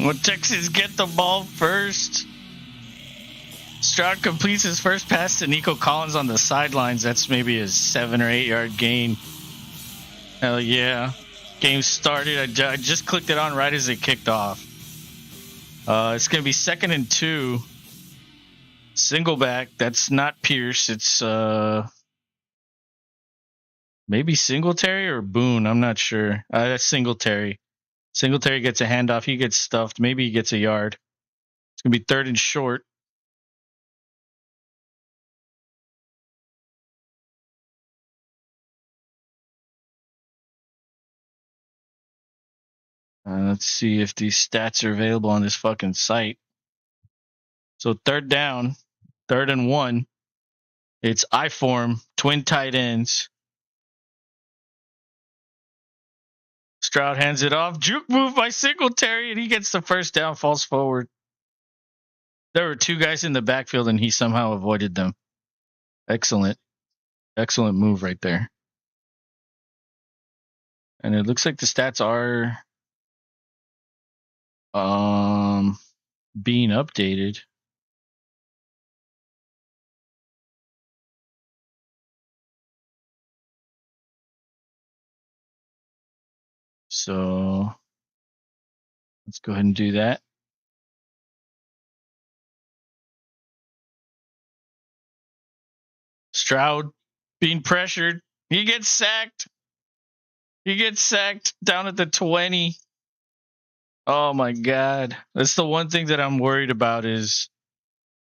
Well, Texans get the ball first. Stroud completes his first pass to Nico Collins on the sidelines. That's maybe a 7 or 8 yard gain. Hell yeah. Game started. I just clicked it on right as it kicked off. It's going to be 2nd and 2. Single back. That's not Pierce. It's maybe Singletary or Boone. I'm not sure. That's Singletary. Singletary gets a handoff. He gets stuffed. Maybe he gets a yard. It's going to be 3rd and short. Let's see if these stats are available on this fucking site. So 3rd down, 3rd and 1. It's I-form, twin tight ends. Stroud hands it off. Juke move by Singletary, and he gets the first down, falls forward. There were 2 guys in the backfield, and he somehow avoided them. Excellent. Excellent move right there. And it looks like the stats are being updated. So let's go ahead and do that. Stroud being pressured. He gets sacked. He gets sacked down at the 20. Oh my God. That's the one thing that I'm worried about is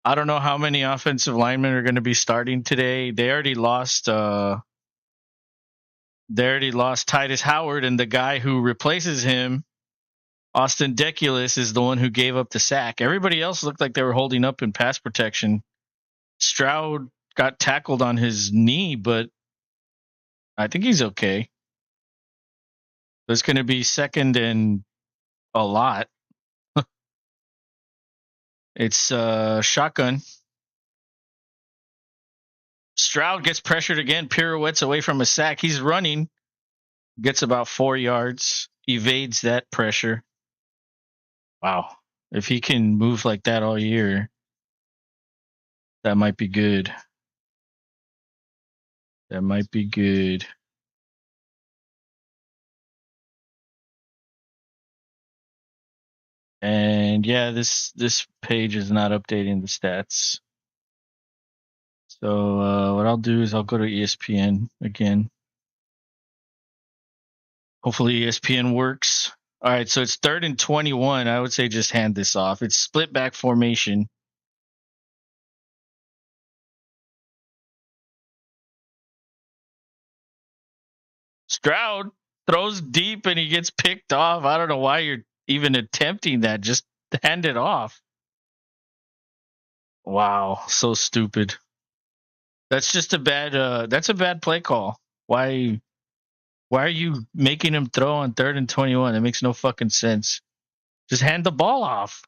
I don't know how many offensive linemen are going to be starting today. They already lost Titus Howard, and the guy who replaces him, Austin Deculus, is the one who gave up the sack. Everybody else looked like they were holding up in pass protection. Stroud got tackled on his knee, but I think he's okay. There's going to be 2nd and a lot. It's shotgun. Stroud gets pressured again, pirouettes away from a sack. He's running, gets about 4 yards, evades that pressure. Wow. If he can move like that all year, that might be good. That might be good. And yeah, this page is not updating the stats. So what I'll do is I'll go to ESPN again. Hopefully ESPN works. All right, so it's 3rd and 21. I would say just hand this off. It's split back formation. Stroud throws deep and he gets picked off. I don't know why you're even attempting that. Just hand it off. Wow, so stupid. That's just a bad play call. Why are you making him throw on 3rd and 21? That makes no fucking sense. Just hand the ball off.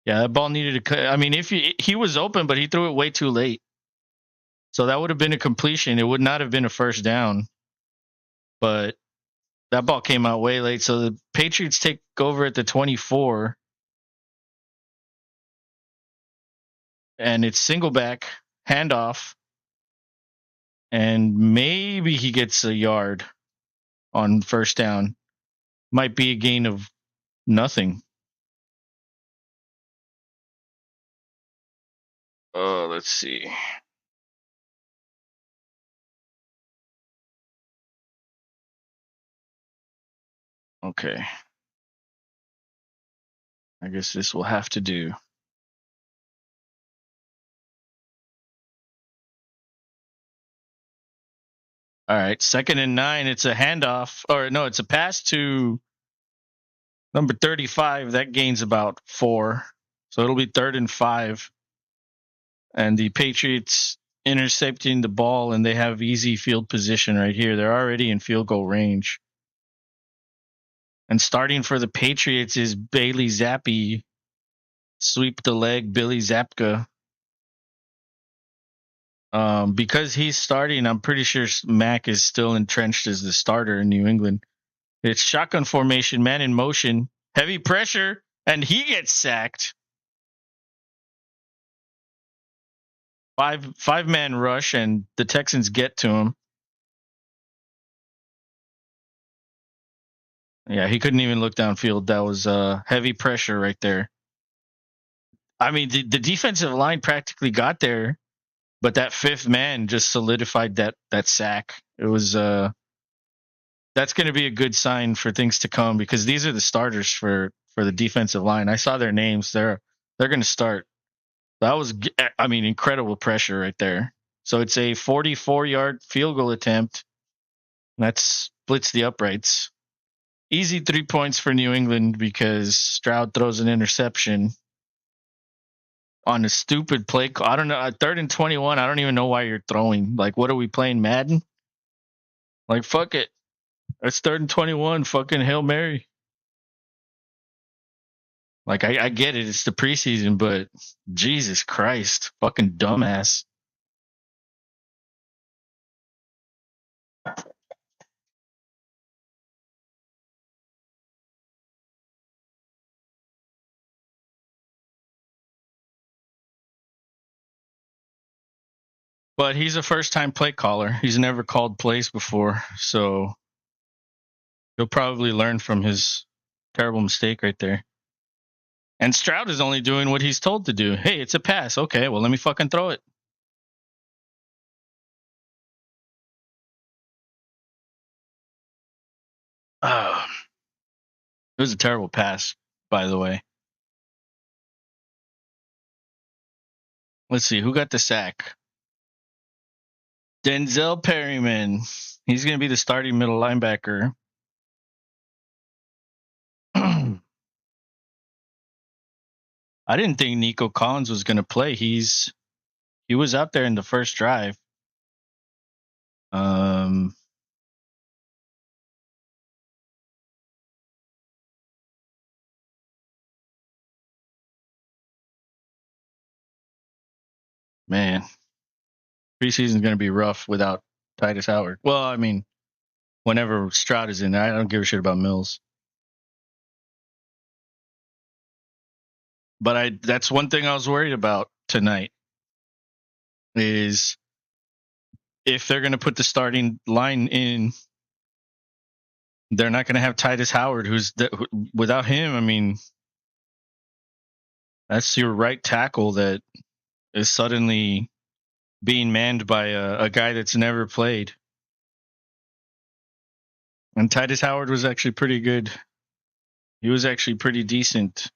Yeah, that ball needed to cut. I mean, if he was open, but he threw it way too late. So that would have been a completion. It would not have been a first down. But that ball came out way late. So the Patriots take over at the 24. And it's single back, handoff. And maybe he gets a yard on first down. Might be a gain of nothing. Let's see. Okay. I guess this will have to do. All right, 2nd and 9. It's a handoff. Or no, it's a pass to number 35. That gains about 4. So it'll be 3rd and 5. And the Patriots intercepting the ball, and they have easy field position right here. They're already in field goal range. And starting for the Patriots is Bailey Zappi, sweep the leg, Billy Zapka. Because he's starting, I'm pretty sure Mac is still entrenched as the starter in New England. It's shotgun formation, man in motion, heavy pressure, and he gets sacked. Five-man rush, and the Texans get to him. Yeah, he couldn't even look downfield. That was heavy pressure right there. I mean, the defensive line practically got there, but that fifth man just solidified that sack. It was that's going to be a good sign for things to come because these are the starters for the defensive line. I saw their names. They're going to start. That was, I mean, incredible pressure right there. So it's a 44-yard field goal attempt. That splits the uprights. Easy 3 points for New England because Stroud throws an interception on a stupid play call. I don't know. 3rd and 21. I don't even know why you're throwing. Like, what are we playing, Madden? Like, fuck it. It's 3rd and 21. Fucking Hail Mary. Like, I get it. It's the preseason, but Jesus Christ. Fucking dumbass. But he's a first-time play caller. He's never called plays before, so he'll probably learn from his terrible mistake right there. And Stroud is only doing what he's told to do. Hey, it's a pass. Okay, well, let me fucking throw it. It was a terrible pass, by the way. Let's see, who got the sack? Denzel Perryman. He's going to be the starting middle linebacker. I didn't think Nico Collins was going to play. He was out there in the first drive. Man, preseason's going to be rough without Titus Howard. Well, I mean, whenever Stroud is in there, I don't give a shit about Mills. But that's one thing I was worried about tonight is if they're going to put the starting line in, they're not going to have Titus Howard, without him, I mean, that's your right tackle that is suddenly being manned by a guy that's never played. And Titus Howard was actually pretty good. He was actually pretty decent.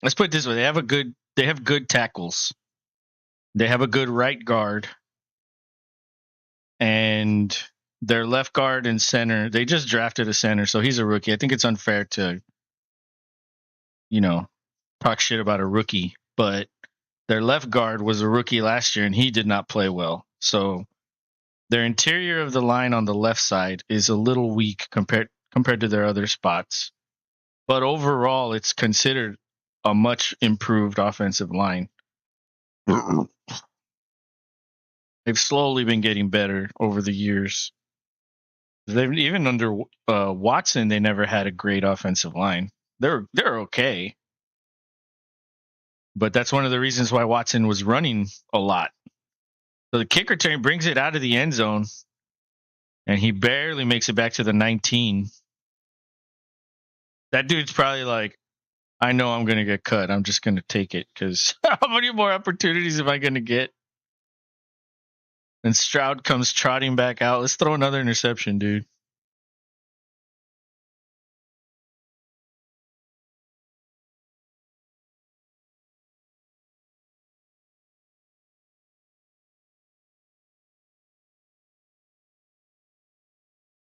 Let's put it this way: they have good tackles. They have a good right guard, and their left guard and center. They just drafted a center, so he's a rookie. I think it's unfair to, talk shit about a rookie, but their left guard was a rookie last year, and he did not play well. So their interior of the line on the left side is a little weak compared to their other spots. But overall, it's considered a much improved offensive line. They've slowly been getting better over the years. Even under Watson, they never had a great offensive line. They're okay. But that's one of the reasons why Watson was running a lot. So the kick return brings it out of the end zone, and he barely makes it back to the 19. That dude's probably like, I know I'm going to get cut. I'm just going to take it because how many more opportunities am I going to get? And Stroud comes trotting back out. Let's throw another interception, dude.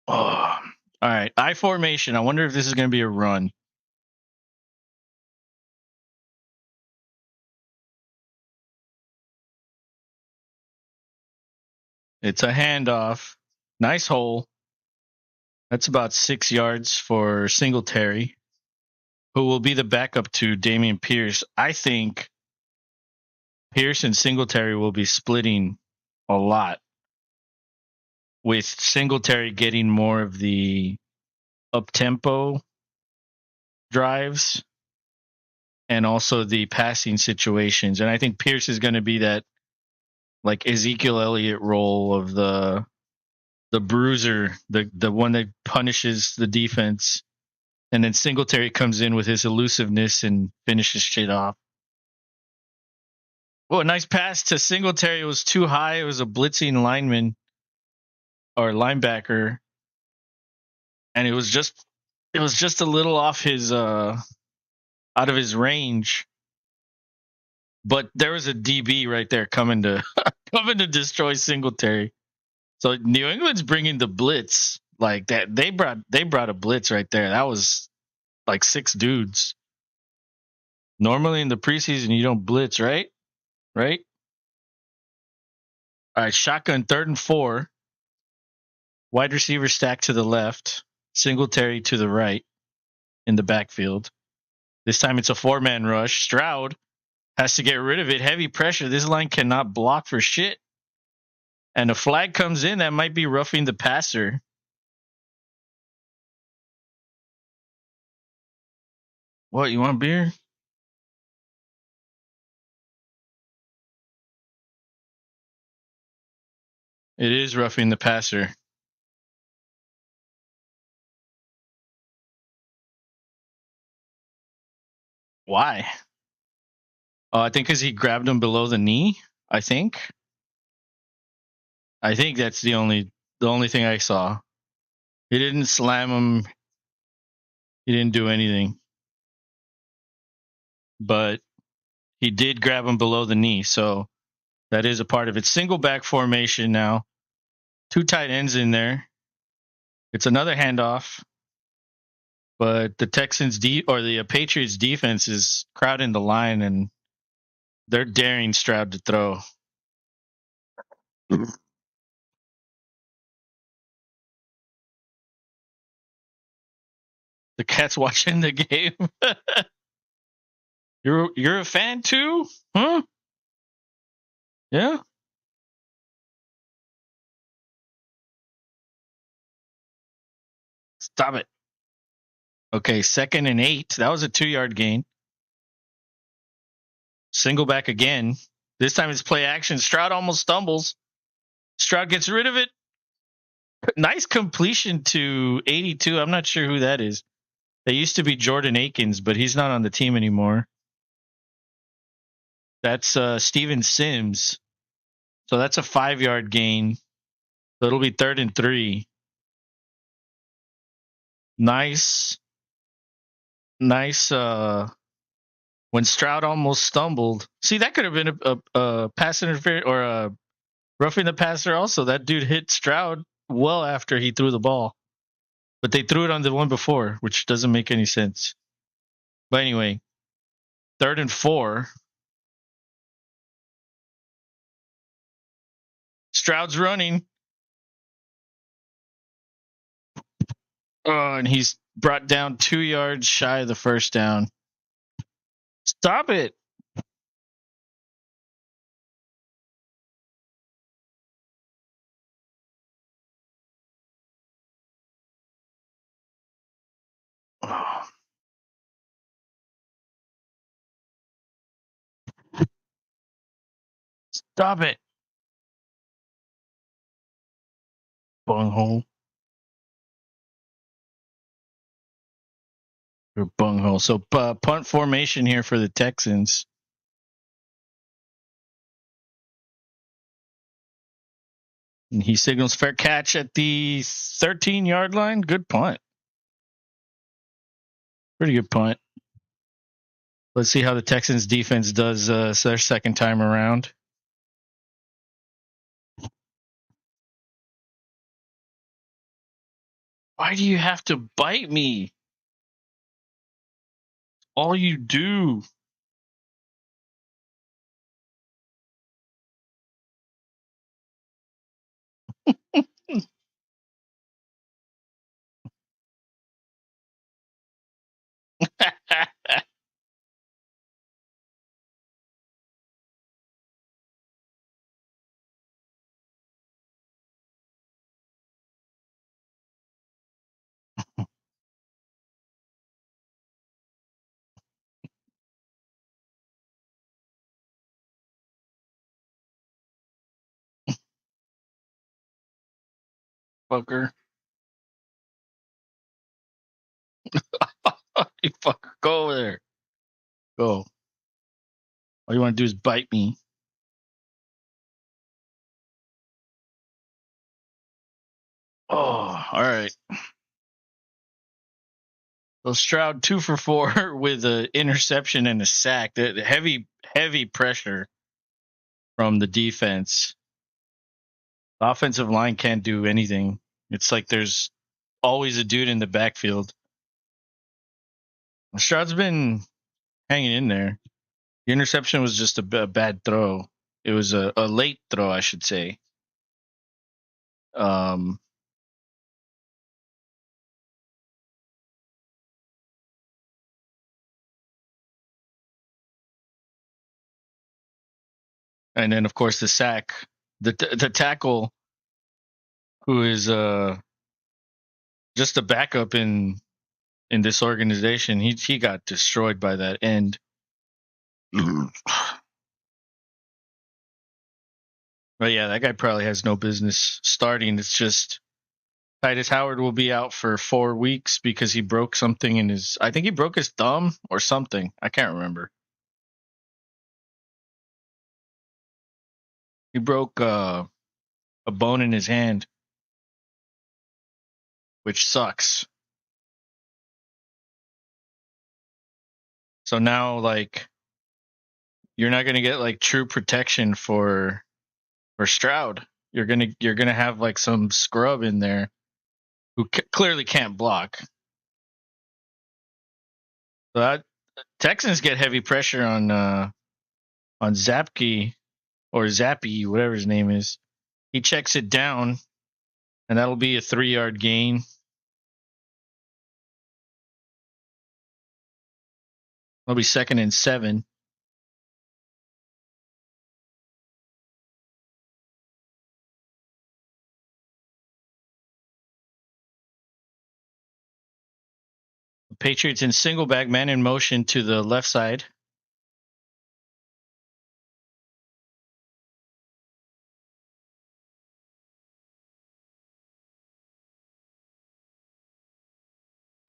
Oh, all right. I formation. I wonder if this is going to be a run. It's a handoff. Nice hole. That's about 6 yards for Singletary. who will be the backup to Dameon Pierce. I think Pierce and Singletary will be splitting a lot, with Singletary getting more of the up-tempo drives and also the passing situations. And I think Pierce is going to be that like Ezekiel Elliott role of the bruiser, the one that punishes the defense. And then Singletary comes in with his elusiveness and finishes shit off. Well, a nice pass to Singletary. It was too high. It was a blitzing lineman or linebacker, and it was just a little off his out of his range. But there was a DB right there coming to destroy Singletary. So New England's bringing the blitz like that. They brought a blitz right there. That was like 6 dudes. Normally in the preseason you don't blitz, right? Right? All right, shotgun 3rd and 4. Wide receiver stacked to the left, Singletary to the right in the backfield. This time it's a 4-man rush. Stroud has to get rid of it. Heavy pressure. This line cannot block for shit. And a flag comes in that might be roughing the passer. What, you want beer? It is roughing the passer. Why? Oh, I think because he grabbed him below the knee. I think that's the only thing I saw. He didn't slam him. He didn't do anything. But he did grab him below the knee, so that is a part of it. Single back formation now. 2 tight ends in there. It's another handoff, but the Texans or the Patriots defense is crowding the line and they're daring Stroud to throw. The cat's watching the game. You're a fan too? Huh? Yeah. Stop it. Okay, 2nd and 8. That was a 2-yard gain. Single back again. This time it's play action. Stroud almost stumbles. Stroud gets rid of it. Nice completion to 82. I'm not sure who that is. That used to be Jordan Akins, but he's not on the team anymore. That's Steven Sims. So that's a 5-yard gain. So it'll be 3rd and 3. Nice. When Stroud almost stumbled. See, that could have been a pass interference or a roughing the passer also. That dude hit Stroud well after he threw the ball. But they threw it on the one before, which doesn't make any sense. But anyway, 3rd and 4. Stroud's running. Oh, and he's brought down 2 yards shy of the first down. Stop it. Oh. Stop it. Bunghole. Or bunghole. So punt formation here for the Texans. And he signals fair catch at the 13-yard line. Good punt. Pretty good punt. Let's see how the Texans defense does their 2nd time around. Why do you have to bite me? All you do. fucker. You fucker. Go over there. Go. All you want to do is bite me. Oh, all right. So Stroud 2 for 4 with an interception and a sack. The heavy pressure from the defense. The offensive line can't do anything. It's like there's always a dude in the backfield. Stroud's been hanging in there. The interception was just a bad throw. It was a late throw, I should say. And then of course the sack, the tackle, who is just a backup in this organization. He got destroyed by that end. But yeah, that guy probably has no business starting. It's just Titus Howard will be out for 4 weeks because he broke something in his. I think he broke his thumb or something. I can't remember. He broke a bone in his hand, which sucks. So now, like, you're not gonna get like true protection for Stroud. You're gonna have like some scrub in there who clearly can't block. So that Texans get heavy pressure on Zapke or Zappy, whatever his name is. He checks it down, and that'll be a 3-yard gain. It'll be 2nd and 7. The Patriots in single back, man in motion to the left side.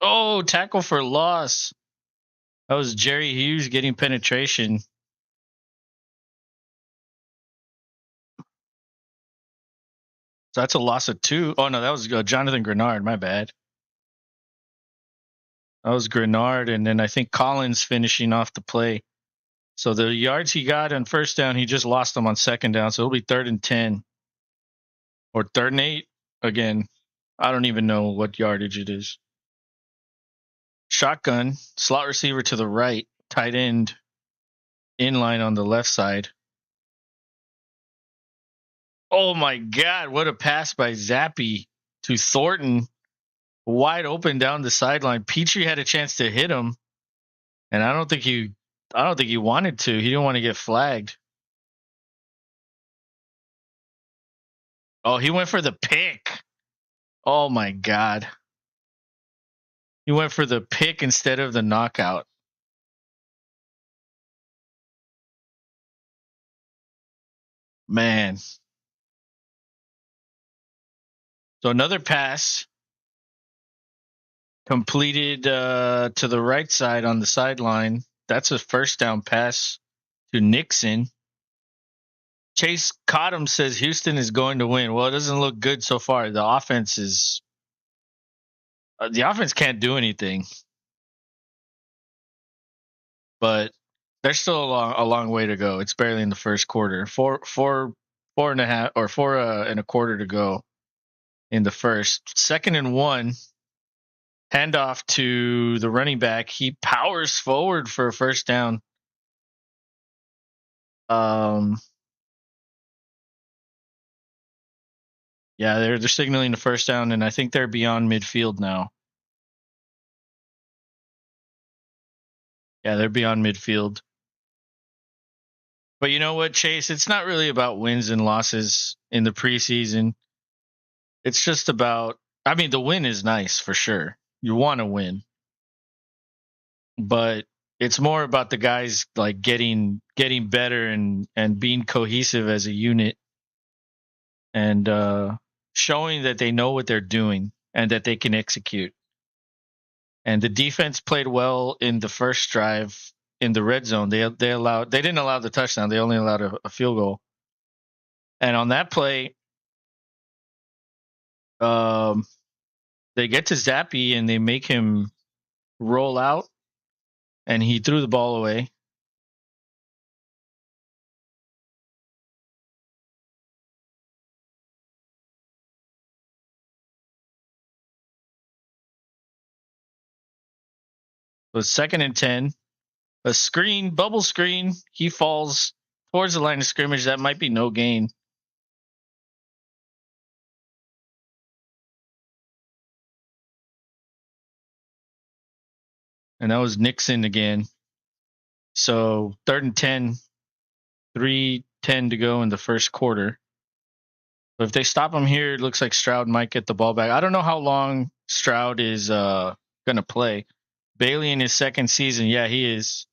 Oh, tackle for loss. That was Jerry Hughes getting penetration. So that's a loss of 2. Oh, no, that was Jonathan Grenard. My bad. That was Grenard, and then I think Collins finishing off the play. So the yards he got on first down, he just lost them on second down. So it'll be 3rd and 10. Or 3rd and 8 again. I don't even know what yardage it is. Shotgun, slot receiver to the right, tight end in line on the left side. Oh my God, what a pass by Zappy to Thornton. Wide open down the sideline. Petrie had a chance to hit him, and I don't think he wanted to. He didn't want to get flagged. Oh, he went for the pick. Oh my God. He went for the pick instead of the knockout. Man. So another pass completed to the right side on the sideline. That's a first down pass to Nixon. Chase Cottom says Houston is going to win. Well, it doesn't look good so far. The offense can't do anything. But there's still a long way to go. It's barely in the first quarter. Four and a quarter to go in the first. 2nd and 1. Handoff to the running back. He powers forward for a first down. Yeah, they're signaling the first down, and I think they're beyond midfield now. Yeah, they're beyond midfield. But you know what, Chase? It's not really about wins and losses in the preseason. It's just about, I mean, the win is nice for sure. You want to win. But it's more about the guys like getting better and being cohesive as a unit. And showing that they know what they're doing and that they can execute. And the defense played well in the first drive in the red zone. They didn't allow the touchdown. They only allowed a field goal. And on that play, they get to Zappy and they make him roll out, and he threw the ball away. It was 2nd and 10. A screen, bubble screen. He falls towards the line of scrimmage. That might be no gain. And that was Nixon again. So 3rd and 10, 3:10 to go in the first quarter. But if they stop him here, it looks like Stroud might get the ball back. I don't know how long Stroud is going to play. Bailey in his second season, yeah, he is.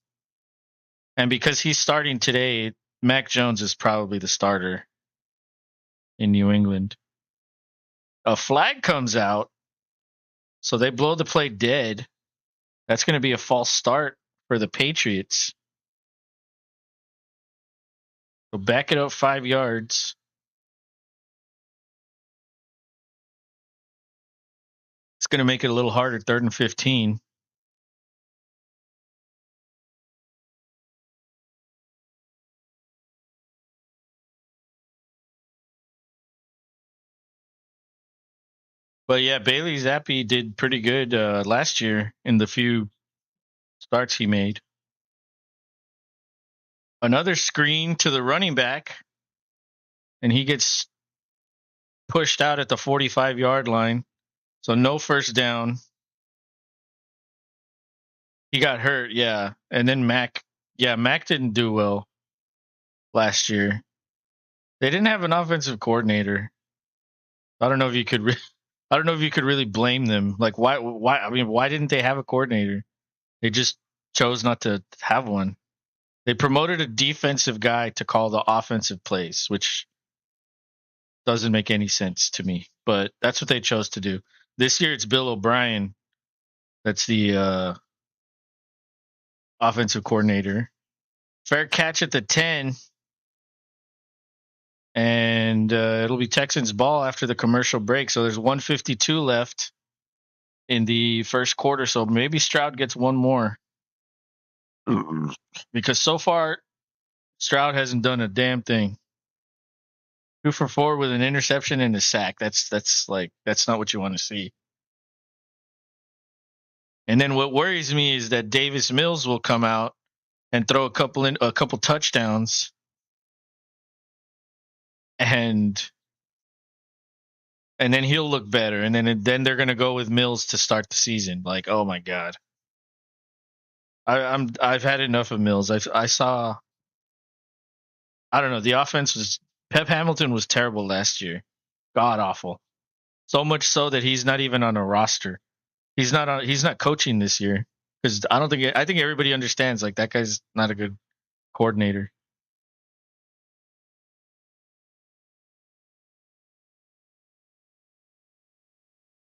And because he's starting today, Mac Jones is probably the starter in New England. A flag comes out, so they blow the play dead. That's going to be a false start for the Patriots. So back it up 5 yards. It's going to make it a little harder, 3rd and 15. But yeah, Bailey Zappi did pretty good last year in the few starts he made. Another screen to the running back, and he gets pushed out at the 45-yard line. So no first down. He got hurt, yeah. And then Mac didn't do well last year. They didn't have an offensive coordinator. I don't know if you could really blame them. Like why I mean, why didn't they have a coordinator? They just chose not to have one. They promoted a defensive guy to call the offensive plays, which doesn't make any sense to me. But that's what they chose to do. This year it's Bill O'Brien that's the offensive coordinator. Fair catch at the 10. And it'll be Texans ball after the commercial break. So there's 152 left in the first quarter. So maybe Stroud gets one more. Because so far, Stroud hasn't done a damn thing. 2 for 4 with an interception and a sack. That's not what you want to see. And then what worries me is that Davis Mills will come out and throw a couple touchdowns, and then he'll look better. And then they're gonna go with Mills to start the season. Like, oh my god, I've had enough of Mills. I saw. I don't know. The offense was Pep Hamilton was terrible last year, god awful. So much so that he's not even on a roster. He's not coaching this year because I think everybody understands like that guy's not a good coordinator.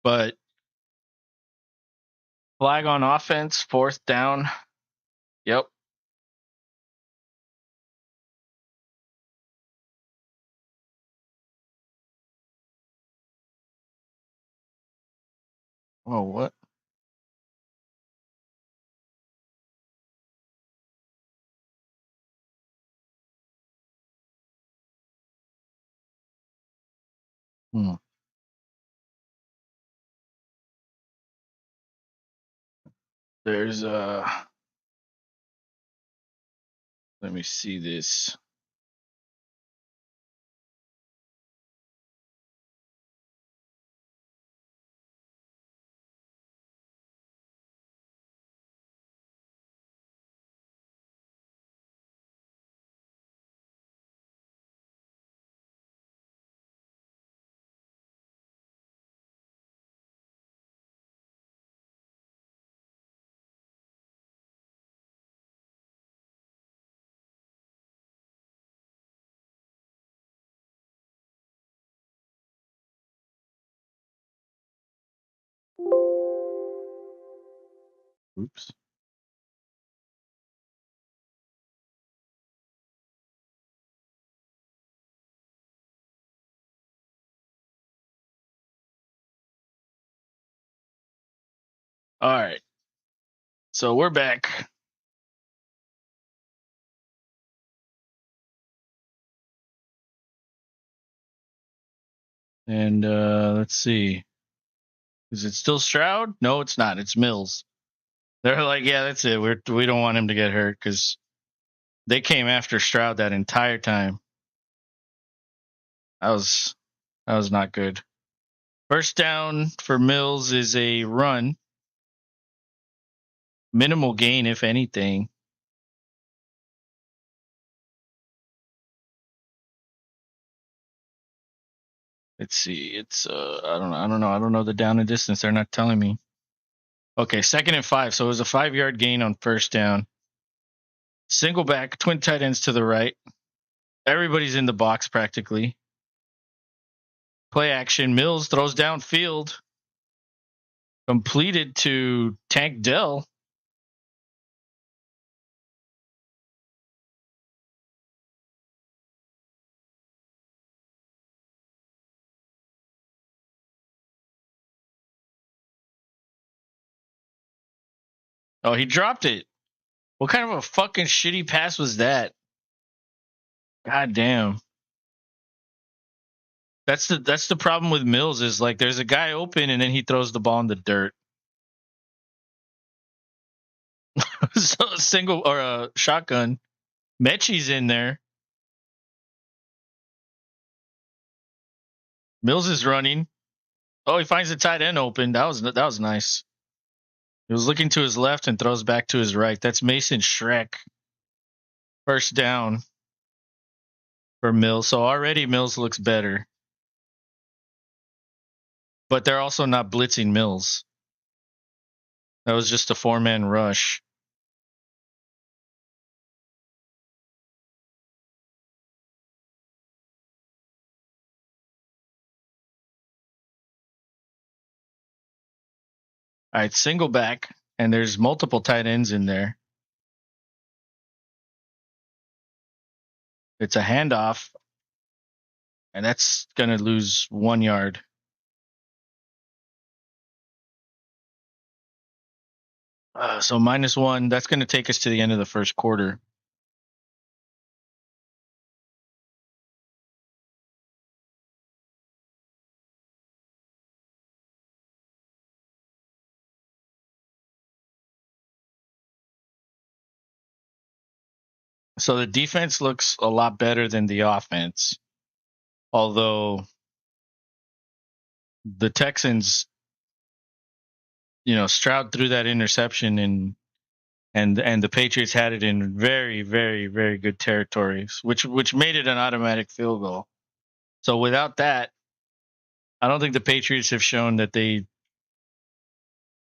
But flag on offense, 4th down. Yep. Oh, what? Hmm. There's let me see this. Oops. All right. So we're back. And let's see. Is it still Stroud? No, it's not. It's Mills. They're like, yeah, that's it. We don't want him to get hurt because they came after Stroud that entire time. That was not good. First down for Mills is a run. Minimal gain, if anything. Let's see. It's I don't know the down and distance. They're not telling me. Okay, 2nd and 5. So it was a 5-yard gain on first down. Single back, twin tight ends to the right. Everybody's in the box practically. Play action. Mills throws downfield. Completed to Tank Dell. Oh, he dropped it. What kind of a fucking shitty pass was that? God damn. That's the problem with Mills is like there's a guy open and then he throws the ball in the dirt. So a single or a shotgun. Mechie's in there. Mills is running. Oh, he finds the tight end open. That was nice. He was looking to his left and throws back to his right. That's Mason Shrek. First down for Mills. So already Mills looks better. But they're also not blitzing Mills. That was just a 4-man rush. All right, single back, and there's multiple tight ends in there. It's a handoff, and that's going to lose 1 yard. So -1. That's going to take us to the end of the first quarter. So the defense looks a lot better than the offense, although the Texans, Stroud threw that interception and the Patriots had it in very, very, very good territories, which made it an automatic field goal. So without that, I don't think the Patriots have shown that they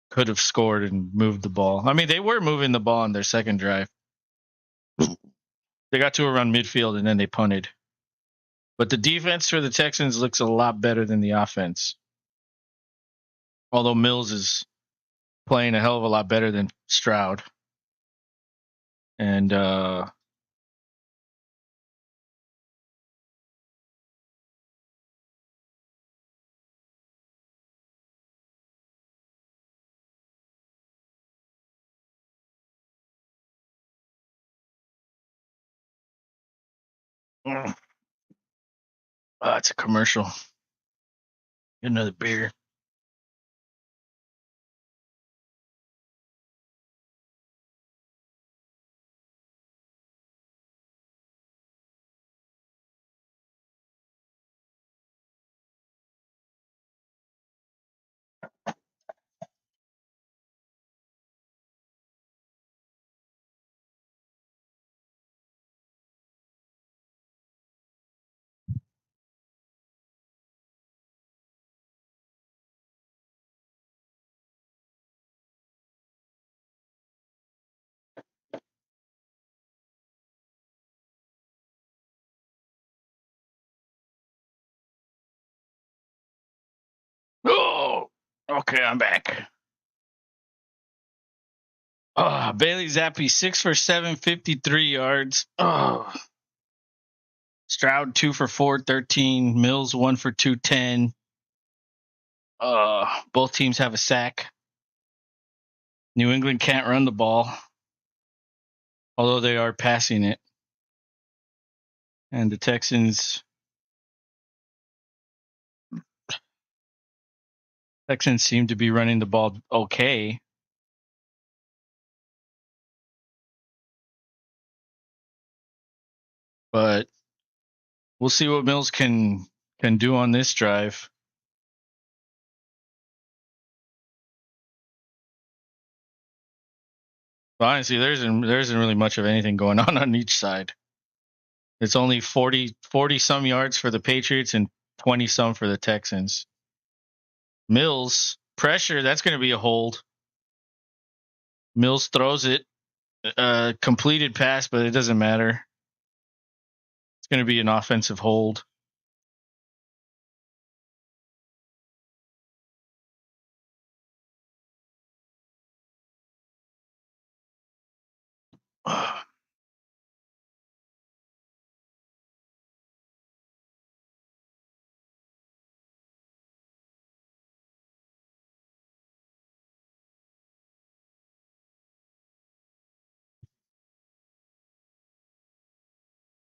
could have scored and moved the ball. I mean, they were moving the ball on their second drive. They got to around midfield and then they punted. But the defense for the Texans looks a lot better than the offense. Although Mills is playing a hell of a lot better than Stroud. And it's a commercial. Get another beer. Oh, okay, I'm back. Bailey Zappi, 6 for 7, 53 yards. Stroud, 2 for 4, 13. Mills, 1 for 2, 10. Both teams have a sack. New England can't run the ball, although they are passing it. And the Texans seem to be running the ball okay. But we'll see what Mills can do on this drive. But honestly, there isn't really much of anything going on each side. It's only 40 some yards for the Patriots and 20 some for the Texans. Mills, pressure, that's going to be a hold. Mills throws it, completed pass, but it doesn't matter. It's going to be an offensive hold.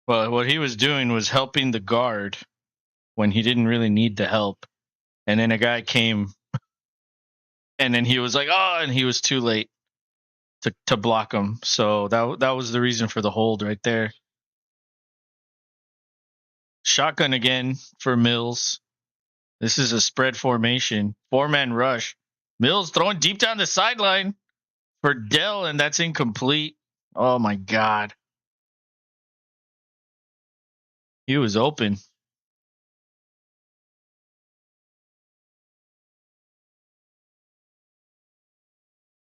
Well, what he was doing was helping the guard when he didn't really need the help. And then a guy came, and then he was like, and he was too late to block him. So that was the reason for the hold right there. Shotgun again for Mills. This is a spread formation. 4-man rush. Mills throwing deep down the sideline for Dell, and that's incomplete. Oh, my God. He was open.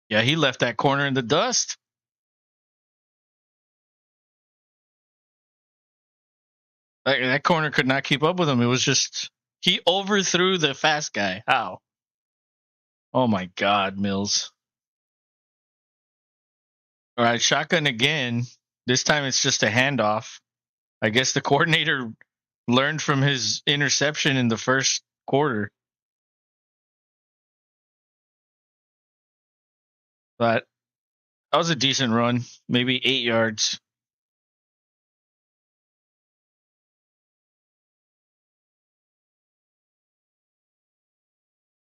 Yeah, he left that corner in the dust. That corner could not keep up with him. It was just, he overthrew the fast guy. How? Oh, my God, Mills. All right, shotgun again. This time it's just a handoff. I guess the coordinator learned from his interception in the first quarter. But that was a decent run, maybe 8 yards.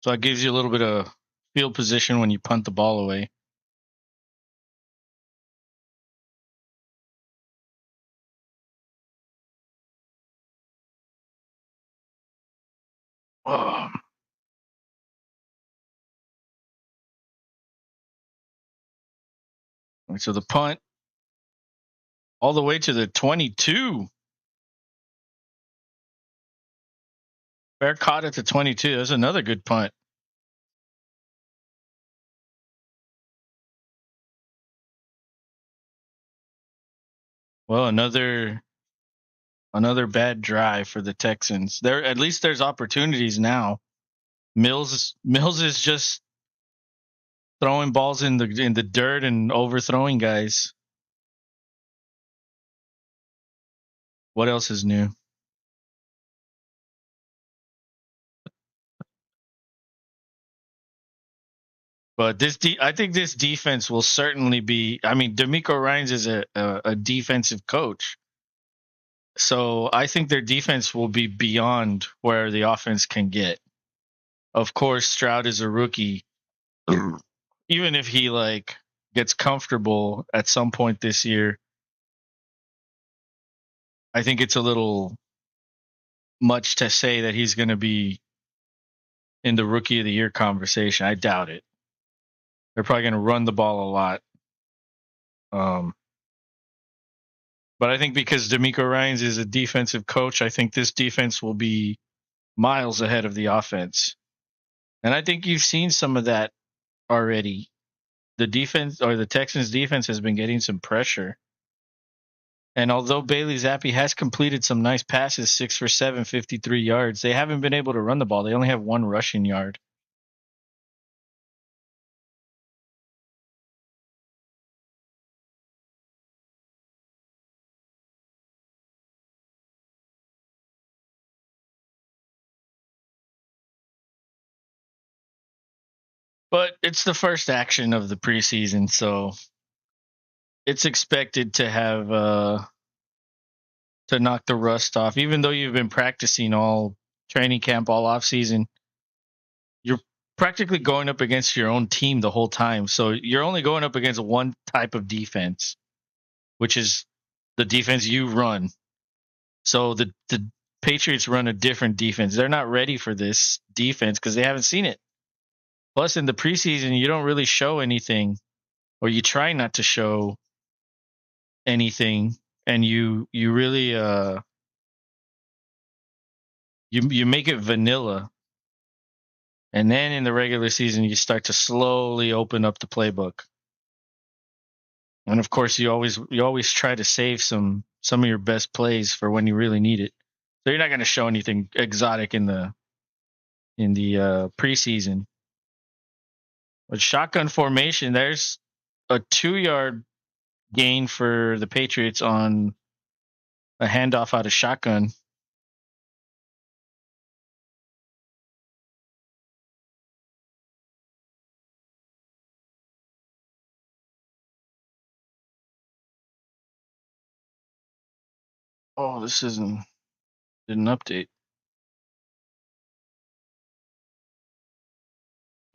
So that gives you a little bit of field position when you punt the ball away. Oh. So the punt all the way to the 22. Bear caught at the 22. That's another good punt. Well, another bad drive for the Texans. There, at least there's opportunities now. Mills is just throwing balls in the dirt and overthrowing guys. What else is new? But I think this defense will certainly be. I mean, D'Amico Ryans is a defensive coach, so I think their defense will be beyond where the offense can get. Of course, Stroud is a rookie. Even if he gets comfortable at some point this year, I think it's a little much to say that he's going to be in the rookie of the year conversation. I doubt it. They're probably going to run the ball a lot. But I think because D'Amico Ryans is a defensive coach, I think this defense will be miles ahead of the offense. And I think you've seen some of that already. The defense, or the Texans defense, has been getting some pressure. And although Bailey Zappi has completed some nice passes, 6 for 7, 53 yards, they haven't been able to run the ball. They only have 1 rushing yard. But it's the first action of the preseason, so it's expected to have to knock the rust off. Even though you've been practicing all training camp, all off season, you're practically going up against your own team the whole time. So you're only going up against one type of defense, which is the defense you run. So the Patriots run a different defense. They're not ready for this defense because they haven't seen it. Plus, in the preseason, you don't really show anything, or you try not to show anything, and you really you make it vanilla, and then in the regular season, you start to slowly open up the playbook. And of course, you always try to save some of your best plays for when you really need it. So you're not going to show anything exotic in the preseason. But shotgun formation, there's a 2 yard gain for the Patriots on a handoff out of shotgun. Oh, this didn't update.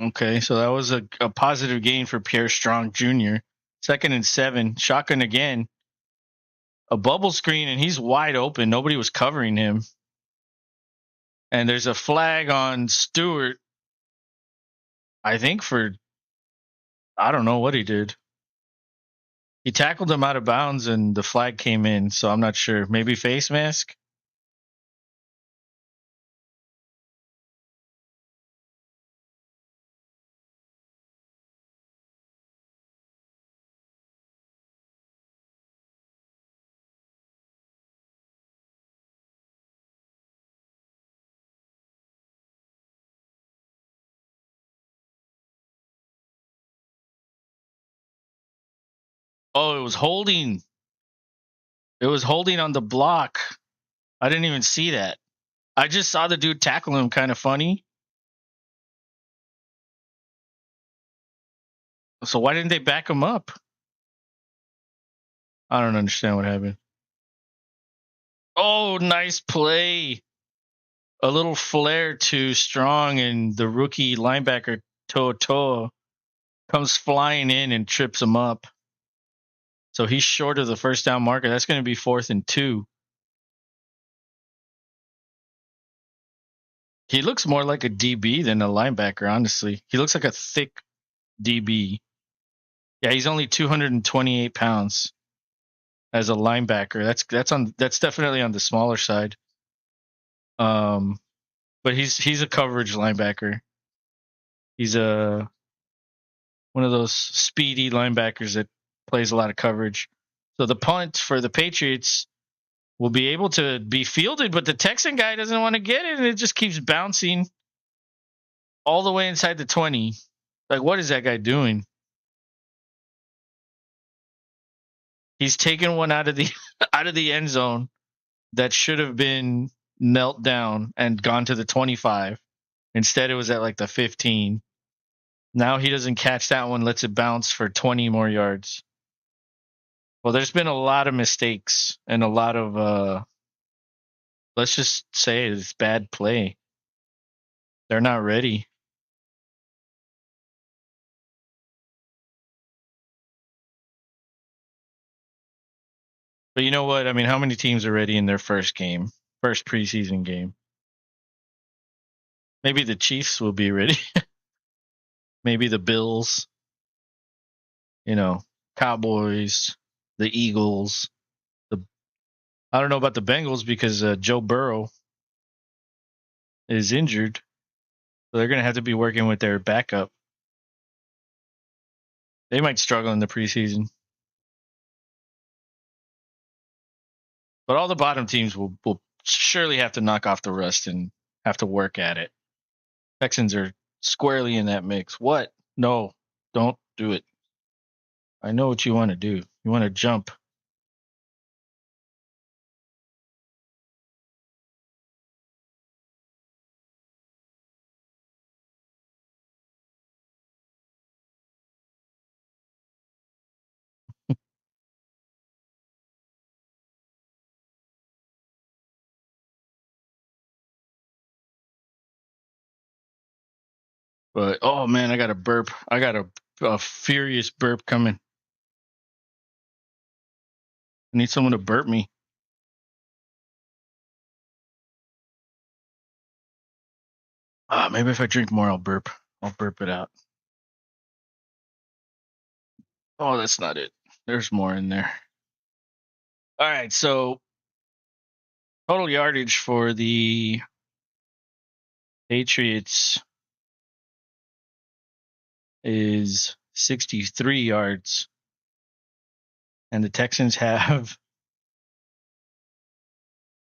Okay, so that was a positive gain for Pierre Strong Jr. 2nd and 7, shotgun again. A bubble screen, and he's wide open. Nobody was covering him. And there's a flag on Stewart, I think I don't know what he did. He tackled him out of bounds, and the flag came in, so I'm not sure. Maybe face mask? Oh, it was holding. It was holding on the block. I didn't even see that. I just saw the dude tackle him kind of funny. So why didn't they back him up? I don't understand what happened. Oh, nice play. A little flare to Strong, and the rookie linebacker Toa comes flying in and trips him up. So he's short of the first down marker. That's going to be 4th and 2. He looks more like a DB than a linebacker, honestly. He looks like a thick DB. Yeah, he's only 228 pounds as a linebacker. That's definitely on the smaller side. Um, but he's a coverage linebacker. He's one of those speedy linebackers that plays a lot of coverage. So the punt for the Patriots will be able to be fielded, but the Texan guy doesn't want to get it, and it just keeps bouncing all the way inside the 20. Like, what is that guy doing? He's taken one out of the out of the end zone that should have been knelt down and gone to the 25. Instead, it was at like the 15. Now he doesn't catch that one, lets it bounce for 20 more yards. Well, there's been a lot of mistakes and a lot of let's just say it's bad play. They're not ready. But you know what? I mean, how many teams are ready in their first game, first preseason game? Maybe the Chiefs will be ready. Maybe the Bills, you know, Cowboys, the Eagles. The I don't know about the Bengals because Joe Burrow is injured, so they're going to have to be working with their backup. They might struggle in the preseason, but all the bottom teams will surely have to knock off the rust and have to work at it. Texans are squarely in that mix. What? No, don't do it. I know what you want to do. You want to jump. But oh man, I got a burp. I got a furious burp coming. I need someone to burp me. Maybe if I drink more, I'll burp. I'll burp it out. Oh, that's not it. There's more in there. All right, so total yardage for the Patriots is 63 yards, and the Texans have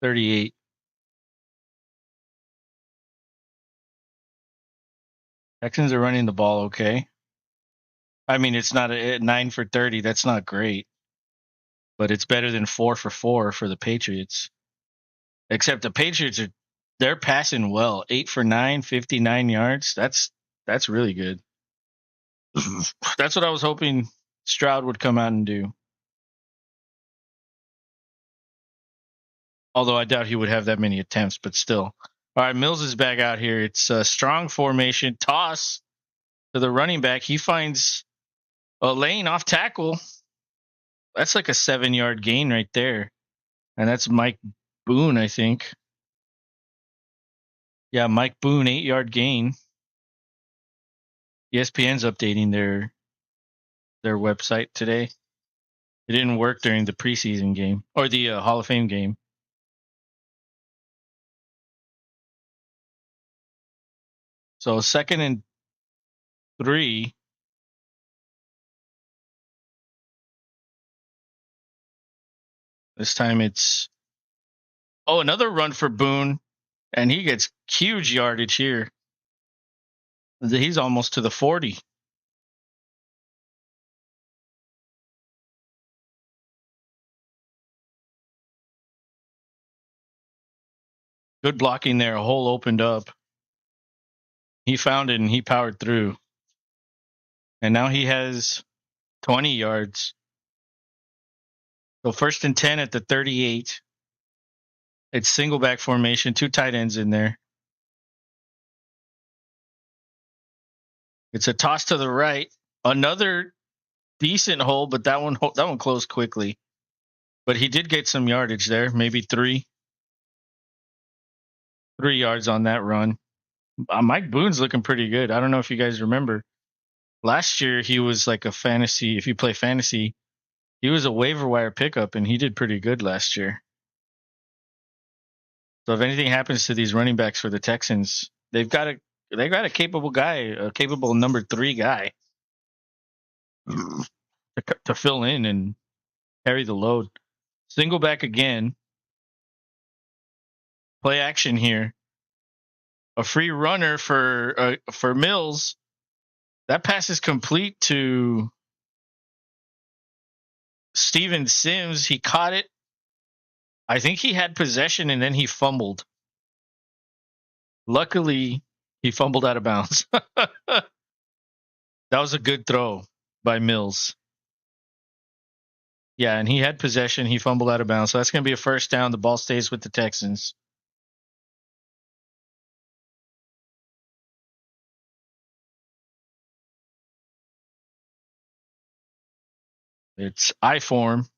38. Texans are running the ball okay. I mean, it's not a 9 for 30. That's not great, but it's better than 4 for 4 for the Patriots. Except the Patriots they're passing well. 8 for 9, 59 yards. That's really good. That's what I was hoping Stroud would come out and do. Although I doubt he would have that many attempts, but still. All right, Mills is back out here. It's a strong formation. Toss to the running back. He finds a lane off tackle. That's like a 7-yard gain right there. And that's Mike Boone, I think. Yeah, Mike Boone, 8-yard gain. ESPN's updating their website today. It didn't work during the preseason game or the Hall of Fame game. So 2nd and 3. This time it's another run for Boone, and he gets huge yardage here. He's almost to the 40. Good blocking there. A hole opened up. He found it and he powered through. And now he has 20 yards. So 1st and 10 at the 38. It's single back formation, 2 tight ends in there. It's a toss to the right. Another decent hole, but that one closed quickly. But he did get some yardage there, maybe 3 yards on that run. Mike Boone's looking pretty good. I don't know if you guys remember. Last year he was like a fantasy. If you play fantasy, he was a waiver wire pickup, and he did pretty good last year. So if anything happens to these running backs for the Texans, they've got a capable guy, a capable number 3 guy to fill in and carry the load. Single back again. Play action here. A free runner for Mills. That pass is complete to Steven Sims. He caught it. I think he had possession and then he fumbled. Luckily, he fumbled out of bounds. That was a good throw by Mills. Yeah, and he had possession. He fumbled out of bounds. So that's going to be a first down. The ball stays with the Texans. It's I form.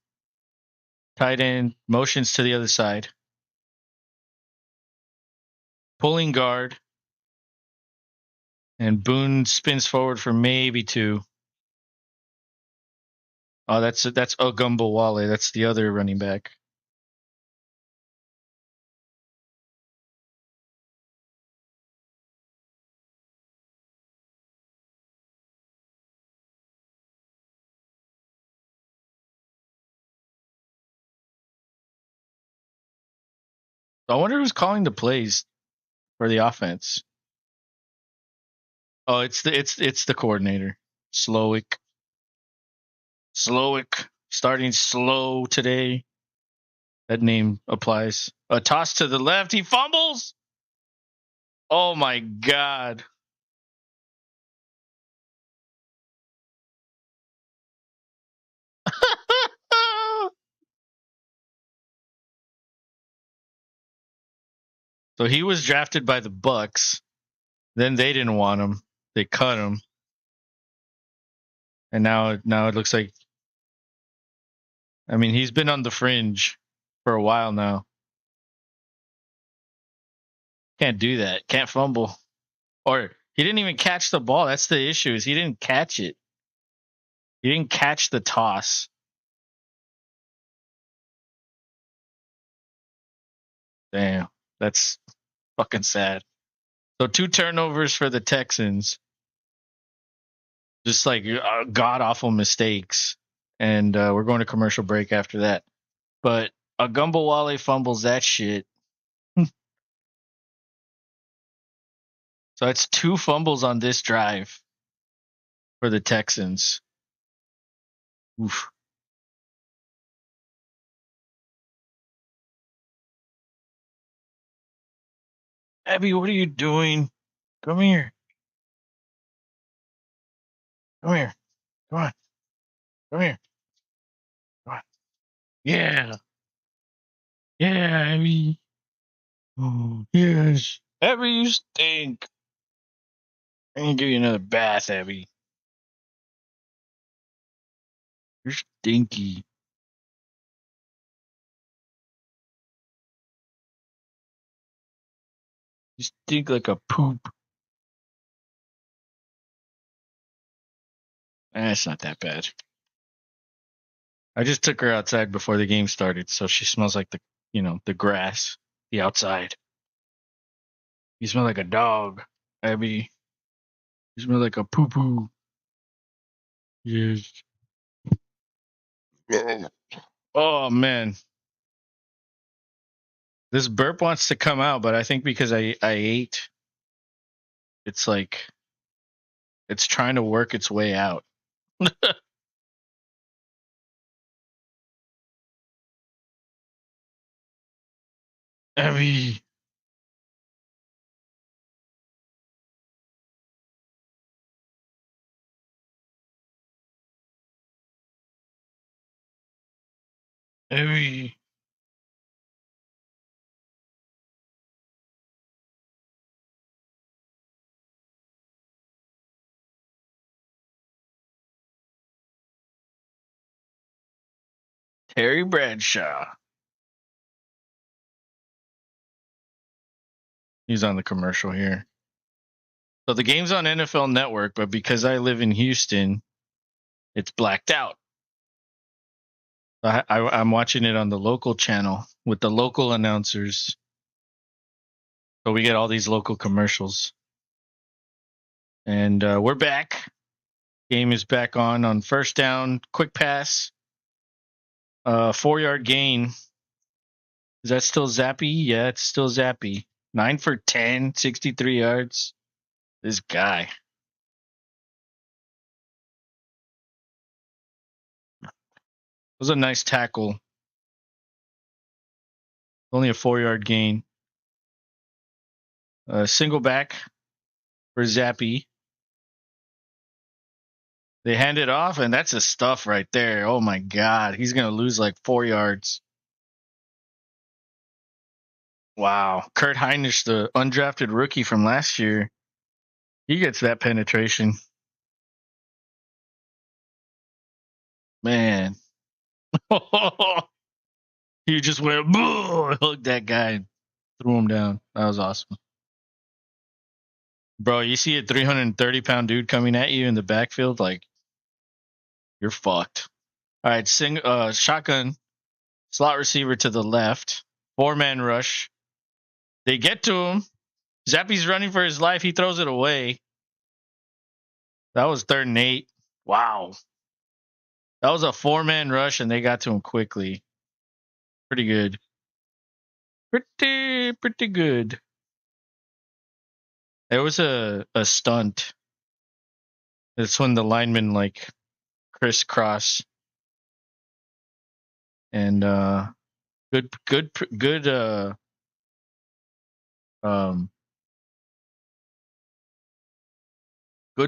Tight end motions to the other side. Pulling guard. And Boone spins forward for maybe 2. Oh, that's Ogumbawale. That's the other running back. I wonder who's calling the plays for the offense. Oh, it's the coordinator, Slowick. Slowick starting slow today. That name applies. A toss to the left. He fumbles. Oh my God. So he was drafted by the Bucks. Then they didn't want him. they cut him, and now it looks like. I mean, he's been on the fringe for a while now. Can't do that. Can't fumble. Or he didn't even catch the ball. That's the issue. Is he didn't catch it. He didn't catch the toss. Damn, that's fucking sad. So 2 turnovers for the Texans. Just like god awful mistakes. And we're going to commercial break after that. But Agumbawale fumbles that shit. So that's 2 fumbles on this drive for the Texans. Oof. Abby, what are you doing? Come here. Come here. Come on. Come here. Come on. Yeah. Yeah, Abby. Oh, yes. Abby, you stink. I'm going to give you another bath, Abby. You're stinky. You stink like a poop. It's not that bad. I just took her outside before the game started, so she smells like the grass, the outside. You smell like a dog, Abby. You smell like a poo-poo. Yes. Oh, man. This burp wants to come out, but I think because I ate, it's like it's trying to work its way out. Abby. Abby. Terry Bradshaw. He's on the commercial here. So the game's on NFL Network, but because I live in Houston, it's blacked out. I'm watching it on the local channel with the local announcers. So we get all these local commercials. And we're back. Game is back on first down, quick pass, 4-yard gain. Is that still Zappy? Yeah, it's still Zappy. 9 for 10, 63 yards. This guy. It was a nice tackle. Only a 4-yard gain. Single back for Zappy. They hand it off, and that's a stuff right there. Oh, my God. He's going to lose like 4 yards. Wow. Kurt Heinrich, the undrafted rookie from last year, he gets that penetration. Man. He just went, hugged that guy and threw him down. That was awesome. Bro, you see a 330-pound dude coming at you in the backfield, like, you're fucked. All right, shotgun, slot receiver to the left, 4-man rush. They get to him. Zappy's running for his life. He throws it away. That was 3rd and 8. Wow. That was a 4-man rush, and they got to him quickly. Pretty good. Pretty good. There was a stunt. That's when the linemen like crisscross. And good good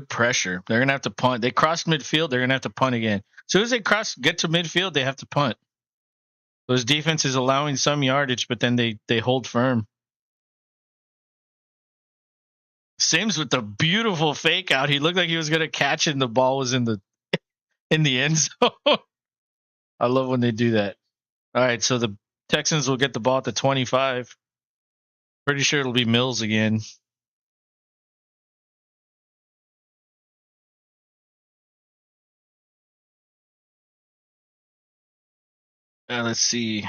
pressure. They're gonna have to punt. They crossed midfield. They're gonna have to punt again. As soon as they get to midfield, they have to punt. Those defense is allowing some yardage, but then they hold firm. Sims with the beautiful fake out. He looked like he was gonna catch it, and the ball was in the end zone. I love when they do that. All right, so the Texans will get the ball at the 25. Pretty sure it'll be Mills again. Let's see.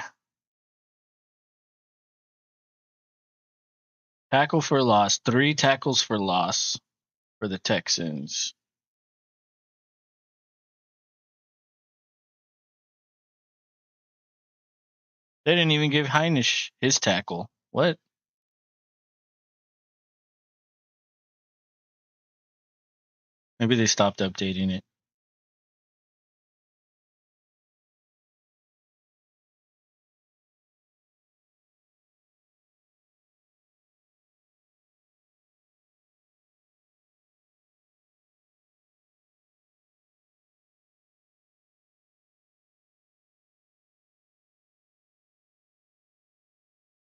Tackle for loss. 3 tackles for loss for the Texans. They didn't even give Heinisch his tackle. What? Maybe they stopped updating it.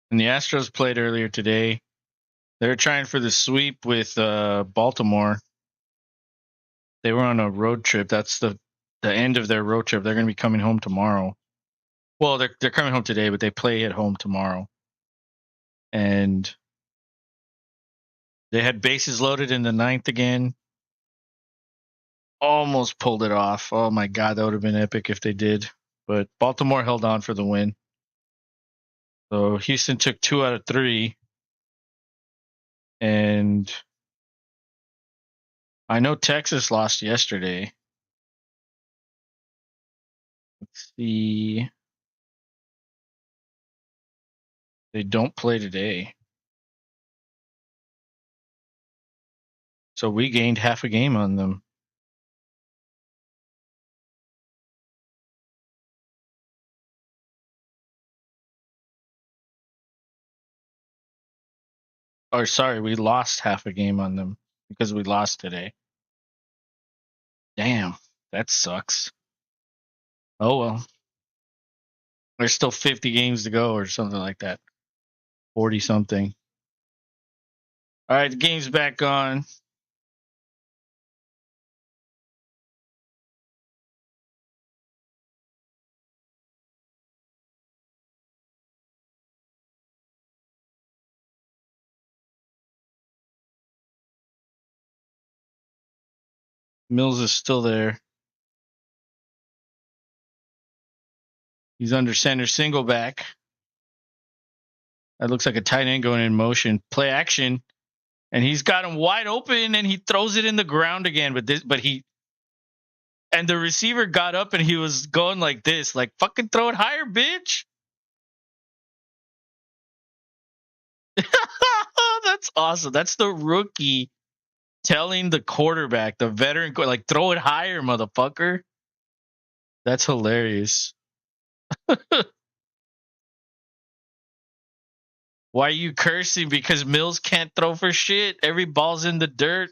And the Astros played earlier today. They were trying for the sweep with Baltimore. They were on a road trip. That's the end of their road trip. They're going to be coming home tomorrow. Well, they're coming home today, but they play at home tomorrow. And they had bases loaded in the 9th again. Almost pulled it off. Oh my God, that would have been epic if they did. But Baltimore held on for the win. So Houston took 2 out of 3. And I know Texas lost yesterday. Let's see. They don't play today. So we gained half a game on them. Or sorry, we lost half a game on them because we lost today. Damn, that sucks. Oh well. There's still 50 games to go or something like that. 40 something. All right, the game's back on. Mills is still there. He's under center single back. That looks like a tight end going in motion. Play action. And he's got him wide open and he throws it in the ground again. And the receiver got up and he was going like this, like fucking throw it higher, bitch. That's awesome. That's the rookie telling the quarterback, the veteran, like throw it higher, motherfucker. That's hilarious. Why are you cursing? Because Mills can't throw for shit. Every ball's in the dirt.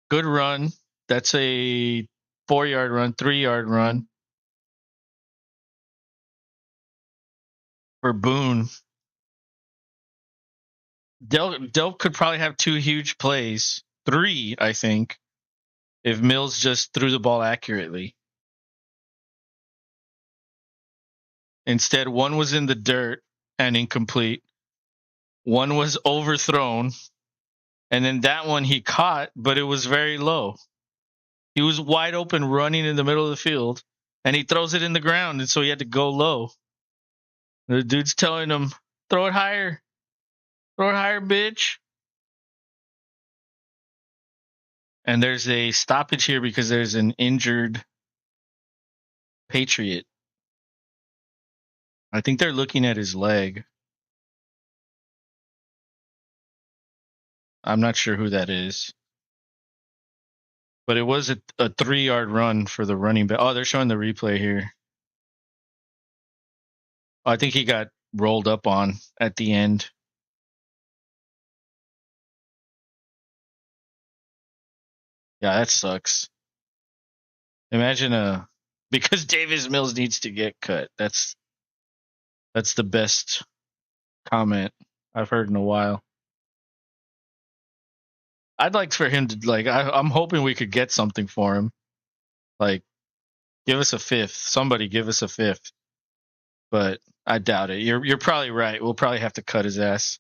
Good run. That's a 4-yard run, 3-yard run for Boone. Delp could probably have 2 huge plays. 3, I think, if Mills just threw the ball accurately. Instead, 1 was in the dirt and incomplete. 1 was overthrown. And then that one he caught, but it was very low. He was wide open running in the middle of the field, and he throws it in the ground, and so he had to go low. The dude's telling him, throw it higher. Throw it higher, bitch. And there's a stoppage here because there's an injured Patriot. I think they're looking at his leg. I'm not sure who that is. But it was a 3-yard run for the running back. Oh, they're showing the replay here. I think he got rolled up on at the end. Yeah, that sucks. Imagine because Davis Mills needs to get cut. That's the best comment I've heard in a while. I'd like for him to I'm hoping we could get something for him. Like, give us a fifth. Somebody give us a fifth. But I doubt it. You're probably right. We'll probably have to cut his ass.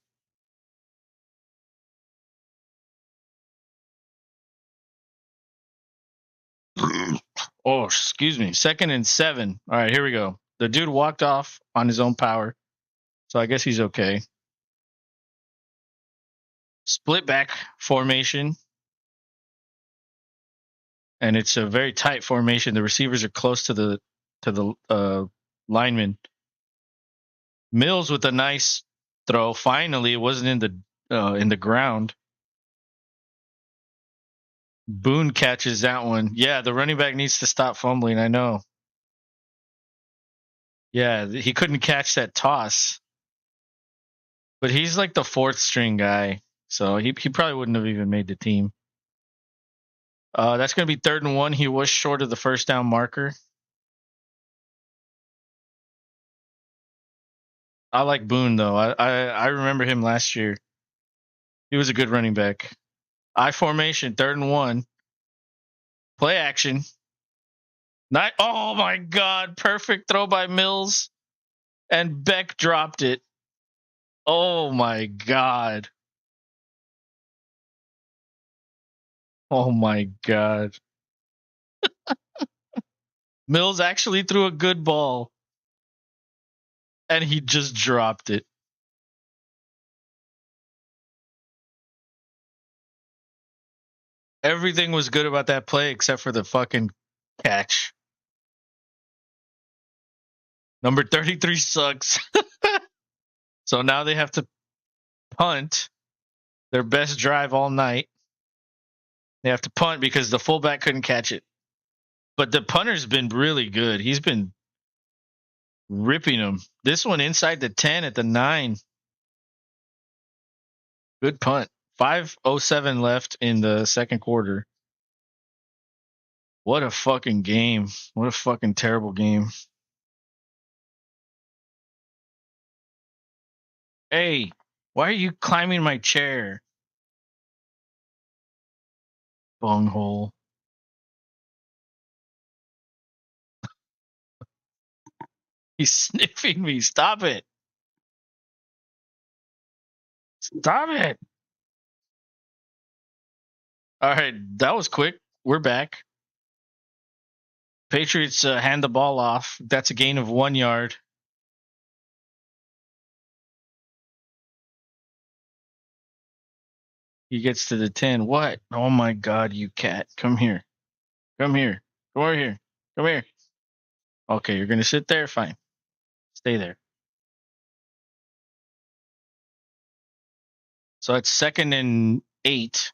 Oh, excuse me. 2nd and 7. All right, here we go. The dude walked off on his own power, so I guess he's okay. Split back formation, and it's a very tight formation. The receivers are close to the lineman. Mills with a nice throw. Finally, it wasn't in the ground. Boone catches that one. Yeah, the running back needs to stop fumbling. I know. Yeah, he couldn't catch that toss. But he's like the 4th string guy, so he probably wouldn't have even made the team. That's going to be 3rd and 1. He was short of the first down marker. I like Boone though. I remember him last year. He was a good running back. I formation, 3rd and 1. Play action. Oh my God! Perfect throw by Mills, and Beck dropped it. Oh my God! Oh my God! Mills actually threw a good ball, and he just dropped it. Everything was good about that play except for the fucking catch. Number 33 sucks. So now they have to punt their best drive all night. They have to punt because the fullback couldn't catch it. But the punter's been really good. He's been ripping them. This one inside the 10 at the 9. Good punt. 5:07 left in the second quarter. What a fucking game. What a fucking terrible game. Hey, why are you climbing my chair? Bunghole. He's sniffing me. Stop it. Stop it. All right, that was quick. We're back. Patriots hand the ball off. That's a gain of 1 yard. He gets to the 10. What? Oh my God, you cat. Come here. Come here. Come over here. Come here. Okay, you're going to sit there? Fine. Stay there. So it's 2nd and 8.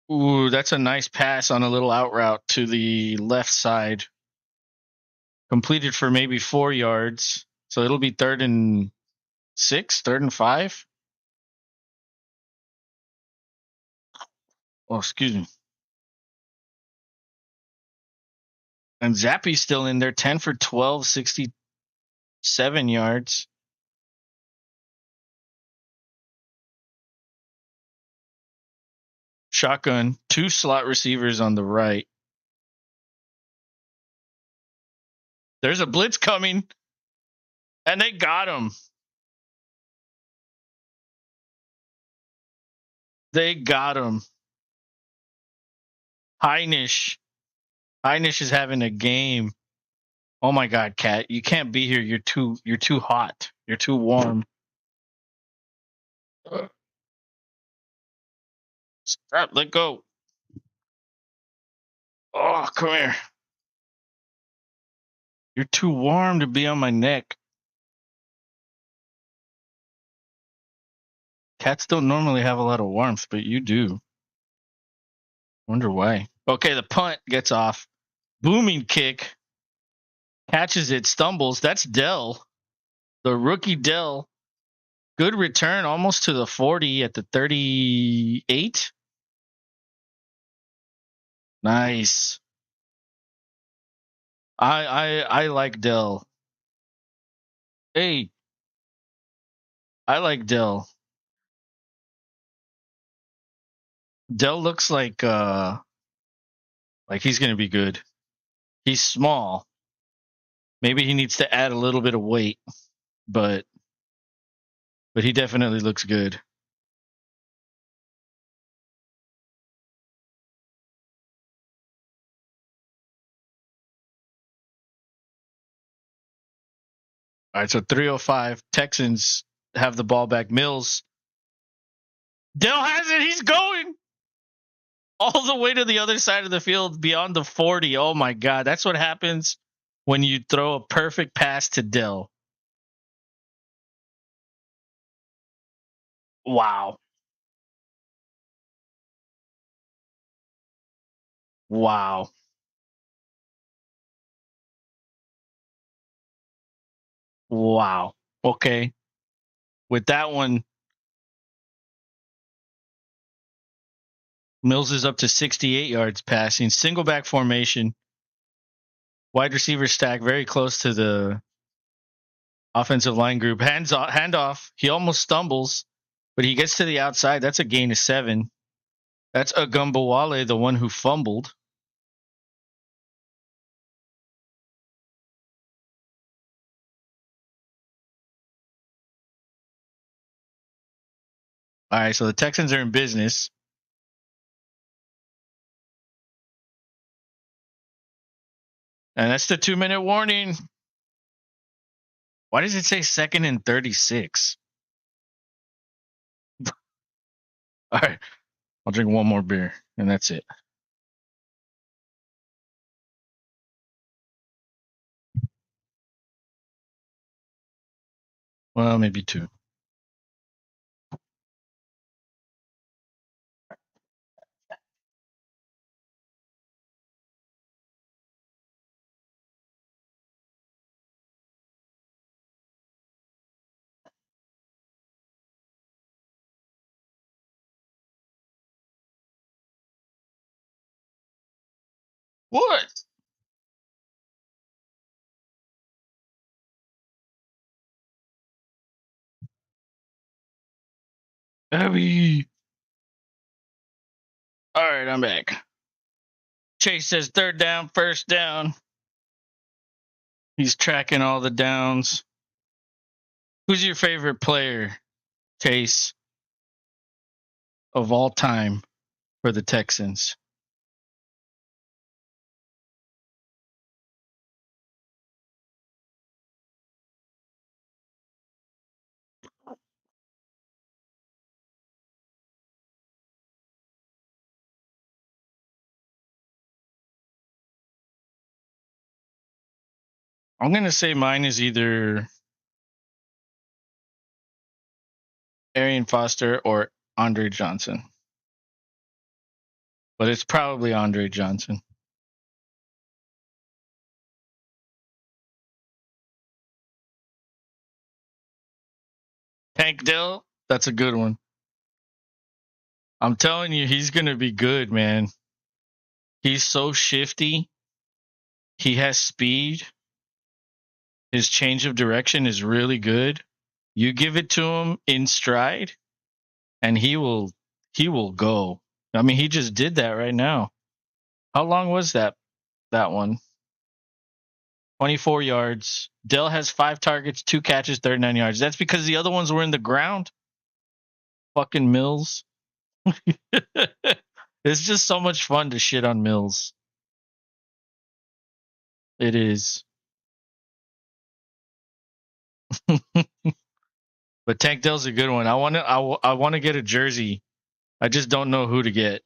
Ooh, that's a nice pass on a little out route to the left side. Completed for maybe 4 yards. So it'll be 3rd and 6, 3rd and 5. Oh, excuse me. And Zappi's still in there, 10 for 12, 67 yards. Shotgun, 2 slot receivers on the right. There's a blitz coming, and they got him. They got him. Heinisch is having a game. Oh my God, Cat, you can't be here. You're too hot. You're too warm. Stop, let go. Oh, come here. You're too warm to be on my neck. Cats don't normally have a lot of warmth, but you do. Wonder why. Okay, the punt gets off. Booming kick. Catches it, stumbles. That's Dell. The rookie Dell. Good return, almost to the 40 at the 38. Nice. I like Dell. Hey, I like Dell. Dell looks like he's gonna be good. He's small. Maybe he needs to add a little bit of weight, but he definitely looks good. All right, so 305 Texans have the ball back. Mills. Dell has it. He's going all the way to the other side of the field beyond the 40. Oh my God. That's what happens when you throw a perfect pass to Dell. Wow. Wow. Wow. Okay. With that one, Mills is up to 68 yards passing. Single back formation. Wide receiver stack very close to the offensive line group. Handoff. He almost stumbles, but he gets to the outside. That's a gain of 7. That's Agumbawale, the one who fumbled. All right, so the Texans are in business. And that's the 2-minute warning. Why does it say 2nd and 36? All right, I'll drink one more beer, and that's it. Well, maybe 2. What? Abby. All right, I'm back. Chase says 3rd down, 1st down. He's tracking all the downs. Who's your favorite player, Chase, of all time for the Texans? I'm going to say mine is either Arian Foster or Andre Johnson. But it's probably Andre Johnson. Tank Dell, that's a good one. I'm telling you, he's going to be good, man. He's so shifty. He has speed. His change of direction is really good. You give it to him in stride, and he will go. I mean, he just did that right now. How long was that one? 24 yards. Dell has 5 targets, 2 catches, 39 yards. That's because the other ones were in the ground. Fucking Mills. It's just so much fun to shit on Mills. It is. But Tank Dell's a good one. I want to get a jersey. I just don't know who to get.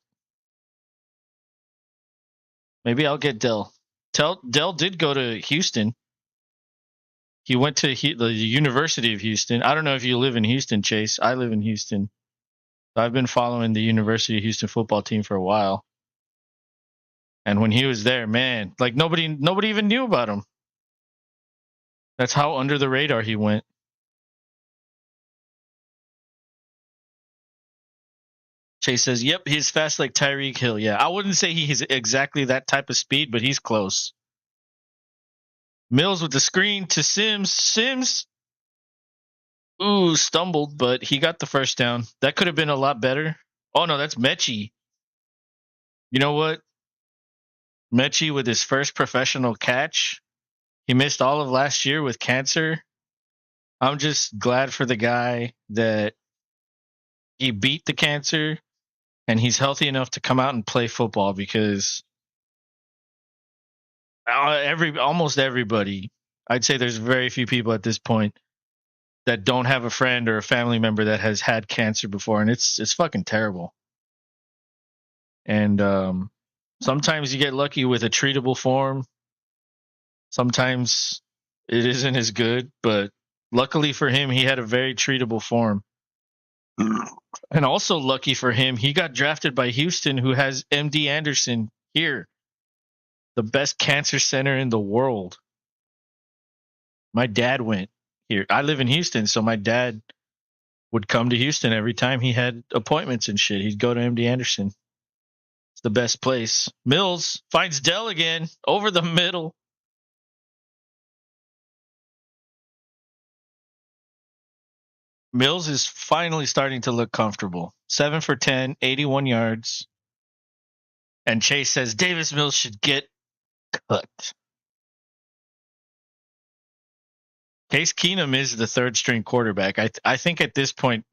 Maybe I'll get Dell. Dell did go to Houston. He went to the University of Houston. I don't know if you live in Houston, Chase. I live in Houston. I've been following the University of Houston football team for a while. And when he was there, man, like nobody even knew about him. That's how under the radar he went. Chase says, "Yep, he's fast like Tyreek Hill." Yeah, I wouldn't say he's exactly that type of speed, but he's close. Mills with the screen to Sims. Sims, stumbled, but he got the first down. That could have been a lot better. Oh no, that's Mechie. You know what? Mechie with his first professional catch. He missed all of last year with cancer. I'm just glad for the guy that he beat the cancer and he's healthy enough to come out and play football because almost everybody, I'd say there's very few people at this point that don't have a friend or a family member that has had cancer before, and it's fucking terrible. And sometimes you get lucky with a treatable form. Sometimes it isn't as good, but luckily for him, he had a very treatable form. And also lucky for him, he got drafted by Houston, who has MD Anderson here, the best cancer center in the world. My dad went here. I live in Houston, so my dad would come to Houston every time he had appointments and shit. He'd go to MD Anderson. It's the best place. Mills finds Dell again over the middle. Mills is finally starting to look comfortable. 7 for 10, 81 yards. And Chase says Davis Mills should get cut. Case Keenum is the third string quarterback. I think at this point,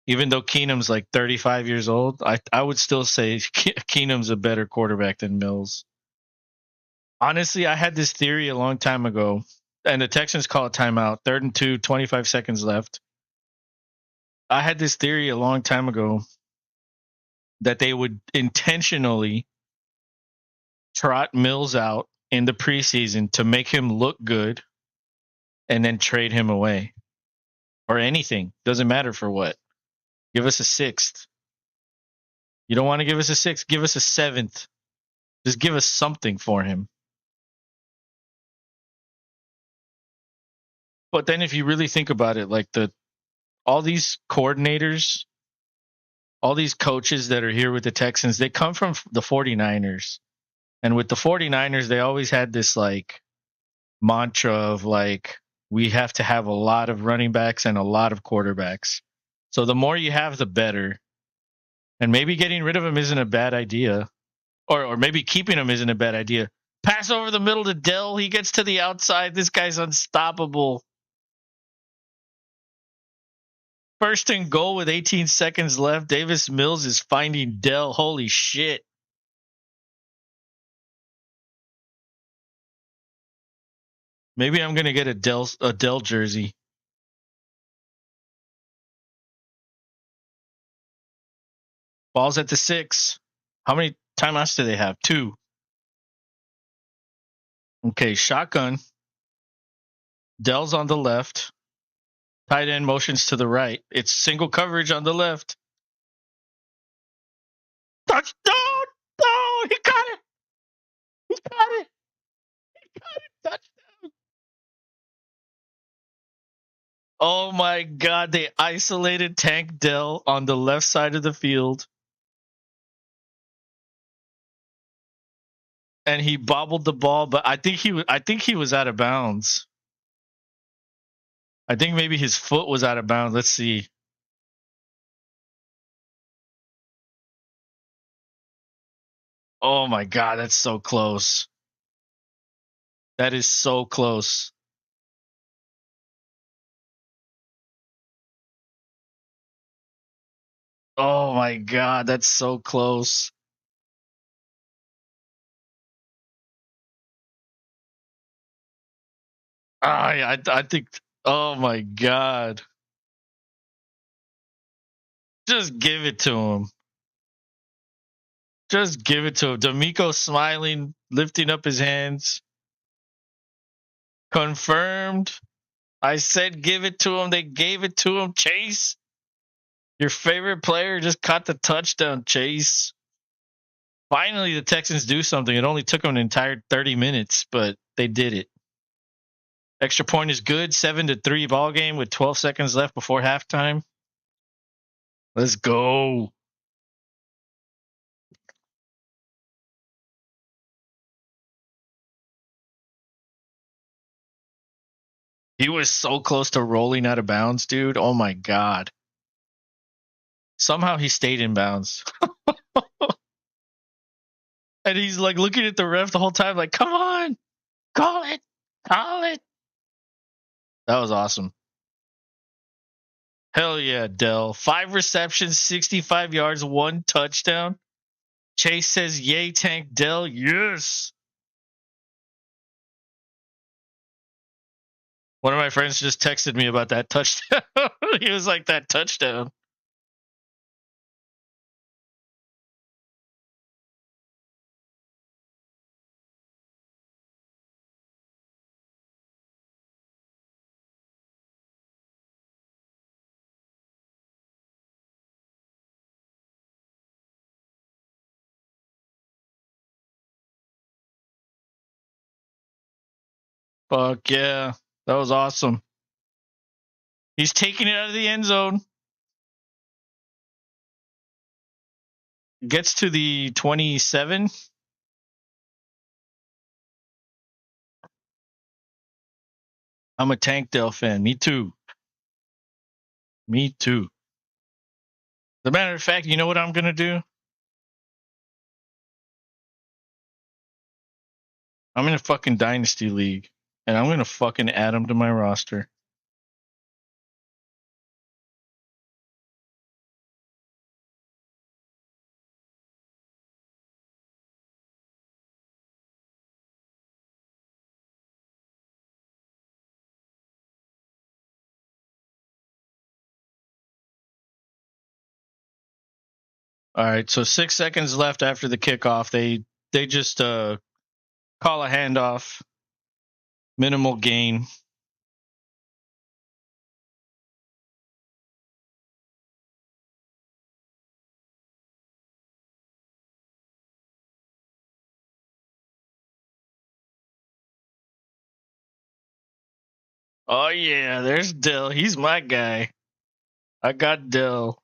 even though Keenum's like 35 years old, I would still say Keenum's a better quarterback than Mills. Honestly, I had this theory a long time ago, and the Texans call a timeout, 3rd and 2, 25 seconds left. I had this theory a long time ago that they would intentionally trot Mills out in the preseason to make him look good and then trade him away. Or anything. Doesn't matter for what. Give us a 6th. You don't want to give us a 6th, give us a 7th. Just give us something for him. But then if you really think about it, like all these coordinators, all these coaches that are here with the Texans, they come from the 49ers. And with the 49ers, they always had this like mantra of like, we have to have a lot of running backs and a lot of quarterbacks. So the more you have, the better. And maybe getting rid of him isn't a bad idea. Or maybe keeping him isn't a bad idea. Pass over the middle to Dell. He gets to the outside. This guy's unstoppable. 1st and goal with 18 seconds left. Davis Mills is finding Dell. Holy shit. Maybe I'm going to get a Dell jersey. Ball's at the 6. How many timeouts do they have? 2. Okay, shotgun. Dell's on the left. Tight end motions to the right. It's single coverage on the left. Touchdown! No, he got it. He got it. He got it. Touchdown. Oh my God. They isolated Tank Dell on the left side of the field. And he bobbled the ball, but I think he was out of bounds. I think maybe his foot was out of bounds. Let's see. Oh my God, that's so close. That is so close. Oh my God, that's so close. I think. Oh my God, just give it to him. Just give it to him. D'Amico smiling, lifting up his hands. Confirmed. I said give it to him. They gave it to him. Chase, your favorite player just caught the touchdown. Chase. Finally, the Texans do something. It only took them an entire 30 minutes, but they did it. Extra point is good. 7-3 ball game with 12 seconds left before halftime. Let's go. He was so close to rolling out of bounds, dude. Oh my god. Somehow he stayed in bounds. And he's like looking at the ref the whole time, like, come on, call it, call it. That was awesome. Hell yeah, Dell. 5 receptions, 65 yards, 1 touchdown. Chase says, yay, Tank Dell. Yes. One of my friends just texted me about that touchdown. He was like, that touchdown. Fuck yeah. That was awesome. He's taking it out of the end zone. Gets to the 27. I'm a Tank Dell fan. Me too. Me too. As a matter of fact, you know what I'm going to do? I'm in a fucking Dynasty League, and I'm going to fucking add him to my roster. All right, so 6 seconds left after the kickoff. They just call a handoff, minimal gain. Oh yeah, there's Dill. He's my guy. I got Dill.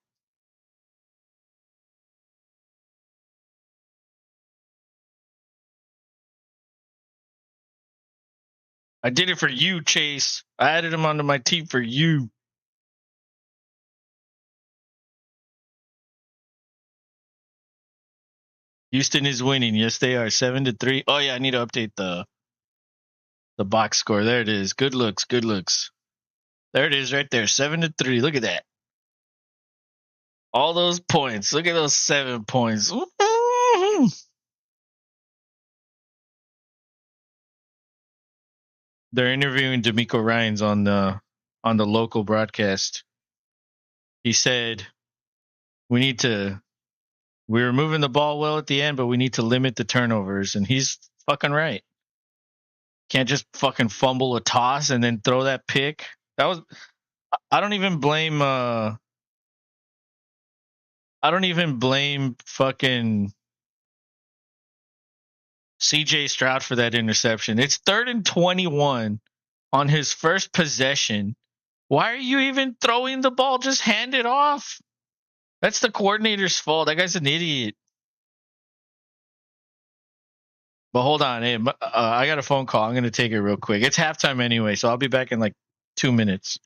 I did it for you, Chase. I added him onto my team for you. Houston is winning. Yes, they are 7-3. Oh yeah, I need to update the box score. There it is. Good looks. Good looks. There it is, right there. 7-3. Look at that. All those points. Look at those 7 points. They're interviewing D'Amico Ryans on the local broadcast. He said, we're moving the ball well at the end, but we need to limit the turnovers. And he's fucking right. Can't just fucking fumble a toss and then throw that pick. I don't even blame fucking CJ Stroud for that interception. It's 3rd and 21 on his first possession. Why are you even throwing the ball? Just hand it off. That's the coordinator's fault. That guy's an idiot. But hold on. Hey, I got a phone call. I'm going to take it real quick. It's halftime anyway, so I'll be back in like 2 minutes.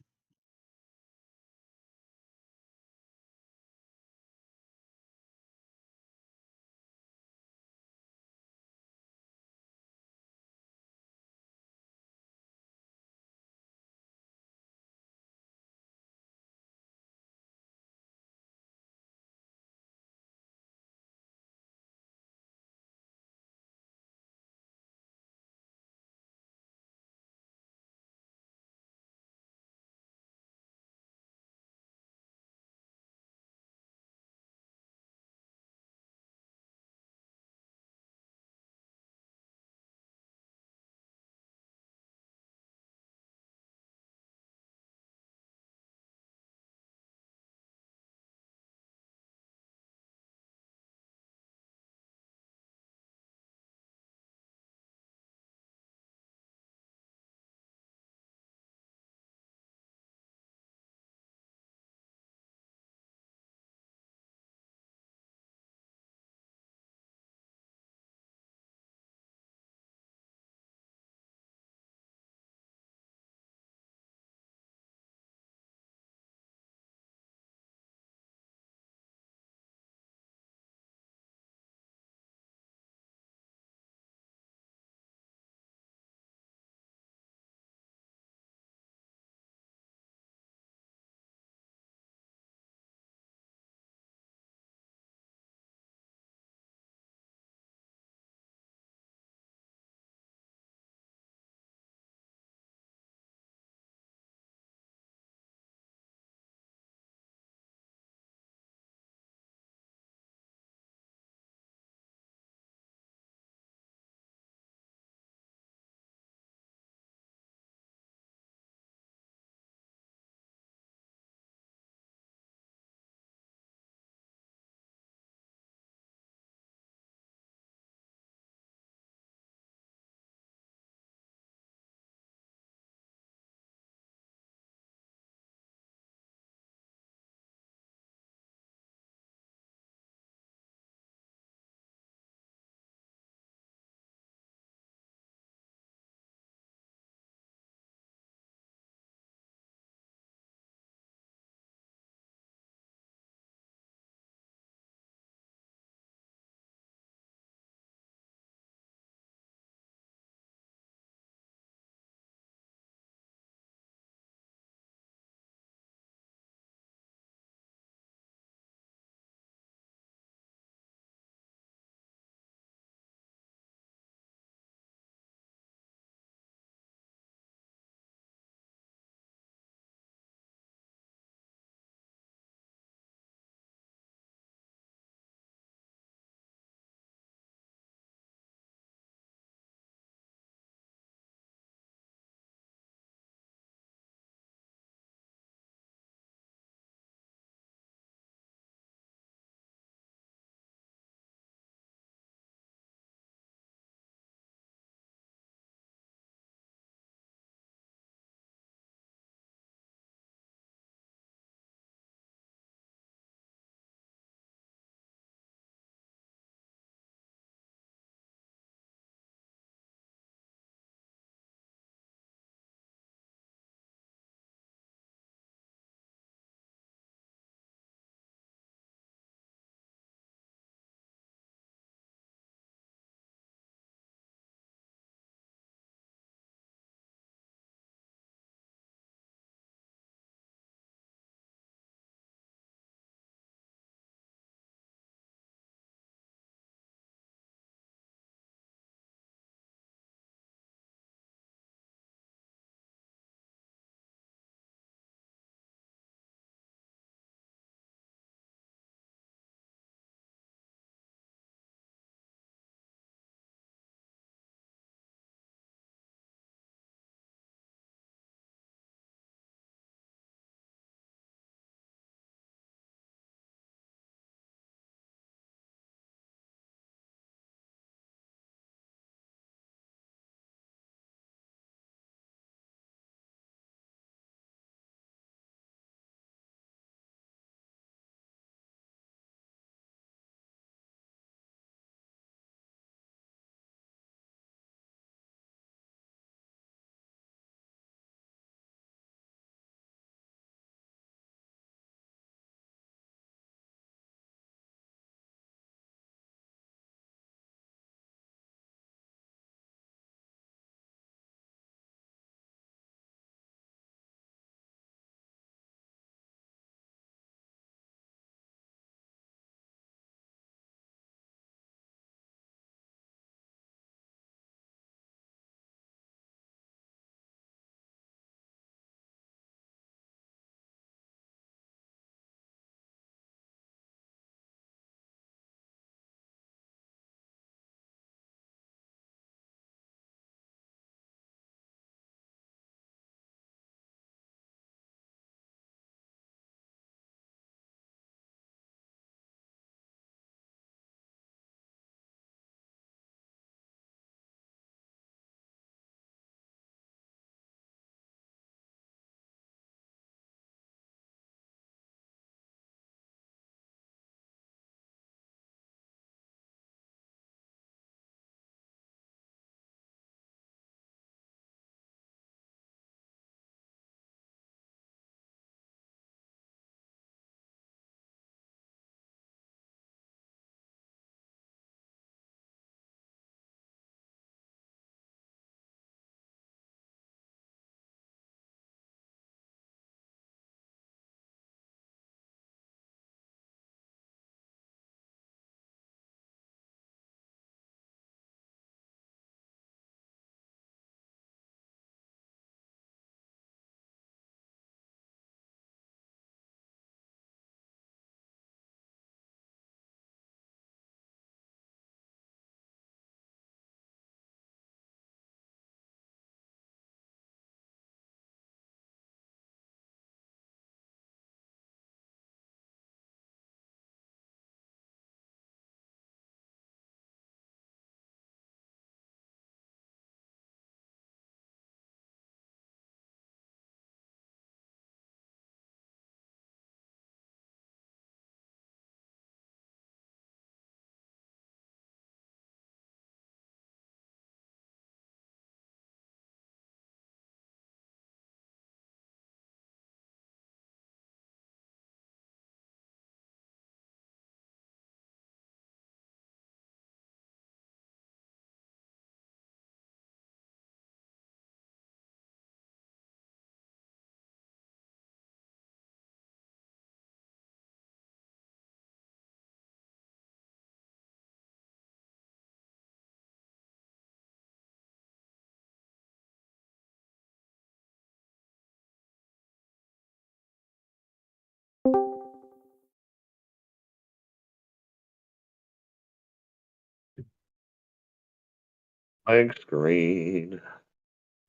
Blank screen.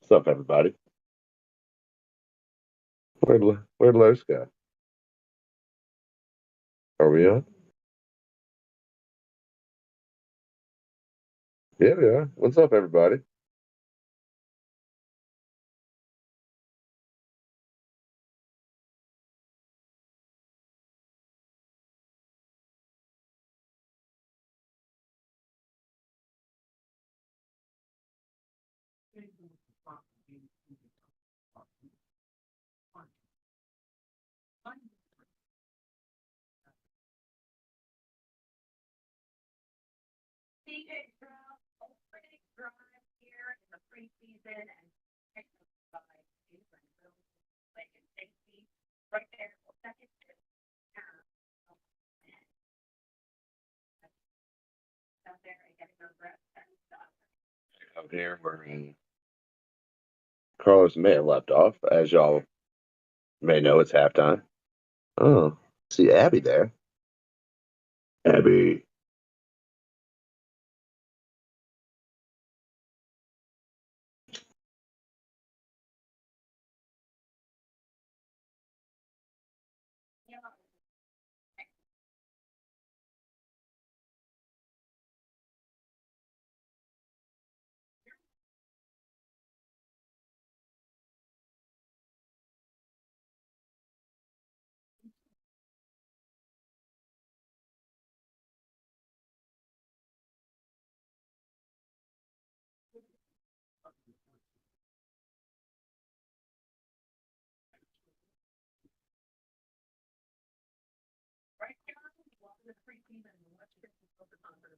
What's up, everybody? Where'd Los go? Are we on? Yeah, we are. What's up, everybody? here in the preseason and Texans by England like in safety right there. Second out there and getting those reps and stuff. Out here, Carlos may have left off, as y'all may know. It's halftime. Oh, see Abby there. Abby. Right here, welcome to the preseason. Let's get this focus on the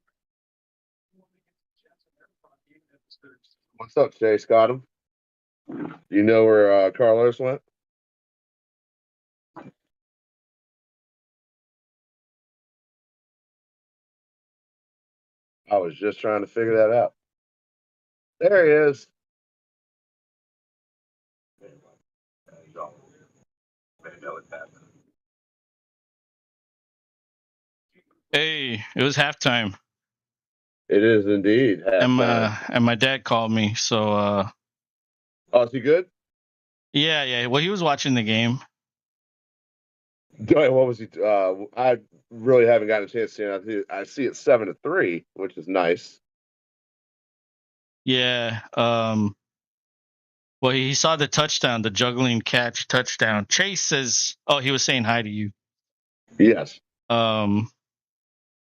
What's up, Jay Scott? You know where Carlos went? I was just trying to figure that out. There he is. Hey, it was halftime, It is indeed and halftime. my dad called me. So Oh, is he good? yeah. Well, he was watching the game. What was he? I really haven't gotten a chance to see it. I see it 7-3, which is nice. Yeah. Well, he saw the touchdown, the juggling catch touchdown. Chase says, "Oh, he was saying hi to you." Yes.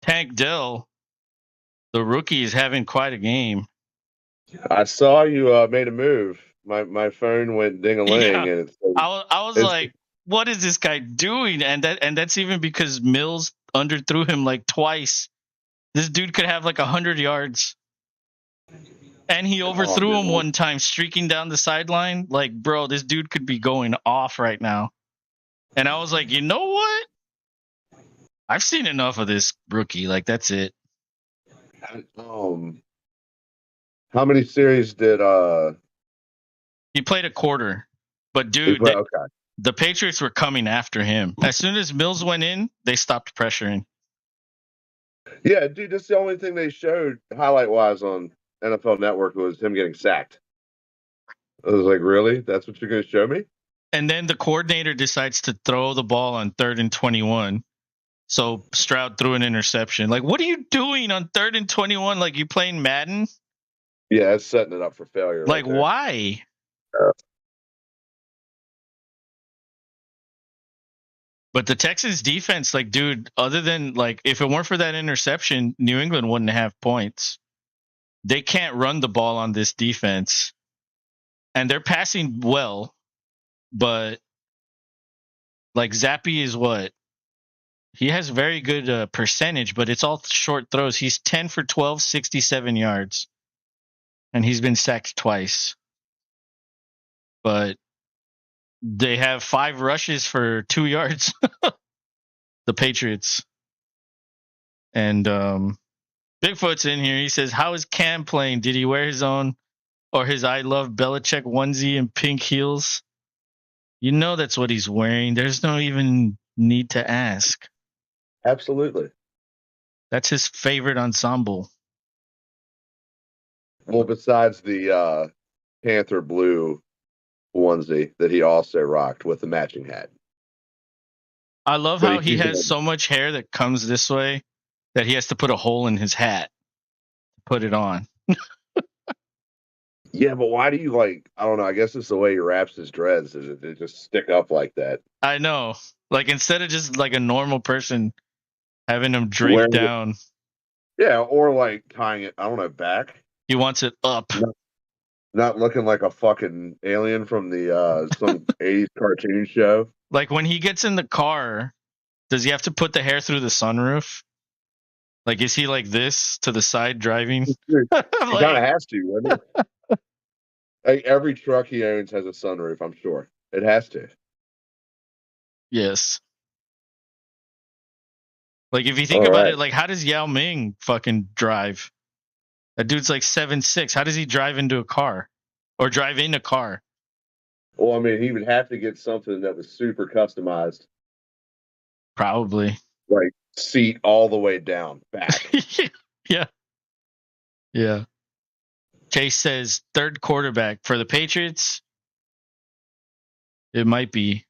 Tank Dell, the rookie, is having quite a game. I saw you made a move. My phone went ding a ling, Yeah, and I was it's like, "What is this guy doing?" And that's even because Mills underthrew him like twice. This dude could have like 100 yards. And he overthrew him one time, streaking down the sideline. Like, bro, this dude could be going off right now. And I was like, you know what? I've seen enough of this rookie. Like, that's it. How many series did He played a quarter. But, he dude, play? Okay. the Patriots were coming after him. As soon as Mills went in, they stopped pressuring. Yeah, dude, that's the only thing they showed highlight wise on NFL Network was him getting sacked. I was like, really? That's what you're going to show me? And then the coordinator decides to throw the ball on 3rd and 21. So Stroud threw an interception. Like, what are you doing on 3rd and 21? Like, you playing Madden? Yeah, it's setting it up for failure. Like, right there. why? But the Texans defense, like, dude, other than like, if it weren't for that interception, New England wouldn't have points. They can't run the ball on this defense, and they're passing well, but like Zappy is what he has very good percentage, but it's all short throws. He's 10 for 12, 67 yards, and he's been sacked twice. But they have 5 rushes for 2 yards. The Patriots. And Bigfoot's in here. He says, "How is Cam playing? Did he wear his own or his I Love Belichick onesie and pink heels?" You know that's what he's wearing. There's no even need to ask. Absolutely. That's his favorite ensemble. Well, besides the Panther blue onesie that he also rocked with the matching hat. I love But how he he's has so much hair that comes this way that he has to put a hole in his hat to put it on. Yeah, but why do you like? I don't know. I guess it's the way he wraps his dreads. They just stick up like that. I know. Like instead of just like a normal person having him draped Wearing it, down, yeah, or like tying it. I don't know, back. he wants it up. Not looking like a fucking alien from the some 80s cartoon show. Like when he gets in the car, does he have to put the hair through the sunroof? Like is he like this to the side driving? He kind Like, of has to, doesn't he? Like every truck he owns has a sunroof, I'm sure. It has to. yes. Like if you think All about right. it, like how does Yao Ming fucking drive? That dude's like 7'6". How does he drive into a car? Or drive in a car? Well, I mean, he would have to get something that was super customized, Probably. like seat all the way down, back. Yeah. Yeah. Chase says third quarterback for the Patriots. It might be.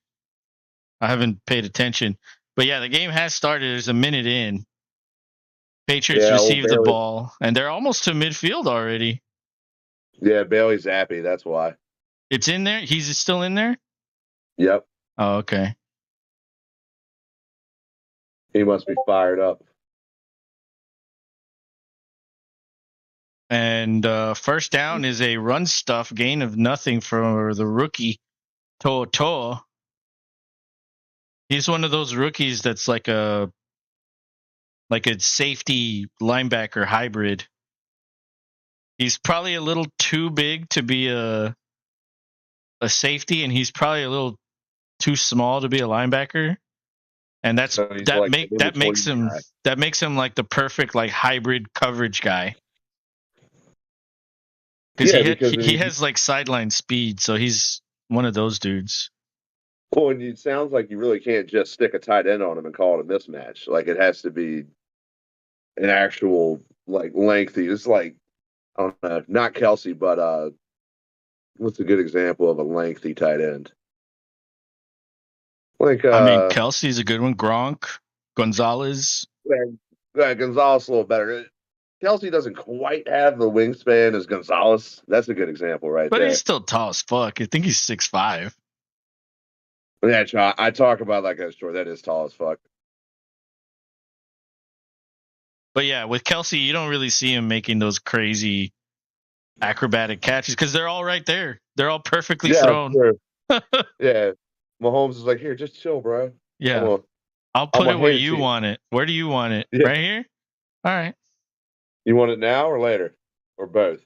I haven't paid attention. But yeah, the game has started. There's a minute in. Patriots Yeah, well, receive the Bailey. ball, and they're almost to midfield already. Yeah, Bailey's happy. That's why. It's in there? He's still in there? Yep. Oh, okay. He must be fired up. And first down is a run stuff gain of nothing for the rookie, To'o. He's one of those rookies that's like a safety linebacker hybrid. He's probably a little too big to be a safety, and he's probably a little too small to be a linebacker. And that makes him like the perfect like hybrid coverage guy. Because he has like sideline speed, so he's one of those dudes. Well, and it sounds like you really can't just stick a tight end on him and call it a mismatch. Like it has to be an actual like lengthy. It's like I don't know, not Kelsey, but what's a good example of a lengthy tight end? Like I mean, Kelsey's a good one. Gronk, Gonzalez. Gonzalez a little better. Kelsey doesn't quite have the wingspan as Gonzalez. That's a good example right But there. he's still tall as fuck. I think he's 6'5". Yeah, I talk about that guy short. That is tall as fuck. But yeah, with Kelsey, you don't really see him making those crazy acrobatic catches because they're all right there. They're all perfectly thrown. Sure. Yeah. Mahomes is like, here, just chill, bro. Yeah. I'll put it where you want it. Where do you want it? Yeah. Right here? All right. You want it now or later? Or both?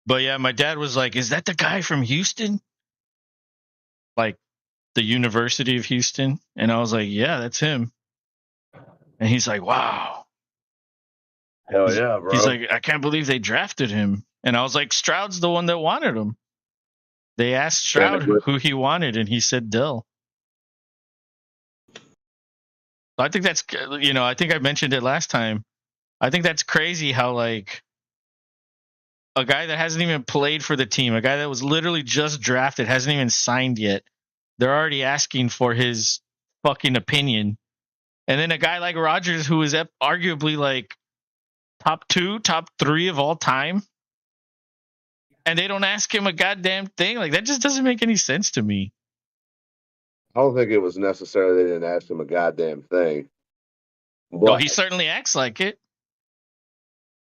But yeah, my dad was like, is that the guy from Houston? Like the University of Houston? And I was like, yeah, that's him. And he's like, wow. Hell yeah, bro. He's like, I can't believe they drafted him. And I was like, Stroud's the one that wanted him. They asked Stroud who he wanted, and he said Dell. I think that's, I think I mentioned it last time. I think that's crazy how, like, a guy that hasn't even played for the team, a guy that was literally just drafted, hasn't even signed yet, they're already asking for his fucking opinion. And then a guy like Rodgers, who is arguably, like, top 2, top 3 of all time, and they don't ask him a goddamn thing. Like, that just doesn't make any sense to me. I don't think it was necessarily they didn't ask him a goddamn thing. But well, he certainly acts like it.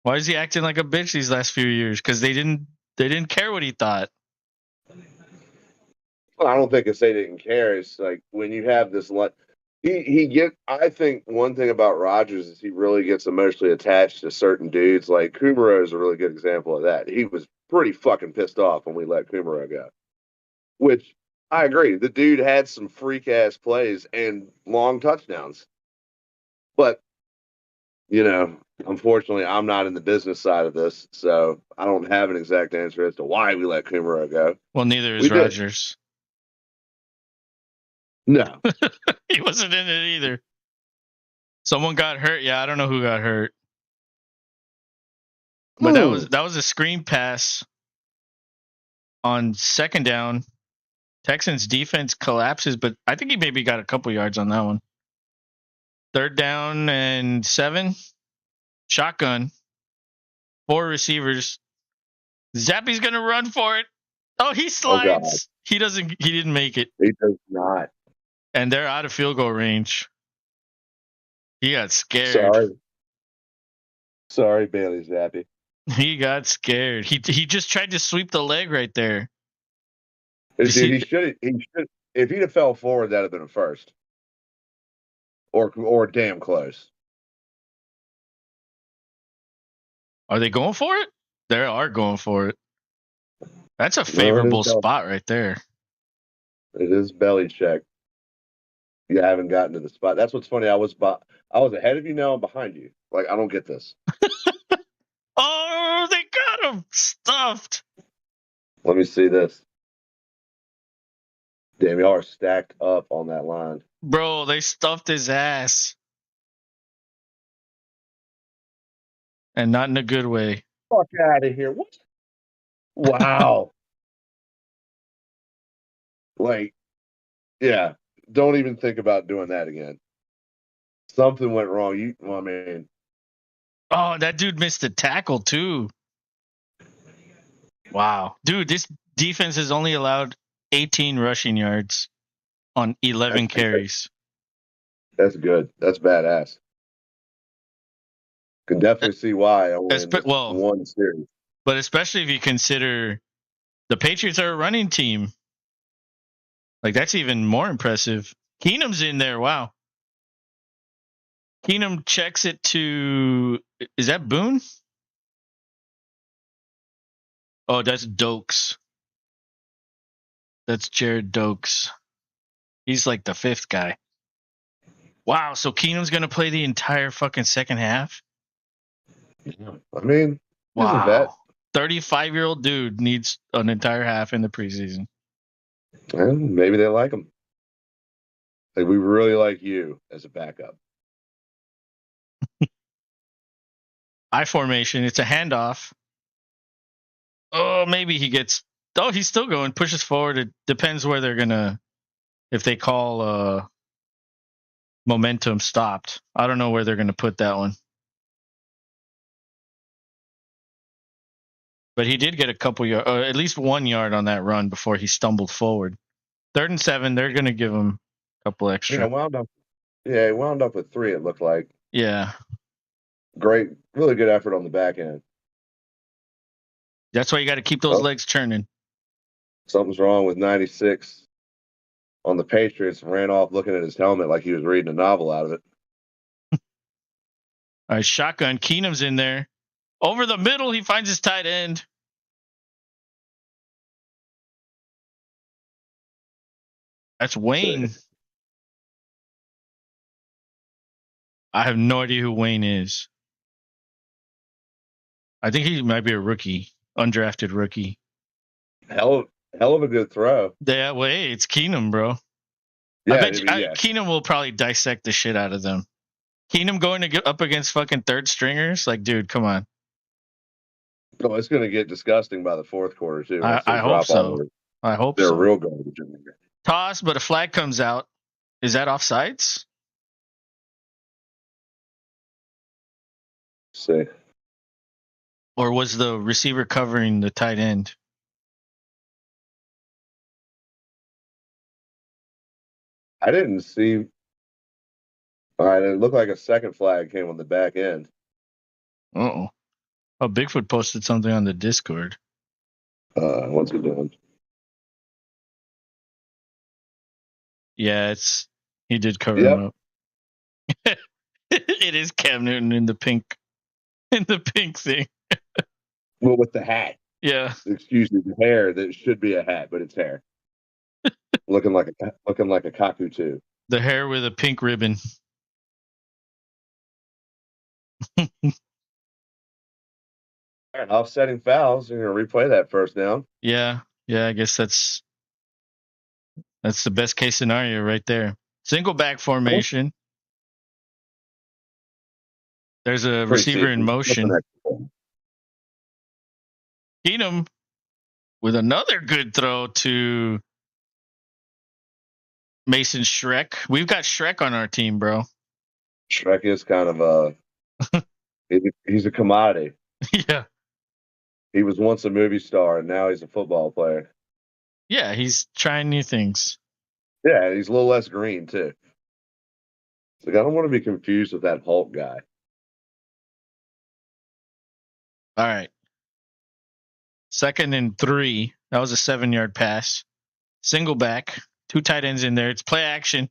Why is he acting like a bitch these last few years? Because they didn't care what he thought. Well, I don't think it's they didn't care. It's like when you have this I think one thing about Rodgers is he really gets emotionally attached to certain dudes. Like Kumaro is a really good example of that. He was pretty fucking pissed off when we let Kumaro go. Which I agree. The dude had some freak ass plays and long touchdowns. But, unfortunately, I'm not in the business side of this, so I don't have an exact answer as to why we let Kumaro go. Well, neither is Rodgers. No. He wasn't in it either. Someone got hurt. Yeah, I don't know who got hurt. But that was a screen pass on second down. Texans defense collapses, but I think he maybe got a couple yards on that one. Third down and 7. Shotgun. 4 receivers. Zappy's gonna run for it. Oh, he slides. He didn't make it. He does not. And they're out of field goal range. He got scared. Sorry, Bailey Zappi. He got scared. He just tried to sweep the leg right there. Dude, he should. If he'd have fell forward, that'd have been a first, or damn close. Are they going for it? They are going for it. That's a favorable spot right there. It is belly check. You haven't gotten to the spot. That's what's funny. I was ahead of you, now I'm behind you. Like, I don't get this. Oh, they got him stuffed. Let me see this. Damn, y'all are stacked up on that line. Bro, they stuffed his ass. And not in a good way. Fuck out of here. What? Wow. Like, yeah. Don't even think about doing that again. Something went wrong. Oh, that dude missed a tackle too. Wow. Dude, this defense has only allowed 18 rushing yards on 11 carries. That's good. That's badass. Can definitely see why. One series. But especially if you consider the Patriots are a running team. Like, that's even more impressive. Keenum's in there. Wow. Keenum checks it to... Is that Boone? Oh, that's Dokes. That's Jared Dokes. He's like the 5th guy. Wow, so Keenum's going to play the entire fucking second half? I mean, wow. He's a vet. 35-year-old dude needs an entire half in the preseason. And maybe they like him. Like, we really like you as a backup. I formation. It's a handoff. Oh, maybe he gets... Oh, he's still going. Pushes forward. It depends where they're going to... If they call momentum stopped. I don't know where they're going to put that one. But he did get a couple yards, at least 1 yard on that run before he stumbled forward. 3rd and 7, they're going to give him a couple extra. He wound up with 3, it looked like. Yeah. Great, really good effort on the back end. That's why you got to keep those legs churning. Something's wrong with 96 on the Patriots. Ran off looking at his helmet like he was reading a novel out of it. All right, shotgun. Keenum's in there. Over the middle, he finds his tight end. That's Wayne. I have no idea who Wayne is. I think he might be a rookie, undrafted rookie. Hell of a good throw. Yeah, well, hey, it's Keenum, bro. Yeah, Keenum will probably dissect the shit out of them. Keenum going to get up against fucking third stringers? Like, dude, come on. No, it's going to get disgusting by the 4th quarter, too. I hope so. They're real garbage in there. Toss, but a flag comes out. Is that offsides? See. Or was the receiver covering the tight end? I didn't see. All right, it looked like a second flag came on the back end. Uh-oh. Oh, Bigfoot posted something on the Discord. What's he doing? Yeah, he did cover him up. It is Cam Newton in the pink thing. Well, with the hat. Yeah. Excuse me, the hair that should be a hat, but it's hair. looking like a Kaku too. The hair with a pink ribbon. All right, offsetting fouls. You're gonna replay that first down. Yeah, I guess that's the best case scenario right there. Single back formation. There's a receiver in motion. Nothing Keenum with another good throw to Mason Shrek. We've got Shrek on our team, bro. Shrek is kind of he's a commodity. Yeah. He was once a movie star, and now he's a football player. Yeah, he's trying new things. Yeah, he's a little less green too. It's like I don't want to be confused with that Hulk guy. All right. 2nd and 3. That was a 7-yard pass. Single back. 2 tight ends in there. It's play action.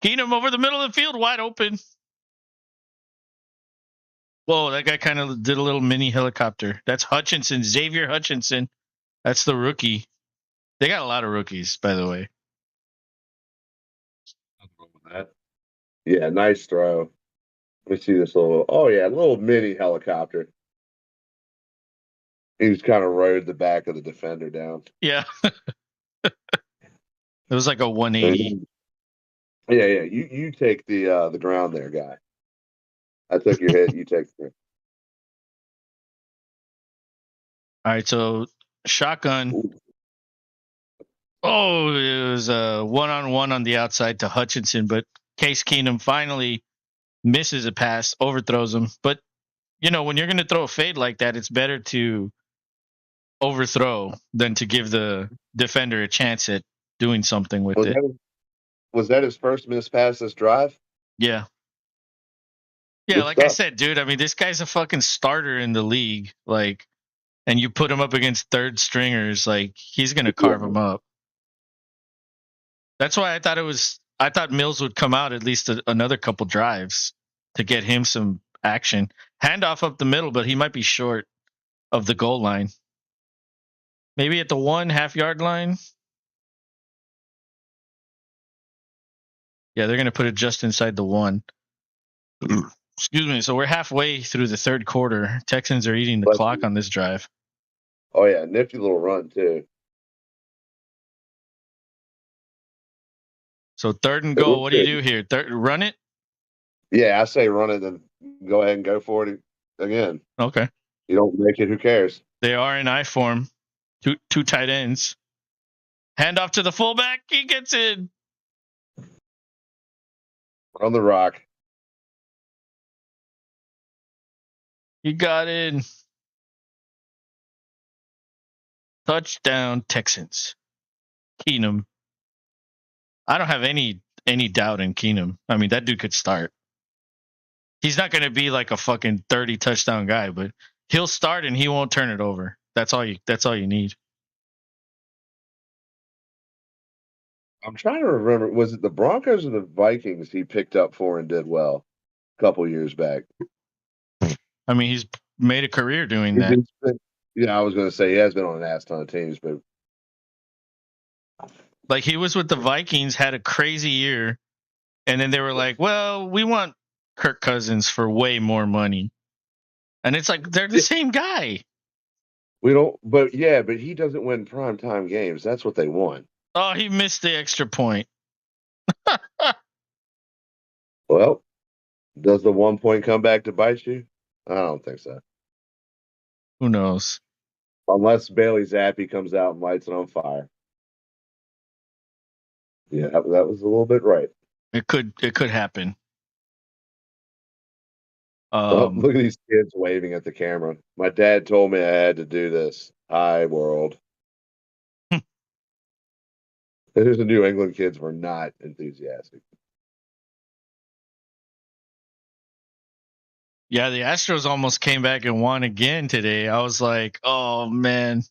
Keenum over the middle of the field, wide open. Whoa, that guy kind of did a little mini helicopter. That's Hutchinson, Xavier Hutchinson. That's the rookie. They got a lot of rookies, by the way. Yeah, nice throw. Let me see this little. Oh yeah, little mini helicopter. He just kind of rode the back of the defender down. Yeah. It was like a 180. Yeah. You take the ground there, guy. I took your hit. You take the. All right, so shotgun. Oh, it was a 1-on-1 on the outside to Hutchinson, but Case Keenum finally misses a pass, overthrows him. But, when you're going to throw a fade like that, it's better to overthrow than to give the defender a chance at doing something with it. Was that his first missed pass this drive? Yeah. Yeah, Good like stuff. I said, dude, I mean, this guy's a fucking starter in the league. Like, and you put him up against third stringers, like, he's going to carve him up. That's why I thought Mills would come out at least another couple drives to get him some action. Handoff up the middle, but he might be short of the goal line. Maybe at the 1.5 yard line. Yeah, they're going to put it just inside the 1. Excuse me. So we're halfway through the third quarter. Texans are eating the clock on this drive. Oh yeah, nifty little run too. So 3rd and goal. What do you do here? Run it? Yeah, I say run it and go ahead and go for it again. Okay. You don't make it, who cares? They are in I form. Two tight ends. Hand off to the fullback. He gets in. On the rock. He got in. Touchdown, Texans. Keenum. I don't have any doubt in Keenum. I mean, that dude could start. He's not going to be like a fucking 30 touchdown guy, but he'll start and he won't turn it over. That's all you need. I'm trying to remember. Was it the Broncos or the Vikings he picked up for and did well a couple years back? I mean, he's made a career doing that. Yeah, I was going to say he has been on an ass ton of teams, but like he was with the Vikings, had a crazy year, and then they were like, "Well, we want Kirk Cousins for way more money," and it's like they're the same guy. We don't, but he doesn't win primetime games. That's what they want. Oh, he missed the extra point. Well, does the 1 point come back to bite you? I don't think so. Who knows? Unless Bailey Zappi comes out and lights it on fire. Yeah, that was a little bit right. It could happen. Look at these kids waving at the camera. My dad told me I had to do this. Hi, world. There's the New England kids were not enthusiastic. Yeah, the Astros almost came back and won again today. I was like, oh man.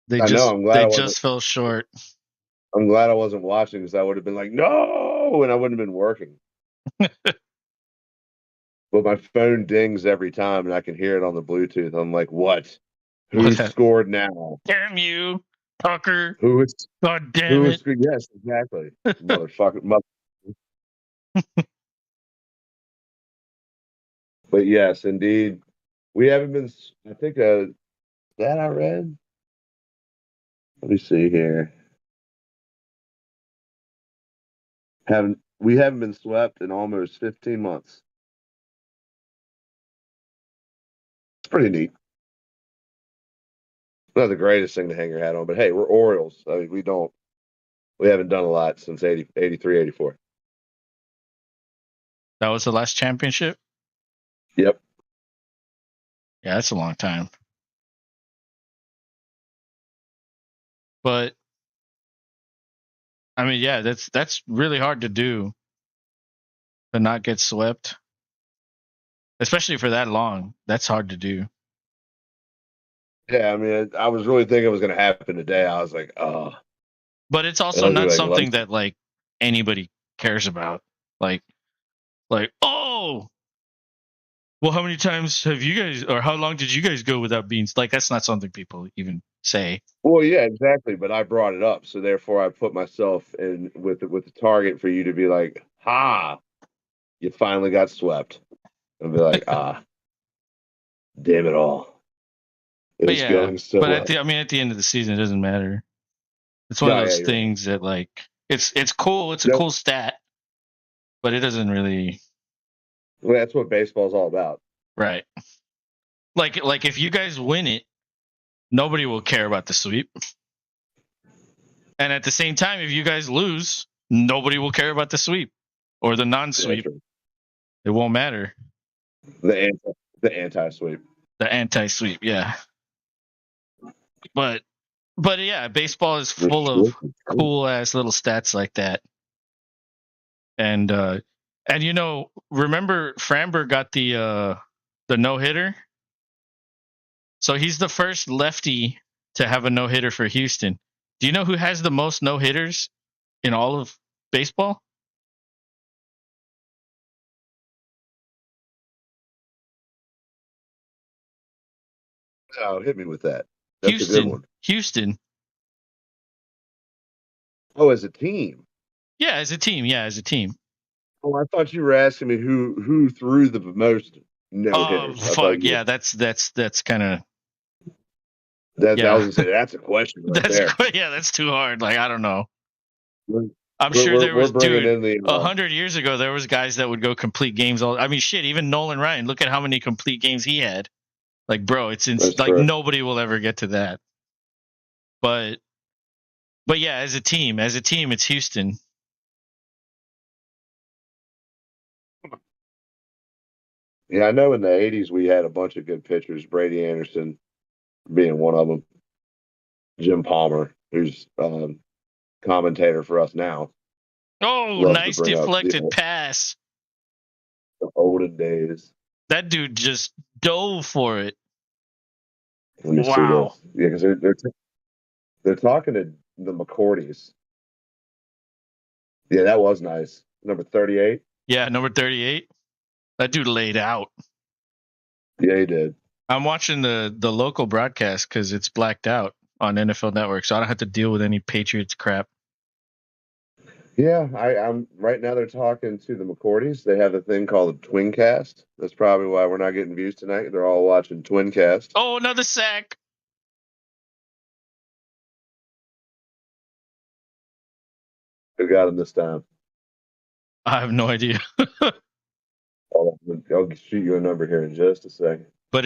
They just fell short. I'm glad I wasn't watching because I would have been like, no, and I wouldn't have been working. But my phone dings every time and I can hear it on the Bluetooth. I'm like, what? Who scored now? Damn you, Tucker. Who is? God damn it. Yes, exactly. Motherfucker. But yes, indeed. We haven't been, I think, that I read. Let me see here. We haven't been swept in almost 15 months. pretty neat. Not the greatest thing to hang your hat on, but hey, we're Orioles. I mean, we haven't done a lot since 83, 84. That was the last championship? Yep. Yeah, that's a long time. But I mean, yeah, that's really hard to do, to not get swept. Especially for that long. That's hard to do. Yeah, I mean, I was really thinking it was going to happen today. I was like, oh. But it's And also I was not like, something that like anybody cares about. Like, oh, well, how many times have you guys, or how long did you guys go without beans? Like, that's not something people even say. well, yeah, exactly. But I brought it up, so therefore I put myself in with the target for you to be like, ha, you finally got swept, and be like, ah, damn it all. But It's yeah, going so but well. at the end of the season, it doesn't matter. It's one of No, yeah, those you're right. things that like it's cool. It's a Nope. cool stat, but it doesn't really Well, that's what baseball's all about. right. Like if you guys win it, nobody will care about the sweep. And at the same time, if you guys lose, nobody will care about the sweep or the non-sweep. Yeah, It won't matter. the anti-sweep. The anti-sweep, yeah. But yeah, baseball is full of cool ass little stats like that. And you know, remember Framber got the no hitter? So he's the first lefty to have a no hitter for Houston. Do you know who has the most no hitters in all of baseball? Oh, hit me with that. That's a good one. Houston. Oh, as a team. Yeah, as a team. Yeah, as a team. Oh, I thought you were asking me who threw the most no Oh hitters. fuck yeah, that's kind of that yeah. I was gonna say that's a question right there. That's too hard. Like I don't know. We're, I'm sure there we're was, bringing dude. in the 100 years ago, there was guys that would go complete games. I mean, shit. Even Nolan Ryan. Look at how many complete games he had. Like, bro, it's that's like true. nobody will ever get to that. But yeah, as a team, it's Houston. Yeah, I know in the '80s we had a bunch of good pitchers. Brady Anderson being one of them. Jim Palmer, who's commentator for us now, Oh, loves to nice bring up deflected pass. the olden days. That dude just dove for it. Let me see Wow. this. Yeah, because they're talking to the McCourties. Yeah, that was nice. Number 38. Yeah, number 38. That dude laid out. Yeah, he did. I'm watching the local broadcast because it's blacked out on NFL Network, so I don't have to deal with any Patriots crap. Yeah, I'm right now. They're talking to the McCourties. They have a thing called a Twincast. That's probably why we're not getting views tonight. They're all watching Twincast. Oh, another sack. Who got him this time? I have no idea. I'll shoot you a number here in just a second. But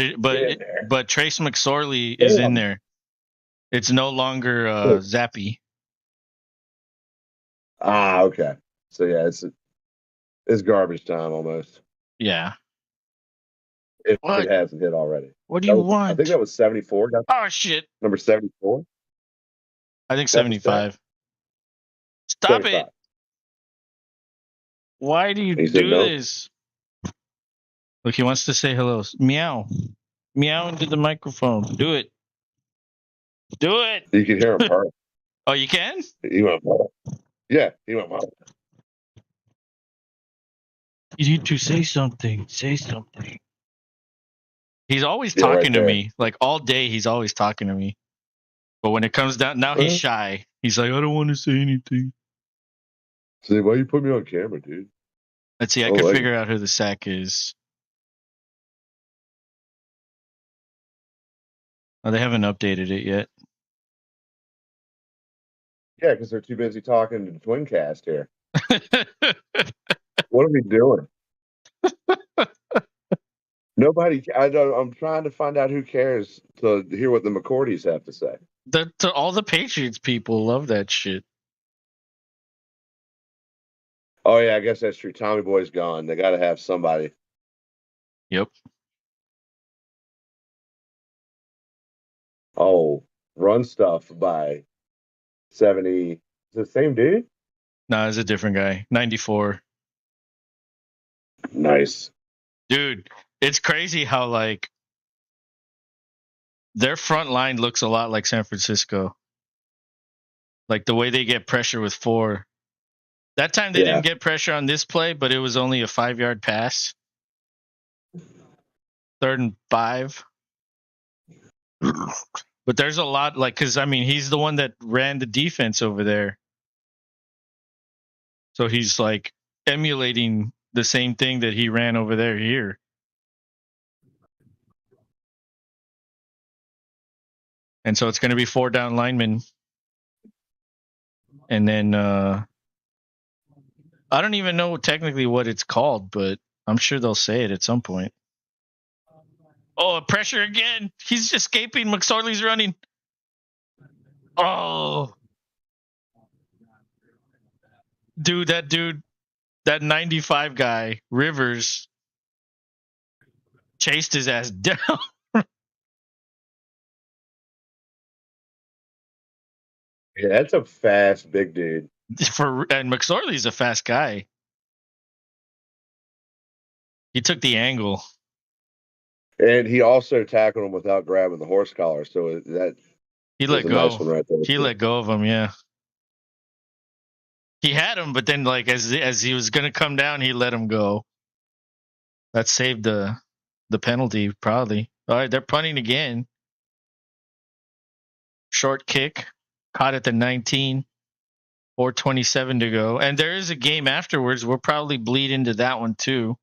Trace McSorley is in there. It's no longer Zappy. Ah, okay. So yeah, it's garbage time almost. Yeah. If it hasn't hit already. What do you want? I think that was 74. Oh shit. Number 74. I think 75. Stop 75. It. Why do you do this? Look, he wants to say hello. Meow. Meow into the microphone. Do it. Do it. You can hear him purr. Oh, you can? He went purr. Yeah, he went purr. You need to say something. Say something. He's always talking to me. Like all day, he's always talking to me. But when it comes down, now he's shy. He's like, I don't want to say anything. See, why you put me on camera, dude? Let's see. I can figure out who the sack is. Oh, they haven't updated it yet. Yeah, because they're too busy talking to the Twincast here. What are we doing? Nobody. I don't. I'm trying to find out who cares to hear what the McCourties have to say. All the Patriots people love that shit. Oh yeah, I guess that's true. Tommy Boy's gone. They got to have somebody. Yep. Oh, run stuff by 70. Is it the same dude? No, it's a different guy. 94. Nice. Dude, it's crazy how like their front line looks a lot like San Francisco. Like the way they get pressure with 4. That time they didn't get pressure on this play, but it was only a 5-yard pass. 3rd and 5. But there's a lot like because I mean he's the one that ran the defense over there, so he's like emulating the same thing that he ran over there here. And so it's going to be 4 down linemen, and then I don't even know technically what it's called, but I'm sure they'll say it at some point. Oh, pressure again! He's escaping. McSorley's running. Oh, dude, that 95 guy, Rivers, chased his ass down. Yeah, that's a fast big dude. And McSorley's a fast guy. He took the angle. And he also tackled him without grabbing the horse collar. So that he let go. Nice one right there. He let go of him, yeah. He had him, but then like as he was gonna come down, he let him go. That saved the penalty, probably. All right, they're punting again. Short kick, caught at the 19. 4:27 to go, and there is a game afterwards. We'll probably bleed into that one too.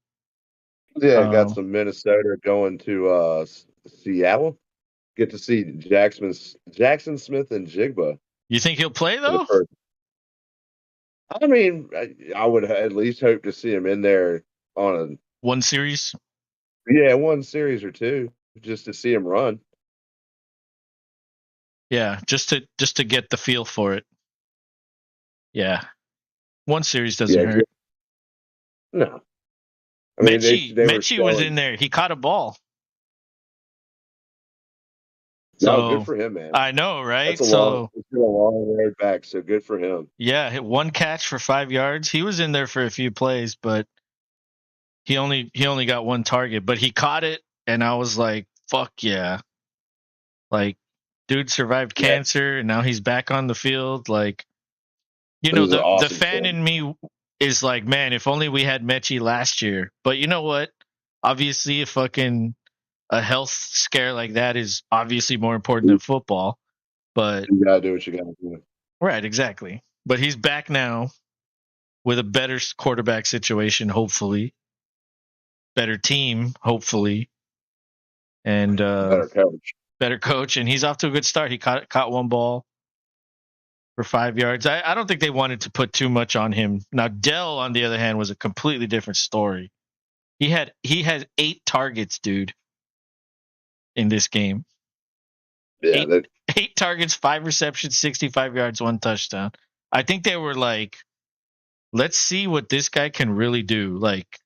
Yeah, got some Minnesota going to Seattle. Get to see Jackson Smith and Jigba. You think he'll play though? I mean, I would at least hope to see him in there on one series. Yeah, one series or two, just to see him run. Yeah, just to get the feel for it. Yeah, one series doesn't hurt. No, I mean, Mechie was in there. He caught a ball. So good for him, man. I know, right? It's been a long road back, so good for him. Yeah, hit 1 catch for 5 yards. He was in there for a few plays, but he only got 1 target. But he caught it, and I was like, "Fuck yeah!" Like, dude survived cancer, and now he's back on the field. Like, you know, the fan in me is like, man, if only we had Mechie last year. But you know what? Obviously, a health scare like that is obviously more important than football. But you gotta do what you gotta do. Right, exactly. But he's back now with a better quarterback situation, hopefully. Better team, hopefully. And better coach. And he's off to a good start. He caught 1 ball for 5 yards. I don't think they wanted to put too much on him. Now Dell, on the other hand, was a completely different story. He had 8 targets, dude, in this game. Yeah, 8 targets, 5 receptions, 65 yards, 1 touchdown. I think they were like, let's see what this guy can really do. Like,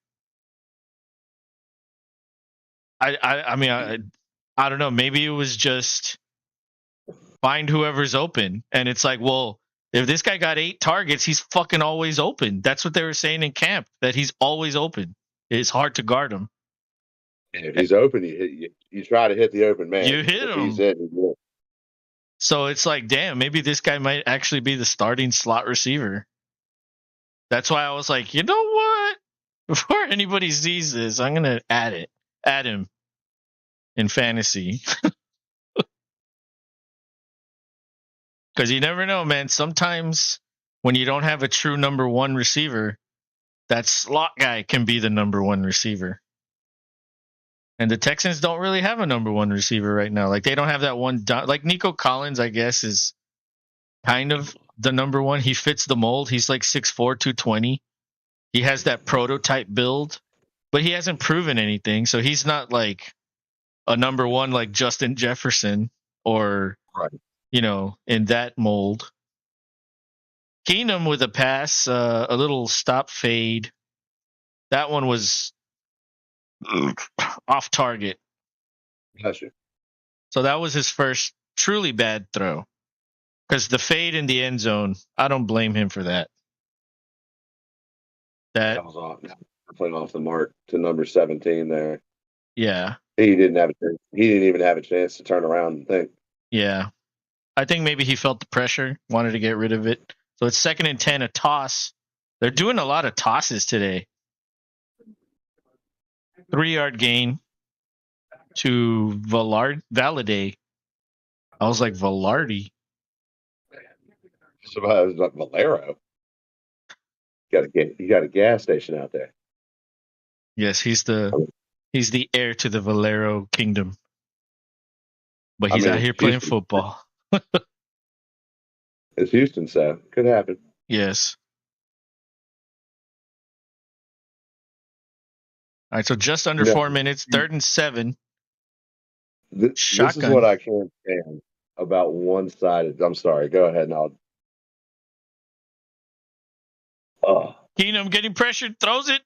I mean, I don't know. Maybe it was just find whoever's open. And it's like, well, if this guy got 8 targets, he's fucking always open. That's what they were saying in camp, that he's always open. It's hard to guard him. And if he's open, you try to hit the open man. You hit him. He's in, he's in. So it's like, damn, maybe this guy might actually be the starting slot receiver. That's why I was like, you know what? Before anybody sees this, I'm going to add him in fantasy. Because you never know, man. Sometimes when you don't have a true number 1 receiver, that slot guy can be the number 1 receiver. And the Texans don't really have a number 1 receiver right now. Like, they don't have that one. Like, Nico Collins, I guess, is kind of the number 1. He fits the mold. He's like 6'4", 220. He has that prototype build. but he hasn't proven anything. So he's not like a number one like Justin Jefferson or Right. in that mold. Keenum with a pass, a little stop fade. That one was off target. Gotcha. So that was his first truly bad throw. Because the fade in the end zone, I don't blame him for that. That was off. Playing off the mark to number 17 there. Yeah. He didn't even have a chance to turn around and think. Yeah. I think maybe he felt the pressure, wanted to get rid of it. So it's 2nd and 10, a toss. They're doing a lot of tosses today. 3-yard gain to Valade. I was like, Velarde. So I was like, Valero. You got a gas station out there. Yes, he's the heir to the Valero kingdom. But he's out here playing football. It's Houston, so could happen. Yes. All right, so just under 4 minutes, 3rd and 7. This is what I can't stand about one-sided. I'm sorry. Go ahead, and I'll. Oh. Keenum getting pressured, throws it.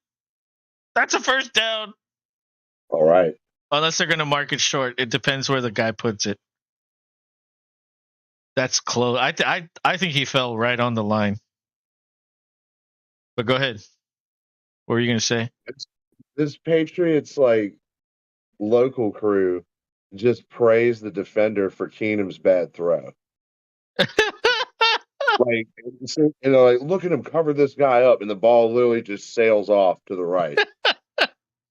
That's a first down. All right. Unless they're going to mark it short. It depends where the guy puts it. That's close. I think he fell right on the line. But go ahead. What were you going to say? This Patriots local crew just praised the defender for Keenum's bad throw. Look at him cover this guy up, and the ball literally just sails off to the right.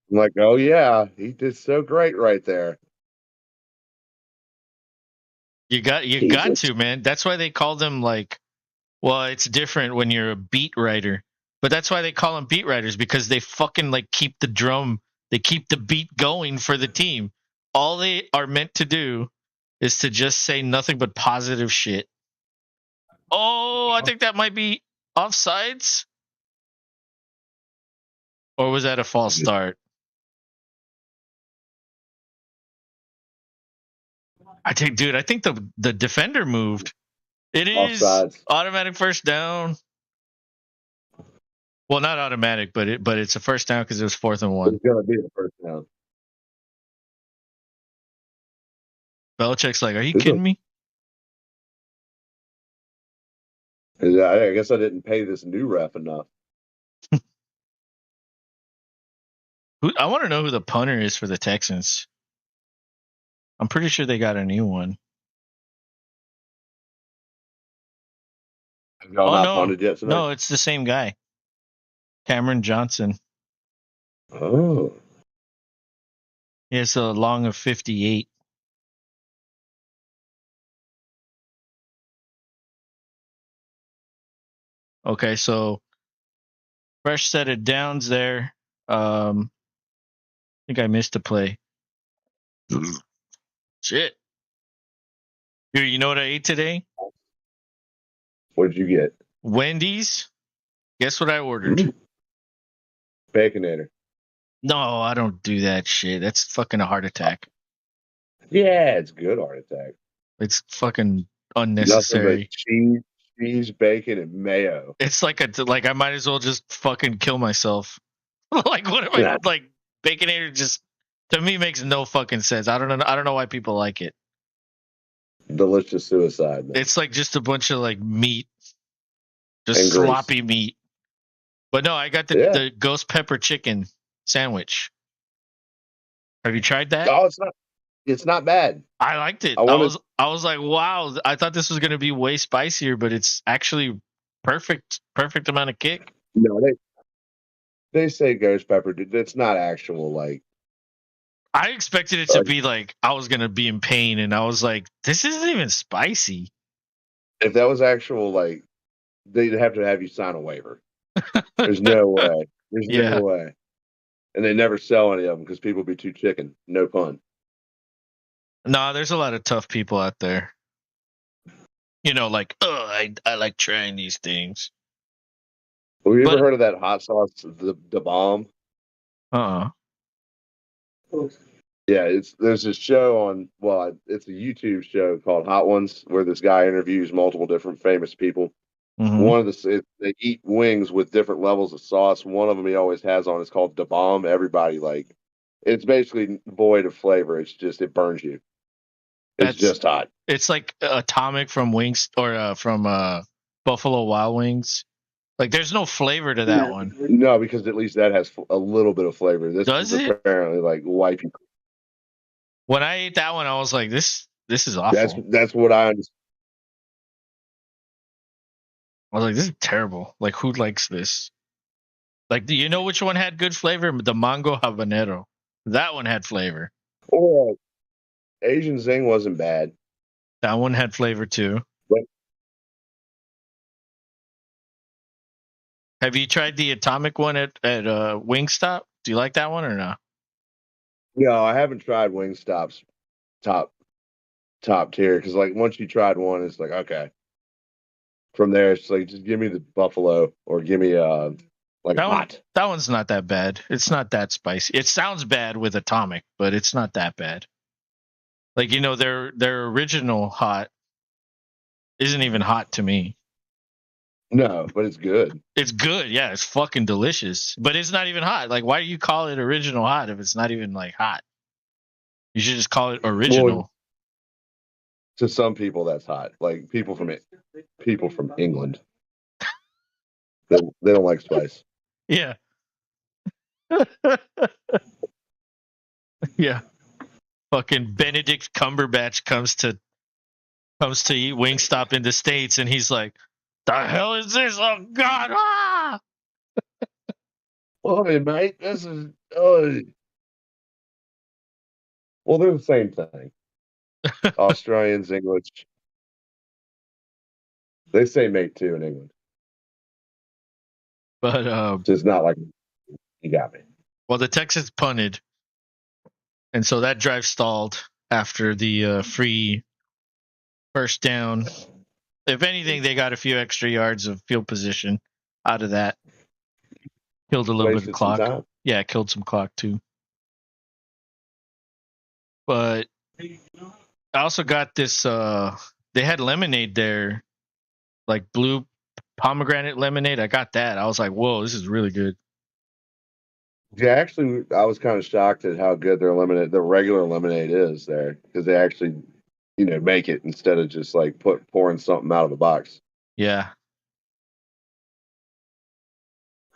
I'm like, oh yeah, he did so great right there. You got to, man. That's why they call them it's different when you're a beat writer. But that's why they call them beat writers, because they fucking keep the drum, they keep the beat going for the team. All they are meant to do is to just say nothing but positive shit. Oh, I think that might be offsides. Or was that a false start? I think the defender moved. It is offsides. Automatic first down. Well, not automatic, but it's a first down because it was 4th and 1. It's gonna be the first down. Belichick's like, are you kidding me? I guess I didn't pay this new ref enough. I want to know who the punter is for the Texans. I'm pretty sure they got a new one. Have y'all not punted yet tonight? No, it's the same guy. Cameron Johnson. Oh. He has a long of 58. Okay, so fresh set of downs there. I think I missed a play. Shit. Dude, you know what I ate today? What did you get? Wendy's. Guess what I ordered? Baconator. No, I don't do that shit. That's fucking a heart attack. Yeah, it's good heart attack. It's fucking unnecessary. Cheese, bacon, and mayo. It's like I might as well just fucking kill myself. What am I Baconator just to me makes no fucking sense. I don't know why people like it. Delicious suicide, man. It's just a bunch of meat. Just sloppy meat. But no, I got the ghost pepper chicken sandwich. Have you tried that? Oh, it's not bad. I liked it. I was like, wow, I thought this was gonna be way spicier, but it's actually perfect amount of kick. No, they say ghost pepper, dude. It's not actual I expected it to be I was gonna be in pain, and I was like, this isn't even spicy. If that was actual, they'd have to have you sign a waiver. There's no way. No way. And they never sell any of them because people be too chicken. No pun. No, there's a lot of tough people out there. I like trying these things. Have you ever heard of that hot sauce, the bomb? Uh-uh. Yeah, there's this show on it's a YouTube show called Hot Ones where this guy interviews multiple different famous people. Mm-hmm. One of they eat wings with different levels of sauce. One of them he always has on is called Da Bomb. Everybody it's basically void of flavor. It's just it burns you. It's That's just hot. it's like Atomic from Wings or from Buffalo Wild Wings. Like there's no flavor to that one. No, because at least that has a little bit of flavor. This Does is it? apparently like wipey. When I ate that one, I was like, this is awful. That's what I understand. I was like, this is terrible. Like, who likes this? Like, do you know which one had good flavor? The mango habanero. That one had flavor. Or Asian Zing wasn't bad. That one had flavor too. But Have you tried the atomic one at Wingstop? Do you like that one or no? no, I haven't tried Wingstop's top tier because like once you tried one, it's like okay. From there, it's like just give me the buffalo or give me like hot. That one's not that bad. It's not that spicy. It sounds bad with atomic, but it's not that bad. Like their original hot isn't even hot to me. No, but it's good. It's good, yeah. It's fucking delicious, but it's not even hot. Like, why do you call it original hot if it's not even like hot? You should just call it original. Well, to some people, that's hot. Like people from England, they don't like spice. Yeah, yeah. Fucking Benedict Cumberbatch comes to eat Wingstop in the States, and he's like, "The hell is this? Oh God!" Ah! Oh, mate, this is oh. Well, they're the same thing. Australians, English, they say mate too in England. But It's not like you got me. well, the Texans punted, and so that drive stalled after the free first down. If anything, they got a few extra yards of field position out of that. Killed a little bit of Wasted some clock. time. Yeah, killed some clock too. But I also got this. They had lemonade there, like blue pomegranate lemonade. I got that. I was like, whoa, this is really good. Yeah, actually, I was kind of shocked at how good the regular lemonade is there because they actually, make it instead of just like pouring something out of a box. Yeah.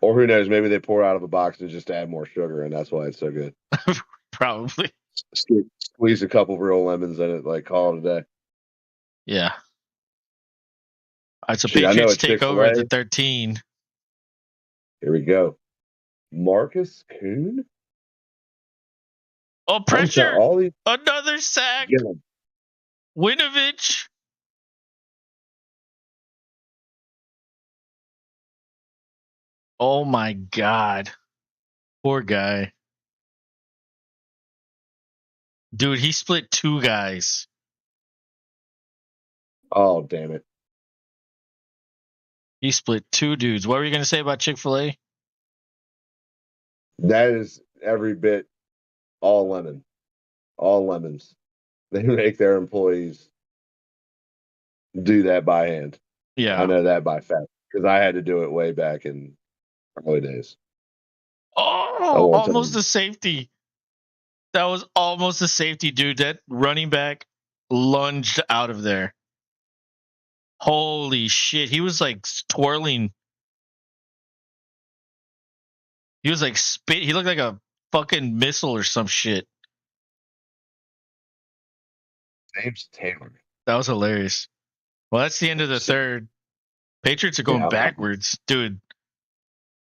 Or who knows, maybe they pour out of a box and just add more sugar, and that's why it's so good. Probably. Squeeze a couple real lemons in it, like call it a day. Yeah. All right, so Shoot, I know Patriots at take over at Chick-fil-A. the 13. Here we go. Marcus Kuhn? Oh, pressure! All these, Another sack. yeah. Winovich. Oh my God. Poor guy. Dude, he split two guys. Oh, damn it. He split two dudes. What were you going to say about Chick-fil-A? That is every bit all lemon. All lemons. They make their employees do that by hand. Yeah. I know that by fact because I had to do it way back in early days. Oh, almost a safety. That was almost a safety, dude. That running back lunged out of there. Holy shit. He was like twirling. He was like spit. He looked like a fucking missile or some shit. James Taylor. That was hilarious. Well, that's the end of the third. Patriots are going backwards. Dude,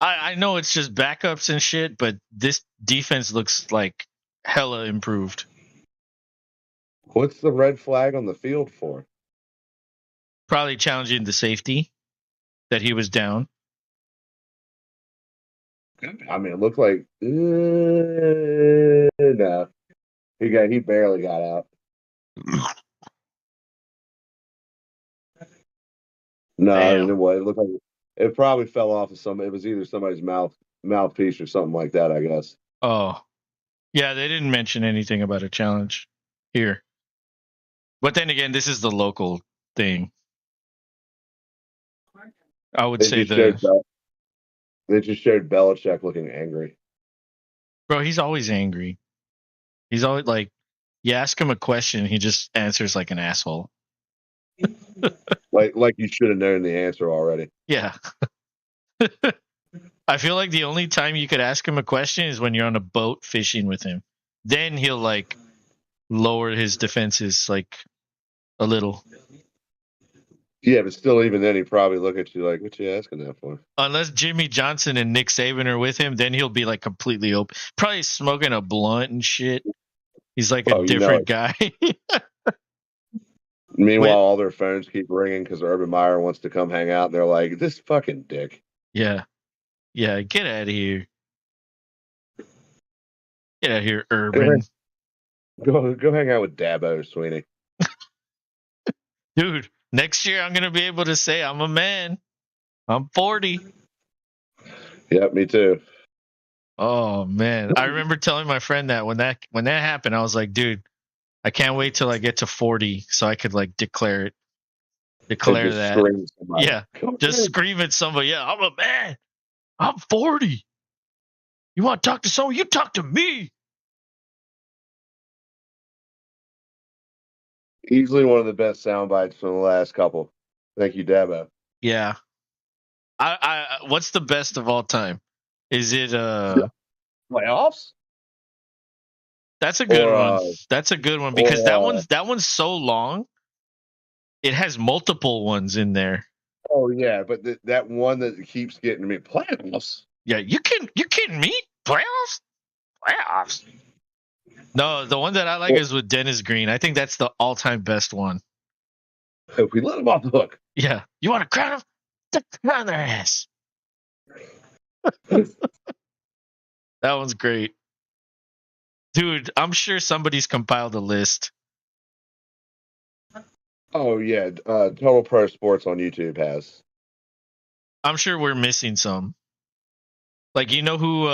I know it's just backups and shit, but this defense looks like hella improved. What's the red flag on the field for? Probably challenging the safety that he was down. I mean, it looked like no. He barely got out. No, it looked like it probably fell off of it was either somebody's mouthpiece or something like that, I guess. Oh, yeah, they didn't mention anything about a challenge here. But then again, this is the local thing. I would They say just showed the they just showed Belichick looking angry. bro. He's always angry. He's always like, you ask him a question, he just answers like an asshole. Like you should have known the answer already. Yeah. I feel like the only time you could ask him a question is when you're on a boat fishing with him. Then he'll like lower his defenses like a little. Yeah, but still, even then, he probably look at you like, "What you asking that for?" Unless Jimmy Johnson and Nick Saban are with him, then he'll be like completely open. Probably smoking a blunt and shit. He's like a Oh, you know different it. guy. Meanwhile, Wait, all their phones keep ringing because Urban Meyer wants to come hang out, and they're like, "This fucking dick." yeah, yeah, get out of here. Get out of here, Urban. Go hang out with Dabo, Sweeney. Dude, next year I'm going to be able to say I'm a man. I'm 40. Yep, me too. Oh man, I remember telling my friend that when that happened, I was like, dude, I can't wait till I get to 40 so I could like declare And declare just that. scream at somebody. Yeah, Come just in. scream at somebody. Yeah, I'm a man. I'm 40. You want to talk to someone? You talk to me. Easily one of the best sound bites from the last couple. Thank you, Dabo. Yeah. I what's the best of all time? Is it Playoffs that's a good or one. That's a good one because that one's so long. It has multiple ones in there. oh yeah, but that one that keeps getting me playoffs. Yeah, you kidding me? Playoffs? Playoffs. No, the one that I like Well, is with Dennis Green. I think that's the all-time best one. if we let him off the hook, Yeah. You want to crown them? Crown their ass. That one's great. Dude, I'm sure somebody's compiled a list. oh yeah, Total Pro Sports on YouTube has. I'm sure we're missing some. Like you know who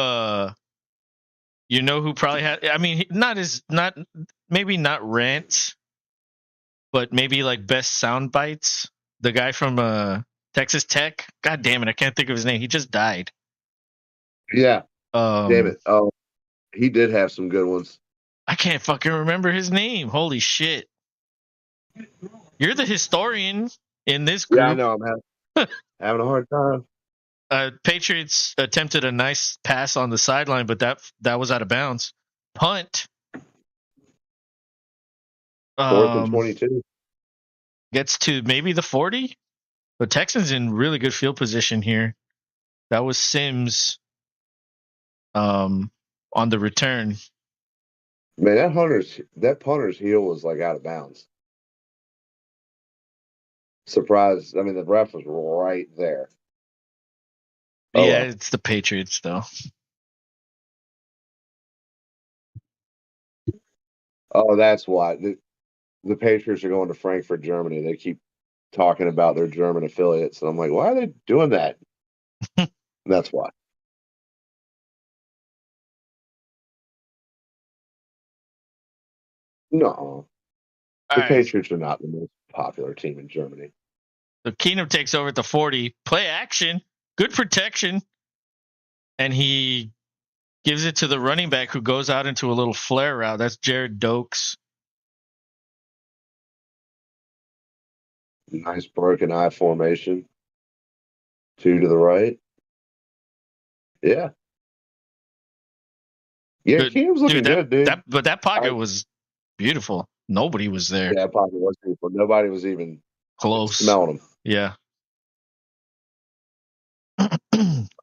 probably had I mean not maybe not rants, but maybe like best sound bites. The guy from Texas Tech. God damn it, I can't think of his name. He just died. Yeah, damn Um it. Oh, he did have some good ones. I can't fucking remember his name. Holy shit. You're the historian in this Yeah, I group. know. I'm having a hard time. Patriots attempted a nice pass on the sideline, but that was out of bounds. Punt. 4th and Um, 22. gets to maybe the 40. The Texans in really good field position here. That was Sims on the return. Man, that punter's heel was like out of bounds. Surprised. I mean, the ref was right there. Oh Yeah, well. it's the Patriots though. Oh, that's why the Patriots are going to Frankfurt, Germany. They keep talking about their German affiliates, and I'm like, why are they doing that? That's why. No, All the right. Patriots are not the most popular team in Germany. So Keenum takes over at the 40. Play action. Good protection. And he gives it to the running back who goes out into a little flare route. That's Jared Dokes. Nice broken eye formation. 2 to the right. Yeah. Yeah, Good. Keenum's Dude, looking good, dude. that pocket I, was beautiful. Nobody was there. yeah, probably was people. Nobody was even Close. smelling them. Yeah. All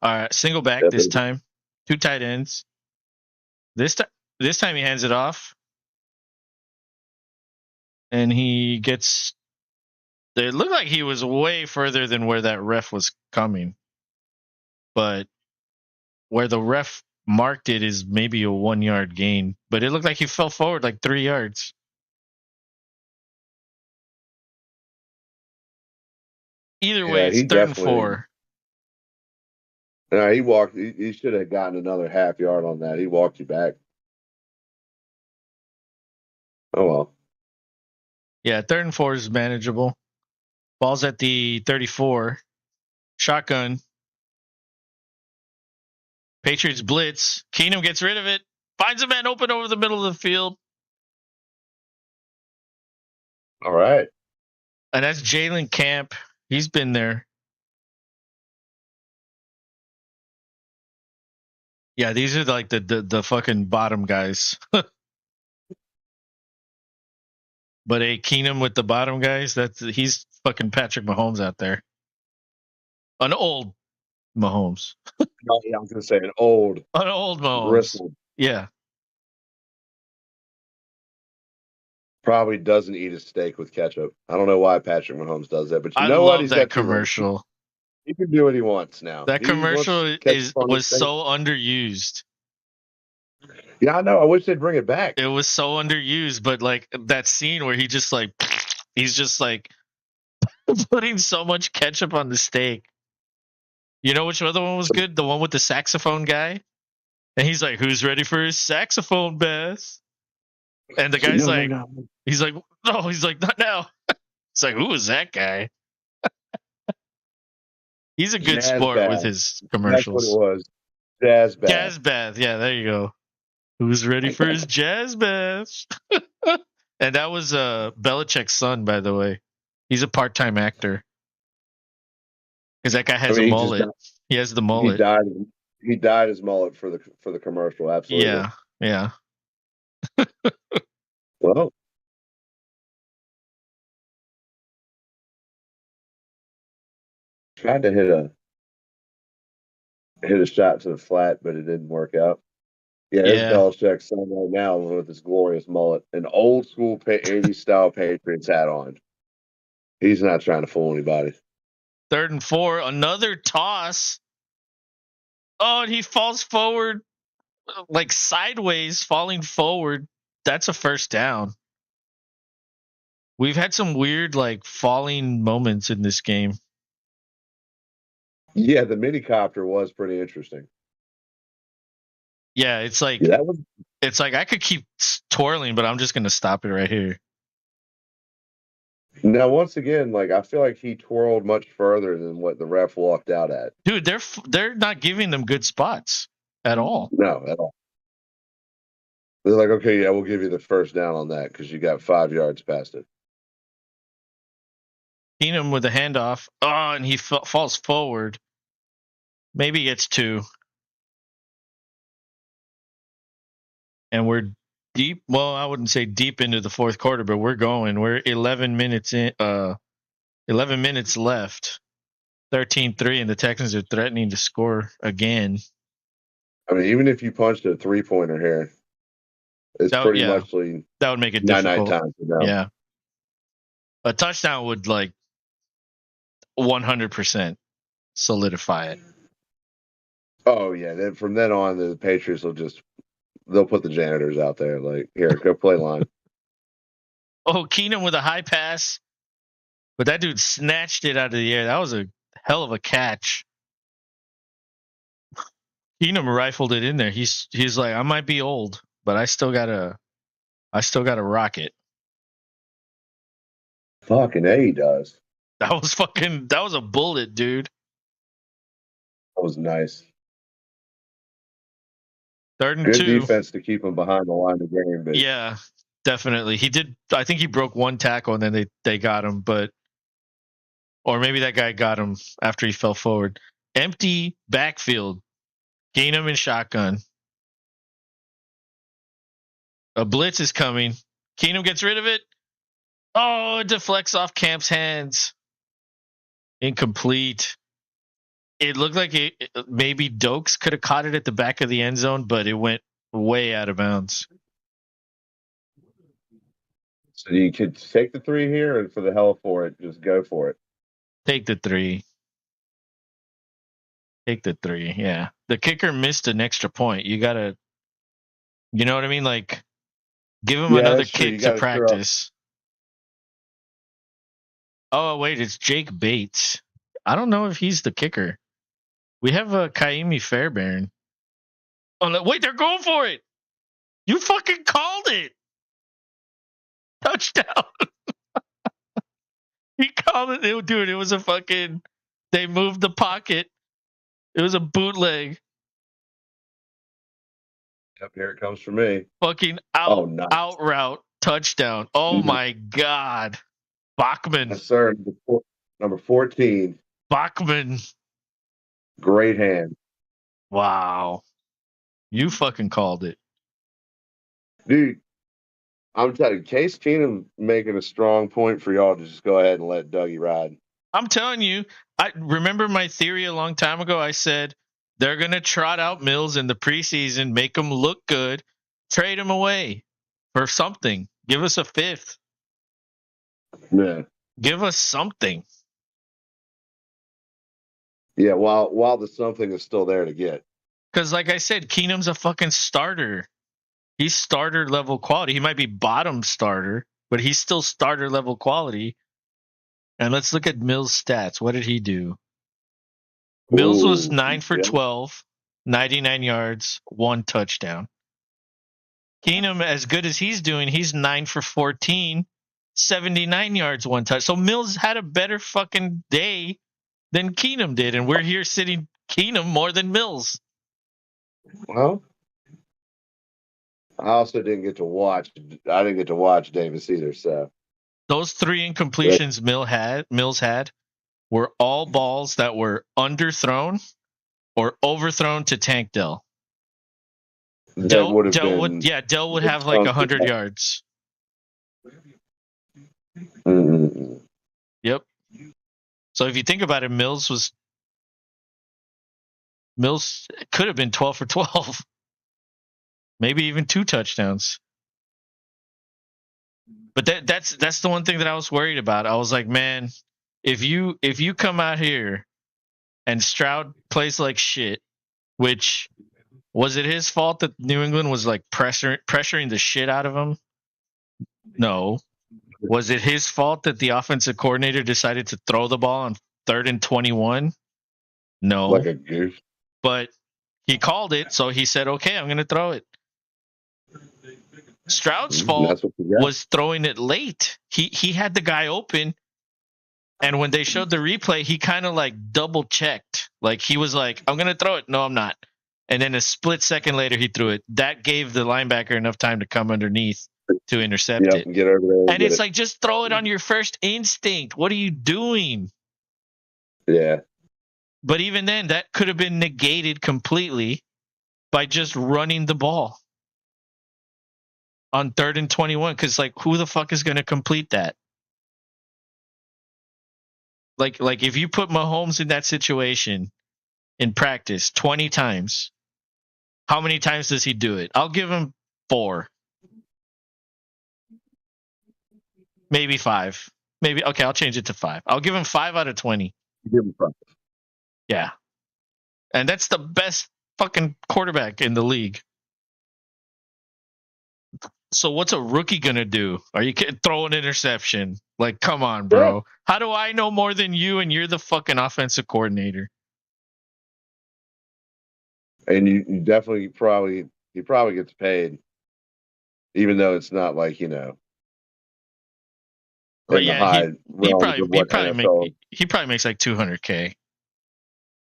right. Single back Yeah, this time. Two tight ends. This time he hands it off. And he gets it looked like he was way further than where that ref was coming. But where the ref marked it is maybe a 1 yard gain. But it looked like he fell forward like 3 yards. Either way, yeah, it's he third and definitely. four. No, he walked. He should have gotten another half yard on that. He walked you back. Oh well. Yeah, 3rd and 4 is manageable. Ball's at the 34. Shotgun. Patriots blitz. Keenum gets rid of it. Finds a man open over the middle of the field. All right. And that's Jalen Camp. He's been there. Yeah, these are like the fucking bottom guys. But Keenum with the bottom guys, he's fucking Patrick Mahomes out there. An old Mahomes. No, yeah, I was gonna say an old Mahomes. bristled. Yeah. Probably doesn't eat a steak with ketchup. I don't know why Patrick Mahomes does that, but you I know what? love He's that got two rings. commercial. He can do what he wants now. That He commercial wants ketchup on his was steak. so underused. Yeah, I know. I wish they'd bring it back. It was so underused, but like that scene where he's just like putting so much ketchup on the steak. You know which other one was good? The one with the saxophone guy. And he's like, "Who's ready for his saxophone bass?" And the guy's No. he's like, "No," he's like, "Not now." It's like, who is that guy? He's a good Jazz sport bath. with his That's commercials. what it was. Jazz bath. Jazz bath. Yeah, there you go. Who's ready for his jazz bath? And that was Belichick's son, by the way. He's a part-time actor. Because that guy has a mullet. He has the mullet. He dyed his mullet for the commercial. Absolutely. Yeah. Well, tried to hit a shot to the flat, but it didn't work out. Yeah, it's Belichick's son right now with his glorious mullet, an old school 80s style Patriots hat on. He's not trying to fool anybody. 3rd and 4, another toss. Oh, and he falls forward, like sideways, falling forward. That's a first down. We've had some weird, like, falling moments in this game. Yeah, the mini copter was pretty interesting. Yeah, it's like it's like I could keep twirling, but I'm just gonna stop it right here. Now, once again, like I feel like he twirled much further than what the ref walked out at. Dude, they're not giving them good spots at all. No, at all. They're like, okay, yeah, we'll give you the first down on that because you got 5 yards past it. Keenum with a handoff. Oh, and he falls forward. Maybe gets 2. And we're deep. Well, I wouldn't say deep into the 4th quarter, but we're going. We're 11 minutes in. 11 minutes left. 13-3, and the Texans are threatening to score again. I mean, even if you punched a 3-pointer here, it's pretty much that would make it difficult. Time yeah, a touchdown would like 100% solidify it. Oh yeah, then from then on, the Patriots they'll put the janitors out there. Like, here, go play line. Oh, Keenum with a high pass, but that dude snatched it out of the air. That was a hell of a catch. Keenum rifled it in there. He's like, I might be old, but I still gotta rock it. Fucking A, he does. That was a bullet, dude. That was nice. 3rd and Good 2. defense to keep him behind the line of the game. But yeah, definitely. He did. I think he broke 1 tackle and then they got him, or maybe that guy got him after he fell forward. Empty backfield. Keenum and shotgun. A blitz is coming. Keenum gets rid of it. Oh, it deflects off Camp's hands. Incomplete. It looked like maybe Dokes could have caught it at the back of the end zone, but it went way out of bounds. So you could take the 3 here, and for the hell for it, just go for it. Take the 3. Take the 3. Yeah, the kicker missed an extra point. You gotta, you know what I mean? Like, give him another kick to practice. Oh wait, it's Jake Bates. I don't know if he's the kicker. We have a Kaimi Fairbairn. Oh, no, wait, they're going for it. You fucking called it. Touchdown. He called it. Dude, it was a fucking. They moved the pocket. It was a bootleg. Yep, here it comes for me. Fucking Nice. out route touchdown. Oh my God. Bachman. Yes, sir. Number 14. Bachman. Great hand. Wow. You fucking called it. Dude, I'm telling you, Case Keenum making a strong point for y'all to just go ahead and let Dougie ride. I'm telling you, I remember my theory a long time ago. I said they're going to trot out Mills in the preseason, make him look good, trade him away for something. Give us a fifth. Yeah. Give us something. Yeah, while the something is still there to get. Because, like I said, Keenum's a fucking starter. He's starter level quality. He might be bottom starter, but he's still starter level quality. And let's look at Mills' stats. What did he do? Mills was 9 for 12, 99 yards, 1 touchdown. Keenum, as good as he's doing, he's 9 for 14, 79 yards, 1 touch. So Mills had a better fucking day than Keenum did, and we're here sitting Keenum more than Mills. Well, I also didn't get to watch. I didn't get to watch Davis either. So those 3 incompletions Mills had were all balls that were underthrown or overthrown to Tank Dell. Dell would have like 100 yards. Mm-mm. Yep. So if you think about it, Mills could have been 12 for 12. Maybe even 2 touchdowns. But that's the one thing that I was worried about. I was like, man, if you come out here and Stroud plays like shit, which was it his fault that New England was like pressuring the shit out of him? No. Was it his fault that the offensive coordinator decided to throw the ball on 3rd and 21? No. Like a goof. But he called it, so he said, okay, I'm going to throw it. Stroud's fault was throwing it late. He had the guy open, and when they showed the replay, he kind of like double checked. Like he was like, I'm going to throw it. No, I'm not. And then a split second later, he threw it. That gave the linebacker enough time to come underneath to intercept it. And get over there and it's like, just throw it on your first instinct. What are you doing? Yeah. But even then, that could have been negated completely by just running the ball on 3rd and 21. Because, like, who the fuck is going to complete that? Like if you put Mahomes in that situation in practice 20 times, how many times does he do it? I'll give him 4. Maybe 5. Maybe, okay, I'll change it to 5. I'll give him 5 out of 20. Give him 5. Yeah. And that's the best fucking quarterback in the league. So what's a rookie going to do? Are you kidding? Throw an interception? Like, come on, bro. Yeah. How do I know more than you and you're the fucking offensive coordinator? And you definitely he probably gets paid, even though it's not like, you know. But yeah, he probably makes like $200K.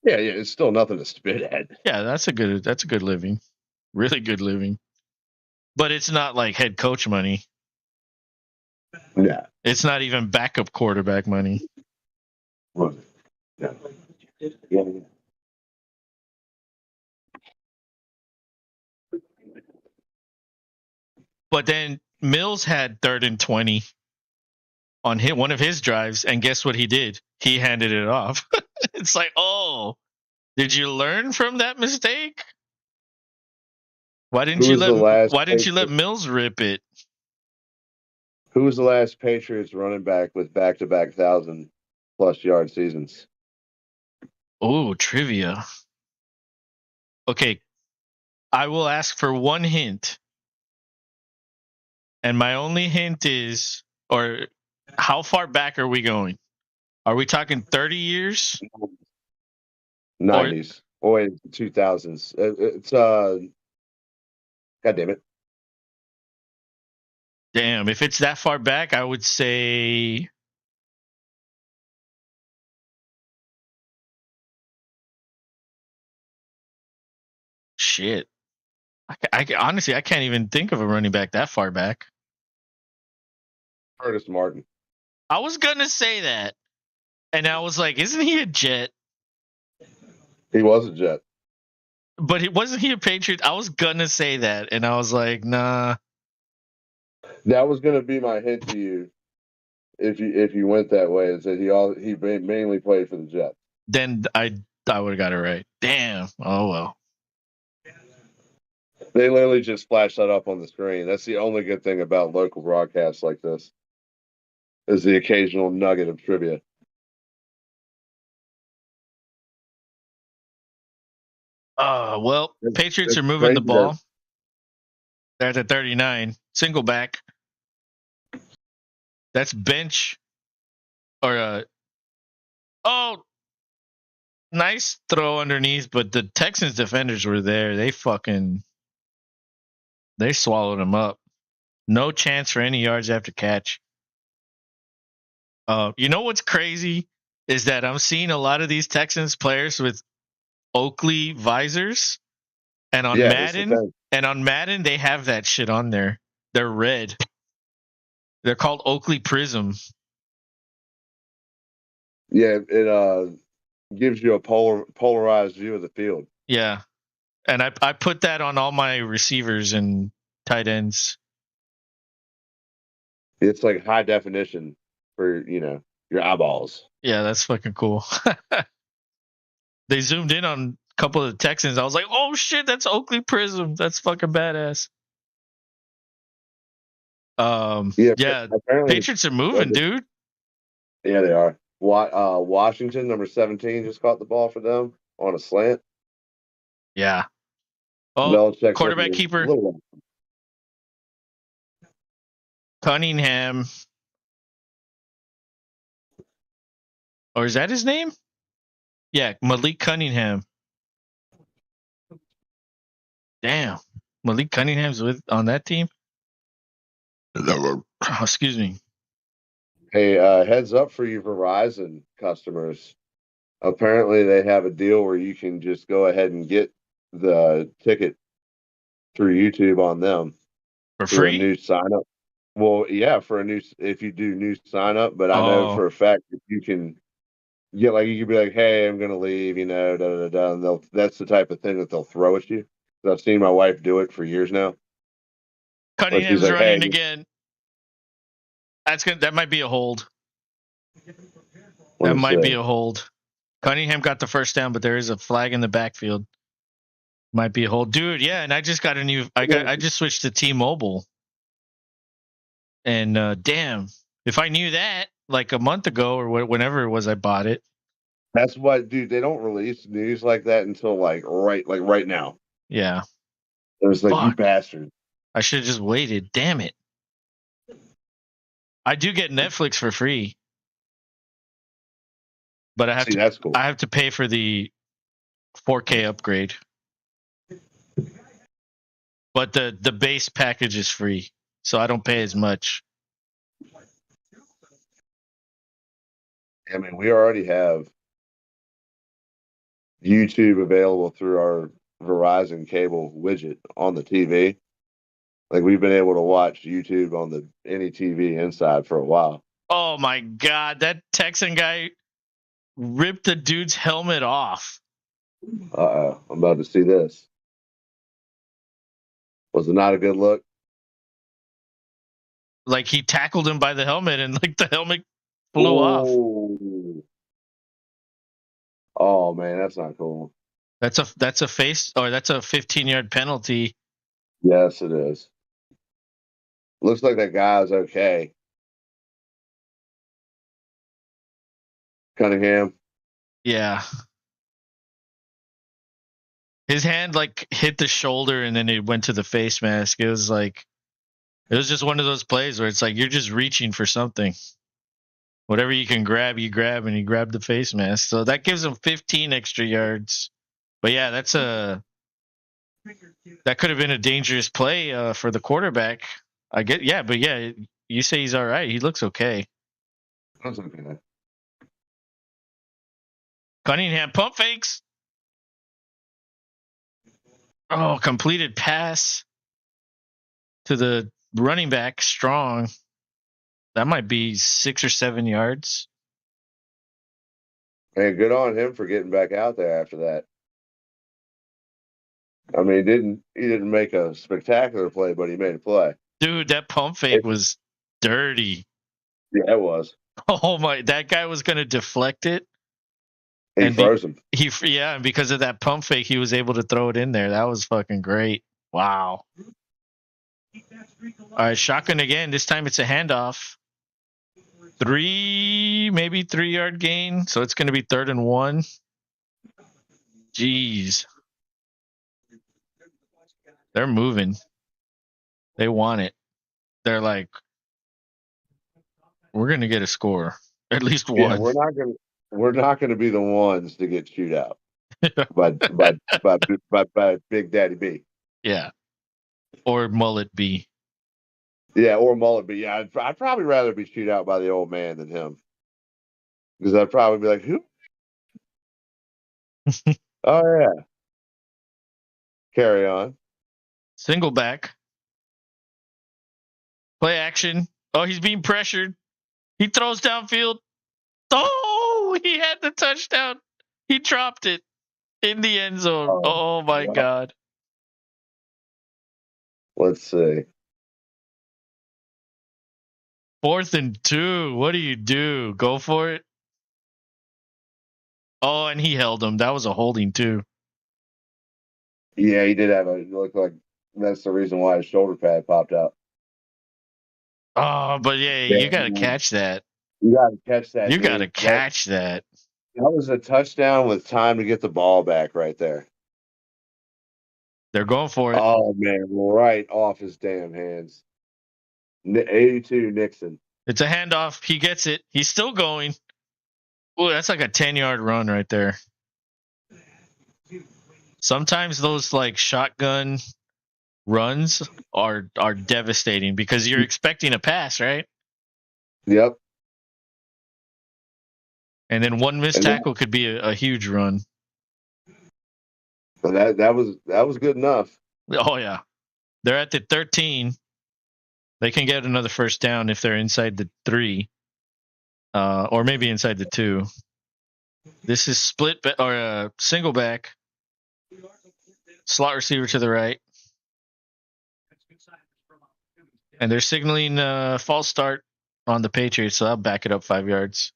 Yeah, it's still nothing to spit at. Yeah, that's a good living. Really good living. But it's not like head coach money. Yeah. It's not even backup quarterback money. Yeah. But then Mills had 3rd and 20 on one of his drives, and guess what he did? He handed it off. It's like, oh, did you learn from that mistake? Why didn't you let Mills rip it? Who was the last Patriots running back with back-to-back 1,000+ yard seasons? Oh, trivia. Okay, I will ask for one hint. And my only hint is, or how far back are we going? Are we talking 30 years? '90s or in 2000s. It's God damn it. Damn, if it's that far back, I would say shit. Honestly, I can't even think of a running back that far back. Curtis Martin. I was gonna say that, and I was like, isn't he a Jet? He was a Jet. But wasn't he a Patriot? I was gonna say that, and I was like, nah. That was going to be my hint to you if you went that way, and said he mainly played for the Jets. Then I would have got it right. Damn. Oh well. They literally just flashed that up on the screen. That's the only good thing about local broadcasts like this, is the occasional nugget of trivia. Well, Patriots It's are moving the crazy ball. They're at the 39. Single back. That's bench. Or nice throw underneath, but the Texans defenders were there. They swallowed him up. No chance for any yards after catch. You know what's crazy is that I'm seeing a lot of these Texans players with Oakley visors, and on Madden they have that shit on there. They're red. They're called Oakley Prism. Yeah, it gives you a polarized view of the field. Yeah, and I put that on all my receivers and tight ends. It's like high definition for your eyeballs. Yeah, that's fucking cool. They zoomed in on a couple of the Texans. I was like, oh shit, that's Oakley Prism. That's fucking badass. Yeah, Patriots are moving, dude. Yeah, they are. Washington, number 17, just caught the ball for them on a slant. Yeah. Oh, Belichick's quarterback keeper. Cunningham. Or is that his name? Yeah, Malik Cunningham. Damn. Malik Cunningham's on that team? Excuse me. Hey, heads up for you Verizon customers. Apparently they have a deal where you can just go ahead and get the ticket through YouTube on them. For free? A new sign up. Well, yeah, if you do new sign up, but I know for a fact that you can get, like, you could be like, hey, I'm gonna leave, and that's the type of thing that they'll throw at you. I've seen my wife do it for years now. Cunningham's like, running again. That might be a hold. That might be a hold. Cunningham got the first down, but there is a flag in the backfield. Might be a hold, dude. Yeah, and I just got I just switched to T-Mobile, and damn, if I knew that like a month ago or whenever it was I bought it. That's why, dude. They don't release news like that until right now. Yeah, it was like, you bastard. I should have just waited. Damn it. I do get Netflix for free, but I have that's cool. I have to pay for the 4K upgrade. But the base package is free, so I don't pay as much. I mean, we already have YouTube available through our Verizon cable widget on the TV. Like, we've been able to watch YouTube on any TV inside for a while. Oh my god, that Texan guy ripped the dude's helmet off. I'm about to see this. Was it not a good look? Like, he tackled him by the helmet, and like the helmet flew off. Oh man, that's not cool. That's a 15-yard penalty. Yes, it is. Looks like that guy's okay. Cunningham. Yeah. His hand like hit the shoulder and then it went to the face mask. It was just one of those plays where it's like you're just reaching for something. Whatever you can grab, you grab, and he grabbed the face mask. So that gives him 15 extra yards. But yeah, that could have been a dangerous play for the quarterback. But you say he's all right. He looks okay. That's okay. Cunningham pump fakes. Oh, completed pass to the running back, Strong. That might be 6 or 7 yards. Hey, good on him for getting back out there after that. I mean, he didn't make a spectacular play, but he made a play. Dude, that pump fake was dirty. Yeah, it was. Oh my! That guy was gonna deflect it. He froze him. And because of that pump fake, he was able to throw it in there. That was fucking great. Wow. All right, shotgun again. This time it's a handoff. 3-yard gain. So it's going to be 3rd and 1. Jeez. They're moving. They want it. They're like, we're going to get a score. At least one. Yeah, we're not gonna be the ones to get chewed out by Big Daddy B. Yeah. Or Mullet B. Yeah, or Mullet B. Yeah, I'd probably rather be chewed out by the old man than him. Because I'd probably be like, who? Oh yeah. Carry on. Single back. Play action. Oh, he's being pressured. He throws downfield. Oh, he had the touchdown. He dropped it in the end zone. Oh my God. Let's see. 4th and 2. What do you do? Go for it? Oh, and he held him. That was a holding too. Yeah, he did have it looked like that's the reason why his shoulder pad popped out. Oh, but you got to catch that. You got to catch that. You got to catch that. That was a touchdown with time to get the ball back right there. They're going for it. Oh, man, right off his damn hands. 82 Nixon. It's a handoff. He gets it. He's still going. Oh, that's like a 10-yard run right there. Sometimes those like shotgun runs are devastating because you're expecting a pass, right? Yep. And then one missed tackle could be a huge run. But that was good enough. Oh yeah. They're at the 13. They can get another first down if they're inside the 3. Or maybe inside the 2. This is split or a single back. Slot receiver to the right. And they're signaling false start on the Patriots, so I'll back it up 5 yards.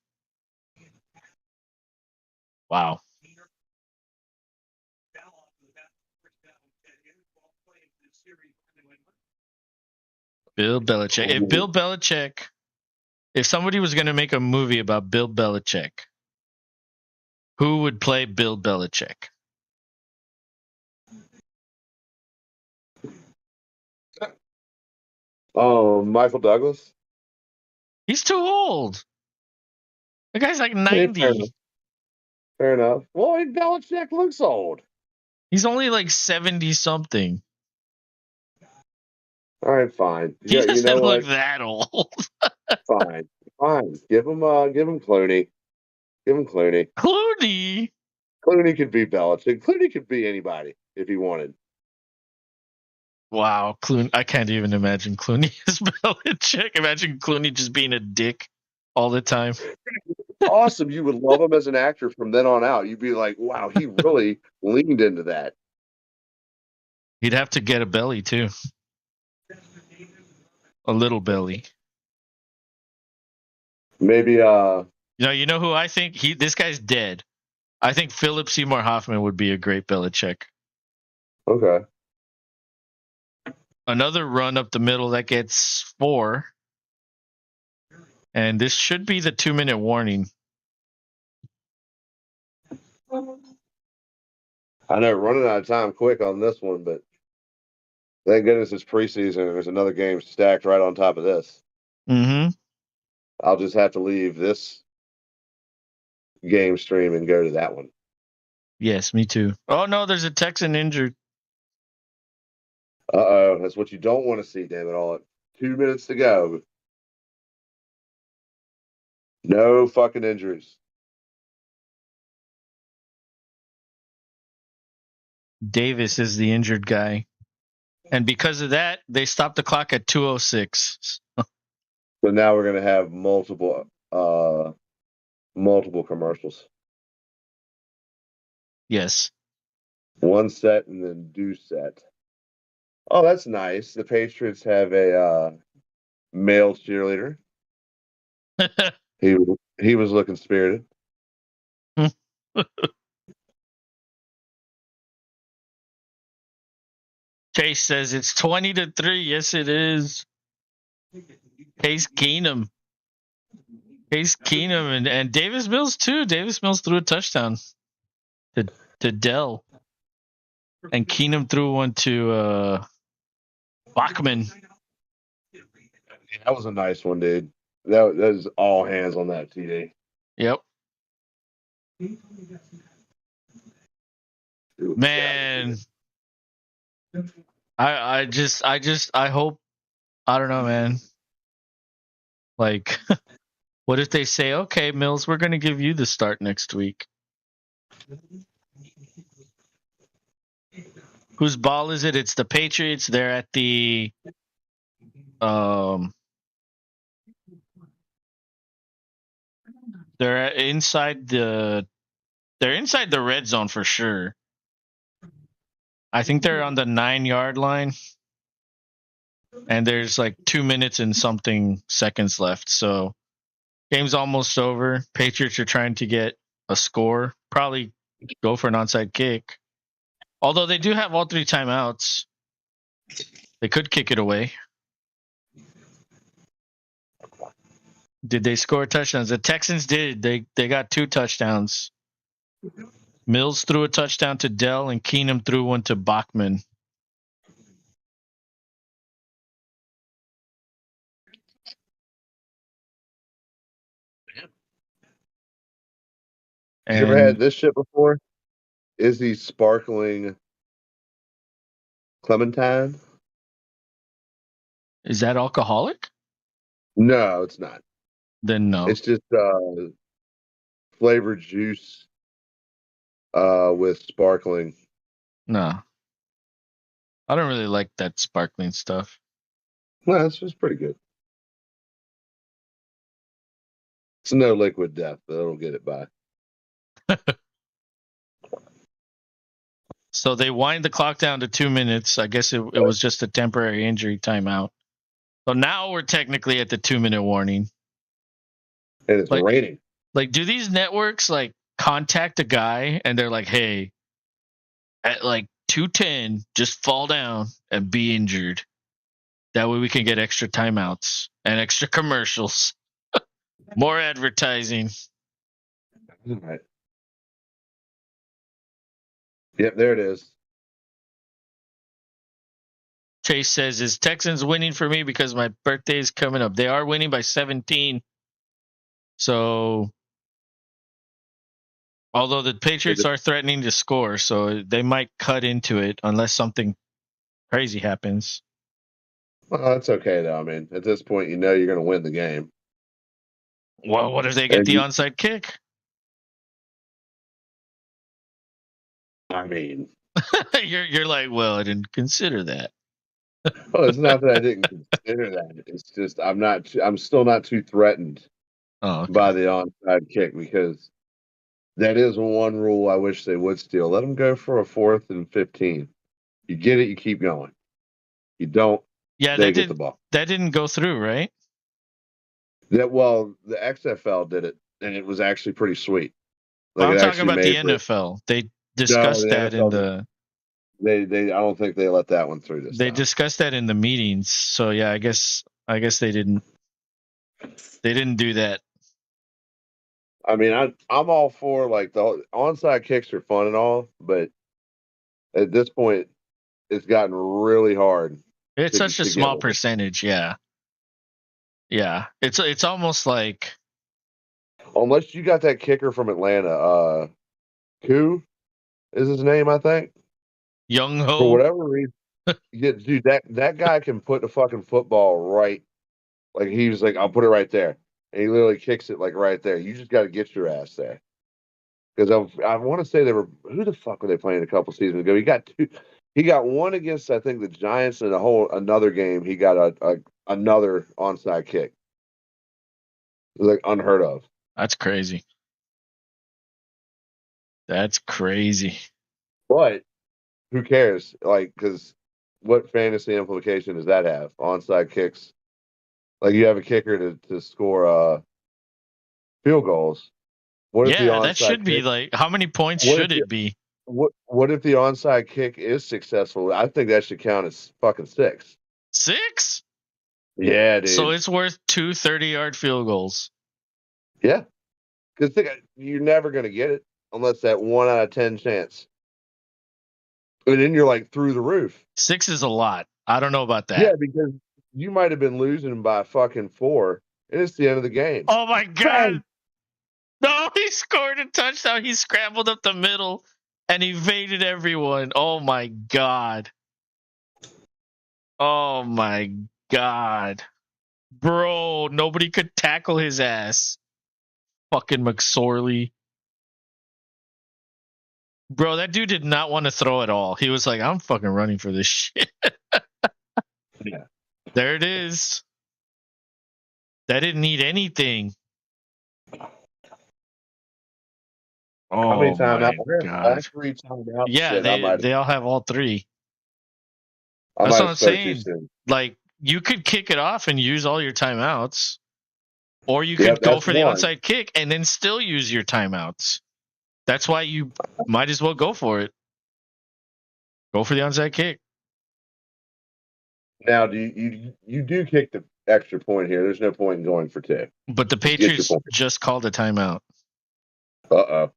Wow. Bill Belichick. If somebody was going to make a movie about Bill Belichick, who would play Bill Belichick? Oh, Michael Douglas? He's too old. The guy's like 90. Fair enough. Well, Belichick looks old. He's only like 70-something. All right, fine. He doesn't look that old. Fine. Give him Clooney. Give him Clooney. Clooney could be Belichick. Clooney could be anybody if he wanted. Wow, Clooney. I can't even imagine Clooney as Belichick. Imagine Clooney just being a dick all the time. Awesome. You would love him as an actor from then on out. You'd be like, wow, he really leaned into that. He'd have to get a belly too. A little belly. Maybe you know who I think this guy's dead. I think Philip Seymour Hoffman would be a great Belichick. Okay. Another run up the middle that gets 4. And this should be the 2-minute warning. I know, running out of time quick on this one, but thank goodness it's preseason and there's another game stacked right on top of this. Mm-hmm. I'll just have to leave this game stream and go to that one. Yes, me too. Oh no, there's a Texan injured. Uh-oh, that's what you don't want to see, damn it all. 2 minutes to go. No fucking injuries. Davis is the injured guy. And because of that, they stopped the clock at 2:06. So now we're gonna have multiple commercials. Yes. One set and then do set. Oh, that's nice. The Patriots have a male cheerleader. He was looking spirited. Chase says it's 20-3. Yes, it is. Case Keenum. Case Keenum and Davis Mills too. Davis Mills threw a touchdown to Dell. And Keenum threw one to Bachman. That was a nice one, dude. That was all hands on that TD. Yep. Man. I hope, I don't know, man. Like, what if they say, okay, Mills, we're going to give you the start next week? Whose ball is it? It's the Patriots. They're at the they're inside the red zone for sure. I think they're on the 9-yard line. And there's like 2 minutes and something seconds left. So game's almost over. Patriots are trying to get a score. Probably go for an onside kick. Although they do have all 3 timeouts. They could kick it away. Did they score touchdowns? The Texans did. They got 2 touchdowns. Mills threw a touchdown to Dell and Keenum threw one to Bachman. You ever had this shit before? Is he sparkling Clementine? Is that alcoholic? No, it's not. Then no. It's just flavored juice with sparkling. No. I don't really like that sparkling stuff. Well, it's just pretty good. It's no liquid death, but it'll get it by. So they wind the clock down to 2 minutes. I guess it was just a temporary injury timeout. So now we're technically at the 2-minute warning. And it's raining. Like, do these networks like contact a guy and they're like, hey, at like 2:10, just fall down and be injured. That way we can get extra timeouts and extra commercials. More advertising. All right. Yep, there it is. Chase says, is Texans winning for me because my birthday is coming up? They are winning by 17. So, although the Patriots are threatening to score, so they might cut into it unless something crazy happens. Well, that's okay, though. I mean, at this point, you know you're going to win the game. Well, what if they get the onside kick? I mean, you're like, well, I didn't consider that. Well, it's not that I didn't consider that. It's just I'm still not too threatened by the onside kick because that is one rule I wish they would steal. Let them go for a 4th and 15. You get it, you keep going. You don't, they get the ball. That didn't go through, right? The XFL did it, and it was actually pretty sweet. Like, I'm talking about the NFL. They discussed that in the. I don't think they let that one through this. They discussed that in the meetings. So yeah, I guess they didn't. They didn't do that. I mean, I'm all for like the onside kicks are fun and all, but at this point, it's gotten really hard. It's such a small percentage, yeah. Yeah, it's almost like Unless you got that kicker from Atlanta, Koo is his name, I think. Young For Ho. whatever reason, yeah, dude, that guy can put the fucking football right. Like he was like, I'll put it right there, and he literally kicks it like right there. You just got to get your ass there. Because I want to say they were who the fuck were they playing a couple seasons ago? He got two. He got one against I think the Giants, and another game he got another onside kick. It was like unheard of. That's crazy. That's crazy. But who cares? Like, because what fantasy implication does that have? Onside kicks. Like you have a kicker to score field goals. What if the Yeah, that onside should be kick? like, how many points What if should the it be? what if the onside kick is successful? I think that should count as fucking 6. 6? Yeah, So dude. it's worth 2 30-yard field goals. Yeah, because you're never gonna get it unless that 1 out of 10 chance, and then you're like through the roof. 6 is a lot. I don't know about Yeah, that. because you might have been losing by fucking 4, and it's the end of the game. Oh my Bang! god. No, he scored a touchdown. He scrambled up the middle and evaded everyone. Oh my god. Oh my god. Bro, nobody could tackle his ass. Fucking McSorley. Bro, that dude did not want to throw at all. He was like, I'm fucking running for this shit. Yeah. There it is. That didn't need anything. How many Oh timeouts? my All god. 3 timeouts. Yeah, Shit, they all have all 3. I That's might what have I'm spoke too saying. soon. Like, you could kick it off and use all your timeouts, or you Yep, could go that's for the one. onside kick and then still use your timeouts. That's why you might as well go for it. Go for the onside kick. Now, do you do kick the extra point here? There's no point in going for 2. But the Just get your Patriots point. just called a timeout. Uh-oh.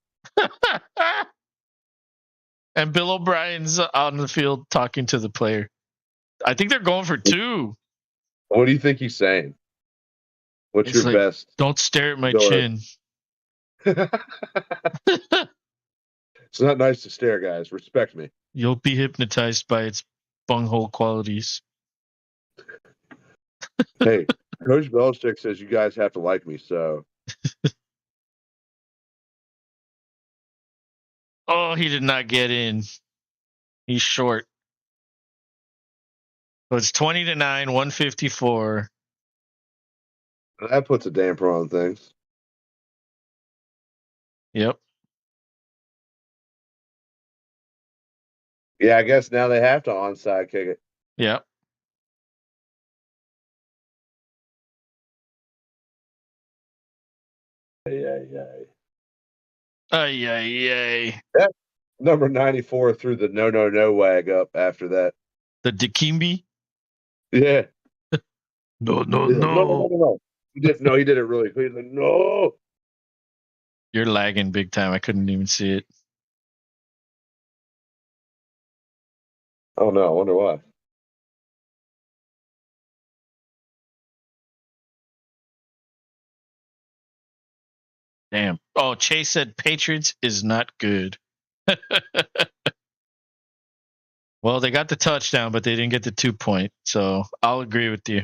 And Bill O'Brien's on the field talking to the player. I think they're going for 2. What do you think he's saying? What's It's your like, best? don't stare at my Door? chin. It's not nice to stare, guys. Respect me. You'll be hypnotized by its bunghole qualities. Hey, Coach Belichick says you guys have to like me, so Oh, he did not get in. He's short. So it's 20-9, 154. that puts a damper on things. Yep. Yeah, I guess now they have to onside kick it. Yep. Yeah. Ay, ay, ay. That number 94 threw the no wag up after that. The Dikimbi? Yeah. No, no, He's like, no. no. He did it really quick. He's like, no. You're lagging big time. I couldn't even see it. Oh no, I wonder why. Damn. Oh, Chase said Patriots is not good. Well, they got the touchdown, but they didn't get the 2-point. So I'll agree with you.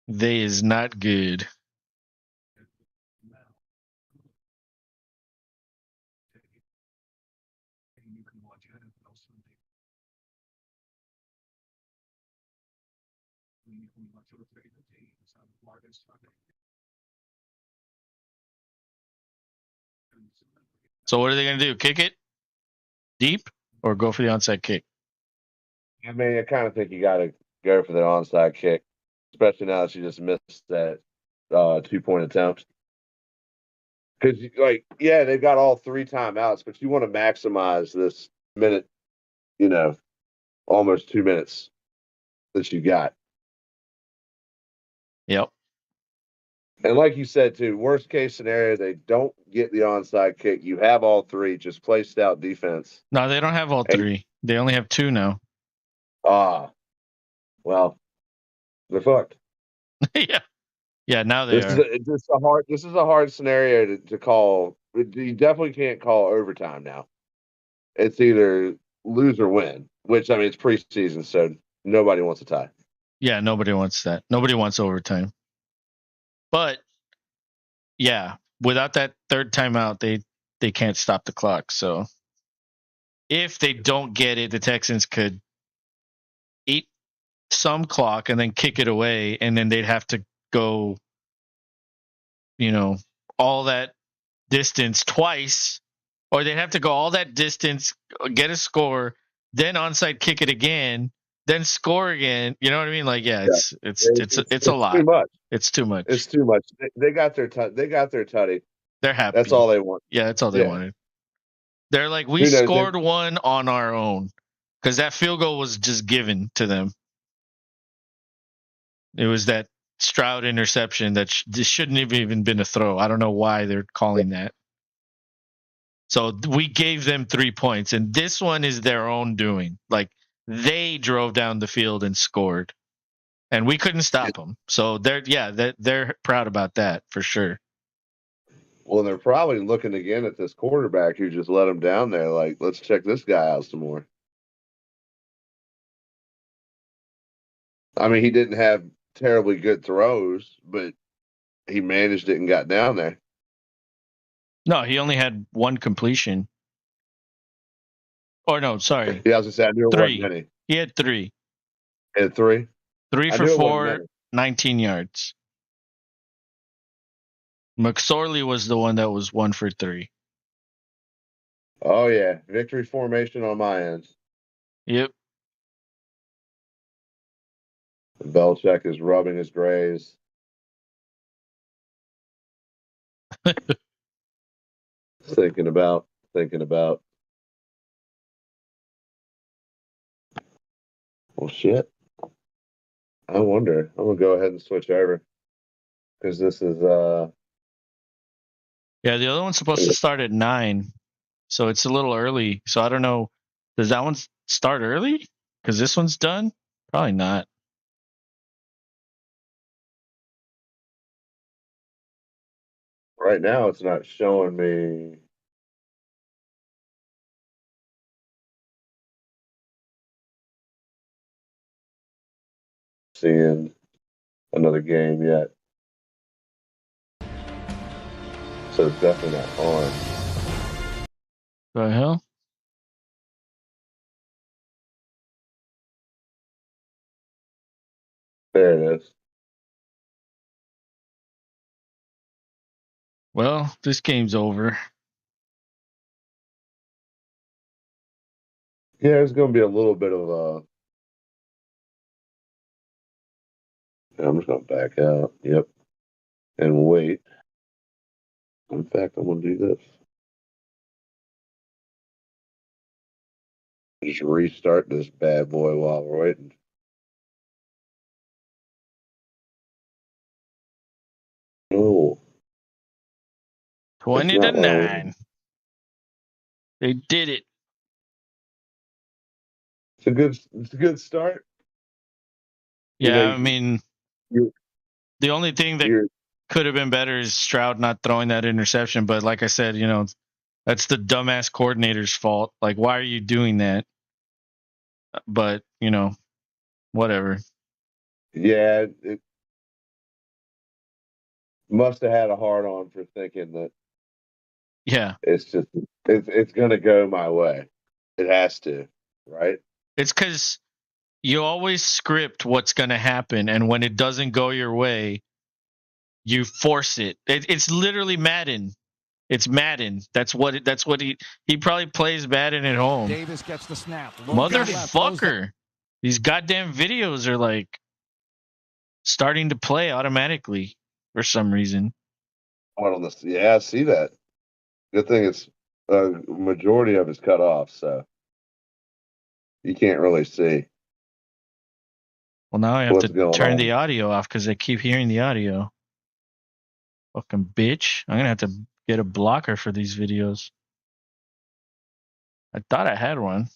They is not good. So what are they going to do? Kick it deep or go for the onside kick? I mean, I kind of think you got to go for the onside kick, especially now that you just missed that 2-point attempt. Because, like, yeah, they've got all 3 timeouts, but you want to maximize this minute, almost 2 minutes that you got. Yep. And like you said, too, worst case scenario, they don't get the onside kick. You have all 3, just play stout defense. No, they don't have all 3. They only have 2 now. Well, they're fucked. Yeah. Yeah, now they This is are. a hard scenario to call. You definitely can't call overtime now. It's either lose or win. Which I mean, it's preseason, so nobody wants a tie. Yeah, nobody wants that. Nobody wants overtime. But yeah, without that third timeout, they can't stop the clock. So if they don't get it, the Texans could eat some clock and then kick it away, and then they'd have to go, you know, all that distance twice, or they'd have to go all that distance, get a score, then onside kick it again, then score again. You know what I mean? Like, yeah, Yeah, it's a it's too lot. much. It's too It's much. too much. They got their they got their tutty. They're That's happy. all they want. Yeah, that's all they Yeah. wanted. They're like, we Who knows? scored one on our own because that field goal was just given to them. It was that Stroud interception that this shouldn't have even been a throw. I don't know why they're calling that. So we gave them 3 points, and this one is their own doing. Like they drove down the field and scored, and we couldn't stop them. So they're proud about that for sure. Well, they're probably looking again at this quarterback who just let them down there. Like, let's check this guy out some more. I mean, he didn't have terribly good throws, but he managed it and got down there. No, he only had one completion. Or no, sorry, Yeah, I was gonna say I knew it wasn't 3. many. He had 3. And 3. 3 I for knew it wasn't 4, many. 19 yards. McSorley was the one that was 1 for 3. Oh yeah, victory formation on my end. Yep. Belichick is rubbing his grays. Thinking about. Well, shit. I wonder. I'm gonna go ahead and switch over because this is Yeah, the other one's supposed to start at 9, so it's a little early. So I don't know. Does that one start early? Because this one's done? Probably not. right now. It's not showing me. Seeing another game yet. So it's definitely not on. The hell? There it is. Well, this game's over. Yeah, it's going to be a little bit of a. I'm just going to back out. Yep. And wait. In fact, I'm going to do this. Just restart this bad boy while we're waiting. Oh, 20 to not what I want. 9. They did it. It's a good start. You know, Yeah, I mean, you're, the only thing that you're could have been better is Stroud not throwing that interception. But like I said, that's the dumbass coordinator's fault. Like, why are you doing that? But, whatever. yeah, it must have had a hard on for thinking that Yeah. it's going to go my way. It has to, right? It's because you always script what's going to happen. And when it doesn't go your way, you force it. It's literally Madden. It's Madden. That's what he probably plays Madden at home. Davis gets the snap. Motherfucker. These goddamn videos are like starting to play automatically for some reason. Well, yeah, I see that. Good thing it's a majority of it's cut off, so you can't really see Well, now I have what's to going turn on. the audio off because I keep hearing the audio. Fucking bitch. I'm going to have to get a blocker for these videos. I thought I had one.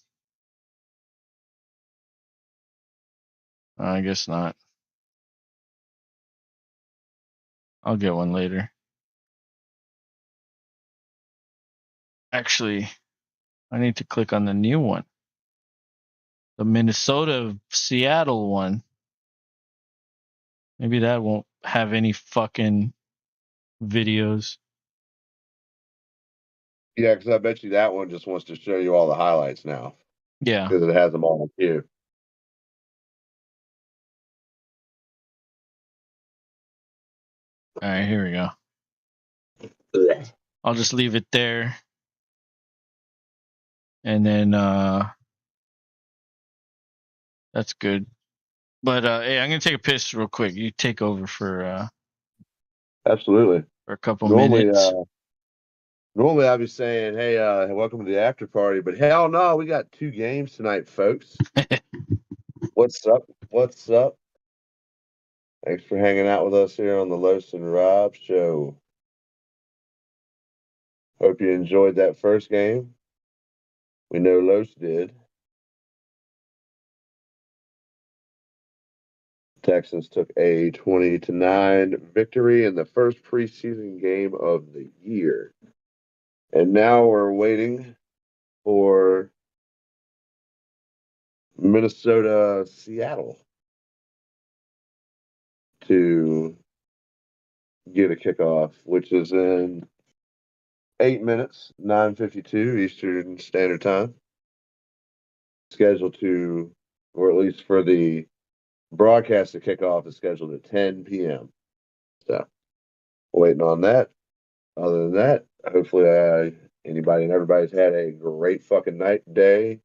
I guess not. I'll get one later. Actually, I need to click on the new one. The Minnesota Seattle one. Maybe that won't have any fucking videos. Yeah, because I bet you that one just wants to show you all the highlights now Yeah. because it has them all in queue. All right, here we go. I'll just leave it there. And then that's good. But hey, I'm gonna take a piss real quick. You take over for Absolutely. a couple Normally, minutes. normally I'd be saying, "Hey, welcome to the after party," but hell no, we got 2 games tonight, folks. What's up? What's up? Thanks for hanging out with us here on the Los and Rob show. Hope you enjoyed that first game. We know Los did. Texans took a 20-9 victory in the first preseason game of the year. And now we're waiting for Minnesota Seattle to get a kickoff, which is in 8 minutes, 9:52 Eastern Standard Time. Scheduled to, or at least for the broadcast to kick off, is scheduled at 10 p.m. So, waiting on that. Other than that, hopefully anybody and everybody's had a great fucking night, day.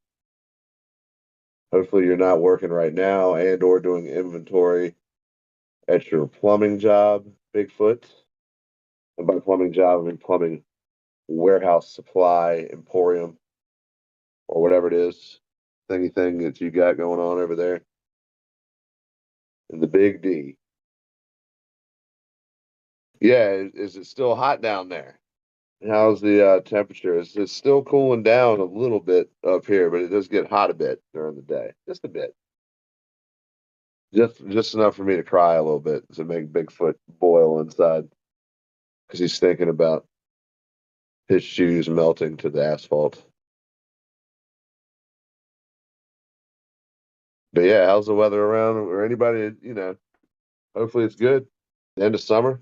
Hopefully you're not working right now and or doing inventory at your plumbing job, Bigfoot. And by plumbing job, I mean plumbing warehouse supply emporium or whatever it is. Anything that you got going on over there in the Big D. Yeah, is it still hot down there? How's the temperature? It's still cooling down a little bit up here, but it does get hot a bit during the day. Just a bit. Just enough for me to cry a little bit to make Bigfoot boil inside because he's thinking about his shoes melting to the asphalt. But yeah, how's the weather around or anybody, hopefully it's good. End of summer.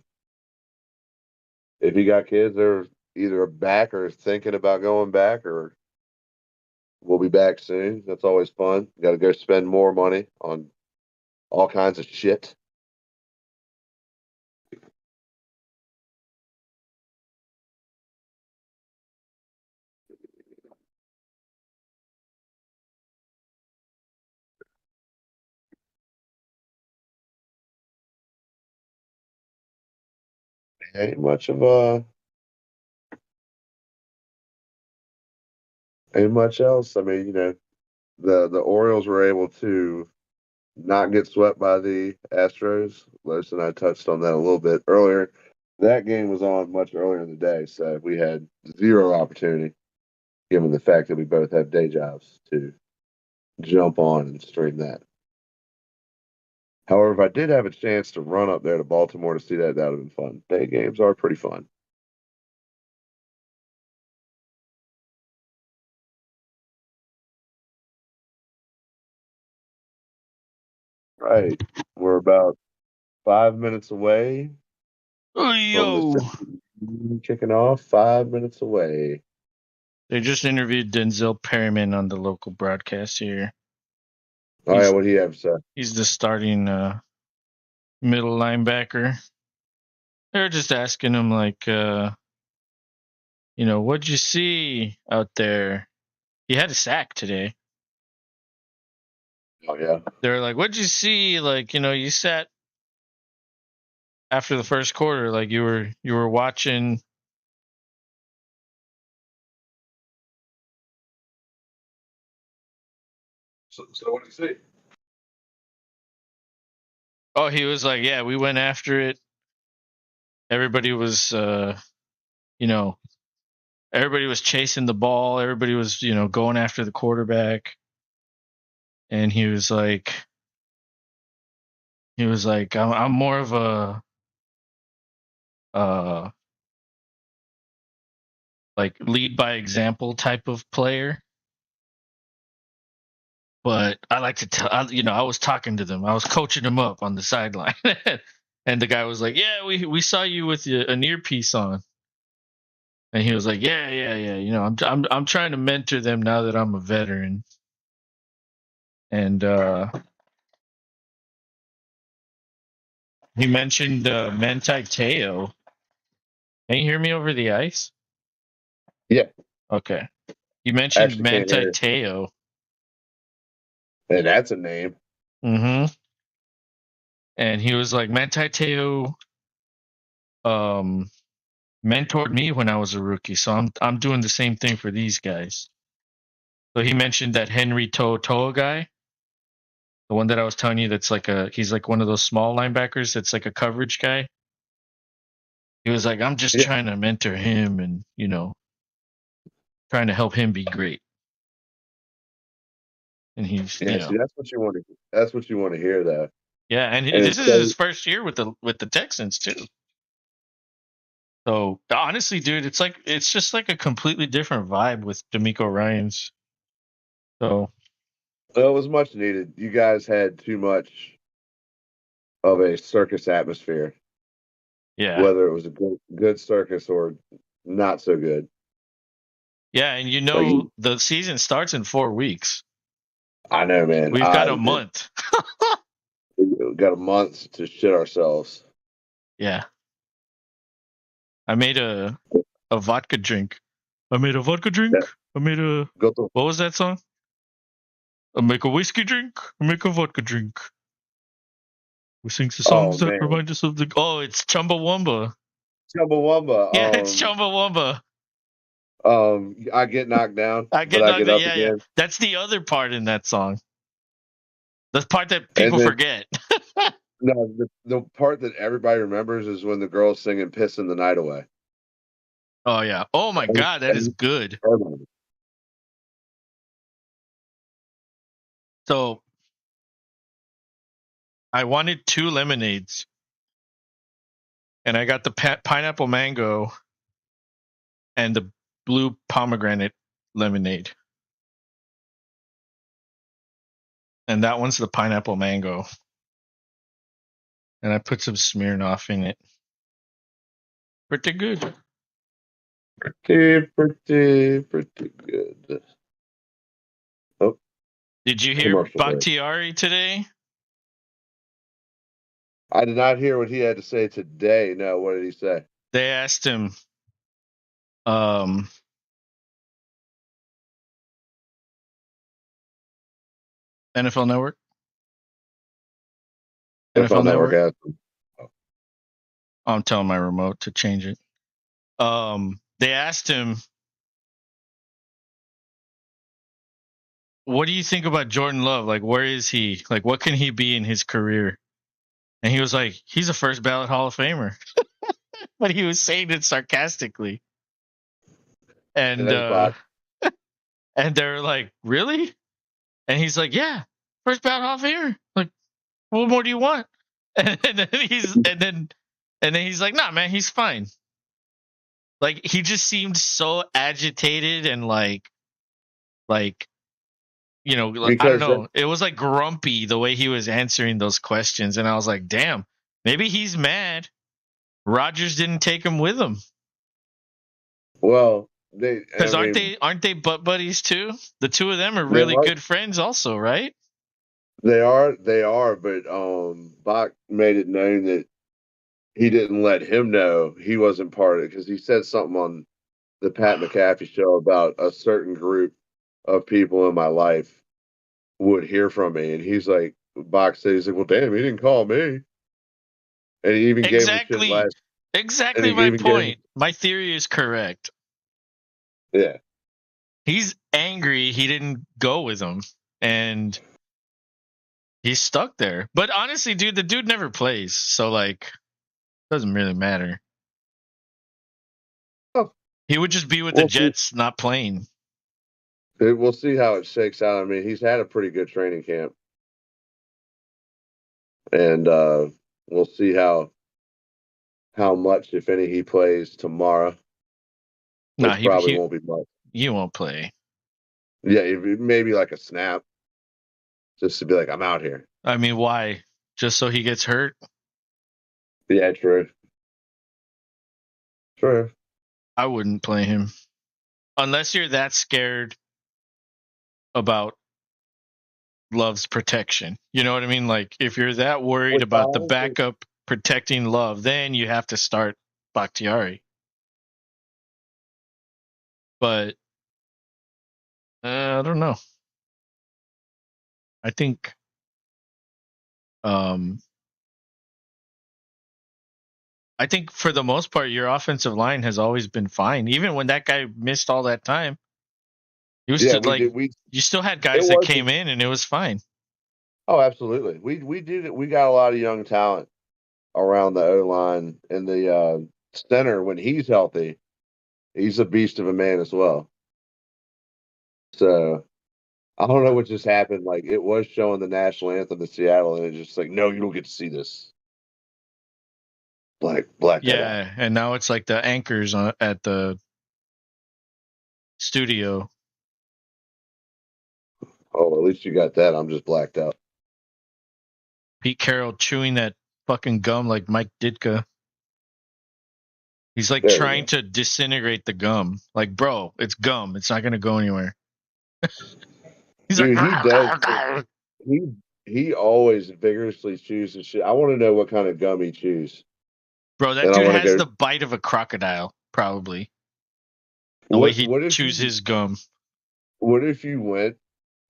If you got kids, they're either back or thinking about going back or we'll be back soon. That's always fun. Got to go spend more money on all kinds of shit. Ain't much of ain't much else. I mean, the Orioles were able to not get swept by the Astros. Los and I touched on that a little bit earlier. That game was on much earlier in the day, so we had zero opportunity, given the fact that we both have day jobs, to jump on and stream that. However, if I did have a chance to run up there to Baltimore to see that, that would have been fun. Day games are pretty fun. Right. We're about 5 minutes away Oh, from the yo. kicking off. 5 minutes away. They just interviewed Denzel Perryman on the local broadcast here. Oh, yeah, what do you have to say? He's the starting middle linebacker. They're just asking him, like, what'd you see out there? He had a sack today. Oh, yeah. They're like, what'd you see? Like, you sat after the first quarter, like you were watching. So what do you see? Oh, he was like, yeah, we went after it. Everybody was, everybody was chasing the ball. Everybody was, going after the quarterback. And he was like, I'm more of a like lead by example type of player. But I like to tell, I was talking to them. I was coaching them up on the sideline. And the guy was like, "Yeah, we saw you with an earpiece on." And he was like, "Yeah. I'm trying to mentor them now that I'm a veteran." And he mentioned Manti Te'o. Can you hear me over the ice? Yeah, Okay. You mentioned actually can't Manti hear. Te'o. And that's a name. Mm-hmm. And he was like, Manti Te'o mentored me when I was a rookie, so I'm doing the same thing for these guys. So he mentioned that Henry Toa guy, the one that I was telling you that's he's like one of those small linebackers that's like a coverage guy. He was like, I'm just Yeah, trying to mentor him and, trying to help him be great. And he's, yeah. See, that's what you want to. That's what you want to hear, though. yeah, and And this it's is so, his first year with the Texans too. So honestly, dude, it's just like a completely different vibe with D'Amico Ryans. So well, it was much needed. You guys had too much of a circus atmosphere, yeah, whether it was a good circus or not so good. yeah, and Like the season starts in 4 weeks. I know, man. We've got a month. We got a month to shit ourselves. Yeah, I made a vodka drink. I made a vodka drink. That I made a go to what was that song? I make a whiskey drink. I make a vodka drink. We sing the oh songs that man, remind us of the. Oh, it's Chumbawamba. Chumbawamba. Yeah, it's Chumbawamba. I get knocked down, I but get I knocked get out. up Yeah. again. That's the other part in that song. The part that And people then forget. no, the part that everybody remembers is when the girl's singing "Pissing the Night Away." Oh yeah. Oh my God, that is And- good. So I wanted 2 lemonades, and I got the pineapple mango and the blue pomegranate lemonade, and that one's the pineapple mango. And I put some Smirnoff in it. Pretty good. pretty good. Oh, Did you hear commercial break. Bakhtiari today? I did not hear what he had to say today. No, what did he say? They asked him, um, NFL Network, NFL NFL Network Network. asked him. I'm telling my remote to change it. They asked him, "What do you think about Jordan Love? Like, where is he? Like, what can he be in his career?" And he was like, "He's a first ballot Hall of Famer," but he was saying it sarcastically. And And that's Bach. and they're like, "Really?" And he's like, "Yeah, first ballot Hall of Famer. Like, what more do you want?" And then he's like, "Nah, man, he's fine." Like he just seemed so agitated and like I don't Because know. It was like grumpy the way he was answering those questions, and I was like, "Damn, maybe he's mad. Rogers didn't take him with him well, because aren't they butt buddies too? The two of them are they really are good friends, also, right?" they are, but Bach made it known that he didn't let him know he wasn't part of it because he said something on the Pat McAfee show about a certain group of people in my life would hear from me, and he's like, Bach said, he's like, well, damn, he didn't call me, and he even gave him shit Exactly, last, and he exactly my even gave him, point. My theory is correct. yeah. He's angry he didn't go with him, and he's stuck there. But honestly, dude, the dude never plays, so like, doesn't really matter. Oh, He would just be with the we'll see. Jets, not playing. We'll see how it shakes out. I mean, he's had a pretty good training camp, and we'll see how how much, if any, he plays tomorrow, Nah, which probably won't be much. he won't play. Yeah, maybe like a snap, just to be like, I'm out here. I mean, why? Just so he gets hurt? Yeah, true. True. I wouldn't play him unless you're that scared about Love's protection. You know what I mean? Like if you're that worried Which about the backup protecting Love, then you have to start Bakhtiari. But I don't know. I think um I think for the most part your offensive line has always been fine. Even when that guy missed all that time, you yeah, still we like did. you still had It guys that was. came in and it was fine. Oh, absolutely. We did it. We got a lot of young talent around the O line and the center when he's healthy. He's a beast of a man as well. So I don't know what just happened. Like it was showing the national anthem to Seattle, and it's just like, no, you don't get to see this. Black that out. Yeah, and now it's like the anchors at the studio. Oh, at least you got that. I'm just blacked out. Pete Carroll chewing that fucking gum like Mike Ditka. He's like There we trying go. to disintegrate the gum. Like, bro, it's gum. It's not gonna go anywhere. He's like, Dude, he does. He he always vigorously chews his shit. I want to know what kind of gum he chews, bro, that and I dude want to has go. the bite of a crocodile, probably. The way he What if chews you his gum. what if you went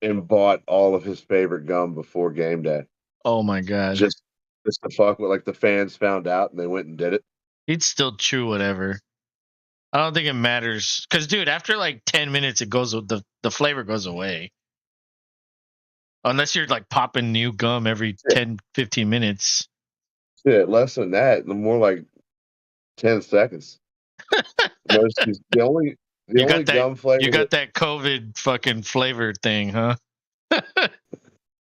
and bought all of his favorite gum before game day? Oh my god. Just just to fuck with, like, the fans found out and they went and did it. He'd still chew whatever. I don't think it matters. Cause dude, after like 10 minutes it goes the flavor goes away. Unless you're like popping new gum every Shit, 10, 15 minutes. shit, less than that, the more like 10 seconds. Most the You only got that gum flavor you that. got that COVID fucking flavor thing, huh?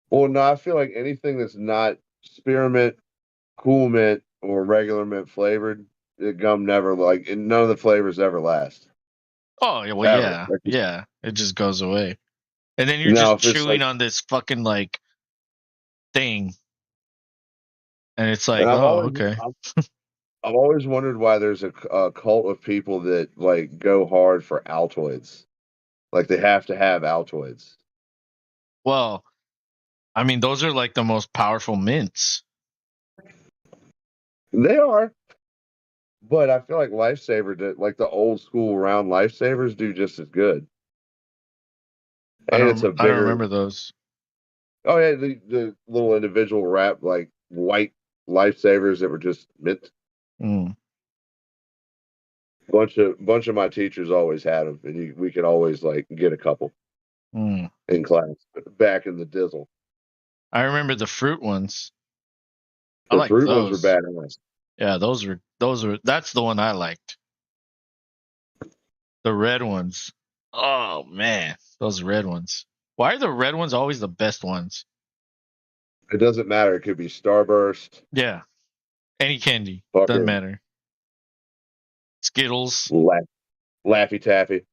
Well, no, I feel like anything that's not spearmint, cool mint, or regular mint flavored, the gum never like, and none of the flavors ever last Oh yeah, well ever. yeah. Like, Yeah. It just goes away. And then you're now just if it's chewing like, on this fucking like thing. And it's and like, oh, okay. I've always wondered why there's a cult of people that like go hard for Altoids. Like they have to have Altoids. Well, I mean, those are like the most powerful mints. They are, but I feel like Lifesaver did, like the old school round Lifesavers do just as good. And it's a I don't bigger. remember those. Oh yeah, the little individual wrap like white Lifesavers that were just mint. Mm, Bunch of my teachers always had them, and we could always like get a couple mm. in class. Back in the dizzle, I remember the fruit ones. I the like fruit ones were those. badass. Yeah, those were that's the one I liked. The red ones. Oh man, those red ones. Why are the red ones always the best ones? It doesn't matter. It could be Starburst, Yeah, any candy doesn't fucking matter. Skittles. Laffy Taffy.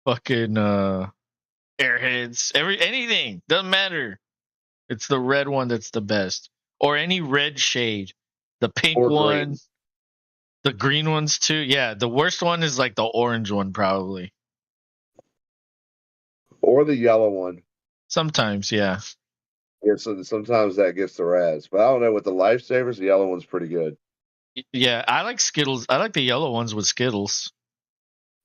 Fucking Airheads. Anything doesn't matter. It's the red one that's the best, or any red shade. The pink Or one, green, the green ones too. Yeah, the worst one is like the orange one, probably. or the yellow one. Sometimes, yeah. Yeah, so sometimes that gets the razz, but I don't know. With the Lifesavers, the yellow one's pretty good. Yeah, I like Skittles. I like the yellow ones with Skittles.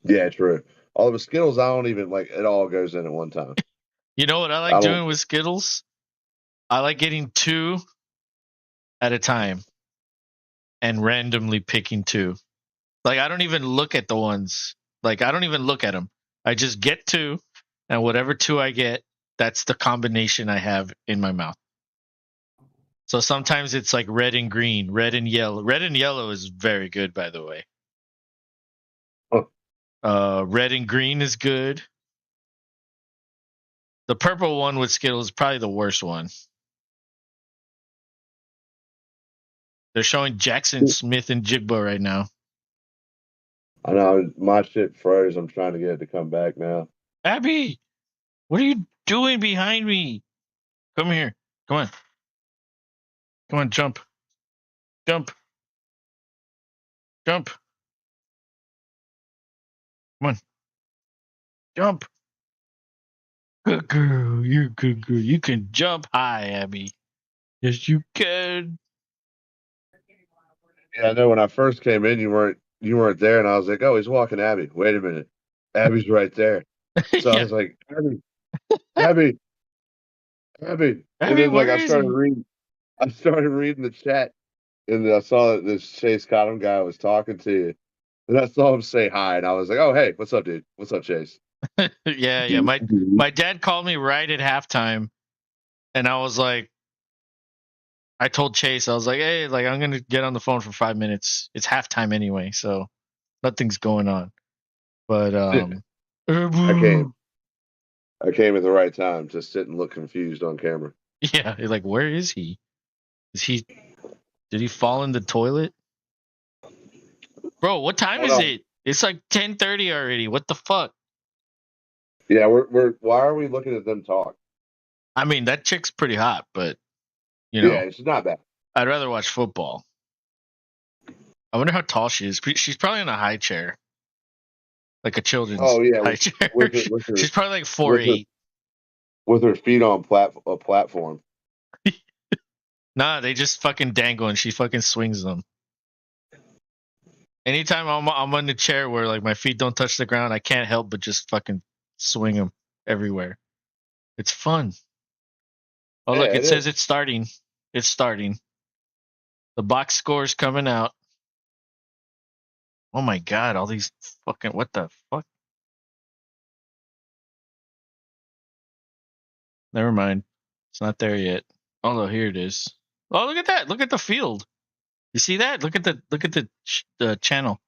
Yeah, true. All of the Skittles, I don't even like. It all goes in at one time. You know what I like I don't. doing with Skittles? I like getting two at a time and randomly picking two. Like I don't even look at the ones. Like I don't even look at them. I just get two, and whatever two I get, that's the combination I have in my mouth. So sometimes it's like red and green, red and yellow. Red and yellow is very good, by the way. Huh. Red and green is good. The purple one with Skittles is probably the worst one. They're showing Jackson Smith and Jigba right now. I know my shit froze. I'm trying to get it to come back now. Abby, what are you doing behind me? Come here. Come on. Come on, jump. Jump. Jump. Come on. Jump. Good girl. You're good girl. You can jump high, Abby. Yes, you can. Yeah, I know. When I first came in, you weren't there, and I was like, "Oh, he's walking Abby." Wait a minute, Abby's right there. So I Yeah. was like, Abby, Abby, and Abby, then like where is he? I started reading the chat, and then I saw that this Chase Cottom guy was talking to you, and I saw him say hi, and I was like, "Oh, hey, what's up, dude? What's up, Chase?" Yeah. My dad called me right at halftime, and I was like, I told Chase, I was like, hey, like I'm gonna get on the phone for 5 minutes. It's halftime anyway, so nothing's going on. But I came, I came at the right time to sit and look confused on camera. yeah, like where is he? Is he? Did he fall in the toilet? Bro, what time Hold is on. it? It's like 10:30 already. What the fuck? Yeah, we're. Why are we looking at them talk? I mean, that chick's pretty hot, but you Yeah, know, it's not bad. I'd rather watch football. I wonder how tall she is. She's probably in a high chair, like a children's Oh yeah, high chair. with her with her She's probably like four with her eight. with her feet on a platform. Nah, they just fucking dangle and she fucking swings them. Anytime I'm on the chair where like my feet don't touch the ground, I can't help but just fucking swing them everywhere. It's fun. Oh Yeah, look, it it says is. it's starting. It's starting. The box score is coming out. Oh my god, all these fucking what the fuck? Never mind. It's not there yet. Oh no, here it is. Oh look at that! Look at the field. You see that? Look at the channel.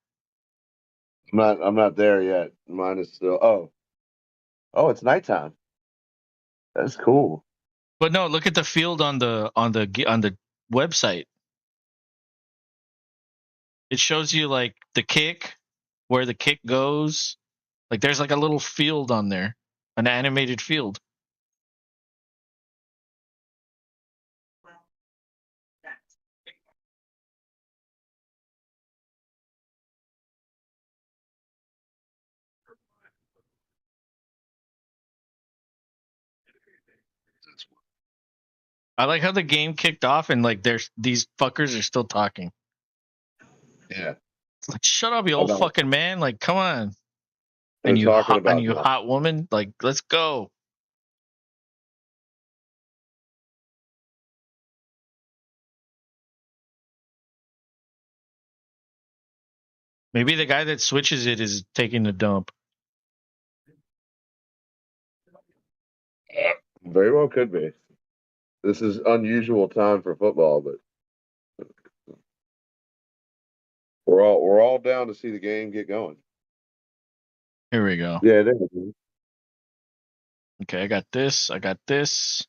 I'm not there yet. Mine is still. Oh, it's nighttime. That's cool. But no, look at the field on the website. It shows you like the kick, where the kick goes. Like there's like a little field on there, an animated field. I like how the game kicked off and like there's these fuckers are still talking. Yeah. It's like shut up, you old Hold on. fucking man. Like come on, They're talking about you the. hot woman. Like let's go. Maybe the guy that switches it is taking the dump. Very well could be. This is unusual time for football, but we're all down to see the game get going. Here we go. Yeah, it is. Okay, I got this. I got this.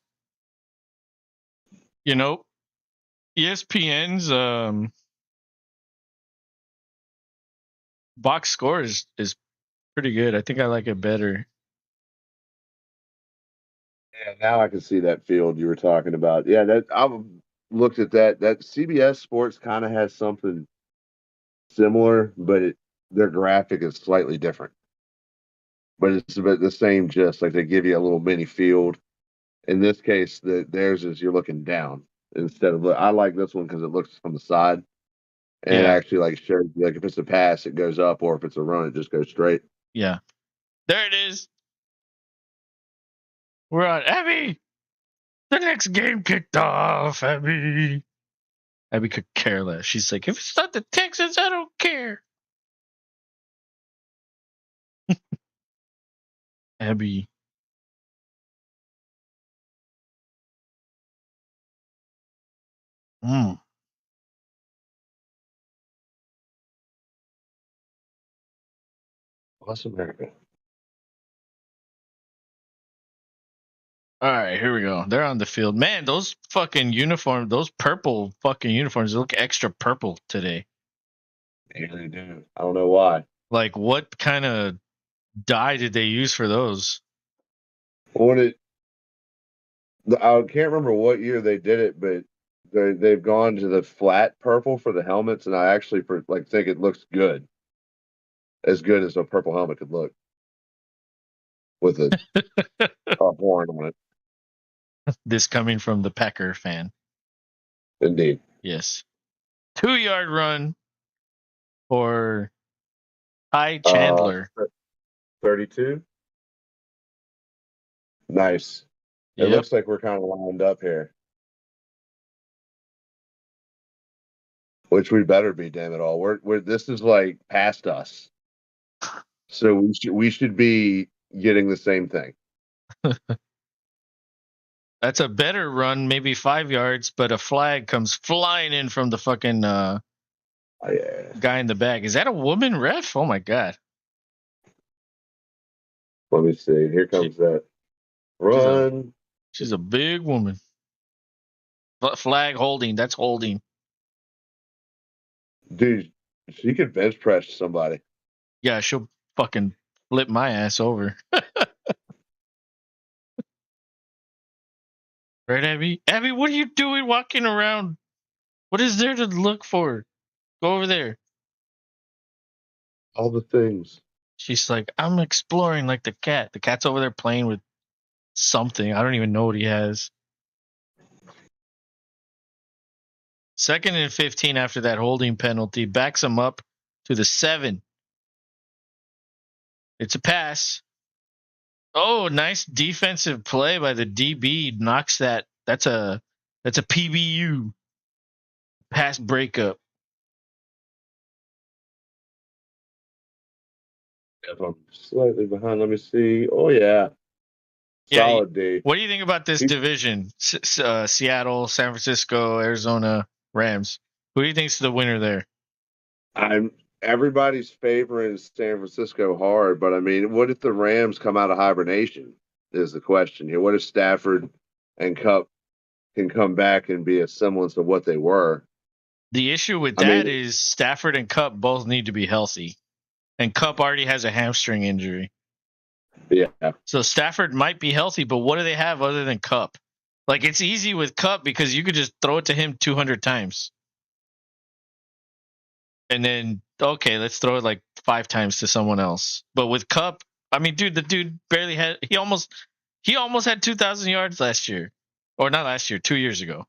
You know, ESPN's box score is pretty good. I think I like it better. Yeah, now I can see that field you were talking about. Yeah, that I've looked at that. That CBS Sports kind of has something similar, but their graphic is slightly different. But it's about the same gist. Like they give you a little mini field. In this case, theirs is you're looking down instead of. I like this one because it looks from the side and it Yeah, actually like shows you, like if it's a pass, it goes up, or if it's a run, it just goes straight. yeah. There it is. We're on Abby. The next game kicked off, Abby. Abby could care less. She's like, if it's not the Texans, I don't care. Abby. Mm. Bless America. All right, here we go. They're on the field. Man, those fucking uniforms, those purple fucking uniforms look extra purple today. Yeah, they do. I don't know why. Like, what kind of dye did they use for those? What it? I can't remember what year they did it, but they've gone to the flat purple for the helmets, and I actually think it looks good, as good as a purple helmet could look with a horn on it. This coming from the Packer fan. Indeed. Yes. 2-yard run for Ty Chandler. 32. Nice. It looks like we're kind of lined up here. Which we better be, damn it all. We're this is like past us. So we should be getting the same thing. That's a better run, maybe 5 yards, but a flag comes flying in from the fucking guy in the back. Is that a woman ref? Oh my god. Let me see. Here comes that run. She's a big woman. Flag holding. That's holding. Dude, she could bench press somebody. Yeah, she'll fucking flip my ass over. Right, Abby? Abby, what are you doing walking around? What is there to look for? Go over there. All the things. She's like, I'm exploring like the cat. The cat's over there playing with something. I don't even know what he has. 2nd and 15 after that holding penalty. Backs him up to the 7. It's a pass. Oh, nice defensive play by the DB. Knocks that. That's a PBU. Pass breakup. If I'm slightly behind, let me see. Oh, yeah. Solid D. What do you think about this division? Seattle, San Francisco, Arizona, Rams. Who do you think's the winner there? Everybody's favoring San Francisco hard, but I mean, what if the Rams come out of hibernation? Is the question here. What if Stafford and Kupp can come back and be a semblance of what they were? The issue with that is Stafford and Kupp both need to be healthy, and Kupp already has a hamstring injury. Yeah. So Stafford might be healthy, but what do they have other than Kupp? Like, it's easy with Kupp because you could just throw it to him 200 times. And then, okay, let's throw it like 5 times to someone else. But with Kupp, I mean, dude, the dude barely had, he almost had 2,000 yards last year. Or not last year, 2 years ago.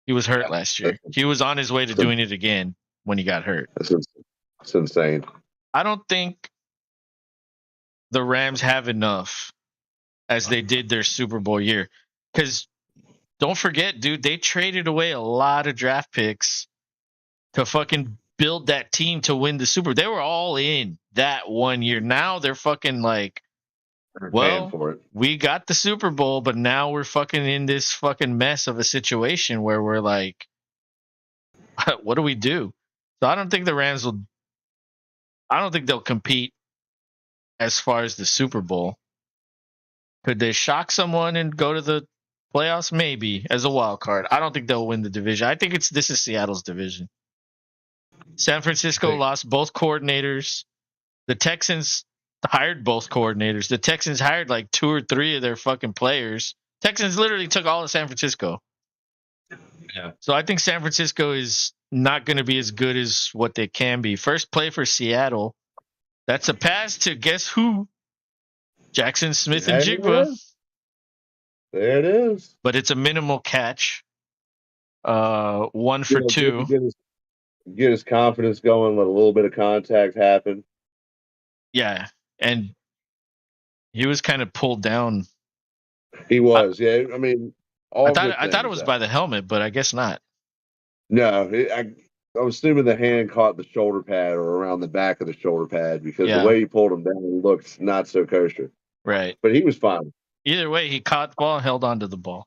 He was hurt last year. He was on his way to doing it again when he got hurt. That's insane. I don't think the Rams have enough as they did their Super Bowl year. Because don't forget, dude, they traded away a lot of draft picks to fucking build that team to win the Super Bowl. They were all in that one year. Now they're fucking like, well, we got the Super Bowl, but now we're fucking in this fucking mess of a situation where we're like, what do we do? So I don't think the Rams will. I don't think they'll compete as far as the Super Bowl. Could they shock someone and go to the playoffs? Maybe as a wild card. I don't think they'll win the division. I think this is Seattle's division. San Francisco lost both coordinators. The Texans hired both coordinators. The Texans hired like 2 or 3 of their fucking players. Texans literally took all of San Francisco. Yeah. So I think San Francisco is not going to be as good as what they can be. First play for Seattle. That's a pass to guess who? Jackson Smith and Jigba. There it is. But it's a minimal catch. 1 for 2. Get his confidence going, let a little bit of contact happen. Yeah. And he was kind of pulled down. He was, yeah. I mean, I thought it was by the helmet, but I guess not. No, I was assuming the hand caught the shoulder pad or around the back of the shoulder pad because the way he pulled him down looked not so kosher. Right. But he was fine. Either way, he caught the ball and held onto the ball.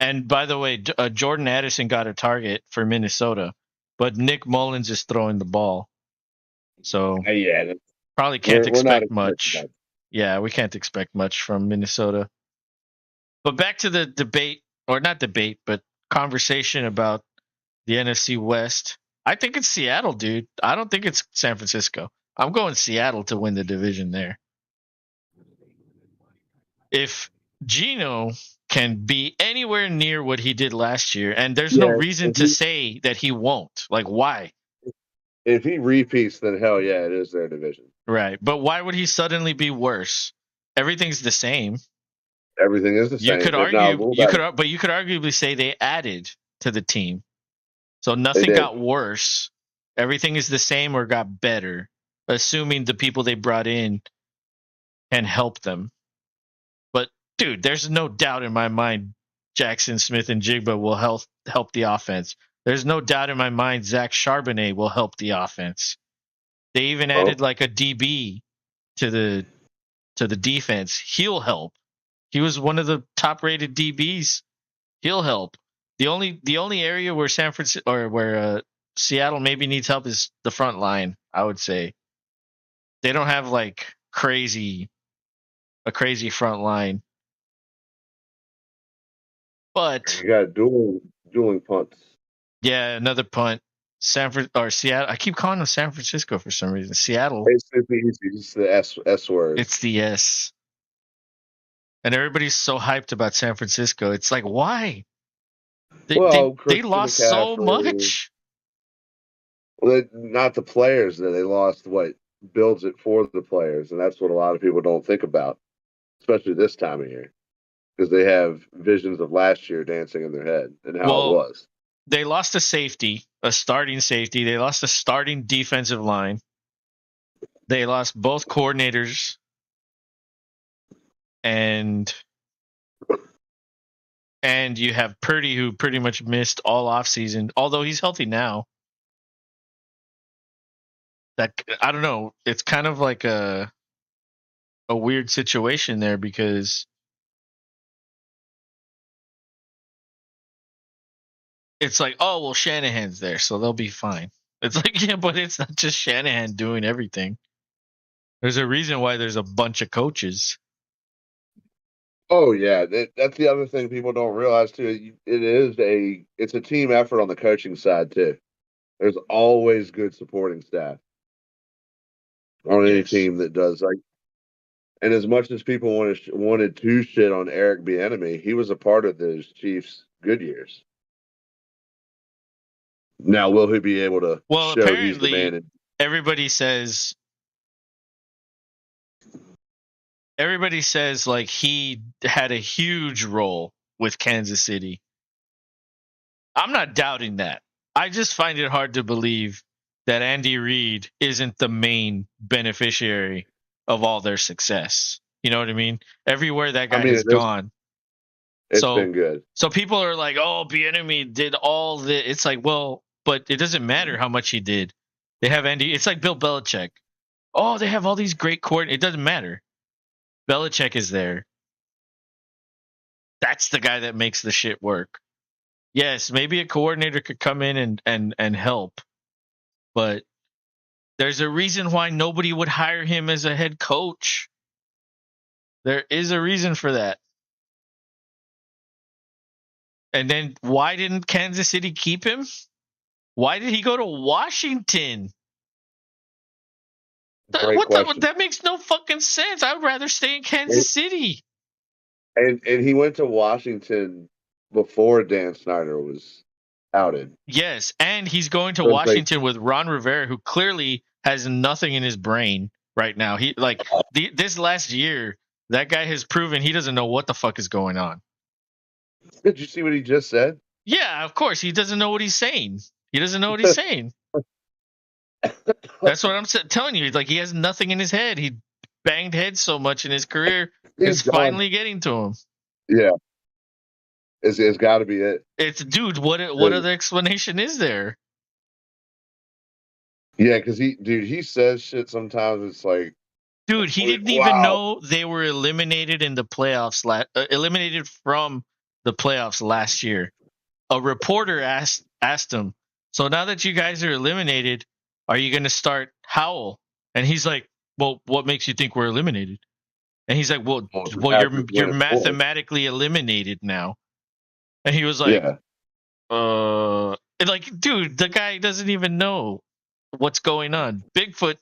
And by the way, Jordan Addison got a target for Minnesota, but Nick Mullins is throwing the ball. So yeah, probably can't expect much. Yeah, we can't expect much from Minnesota. But back to the debate, or not debate, but conversation about the NFC West. I think it's Seattle, dude. I don't think it's San Francisco. I'm going Seattle to win the division there. If Gino can be anywhere near what he did last year, and there's no Yeah, reason if to he, say that he won't. Like, why? if he repeats, then hell yeah, it is their division. Right. But why would he suddenly be worse? Everything's the same. Everything is the You same. could Now, argue, rule that but you could arguably say they added to the team. So they nothing did. got worse. Everything is the same or got better, assuming the people they brought in can help them. But dude, there's no doubt in my mind Jackson Smith and Jigba will help the offense. There's no doubt in my mind Zach Charbonnet will help the offense. They even Oh, added like a DB to the defense. He'll help. He was one of the top rated DBs. He'll help. The only area where San Francisco or where Seattle maybe needs help is the front line. I would say they don't have like a crazy front line, but you got dueling punts. yeah, another punt. Seattle. I keep calling them San Francisco for some reason. Seattle. It's super easy. It's the S word. It's the S, and everybody's so hyped about San Francisco. It's like why they they Christian lost so McCaffrey. much. Well, not the players. That they lost what builds it for the players, and that's what a lot of people don't think about, especially this time of year, because they have visions of last year dancing in their head and how it Well, was. they lost a starting safety. They lost a starting defensive line. They lost both coordinators, and you have Purdy, who pretty much missed all offseason, although he's healthy now. That I don't know. It's kind of like a weird situation there because it's like, oh well, Shanahan's there, so they'll be fine. It's like, yeah, but it's not just Shanahan doing everything. There's a reason why there's a bunch of coaches. Oh yeah, that's the other thing people don't realize too. It's a team effort on the coaching side too. There's always good supporting staff on any Yes. team that does like. And as much as people wanted to shit on Eric Bieniemy, he was a part of those Chiefs' good years. Now, will he be able to Well, show he's the apparently man? everybody says like he had a huge role with Kansas City. I'm not doubting that. I just find it hard to believe that Andy Reid isn't the main beneficiary of all their success. You know what I mean? Everywhere that I guy mean, has gone. it's So been good. so people are like, "Oh, Bieniemy did all the." It's like, well, but it doesn't matter how much he did. They have Andy. It's like Bill Belichick. Oh, they have all these great coordinators. It doesn't matter. Belichick is there. That's the guy that makes the shit work. Yes, maybe a coordinator could come in and help, but there's a reason why nobody would hire him as a head coach. There is a reason for that. And then why didn't Kansas City keep him? Why did he go to Washington? Great question. That makes no fucking sense. I would rather stay in And, Kansas City. and he went to Washington before Dan Snyder was outed. Yes, and he's going to So it's like, Washington with Ron Rivera, who clearly has nothing in his brain right now. He like this last year, that guy has proven he doesn't know what the fuck is going on. did you see what he just said? Yeah, of course he doesn't know what he's saying. He doesn't know what he's saying. That's what I'm telling you. Like he has nothing in his head. He banged heads so much in his career. He's It's gone. finally getting to him. Yeah, it's got to be it. It's dude. What other explanation is there? Yeah, because he says shit sometimes. It's like, Dude, he didn't even wow. know they were eliminated in the playoffs. Eliminated from the playoffs last year. A reporter asked him, "So now that you guys are eliminated, are you going to start Howell?" And he's like, "Well, what makes you think we're eliminated?" And he's like, well, Almost you're win it for. mathematically eliminated now. And he was like, Yeah. and like, dude, the guy doesn't even know what's going on. Bigfoot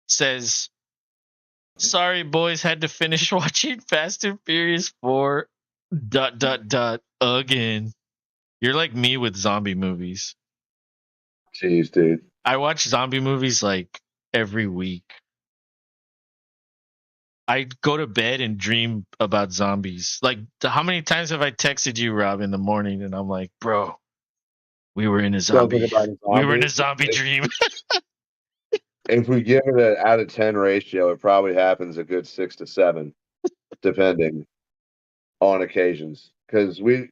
says, sorry, boys, had to finish watching Fast and Furious 4 ... again. You're like me with zombie movies. Jeez, dude. I watch zombie movies like every week. I go to bed and dream about zombies. Like, how many times have I texted you, Rob, in the morning, and I'm like, bro, we were in a Don't think zombie. about We were in zombies. a zombie dream. If we give it an out of 10 ratio, it probably happens a good 6 to 7, depending on occasions. Because we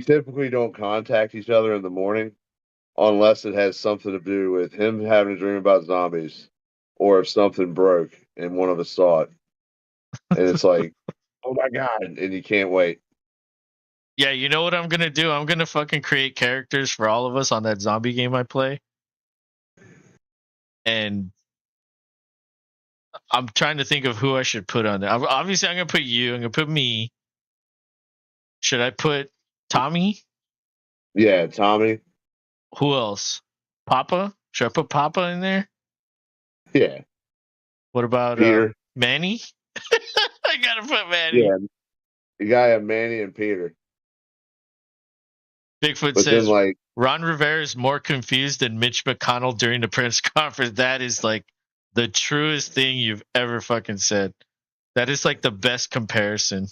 typically don't contact each other in the morning unless it has something to do with him having a dream about zombies, or if something broke and one of us saw it, and it's like, oh my god, and you can't wait. Yeah, you know what I'm gonna do? I'm gonna fucking create characters for all of us on that zombie game I play. And I'm trying to think of who I should put on there. Obviously, I'm gonna put you. I'm gonna put me. Should I put Tommy? Yeah, Tommy. Who else? Papa? Should I put Papa in there? Yeah, What about Peter. Manny? I gotta put Manny. Yeah, you gotta have Manny and Peter. Bigfoot But then, says like, Ron Rivera is more confused than Mitch McConnell during the press conference. That is like the truest thing you've ever fucking said. That is like the best comparison.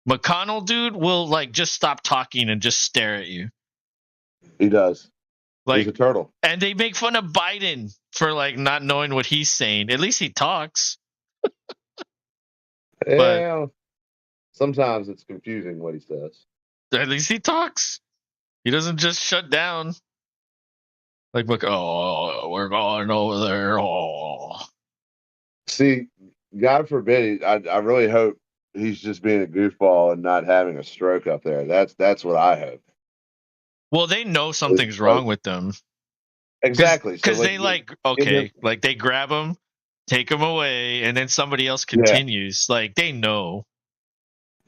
McConnell, dude, will like just stop talking and just stare at you. he does. He's a Like, turtle. and they make fun of Biden for like not knowing what he's saying. At least he talks. But Yeah, sometimes it's confusing what he says. at least he talks. He doesn't just shut down. Like, look, oh, we're going over there. Oh. See, God forbid, I really hope he's just being a goofball and not having a stroke up there. That's what I hope. Well, they know It's something's like, wrong with them. exactly. So, Because like, they like, give him, okay, like they grab him, take him away, and then somebody else yeah, continues. Like, they know.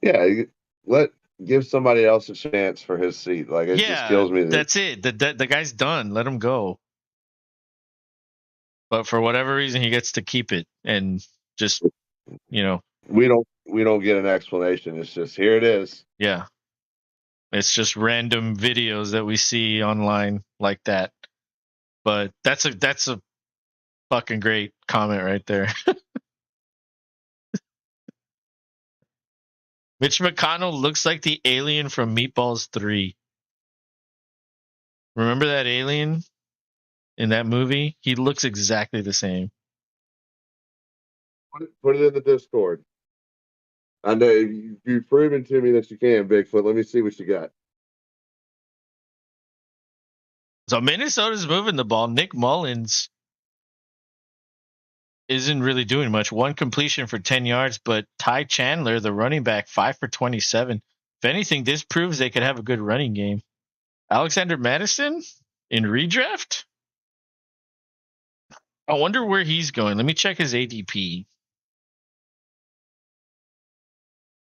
yeah. Let give somebody else a chance for his seat. Like, it just Yeah, kills me that. that's it. The guy's done. Let him go. But for whatever reason, he gets to keep it and just, you know, We don't get an explanation. It's just here it is. yeah. It's just random videos that we see online like that. But that's a fucking great comment right there. Mitch McConnell looks like the alien from Meatballs 3. Remember that alien in that movie? He looks exactly the same. Put it in the Discord. I know you've proven to me that you can, Bigfoot. Let me see what you got. So Minnesota's moving the ball. Nick Mullins isn't really doing much. One completion for 10 yards, but Ty Chandler, the running back, 5 for 27. If anything, this proves they could have a good running game. Alexander Madison in redraft? I wonder where he's going. Let me check his ADP.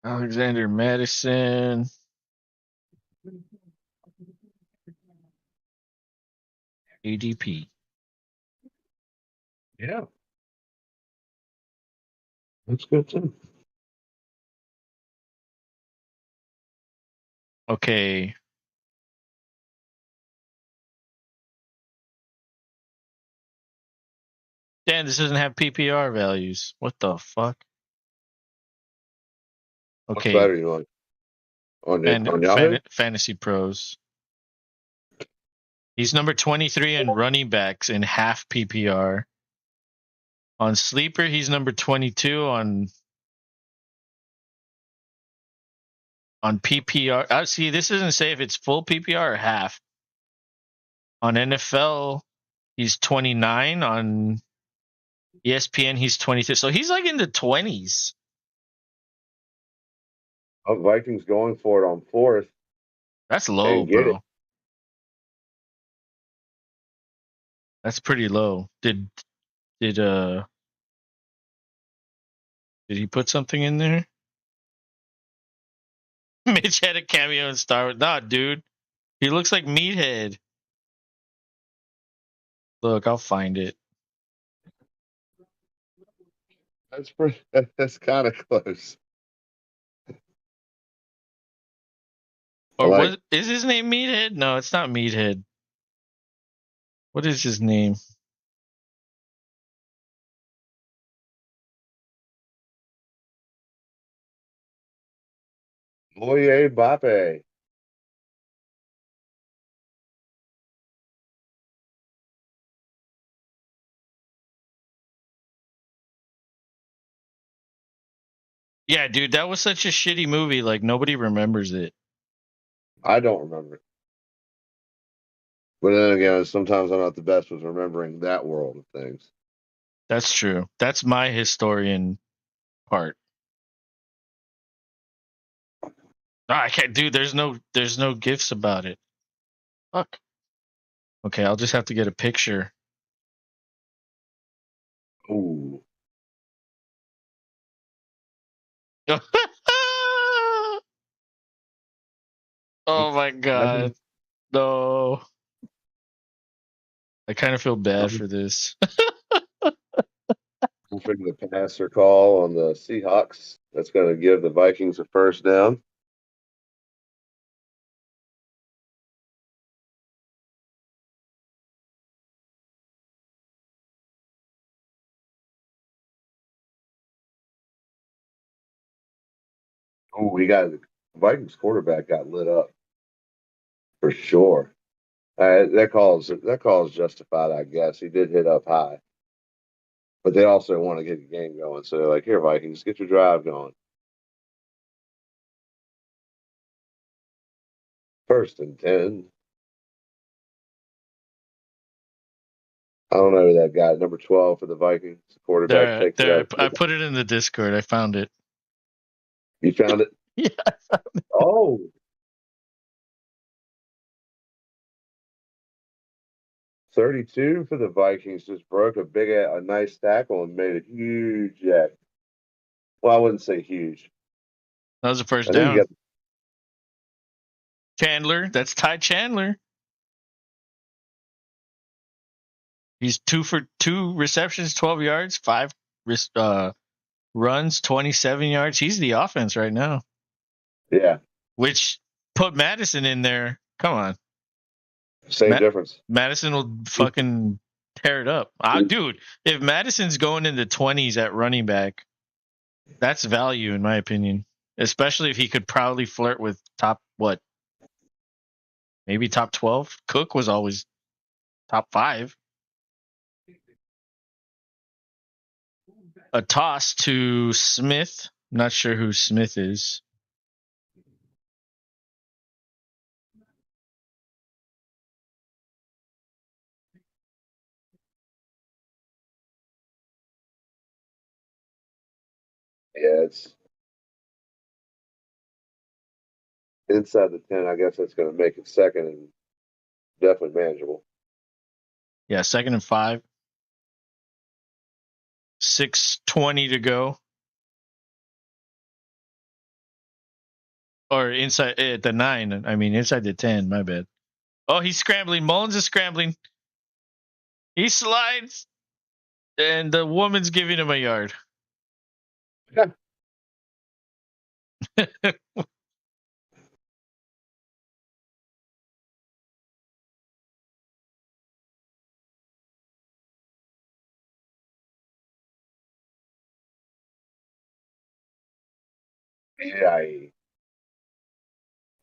Alexander Madison. ADP. Yeah, that's good too. Okay. Dan, this doesn't have PPR values. What the fuck? What's Okay. better, you want on Yahoo? Fantasy Pros. He's number 23 in running backs in half PPR. On Sleeper, he's number 22 on PPR. See, this doesn't say if it's full PPR or half. On NFL, he's 29. On ESPN, he's 22. So he's like in the 20s. Oh, Vikings going for it on fourth That's low, and get it. bro. That's pretty low. Did Did he put something in there? Mitch had a cameo in Star Wars. Nah, dude. He looks like Meathead. Look, I'll find it. That's kind of close. Or Like, what is his name Meathead? No, it's not Meathead. What is his name? Oye Bape. Yeah, dude, that was such a shitty movie. Like nobody remembers it. I don't remember it. But then again, sometimes I'm not the best with remembering that world of things. That's true. That's my historian part. I can't, dude. There's no gifts about it. Fuck. Okay, I'll just have to get a picture. Ooh. Oh my god. No. I kind of feel bad for this. We'll figure the pass or call on the Seahawks. That's going to give the Vikings a first down. Oh, the Vikings quarterback got lit up for sure. That call is justified, I guess. He did hit up high, but they also want to get the game going. So they're like, "Here, Vikings, get your drive going." First and 10. I don't know who that guy, number 12 for the Vikings quarterback, takes it There. out. I put it in the Discord. I found it. You found it? Yeah. Oh, 32 for the Vikings just broke a nice tackle and made a huge jack. Well, I wouldn't say huge. That was the first I think he down. got Chandler. That's Ty Chandler. He's 2 for 2 receptions, 12 yards, 5 runs, 27 yards. He's the offense right now. yeah, Which put Madison in there. Come on. same difference. Madison will fucking tear it up. Dude, if Madison's going in the 20s at running back, that's value in my opinion. Especially if he could proudly flirt with maybe top 12. Cook was always top 5. A toss to Smith. Not sure who Smith is. Yeah, it's inside the 10. I guess that's going to make it second and definitely manageable. Yeah, 2nd and 5. 6:20 to go. Or inside at the 9. I mean, inside the 10. My bad. Oh, he's scrambling. Mullins is scrambling. He slides, and the woman's giving him a yard. Yeah,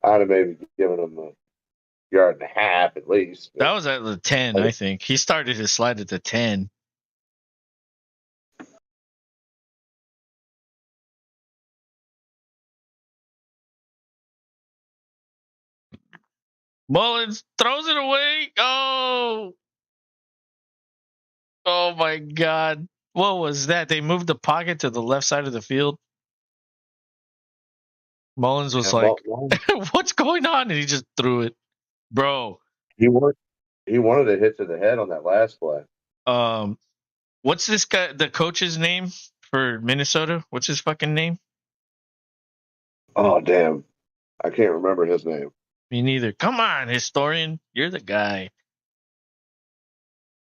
I'd have maybe given him a yard and a half at least. That was at the 10, I think. He started his slide at the 10. Mullins throws it away. Oh my God. What was that? They moved the pocket to the left side of the field. Mullins was like, what's going on? And he just threw it. Bro. He wanted to hit to the head on that last play. What's this guy, the coach's name for Minnesota? What's his fucking name? Oh damn, I can't remember his name. Me neither. Come on, historian. You're the guy.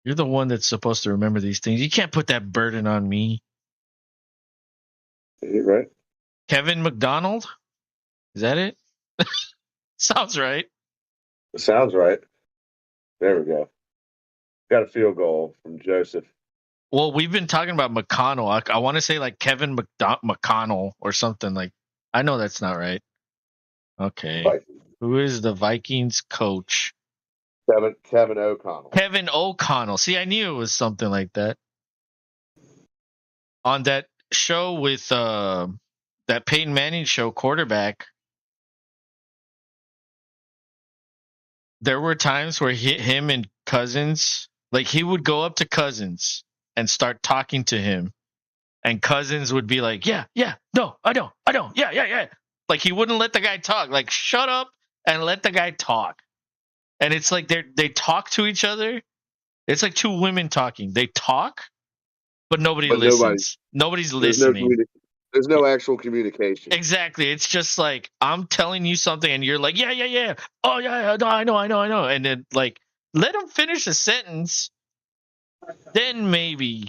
You're the one that's supposed to remember these things. You can't put that burden on me. Is he right? Kevin McDonald? Is that it? Sounds right. Sounds right. There we go. Got a field goal from Joseph. Well, we've been talking about McConnell. I want to say like Kevin McConnell or something like. I know that's not right. Okay. Like Who is the Vikings coach? Kevin O'Connell. Kevin O'Connell. See, I knew it was something like that. On that show with that Peyton Manning show, quarterback, there were times where him and Cousins, like he would go up to Cousins and start talking to him, and Cousins would be like, "Yeah, no, I don't, yeah." Like he wouldn't let the guy talk. Like, shut up and let the guy talk. And it's like they talk to each other. It's like two women talking. They talk, but nobody listens. Nobody's listening. There's no actual communication. Exactly. It's just like I'm telling you something, and you're like, yeah. Oh yeah, no, I know. And then like let him finish a sentence. Then maybe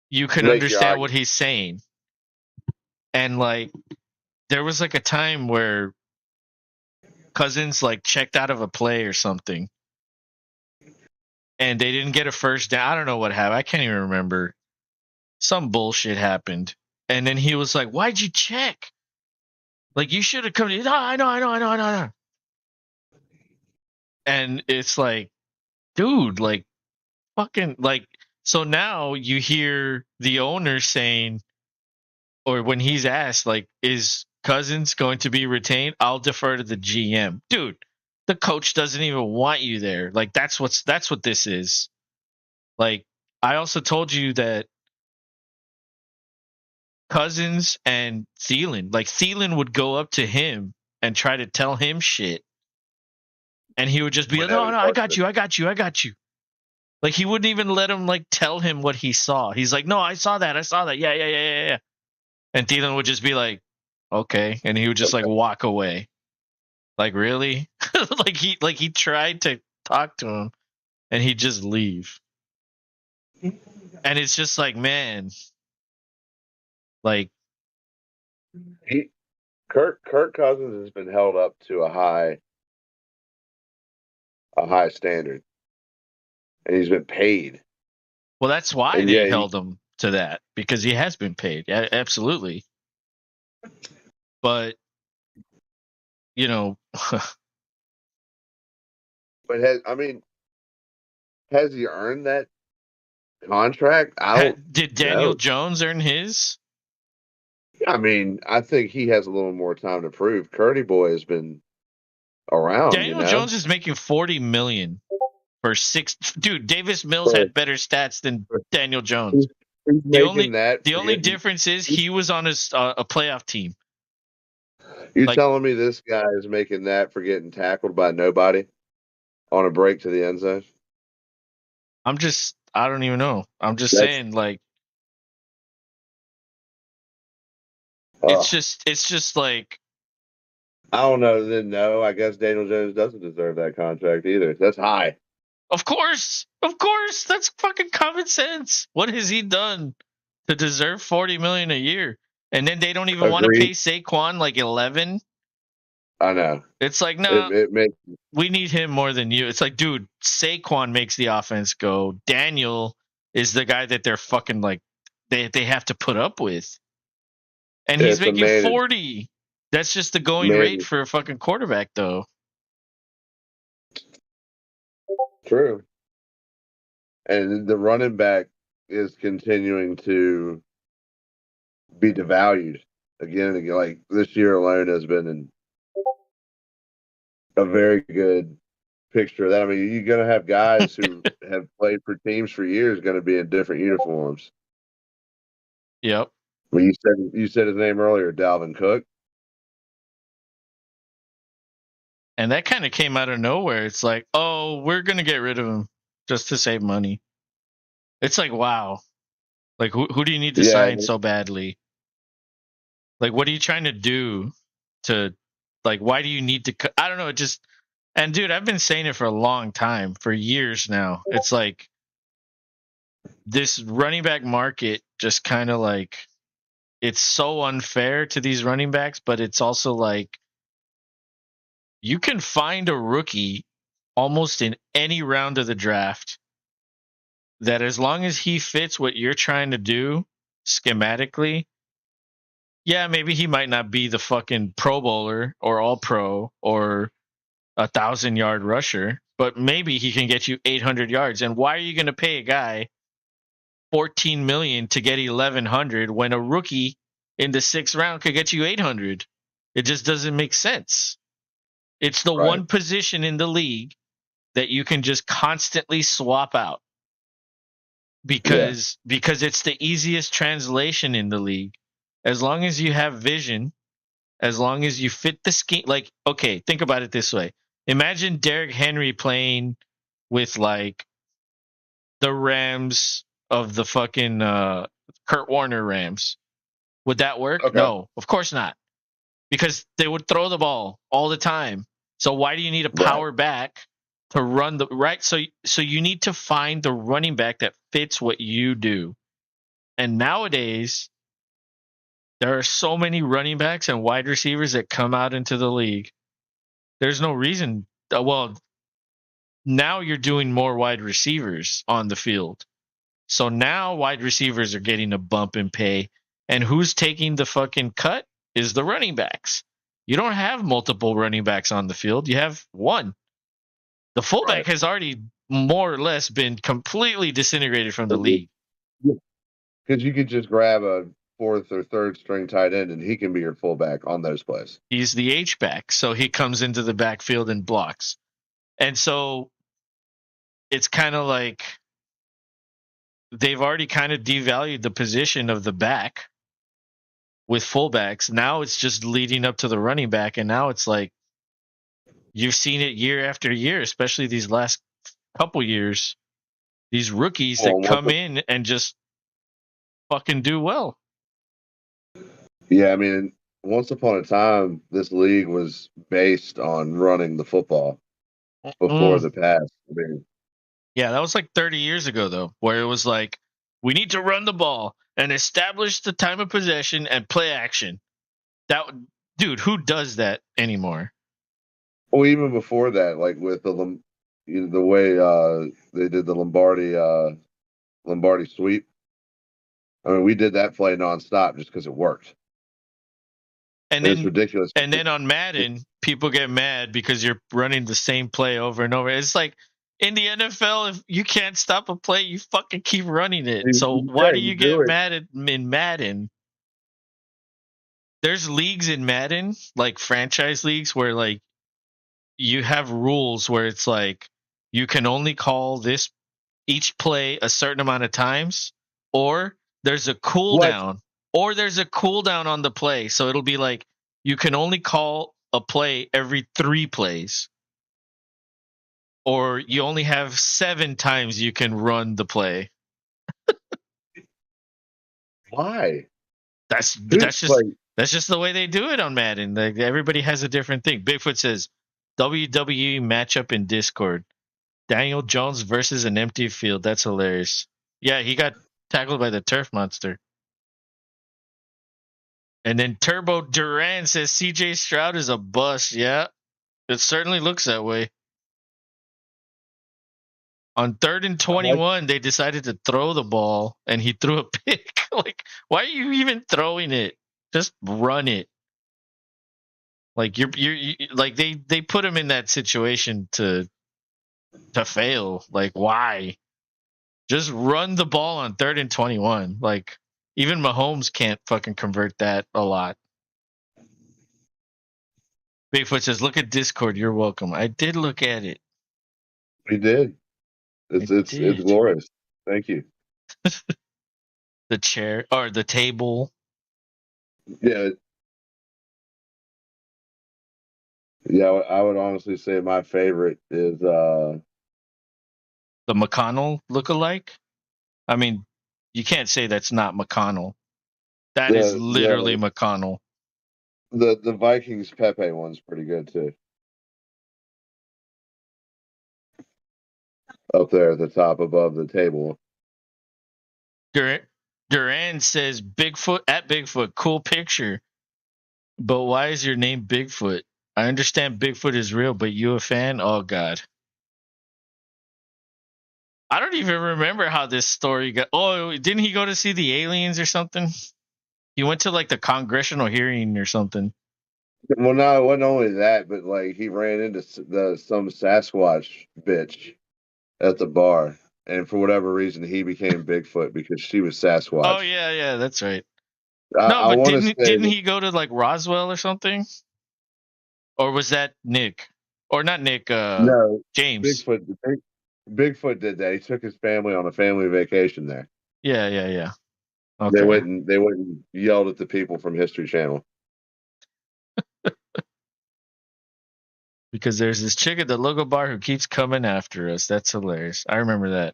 you can understand what he's saying. And like there was like a time where Cousins like checked out of a play or something, and they didn't get a first down. I don't know what happened. I can't even remember. Some bullshit happened. And then he was like, "Why'd you check? Like, you should have come to." "No, I know. And it's like, dude, like, fucking, like, so now you hear the owner saying, or when he's asked, like, is Cousins going to be retained? I'll defer to the GM. Dude, the coach doesn't even want you there. Like, that's what this is. Like, I also told you that Cousins and Thielen would go up to him and try to tell him shit. And he would just be like, "No, I got you. Like, he wouldn't even let him, like, tell him what he saw. He's like, "No, I saw that. Yeah. And Thielen would just be like, "Okay." And he would just, like, walk away. Like, really? like he tried to talk to him, and he'd just leave. And it's just like, man, like, Kirk Cousins has been held up to a high standard, and he's been paid. Well, that's why they held him to that, because he has been paid. Yeah, absolutely. But you know, but has he earned that contract? Did Daniel Jones earn his? I mean, I think he has a little more time to prove. Curdy Boy has been around. Daniel Jones is making $40 million for 6. Dude, Davis Mills had better stats than Daniel Jones. The only difference is he was on a playoff team. You telling me this guy is making that for getting tackled by nobody on a break to the end zone? I don't even know. I'm just saying, like, it's just like, I don't know. Then no, I guess Daniel Jones doesn't deserve that contract either. That's high. Of course, that's fucking common sense. What has he done to deserve $40 million a year? And then they don't even want to pay Saquon like 11. I know. It's like, no, we need him more than you. It's like, dude, Saquon makes the offense go. Daniel is the guy that they're fucking like they have to put up with. And he's making 40. That's just the going rate for a fucking quarterback, though. True. And the running back is continuing to be devalued again and again. Like this year alone has been a very good picture of that. I mean, you're going to have guys who have played for teams for years going to be in different uniforms. Yep. Well, you said his name earlier, Dalvin Cook. And that kind of came out of nowhere. It's like, oh, we're going to get rid of him just to save money. It's like, wow. Like, who do you need to Yeah, sign so badly? Like, what are you trying to do to, like, why do you need to? I don't know. It just, and dude, I've been saying it for a long time, for years now. It's like this running back market just kind of like, it's so unfair to these running backs, but it's also like you can find a rookie almost in any round of the draft that as long as he fits what you're trying to do schematically, yeah, maybe he might not be the fucking Pro Bowler or All Pro or 1,000-yard rusher, but maybe he can get you 800 yards. And why are you going to pay a guy 14 million to get 1,100 when a rookie in the 6th round could get you 800? It just doesn't make sense. It's the right. one position in the league that you can just constantly swap out because it's the easiest translation in the league. As long as you have vision, as long as you fit the scheme. Like, okay, think about it this way. Imagine Derrick Henry playing with like the Rams of the fucking Kurt Warner Rams. Would that work? Okay. No, of course not. Because they would throw the ball the time. So why do you need a Right. power back to run the right? So you need to find the running back that fits what you do. And nowadays, there are so many running backs and wide receivers that come out into the league. There's no reason. Well, now you're doing more wide receivers on the field. So now wide receivers are getting a bump in pay. And who's taking the fucking cut is the running backs. You don't have multiple running backs on the field. You have one. The fullback has already more or less been completely disintegrated from the league. Because you could just grab a fourth or third string tight end and he can be your fullback on those plays. He's the H back. So he comes into the backfield and blocks. And so it's kind of like they've already kind of devalued the position of the back with fullbacks. Now it's just leading up to the running back. And now it's like you've seen it year after year, especially these last couple years. These rookies that come in and just fucking do well. Yeah, I mean, once upon a time, this league was based on running the football before the pass. I mean, Yeah, that was like 30 years ago, though, where it was like, we need to run the ball and establish the time of possession and play action. That, dude, who does that anymore? well, even before that, like with the way they did the Lombardi sweep. I mean, we did that play nonstop just because it worked. And It's then, ridiculous. and then on Madden, people get mad because you're running the same play over and over. It's like in the NFL, if you can't stop a play, you fucking keep running it. So why do you do get it. mad in Madden? There's leagues in Madden, like franchise leagues, where like you have rules where it's like you can only call this each play a certain amount of times, or there's a cooldown, on the play. So it'll be like you can only call a play every 3 plays, or you only have 7 times you can run the play. Why? That's Like, that's just the way they do it on Madden. Like everybody has a different thing. Bigfoot says WWE matchup in Discord. Daniel Jones versus an empty field. That's hilarious. Yeah, he got tackled by the turf monster. And then Turbo Duran says CJ Stroud is a bust. Yeah, it certainly looks that way. On 3rd and 21, they decided to throw the ball, and he threw a pick. Like, why are you even throwing it? Just run it. Like you like they put him in that situation to fail. Like, why? Just run the ball on 3rd and 21. Like, even Mahomes can't fucking convert that a lot. Bigfoot says, "Look at Discord. You're welcome." I did look at it. we did. It's glorious. Thank you. The chair or the table. Yeah. Yeah, I would honestly say my favorite is The McConnell lookalike. I mean, You can't say that's not McConnell. That is literally McConnell. The Vikings Pepe one's pretty good too. Up there at the top above the table. Duran says Bigfoot, cool picture. But why is your name Bigfoot? I understand Bigfoot is real, but you a fan? Oh God. I don't even remember how this story got. Oh, didn't he go to see the aliens or something? He went to like the congressional hearing or something. Well, no, it wasn't only that, but like he ran into some Sasquatch bitch at the bar, and for whatever reason, he became Bigfoot because she was Sasquatch. Oh yeah, that's right. I but want to say didn't he go to like Roswell or something? Or was that Nick? Or not Nick? No, James. Bigfoot did that. He took his family on a family vacation there. Yeah. Okay. They went and yelled at the people from History Channel. Because there's this chick at the logo bar who keeps coming after us. That's hilarious. I remember that.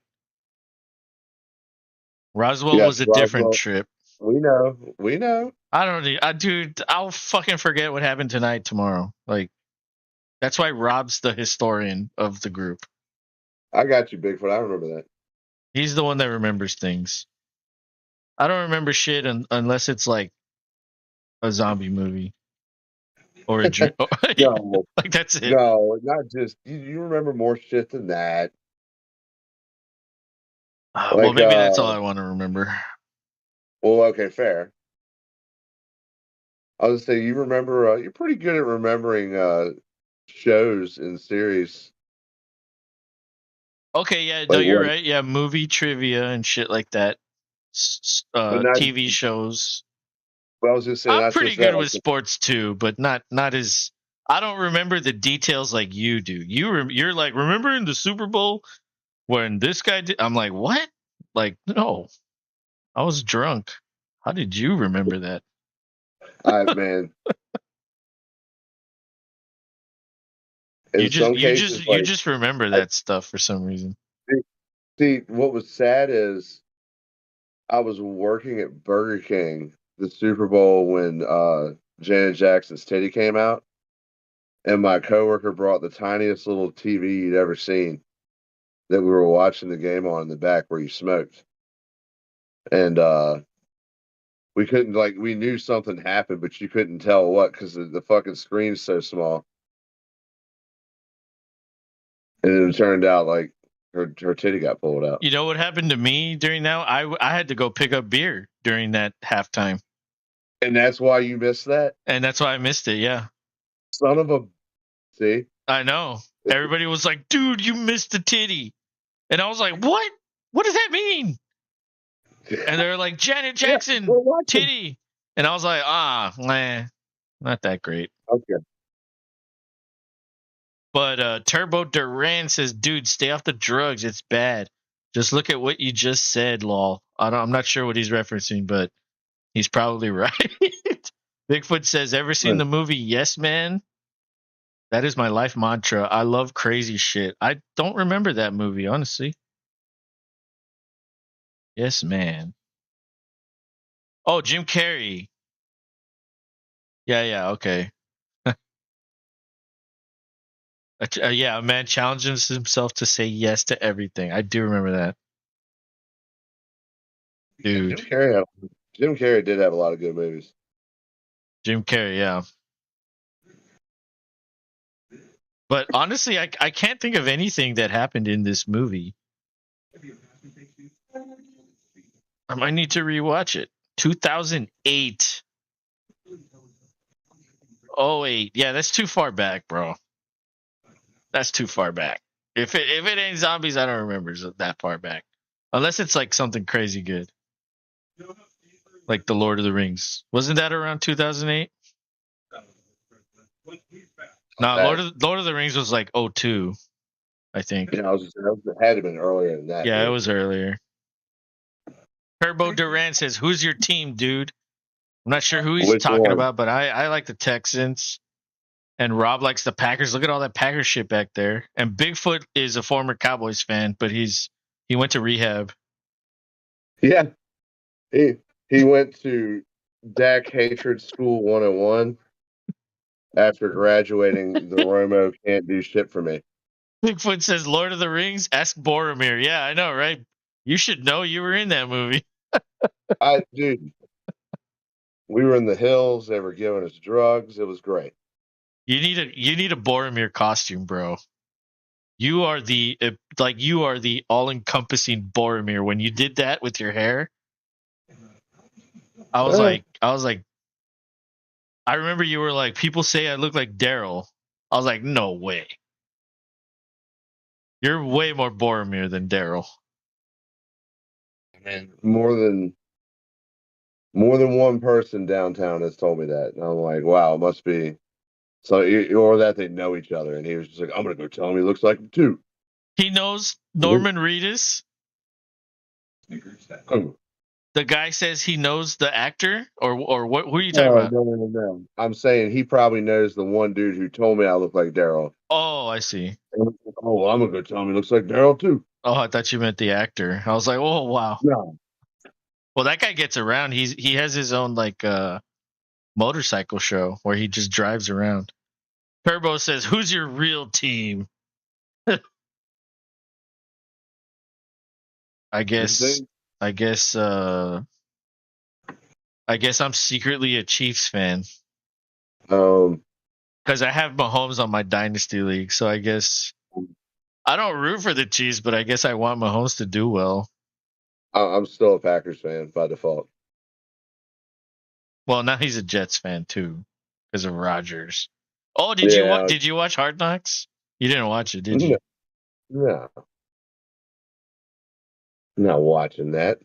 Roswell was a different trip. We know. I don't know. Dude, I'll fucking forget what happened tonight, tomorrow. Like, that's why Rob's the historian of the group. I got you, Bigfoot. I remember that. He's the one that remembers things. I don't remember shit unless it's like a zombie movie. Or a dream. No, like that's it. No, not just you remember more shit than that. Well, maybe that's all I want to remember. Well, okay, fair. I was say you remember. You're pretty good at remembering shows and series. Okay, yeah, no, you're right. Yeah, movie trivia and shit like that. TV shows. But I was just saying, I'm pretty good with sports too, but not as. I don't remember the details like you do. You're like, remember in the Super Bowl when this guy did? I'm like, what? Like, no, I was drunk. How did you remember that? Man. You just remember that stuff for some reason. See, what was sad is I was working at Burger King the Super Bowl when Janet Jackson's titty came out, and my coworker brought the tiniest little TV you'd ever seen that we were watching the game on in the back where you smoked, and we couldn't we knew something happened, but you couldn't tell what because the fucking screen's so small, and it turned out like her titty got pulled out. You know what happened to me during that? I had to go pick up beer during that halftime. And that's why you missed that? And that's why I missed it, yeah. Son of a... See? I know. Everybody was like, dude, you missed the titty. And I was like, what? What does that mean? And they were like, Janet Jackson, titty. And I was like, not that great. Okay. But Turbo Duran says, dude, stay off the drugs. It's bad. Just look at what you just said, lol. I'm not sure what he's referencing, but he's probably right. Bigfoot says, ever seen the movie Yes Man? That is my life mantra. I love crazy shit. I don't remember that movie, honestly. Yes Man. Oh, Jim Carrey. Yeah, okay. Yeah, a man challenges himself to say yes to everything. I do remember that. Dude. Jim Carrey did have a lot of good movies. Jim Carrey, yeah. But honestly, I can't think of anything that happened in this movie. I might need to rewatch it. 2008. 08. Yeah, that's too far back, bro. That's too far back. If it ain't zombies, I don't remember that far back. Unless it's like something crazy good. Like The Lord of the Rings. Wasn't that around 2008? No, Lord of the Rings was like 02, I think. Yeah, it had to have been earlier than that. Yeah, it was earlier. Turbo Duran says, who's your team, dude? I'm not sure who he's talking about, but I like the Texans. And Rob likes the Packers. Look at all that Packers shit back there. And Bigfoot is a former Cowboys fan, but he went to rehab. Yeah. He went to Dak Hatred School 101 after graduating. The Romo can't do shit for me. Bigfoot says, Lord of the Rings, ask Boromir. Yeah, I know, right? You should know you were in that movie. Dude, we were in the hills. They were giving us drugs. It was great. You need a Boromir costume, bro. You are the all-encompassing Boromir. When you did that with your hair, I was like, I remember you were like, people say I look like Daryl. I was like, no way. You're way more Boromir than Daryl. Man, more than one person downtown has told me that, and I'm like, wow, it must be. So, or that they know each other, and he was just like, I'm gonna go tell him he looks like him too. He knows Norman Reedus. Oh. The guy says he knows the actor, or what? Who are you talking about? No. I'm saying he probably knows the one dude who told me I look like Daryl. Oh, I see. Oh, well, I'm gonna go tell him he looks like Daryl too. Oh, I thought you meant the actor. I was like, oh wow. No. Well, that guy gets around. He has his own like motorcycle show where he just drives around. Turbo says, "Who's your real team?" I guess I'm secretly a Chiefs fan because I have Mahomes on my dynasty league. So I guess I don't root for the Chiefs, but I guess I want Mahomes to do well. I'm still a Packers fan by default. Well, now he's a Jets fan too because of Rodgers. Oh, did you watch Hard Knocks? You didn't watch it, did you? No. Not watching that.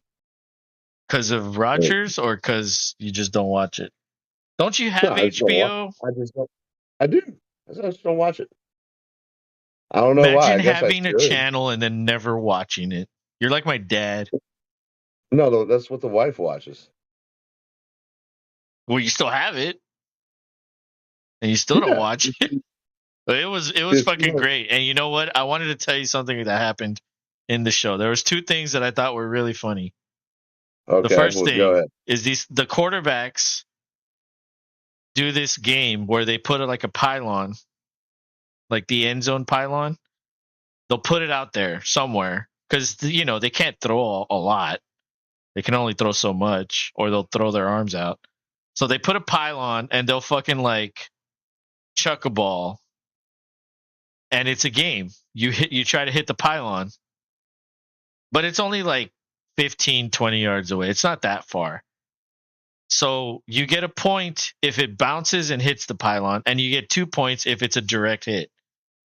Because of Rodgers or because you just don't watch it? Don't you have HBO? I do. I just don't watch it. I don't know why. Imagine I guess having a channel and then never watching it. You're like my dad. No, that's what the wife watches. Well, you still have it, and you still don't watch it. But it was fucking great. And you know what? I wanted to tell you something that happened in the show. There was two things that I thought were really funny. Okay, the first go thing ahead. is the quarterbacks do this game where they put like a pylon, like the end zone pylon. They'll put it out there somewhere because they can't throw a lot. They can only throw so much, or they'll throw their arms out. So they put a pylon and they'll fucking like chuck a ball, and it's a game. You try to hit the pylon, but it's only like 15, 20 yards away. It's not that far. So you get a point if it bounces and hits the pylon, and you get 2 points if it's a direct hit,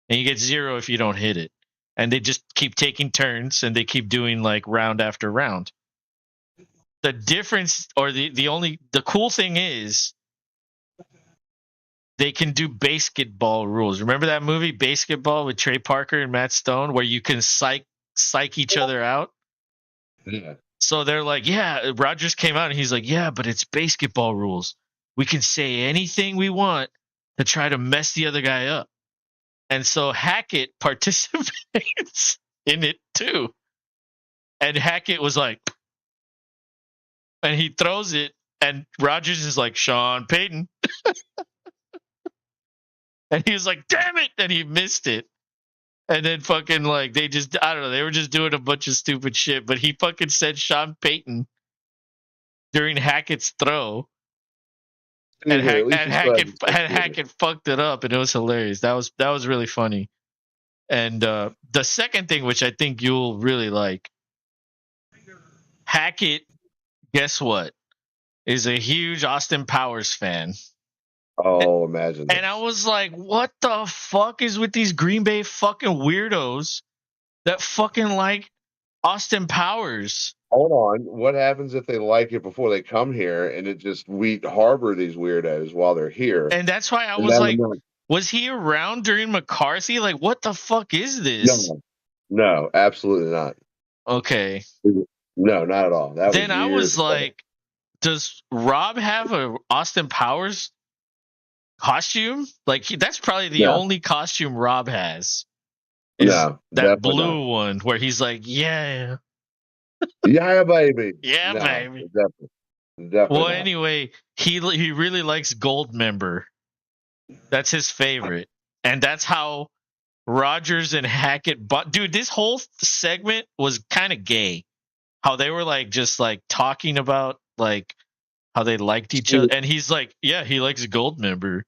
and you get 0 if you don't hit it. And they just keep taking turns, and they keep doing like round after round. The difference, or the cool thing is, they can do basketball rules. Remember that movie Basketball with Trey Parker and Matt Stone, where you can psych each other out? Yeah. So they're like, yeah, Rodgers came out and he's like, yeah, but it's basketball rules. We can say anything we want to try to mess the other guy up. And so Hackett participates in it too. And Hackett was like, and he throws it, and Rodgers is like, Sean Payton. And he was like, damn it. And he missed it. And then fucking like they were just doing a bunch of stupid shit. But he fucking said Sean Payton during Hackett's throw. And Hackett fucked it up, and it was hilarious. That was really funny. And the second thing, which I think you'll really like, Hackett, guess what, is a huge Austin Powers fan. Oh, imagine that. And I was like, what the fuck is with these Green Bay fucking weirdos that fucking like Austin Powers? Hold on. What happens if they like it before they come here, and we harbor these weirdos while they're here? And that's why I was like, was he around during McCarthy? Like, what the fuck is this? No, absolutely not. Okay. No, not at all. Then I was like, does Rob have a Austin Powers costume? Like, that's probably the only costume Rob has. Is that blue one where he's like, yeah, Yeah, baby. Yeah, No, baby. definitely Well, not. anyway, he really likes Goldmember. That's his favorite, and that's how Rogers and Hackett. But dude, this whole segment was kind of gay. How they were like just like talking about like how they liked each other, and he's like, yeah, he likes Goldmember,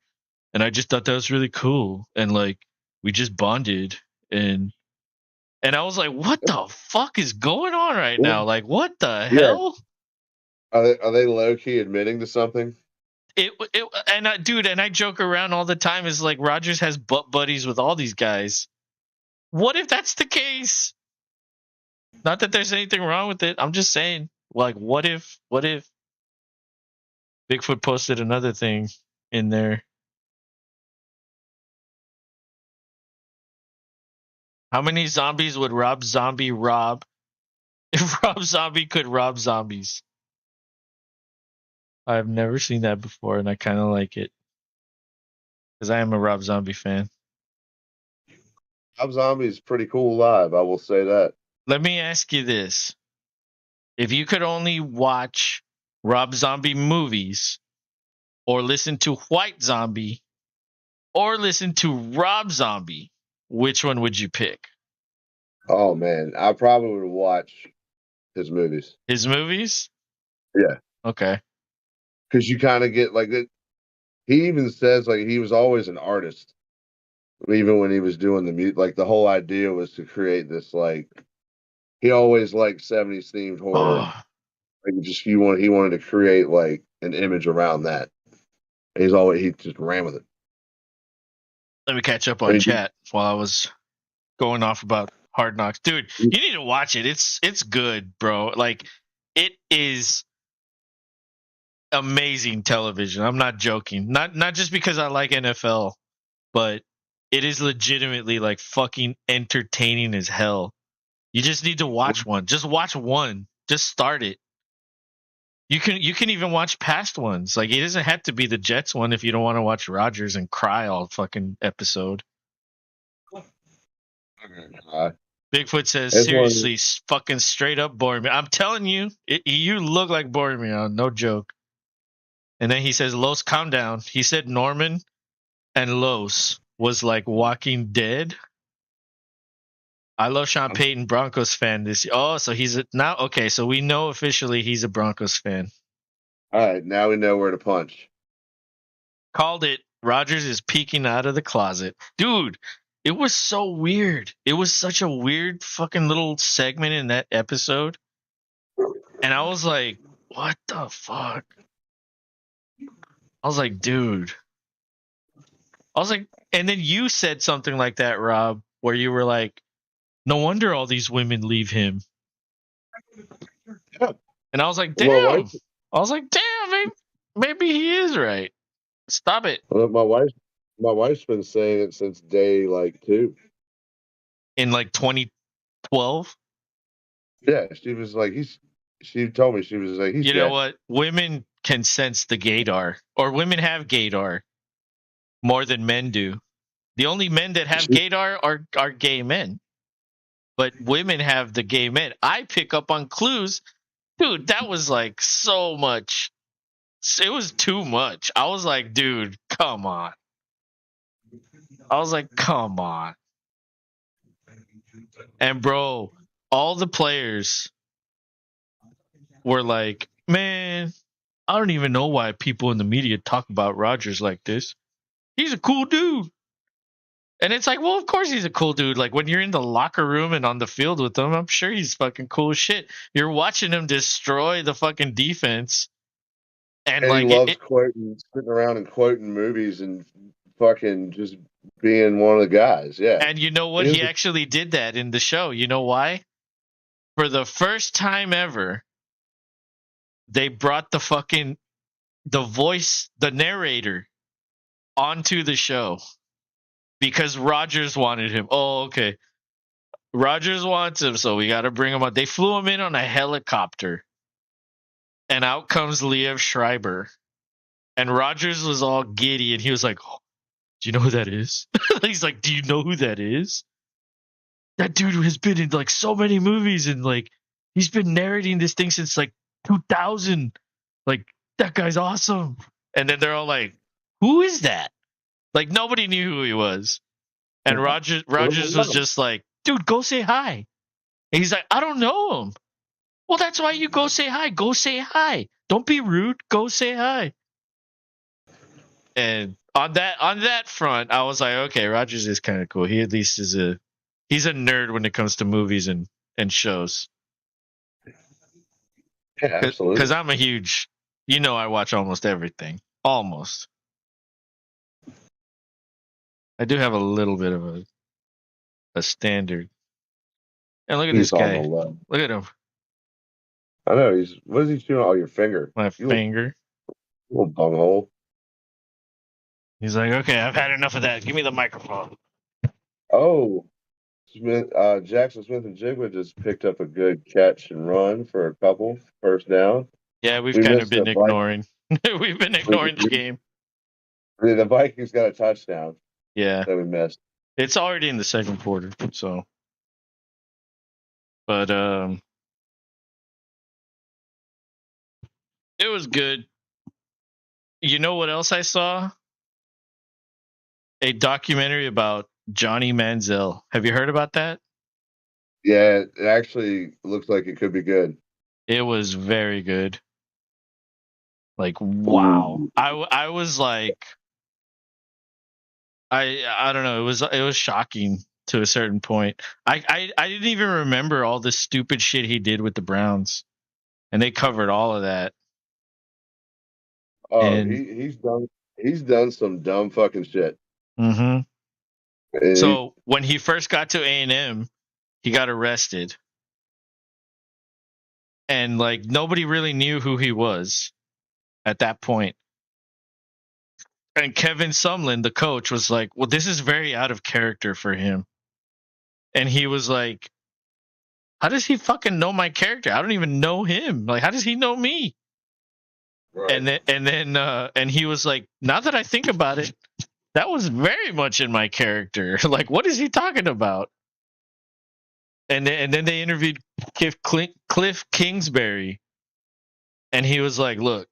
and I just thought that was really cool, and like we just bonded, and I was like, what the fuck is going on right now? Like, what the Yeah, hell? are they low key admitting to something? Dude, and I joke around all the time. Is like Rogers has butt buddies with all these guys. What if that's the case? Not that there's anything wrong with it. I'm just saying, like, what if Bigfoot posted another thing in there? How many zombies would Rob Zombie rob if Rob Zombie could rob zombies? I've never seen that before, and I kind of like it because I am a Rob Zombie fan. Rob Zombie is pretty cool live. I will say that. Let me ask you this: if you could only watch Rob Zombie movies, or listen to White Zombie, or listen to Rob Zombie, which one would you pick? Oh man, I probably would watch his movies. His movies? Yeah, Okay. because you kind of get like it. He even says like he was always an artist, even when he was doing the music. Like the whole idea was to create this like he always liked 70s themed horror. Oh, Like he wanted to create like an image around that. And he just ran with it. let me catch up I on mean, chat while I was going off about Hard Knocks. Dude, you- you need to watch it. It's good, bro. Like it is amazing television. I'm not joking. Not just because I like NFL, but it is legitimately like fucking entertaining as hell. You just need to watch one. Just watch one. Just start it. You can even watch past ones. Like it doesn't have to be the Jets one if you don't want to watch Rodgers and cry all fucking episode. Bigfoot says, it's one. seriously, fucking straight up Boromir. I'm telling you, you look like Boromir. No joke. And then he says, Los, calm down. He said Norman and Los was like Walking Dead. I love Sean Payton, Broncos fan this year. Oh, so he's now okay. So we know officially he's a Broncos fan. All right, now we know where to punch. Called it. Rogers is peeking out of the closet. Dude, it was so weird. It was such a weird fucking little segment in that episode. And I was like, what the fuck? I was like, dude. I was like, and then you said something like that, Rob, where you were like, no wonder all these women leave him. Yeah. And I was like, Well, damn. I was like, damn, maybe he is right. Stop it. my wife's been saying it since day like 2. In like 2012. Yeah, she told me she was like he's You know gay. what? Women can sense the gaydar, or women have gaydar more than men do. The only men that have gaydar are gay men, but women have the gay men. I pick up on clues, dude. That was like so much. It was too much. I was like, dude, come on. I was like, come on. And bro, all the players were like, man, I don't even know why people in the media talk about Rodgers like this. He's a cool dude. And it's like, well, of course he's a cool dude. Like when you're in the locker room and on the field with him, I'm sure he's fucking cool as shit. You're watching him destroy the fucking defense. And And he like loves quoting, sitting around and quoting movies and fucking just being one of the guys. Yeah. and you know what? He actually did that in the show. You know why? For the first time ever, they brought the narrator onto the show because Rogers wanted him. Oh, okay. Rogers wants him, so we got to bring him on. They flew him in on a helicopter, and out comes Liev Schreiber. And Rogers was all giddy, and he was like, oh, do you know who that is? He's like, do you know who that is? That dude has been in like so many movies, and like He's been narrating this thing since like 2000. Like, that guy's awesome. And then they're all like, who is that? Like, nobody knew who he was. And Rogers was just like, dude, go say hi. And he's like, I don't know him. Well, that's why you go say hi. Go say hi. Don't be rude. Go say hi. And on that front, I was like, okay, Rogers is kind of cool. He at least he's a nerd when it comes to movies and shows. Yeah, absolutely. Because I'm a huge, I watch almost everything. Almost. I do have a little bit of a standard. And look at He's this guy. on the left. Look at him. I know. What is he shooting? Oh, your finger. My finger. Little bunghole. He's like, okay, I've had enough of that. Give me the microphone. Oh, Jackson Smith and Jigba just picked up a good catch and run for a couple first down. Yeah, we've kind of been ignoring. We've been ignoring the game. The Vikings got a touchdown. Yeah, that we missed. It's already in the second quarter, so. But it was good. You know what else I saw? A documentary about Johnny Manziel. Have you heard about that? Yeah, it actually looks like it could be good. It was very good. Like, wow. Ooh. I was like, I don't know. It was shocking to a certain point. I didn't even remember all the stupid shit he did with the Browns, and they covered all of that. Oh, and he's done some dumb fucking shit. Mm-hmm. So when he first got to A&M, he got arrested, and like nobody really knew who he was at that point. And Kevin Sumlin, the coach, was like, well, this is very out of character for him. And he was like, how does he fucking know my character? I don't even know him. Like, how does he know me? Right. And he was like, now that I think about it, that was very much in my character. Like, what is he talking about? And then they interviewed Cliff Kingsbury. And he was like, look,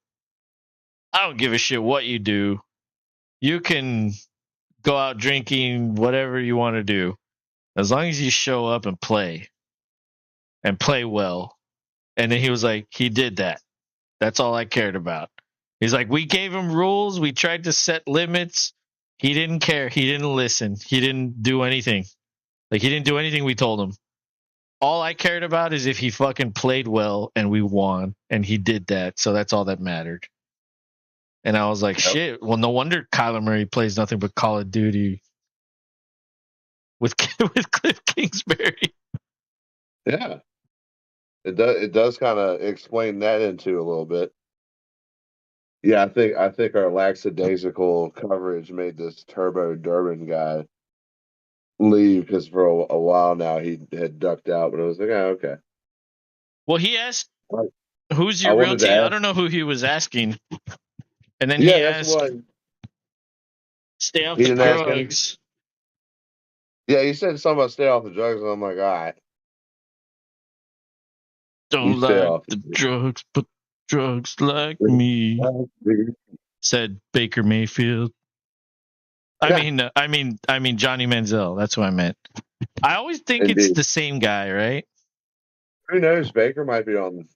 I don't give a shit what you do. You can go out drinking, whatever you want to do, as long as you show up and play well. And then he was like, he did that. That's all I cared about. He's like, we gave him rules. We tried to set limits. He didn't care. He didn't listen. He didn't do anything. Like, he didn't do anything we told him. All I cared about is if he fucking played well and we won. And he did that. So that's all that mattered. And I was like, shit. Well, no wonder Kyler Murray plays nothing but Call of Duty with Cliff Kingsbury. Yeah. It does kind of explain that into a little bit. Yeah, I think our lackadaisical coverage made this Turbo Durbin guy leave because for a while now he had ducked out, but I was like, oh, okay. Well, he asked, who's your real team? I don't know who he was asking. And then he asked, stay off the drugs. Yeah, he said something about stay off the drugs, and I'm like, all right. Don't like the drugs, but drugs like me, said Baker Mayfield. I mean Johnny Manziel. That's what I meant. I always think it's the same guy, right? Who knows? Baker might be on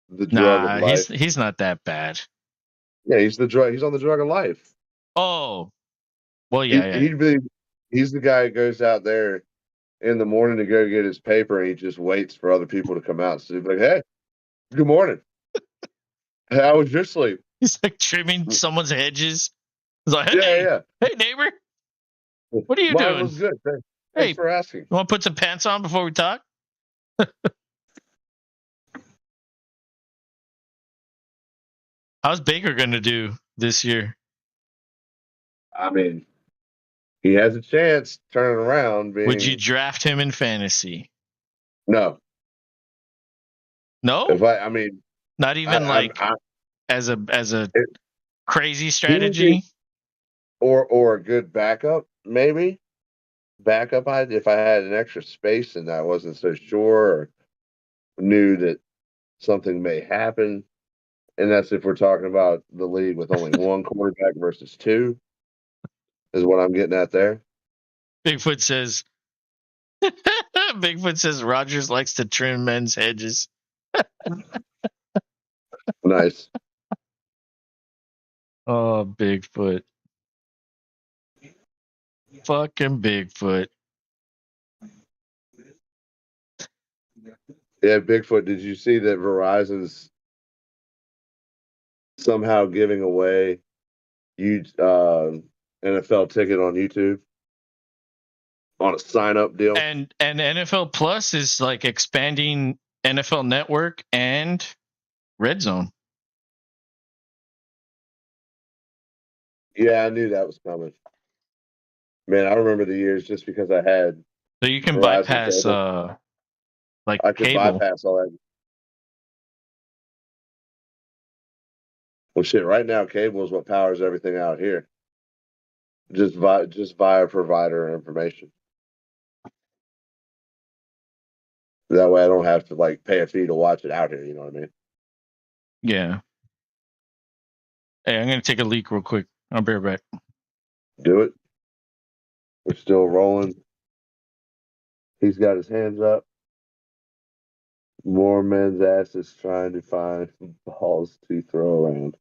the drug of life. He's not that bad. Yeah, he's on the drug of life. Oh, well, yeah. He's the guy who goes out there in the morning to go get his paper, and he just waits for other people to come out. So he's like, "Hey, good morning. How was your sleep?" He's like trimming someone's hedges. He's like, "Hey, hey, neighbor, what are you doing?" Was good. Thanks for asking. You want to put some pants on before we talk? How's Baker going to do this year? I mean, he has a chance turning around. Would you draft him in fantasy? No. No? Not even as a crazy strategy? Or a good backup, maybe. Backup, if I had an extra space and I wasn't so sure. knew that something may happen. And that's if we're talking about the league with only one quarterback versus two, is what I'm getting at there. Bigfoot says Rogers likes to trim men's hedges. Nice. Oh, Bigfoot. Fucking Bigfoot. Yeah, Bigfoot, did you see that Verizon's somehow giving away NFL ticket on YouTube on a sign up deal? And NFL Plus is like expanding NFL Network and Red Zone. Yeah, I knew that was coming. Man, I remember the years just because I had So you can Verizon bypass cable. like I could cable. bypass all that. Well, shit, right now cable is what powers everything out here. Just via provider information. That way I don't have to like pay a fee to watch it out here, you know what I mean? Yeah. Hey, I'm gonna take a leak real quick. I'll be right back. Do it. We're still rolling. He's got his hands up. More men's asses trying to find balls to throw around.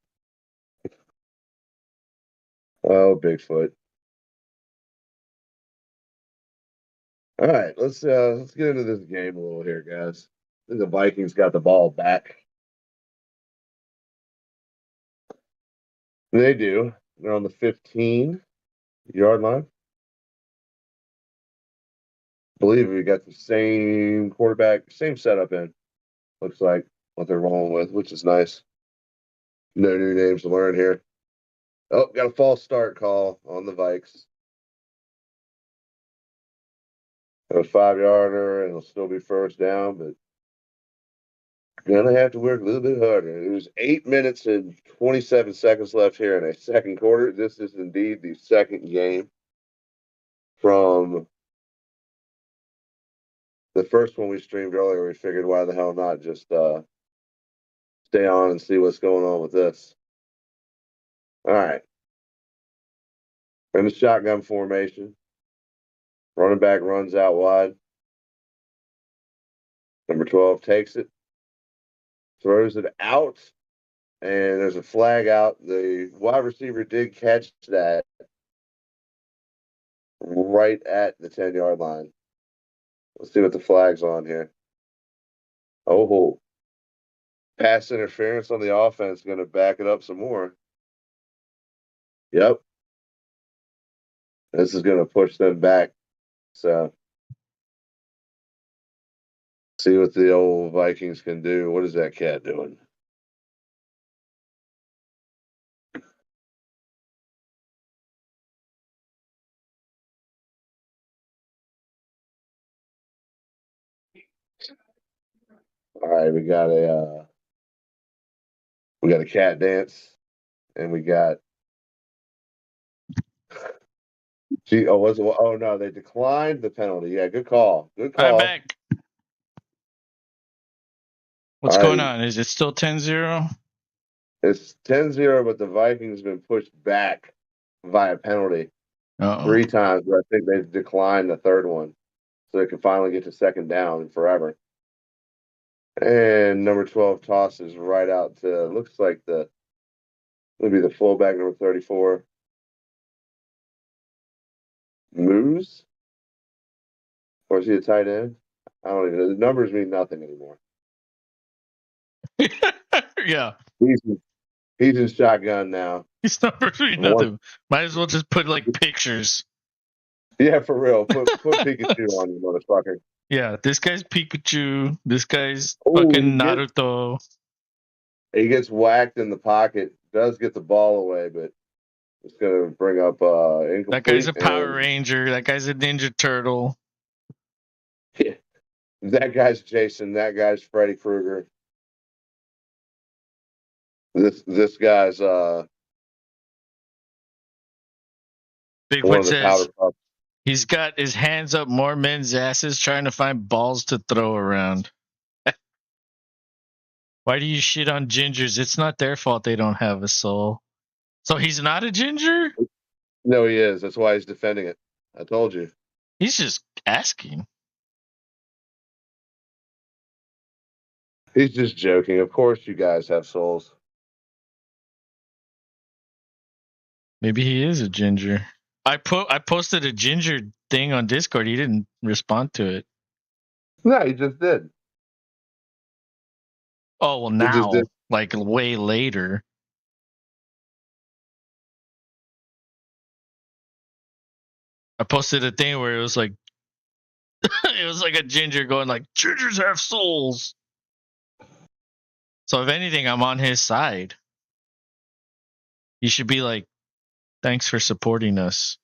Oh, Bigfoot. All right, let's get into this game a little here, guys. I think the Vikings got the ball back. They do. They're on the 15-yard line. I believe we got the same quarterback, same setup in. Looks like what they're rolling with, which is nice. No new names to learn here. Oh, got a false start call on the Vikes. A 5-yarder, and it'll still be first down, but gonna have to work a little bit harder. It was 8 minutes and 27 seconds left here in a second quarter. This is indeed the second game from the first one we streamed earlier. We figured, why the hell not just stay on and see what's going on with this. All right. In the shotgun formation. Running back runs out wide. Number 12 takes it, throws it out, and there's a flag out. The wide receiver did catch that right at the 10-yard line. Let's see what the flag's on here. Oh, pass interference on the offense, going to back it up some more. Yep. This is going to push them back. So, see what the old Vikings can do. What is that cat doing? All right, we got a cat dance, and we got. Oh no, they declined the penalty. Yeah, good call. Good I'm call. back. What's going on? Is it still 10-0? It's 10-0, but the Vikings have been pushed back via penalty Uh-oh. 3 times, but I think they've declined the third one. So they can finally get to second down forever. And number 12 tosses right out to, looks like maybe the fullback, number 34. Moose? Or is he a tight end? I don't even know. The numbers mean nothing anymore. Yeah. He's in shotgun now. These numbers mean nothing. Might as well just put like pictures. Yeah, for real. Put Pikachu on you, motherfucker. Yeah, this guy's Pikachu. This guy's Ooh, fucking Naruto. He gets whacked in the pocket. Does get the ball away, but it's going to bring up incomplete. That guy's a Power Ranger. That guy's a Ninja Turtle. Yeah. That guy's Jason. That guy's Freddy Krueger. This guy's Bigfoot says he's got his hands up more men's asses trying to find balls to throw around. Why do you shit on gingers? It's not their fault they don't have a soul. So he's not a ginger? No, he is. That's why he's defending it. I told you. He's just asking. He's just joking. Of course, you guys have souls. Maybe he is a ginger. I posted a ginger thing on Discord. He didn't respond to it. No, he just did. Oh, well, He just now, did. like way later. I posted a thing where it was like, it was like a ginger going like, gingers have souls. So if anything, I'm on his side. You should be like, thanks for supporting us.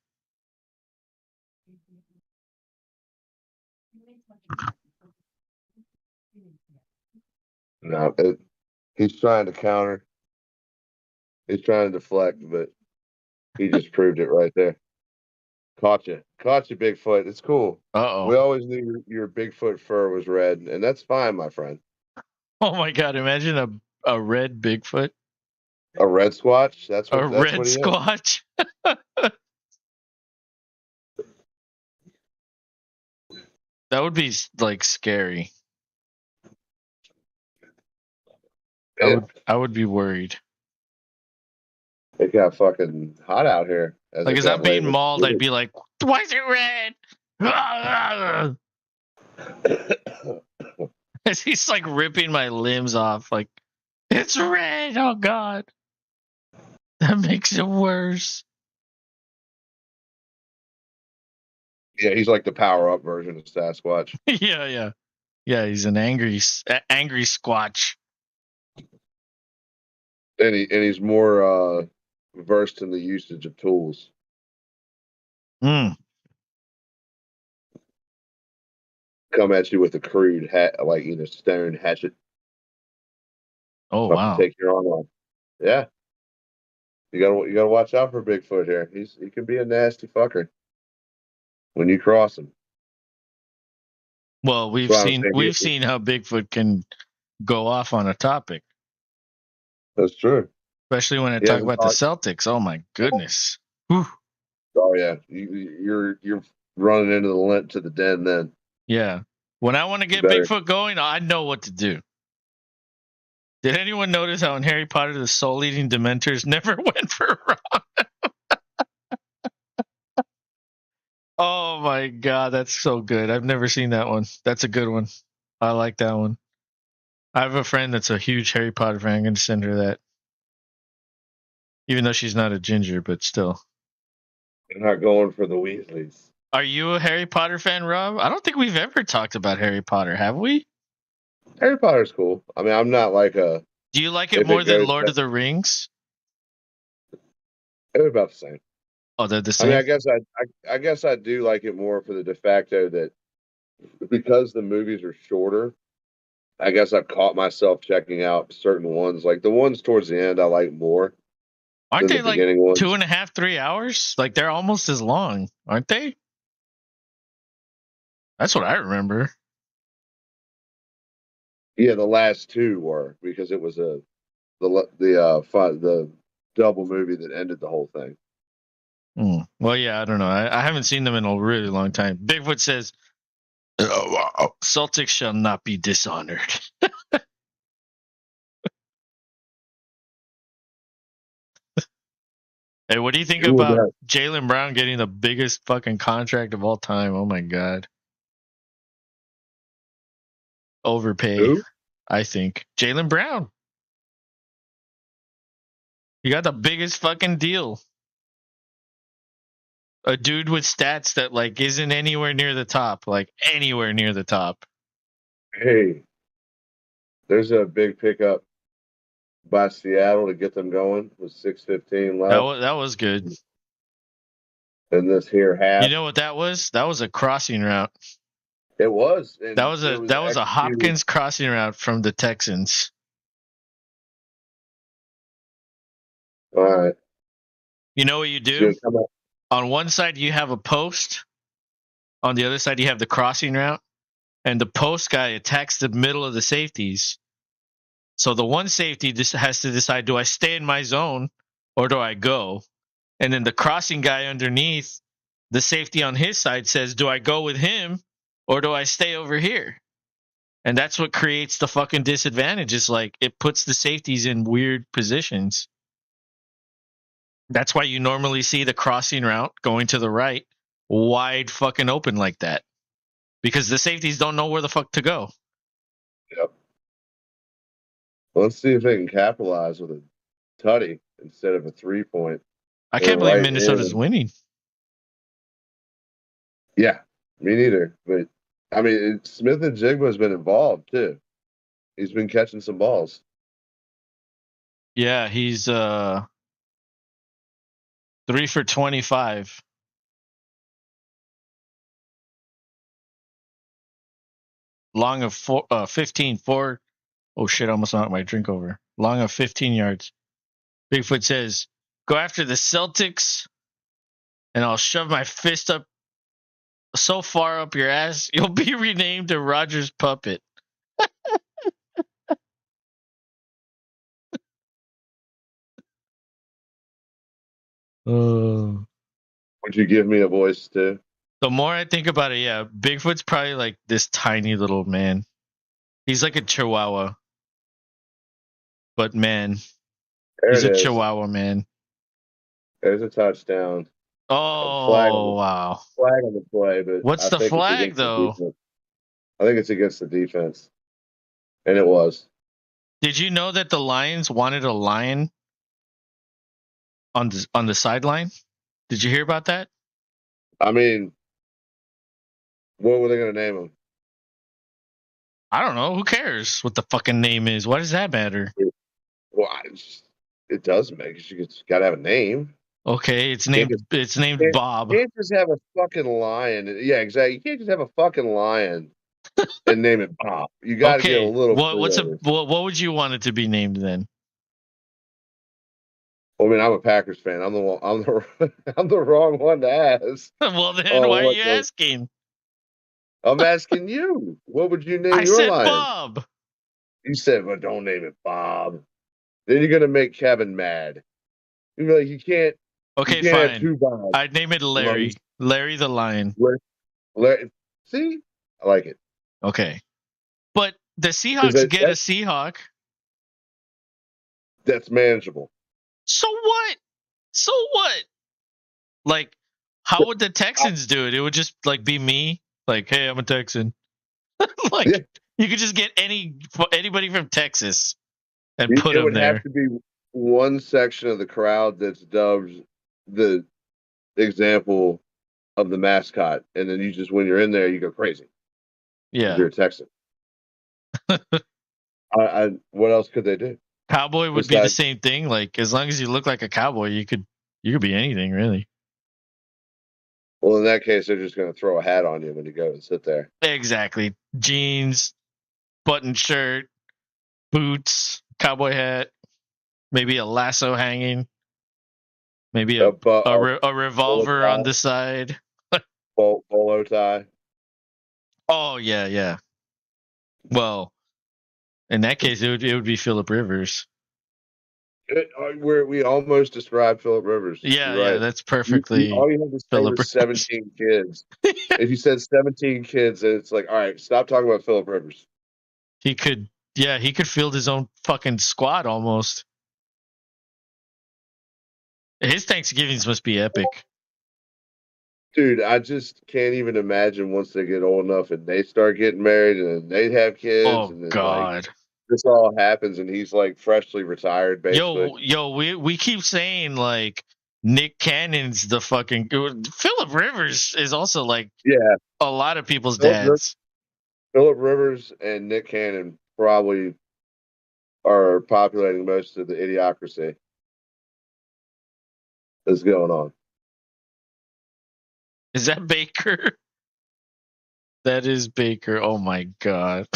No, he's trying to counter. He's trying to deflect, but he just proved it right there. Caught you, Bigfoot. It's cool. We Uh-oh. always knew your Bigfoot fur was red, and that's fine, my friend. Oh my God, imagine a red Bigfoot. A red squatch. That's A what red he is. squatch. That would be like scary. I would be worried. It got fucking hot out here. Like, as I'm being mauled, I'd be like, why is it red? As he's like ripping my limbs off, like, it's red. Oh God. That makes it worse. Yeah, he's like the power up version of Sasquatch. Yeah. He's an angry squatch. And he's more versed in the usage of tools. Mm. Come at you with a crude stone hatchet. Oh About wow. to take your arm off. Yeah. You gotta watch out for Bigfoot here. He can be a nasty fucker when you cross him. Well, we've seen how Bigfoot can go off on a topic. That's true. Especially when I talk about the Celtics. Oh my goodness. Whew. Oh yeah, you're running into the lint to the den then. Yeah. When I want to get Bigfoot going, I know what to do. Did anyone notice how in Harry Potter the soul-eating Dementors never went for Ron? Oh my God, that's so good. I've never seen that one. That's a good one. I like that one. I have a friend that's a huge Harry Potter fan. I'm going to send her that. Even though she's not a ginger, but still. They're not going for the Weasleys. Are you a Harry Potter fan, Rob? I don't think we've ever talked about Harry Potter, have we? Harry Potter's cool. I mean, I'm not like a... Do you like it more than Lord of the Rings? They're about the same. Oh, they're the same? I mean, I guess I do like it more for the de facto that because the movies are shorter, I guess I've caught myself checking out certain ones. Like the ones towards the end I like more. Aren't they like 2.5, 3 hours? Like they're almost as long, aren't they? That's what I remember. Yeah, the last two were because it was the double movie that ended the whole thing. Well, yeah, I don't know. I haven't seen them in a really long time. Bigfoot says, Celtics shall not be dishonored. Hey, what do you think about Jaylen Brown getting the biggest fucking contract of all time? Oh my God. Overpay, Who? I think. Jaylen Brown. He got the biggest fucking deal. A dude with stats that like isn't anywhere near the top. Like anywhere near the top. Hey, there's a big pickup by Seattle to get them going with 6:15 left. That was good. And this here half. You know what that was? That was a crossing route. It was. That was a Hopkins crossing route from the Texans. All right. You know what you do? On one side you have a post. On the other side you have the crossing route. And the post guy attacks the middle of the safeties. So the one safety just has to decide, do I stay in my zone or do I go? And then the crossing guy underneath, the safety on his side says, do I go with him or do I stay over here? And that's what creates the fucking disadvantage. Is like it puts the safeties in weird positions. That's why you normally see the crossing route going to the right wide fucking open like that. Because the safeties don't know where the fuck to go. Yep. Let's see if they can capitalize with a tutty instead of a 3-point. I They're can't believe right Minnesota's in. winning. Yeah, me neither. But I mean, Smith and Jigba's been involved too. He's been catching some balls. Yeah, he's 3 for 25. Long of 15, 4. Oh shit, I almost knocked my drink over. Long of 15 yards. Bigfoot says, go after the Celtics and I'll shove my fist up so far up your ass, you'll be renamed a Rogers puppet. Oh. Would you give me a voice too? The more I think about it, yeah, Bigfoot's probably like this tiny little man. He's like a chihuahua. But man, There he's it a is. chihuahua man. There's a touchdown. A Oh, wow. flag on the play, but What's I the think it's flag, against the though? defense. I think it's against the defense, and it was. Did you know that the Lions wanted a lion on the sideline? Did you hear about that? I mean, what were they going to name him? I don't know. Who cares what the fucking name is? Why does that matter? Well, it does make it. You got to have a name. Okay, it's You named can't Bob. you can't just have a fucking lion. Yeah, exactly. You can't just have a fucking lion and name it Bob. You got to get a Okay, little creative. what would you want it to be named then? I mean, I'm a Packers fan. I'm the one. I'm the wrong one to ask. Well, then Oh, why are what you the? asking? I'm asking you. What would you name I your said lion? Bob. You said, "But don't name it Bob." Then you're gonna make Kevin mad. You're like, you Okay, can't have fine. two Bobs. I'd name it Larry. Larry the lion. See, I like it. Okay, but the Is Seahawks get a Seahawk. that's manageable? So what? So what? Like, how would the Texans do it? It would just like be me. Like, hey, I'm a Texan. Like, Yeah. you could just get anybody from Texas and put It them would have there. to be one section of the crowd that's dubbed the example of the mascot, and then you just when you're in there, you go crazy because Yeah, you're a Texan. What else could they do? cowboy would be the same thing. Like, as long as you look like a cowboy, you could be anything really. Well, in that case, they're just going to throw a hat on you when you go and sit there. Exactly. Jeans, button shirt, boots, cowboy hat, maybe a lasso hanging, maybe a revolver on the side. Polo tie. Oh yeah, yeah. Well, in that case, it would be Phillip Rivers. We almost described Phillip Rivers. Yeah, You're right. yeah, that's perfectly. All you had to say Phillip was Rivers. 17 kids. If you said 17 kids, it's like, all right, stop talking about Phillip Rivers. He could field his own fucking squad almost. His Thanksgivings must be epic. Dude, I just can't even imagine once they get old enough and they start getting married and then they have kids Oh and then God. like this all happens and he's like freshly retired basically. Yo, we keep saying like Nick Cannon's the fucking Phillip Rivers is also like a lot of people's dads. Phillip Rivers and Nick Cannon probably are populating most of the idiocracy that's going on. Is that Baker? That is Baker. Oh my God.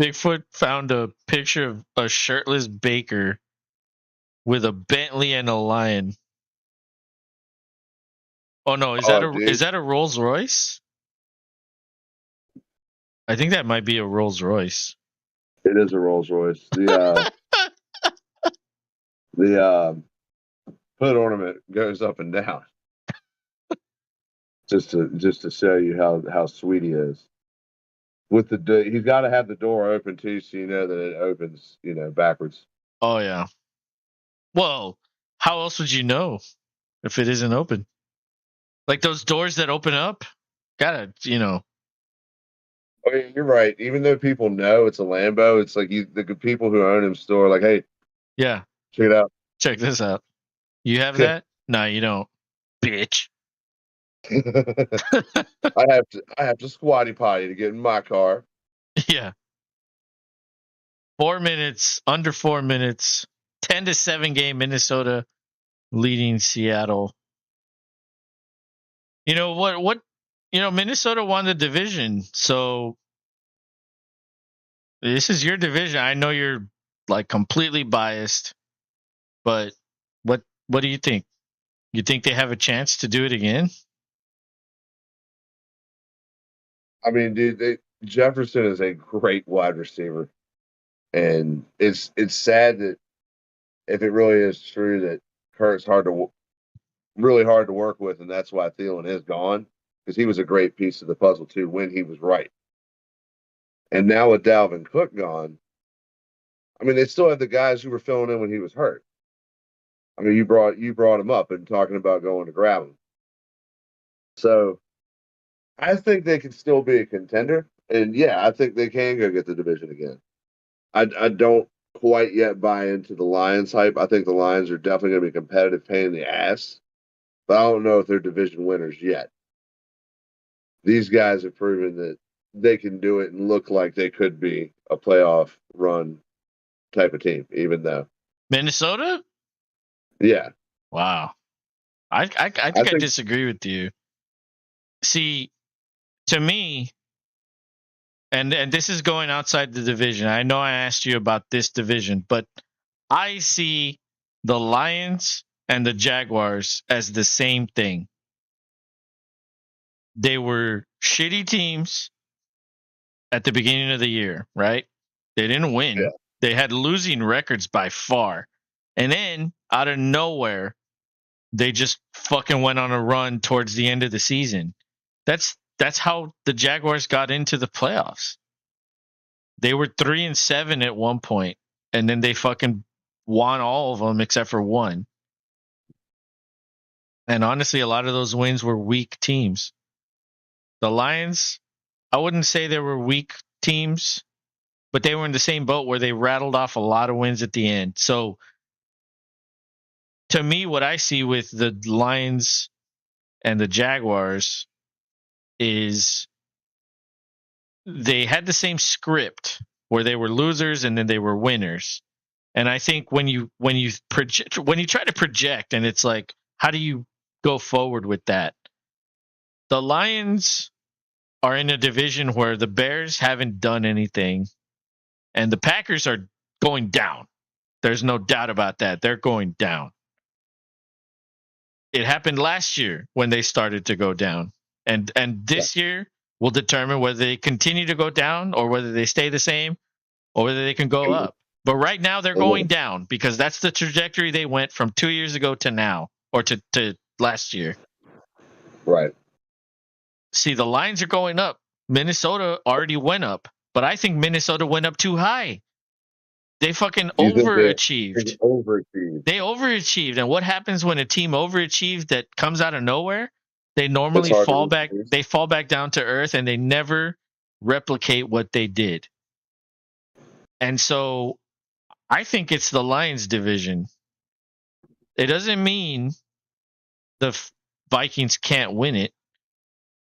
Bigfoot found a picture of a shirtless Baker with a Bentley and a lion. Oh no, is that a Rolls Royce? I think that might be a Rolls Royce. It is a Rolls Royce. The hood ornament goes up and down just to show you how sweet he is. With he's got to have the door open too, so you know that it opens, backwards. Oh yeah. Well, how else would you know if it isn't open? Like those doors that open up, gotta. Oh, yeah, you're right. Even though people know it's a Lambo, it's like the people who own him still are like, hey, Yeah. check it out. Check this out. You have that? No, you don't, bitch. I have to squatty potty to get in my car. Yeah. 4 minutes, under 4 minutes, 10-7 game Minnesota leading Seattle. You know what? Minnesota won the division, so this is your division. I know you're like completely biased, but what do you think? You think they have a chance to do it again? I mean, dude, Jefferson is a great wide receiver, and it's sad that if it really is true that Kurt's really hard to work with, and that's why Thielen is gone because he was a great piece of the puzzle too when he was right. And now with Dalvin Cook gone, I mean, they still have the guys who were filling in when he was hurt. I mean, you brought him up and talking about going to grab him. So I think they can still be a contender, and yeah, I think they can go get the division again. I don't quite yet buy into the Lions hype. I think the Lions are definitely going to be a competitive pain in the ass, but I don't know if they're division winners yet. These guys have proven that they can do it and look like they could be a playoff run type of team, even though. Minnesota? Yeah. Wow. I think I disagree with you. See, to me, and this is going outside the division. I know I asked you about this division, but I see the Lions and the Jaguars as the same thing. They were shitty teams at the beginning of the year, right? They didn't win. Yeah. They had losing records by far. And then out of nowhere, they just fucking went on a run towards the end of the season. That's how the Jaguars got into the playoffs. They were 3-7 at one point, and then they fucking won all of them except for one. And honestly, a lot of those wins were weak teams. The Lions, I wouldn't say they were weak teams, but they were in the same boat where they rattled off a lot of wins at the end. So to me, what I see with the Lions and the Jaguars is they had the same script where they were losers and then they were winners. And I think when you try to project, and it's like, how do you go forward with that? The Lions are in a division where the Bears haven't done anything, and the Packers are going down. There's no doubt about that. They're going down. It happened last year when they started to go down. And this year will determine whether they continue to go down or whether they stay the same or whether they can go up. But right now they're going down because that's the trajectory they went from 2 years ago to now, or to last year. Right. See, the lines are going up. Minnesota already went up, but I think Minnesota went up too high. They fucking overachieved. They overachieved. And what happens when a team overachieves that comes out of nowhere? They normally fall back. They fall back down to earth, and they never replicate what they did. And so I think it's the Lions division. It doesn't mean the Vikings can't win it.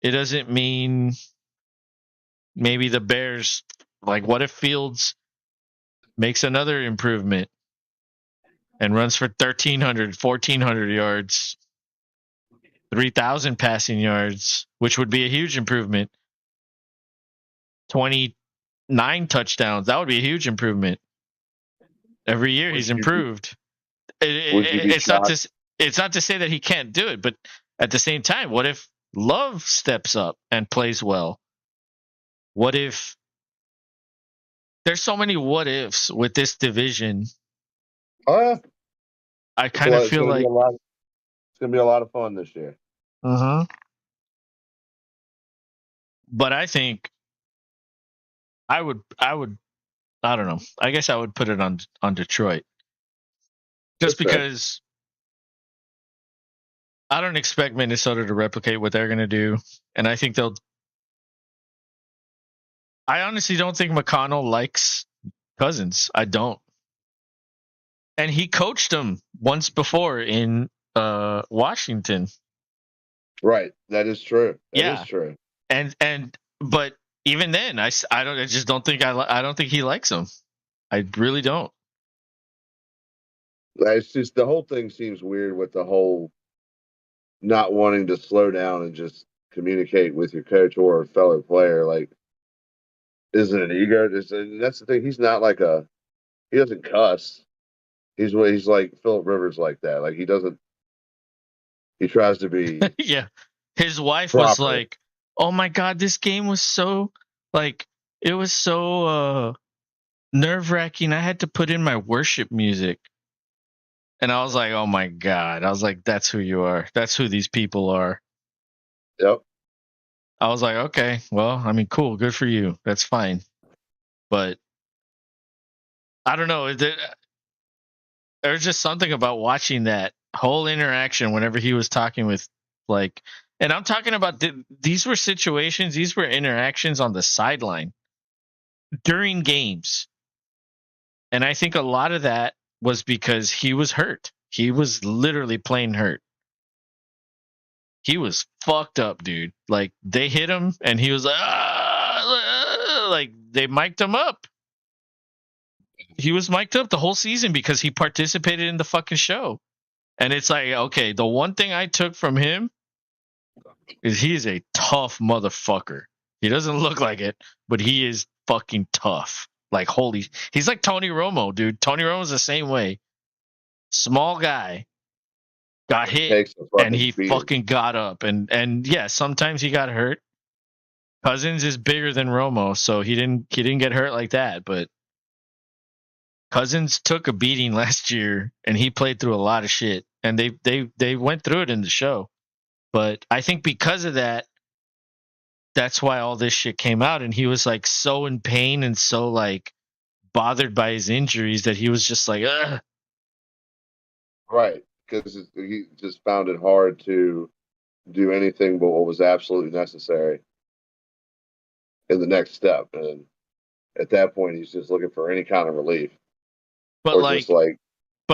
It doesn't mean maybe the Bears, like, what if Fields makes another improvement and runs for 1,300, 1,400 yards, 3,000 passing yards, which would be a huge improvement. 29 touchdowns. That would be a huge improvement. Every year he's improved. It's not to say that he can't do it, but at the same time, what if Love steps up and plays well? What if there's so many what ifs with this division. Oh yeah, I kind of it's feel going to be like, a lot. It's going to be a lot of fun this year. uh-huh. But I think I would, I don't know. I guess I would put it on Detroit just That's fair. because I don't expect Minnesota to replicate what they're going to do, and I think they'll. I honestly don't think McConnell likes Cousins. I don't, and he coached him once before in Washington. Right. That is true. That is Yeah, true. and but even then, I don't. I just don't think I don't think he likes him. I really don't. It's just the whole thing seems weird with the whole not wanting to slow down and just communicate with your coach or a fellow player. Like, is it an ego? That's the thing. He's not like he doesn't cuss. He's like Philip Rivers like that. Like he doesn't. He tries to be Yeah, his wife was proper. like, "Oh my god, this game was so like it was so nerve wracking. I had to put in my worship music." And I was like, "Oh my god!" I was like, "That's who you are. That's who these people are." Yep. I was like, "Okay, well, I mean, cool, good for you. That's fine." But I don't know. There's just something about watching that whole interaction whenever he was talking with like, and I'm talking about these were situations, these were interactions on the sideline during games, and I think a lot of that was because he was hurt. He was literally playing hurt. He was fucked up, dude. Like they hit him, and he was like, like they mic'd him up. He was mic'd up the whole season because he participated in the fucking show. And it's like, okay, the one thing I took from him is he's a tough motherfucker. He doesn't look like it, but he is fucking tough. Like holy, he's like Tony Romo, dude. Tony Romo's the same way. Small guy, got But he hit, takes the and fucking he beating. fucking got up. And yeah, sometimes he got hurt. Cousins is bigger than Romo, so he didn't get hurt like that. But Cousins took a beating last year, and he played through a lot of shit. And they went through it in the show. But I think because of that, that's why all this shit came out. And he was like so in pain and so like bothered by his injuries that he was just like, ugh. Right. Because he just found it hard to do anything but what was absolutely necessary in the next step. And at that point, he's just looking for any kind of relief But or just like,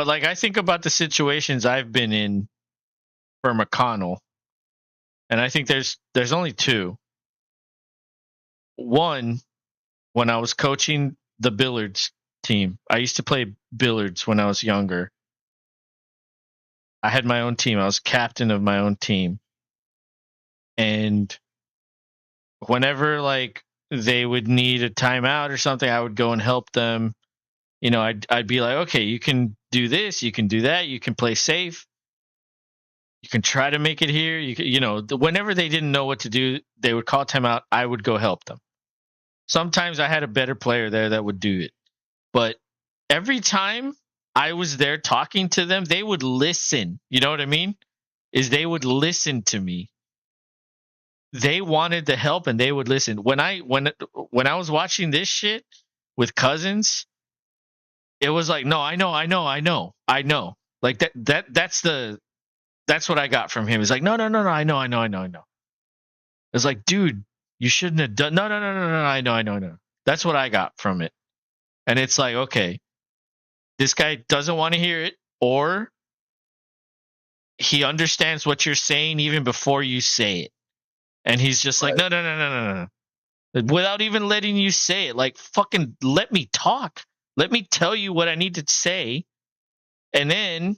like, I think about the situations I've been in for McConnell, and I think there's only two. One, when I was coaching the billiards team, I used to play billiards when I was younger. I had my own team. I was captain of my own team. And whenever like they would need a timeout or something, I would go and help them. You know, I'd be like, okay, you can do this, you can do that, you can play safe, you can try to make it here. Whenever they didn't know what to do, they would call timeout. I would go help them. Sometimes I had a better player there that would do it, but every time I was there talking to them, they would listen. You know what I mean? Is they would listen to me. They wanted the help and they would listen. When I was watching this shit with Cousins, it was like, no, I know. Like that's what I got from him. It's like, no, I know. It's like, dude, you shouldn't have done. No, I know. That's what I got from it. And it's like, okay, this guy doesn't want to hear it, or he understands what you're saying even before you say it, and he's just like, right. no, without even letting you say it. Like, fucking let me talk. Let me tell you what I need to say, and then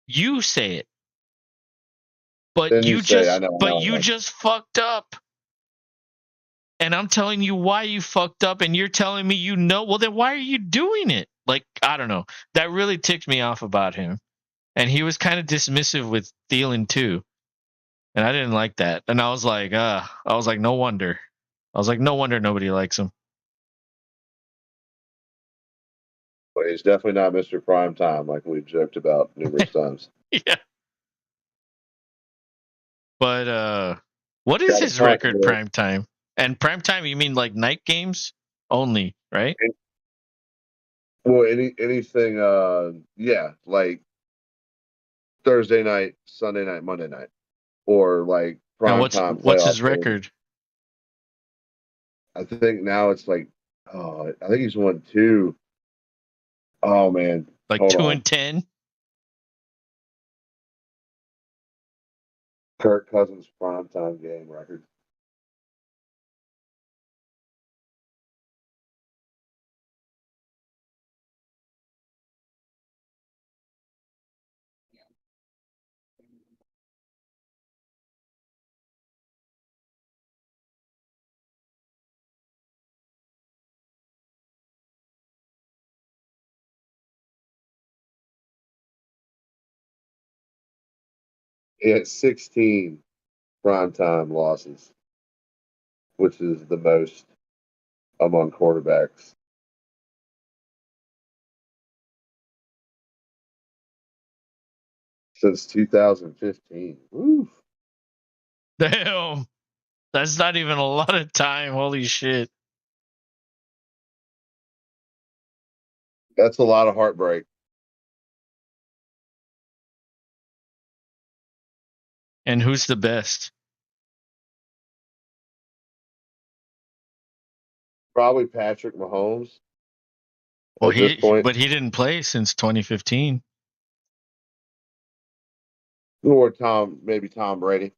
you say it. But Then you you say, I just, know, I but know, I you know. just fucked up. And I'm telling you why you fucked up, and you're telling me you know. Well, then why are you doing it? Like, I don't know. That really ticked me off about him. And he was kind of dismissive with Thielen too. And I didn't like that. And I was like, no wonder. I was like, no wonder nobody likes him. But he's definitely not Mr. Prime Time like we've joked about numerous times. Yeah. But what is Got a his punt record here. prime time? And prime time, you mean like night games only, right? Well, anything, yeah, like Thursday night, Sunday night, Monday night, or like And prime time what's playoff his games. record? I think now it's like, I think he's won two. Oh man, Like hold two on. and 10? Kirk Cousins prime time game record. He had 16 primetime losses, which is the most among quarterbacks since 2015. Woo. Damn. That's not even a lot of time. Holy shit. That's a lot of heartbreak. And who's the best? Probably Patrick Mahomes Well, at this point, but he didn't play since 2015. or maybe Tom Brady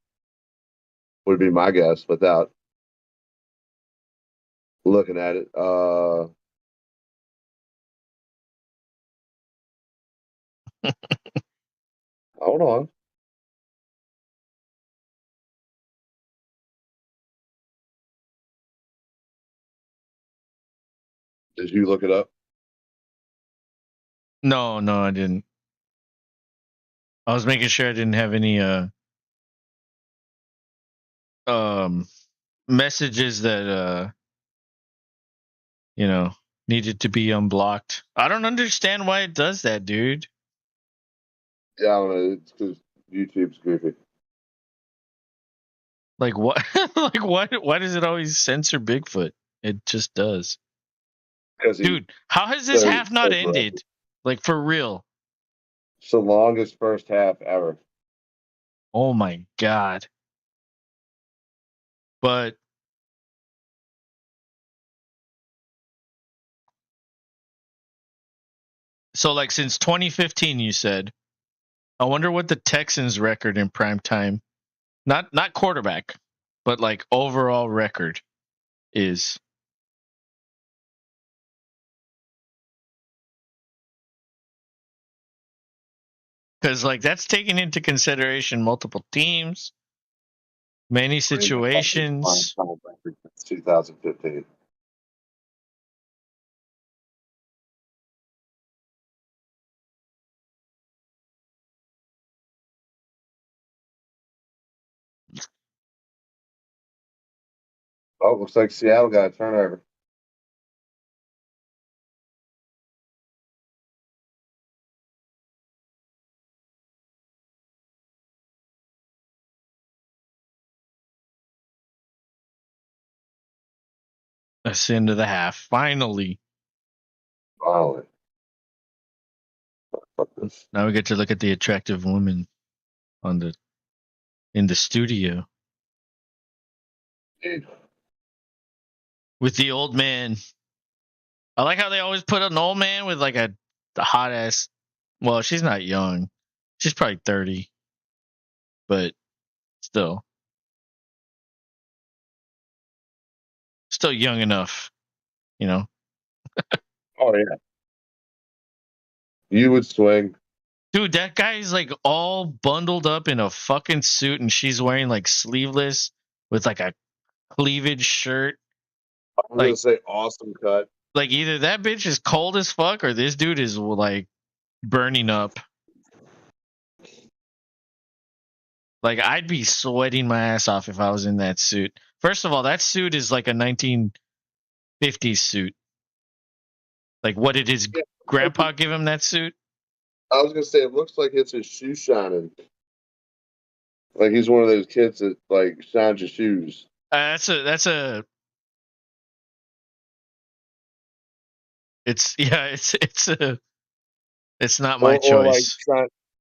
would be my guess without looking at it. Hold on. Did you look it up? No, I didn't. I was making sure I didn't have any um messages that you know, needed to be unblocked. I don't understand why it does that, dude. Yeah, I don't know. It's because YouTube's goofy. Like what? Like why does it always censor Bigfoot? It just does. Because he's Dude, how has this so half not aggressive. ended? Like for real. It's the longest first half ever. Oh my god. But so like since 2015 you said, I wonder what the Texans record in prime time, not quarterback, but like overall record is. Cuz like that's taking into consideration multiple teams, many Brandon Buckley's prime situations. time record since 2015. Oh, looks like Seattle got a turnover. That's the end of the half. Finally. Finally. Fuck this. Now we get to look at the attractive woman on the in the studio Dude. with the old man. I like how they always put an old man with like a hot ass. Well, she's not young. She's probably 30, but still young enough, you know. Oh, yeah. You would swing. Dude, that guy's like all bundled up in a fucking suit and she's wearing like sleeveless with like a cleavage shirt. I'm going to Like say awesome cut. either that bitch is cold as fuck or this dude is like burning up. Like I'd be sweating my ass off if I was in that suit. First of all, that suit is like a 1950s suit. Like, what did his grandpa give him that suit? I was gonna say it looks like it's his shoe shining. Like he's one of those kids that like shines your shoes. That's a. It's It's not my Or like choice.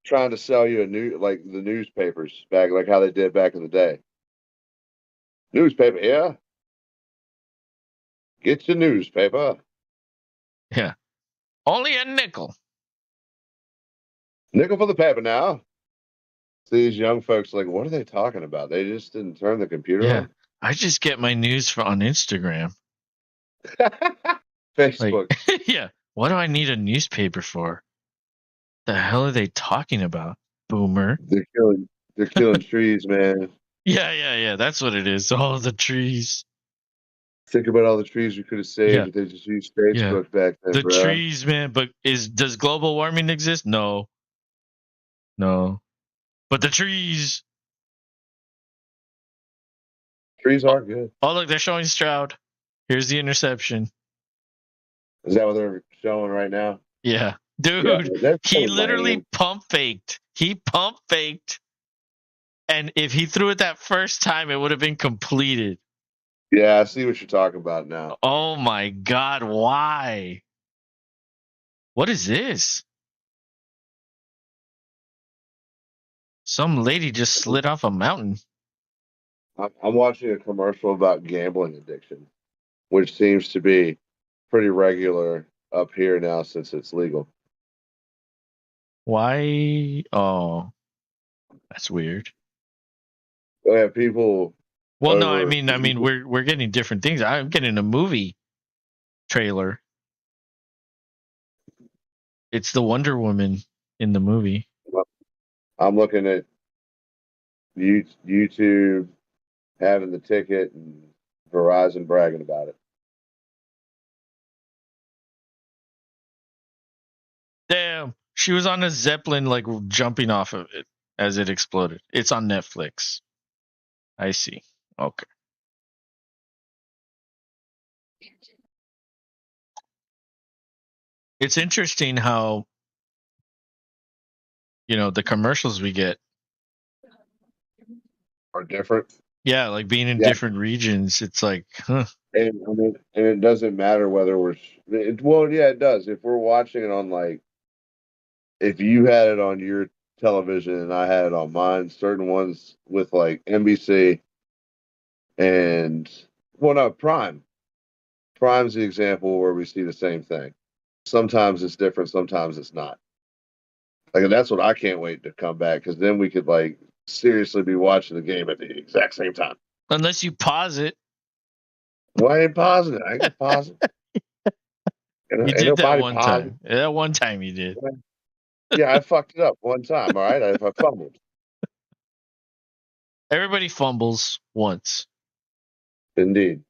trying to sell you like the newspapers back, like how they did back in the day. Newspaper, yeah. Get your newspaper. Yeah, only a nickel. Nickel for the paper now. So these young folks, like, what are they talking about? They just didn't turn the computer Yeah, on. I just get my news on Instagram. Like, Facebook. yeah, what do I need a newspaper for? The hell are they talking about, boomer? They're killing trees, man. Yeah. That's what it is. All the trees. Think about all the trees we could have saved Yeah, if they just used yeah. Facebook back then, The bro. trees, man. But does global warming exist? No. But the trees. Trees are good. Oh, look, they're showing Stroud. Here's the interception. Is that what they're showing right now? Yeah, Yeah, dude. they're He killing literally Miami. pump faked. And if he threw it that first time, it would have been completed. Yeah, I see what you're talking about now. Oh my God, why? What is this? Some lady just slid off a mountain. I'm watching a commercial about gambling addiction, which seems to be pretty regular up here now since it's legal. Why? Oh, that's weird. They have people Well, no, I over. mean, we're getting different things. I'm getting a movie trailer. It's the Wonder Woman in the movie. I'm looking at YouTube having the ticket and Verizon bragging about it. Damn, she was on a Zeppelin, like jumping off of it as it exploded. It's on Netflix. I see. Okay. It's interesting how, the commercials we get. Are different. Yeah, like being in Yeah, different regions, it's like, huh. and I mean, and it doesn't matter whether well, yeah, it does. If we're watching it on like, if you had it on your television and I had it on mine, certain ones with like NBC and well, no, Prime. Prime's the example where we see the same thing. Sometimes it's different, sometimes it's not. Like that's what I can't wait to come back because then we could like seriously be watching the game at the exact same time. Unless you pause it. Why ain't pausing it? I ain't pausing. You Ain't did that nobody one pausing. time. That one time you did. Yeah, I fucked it up one time. All right, I fumbled. Everybody fumbles once. Indeed.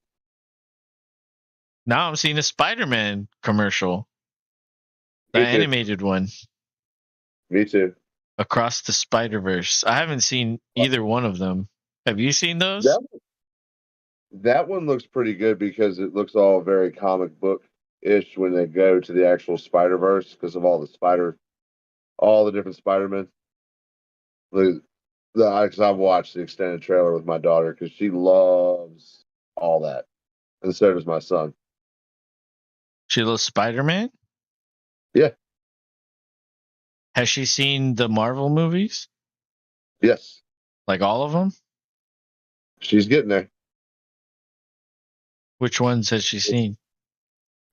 Now I'm seeing a Spider-Man commercial, the Me too. animated one, Me too. Across the Spider-Verse. I haven't seen either one of them. Have you seen those? That one looks pretty good because it looks all very comic book ish when they go to the actual Spider Verse because of all the different Spider-Men. Because I've watched the extended trailer with my daughter because she loves all that, and so does my son. She loves Spider-Man? Yeah. Has she seen the Marvel movies? Yes. Like all of them? She's getting there. Which ones has she seen?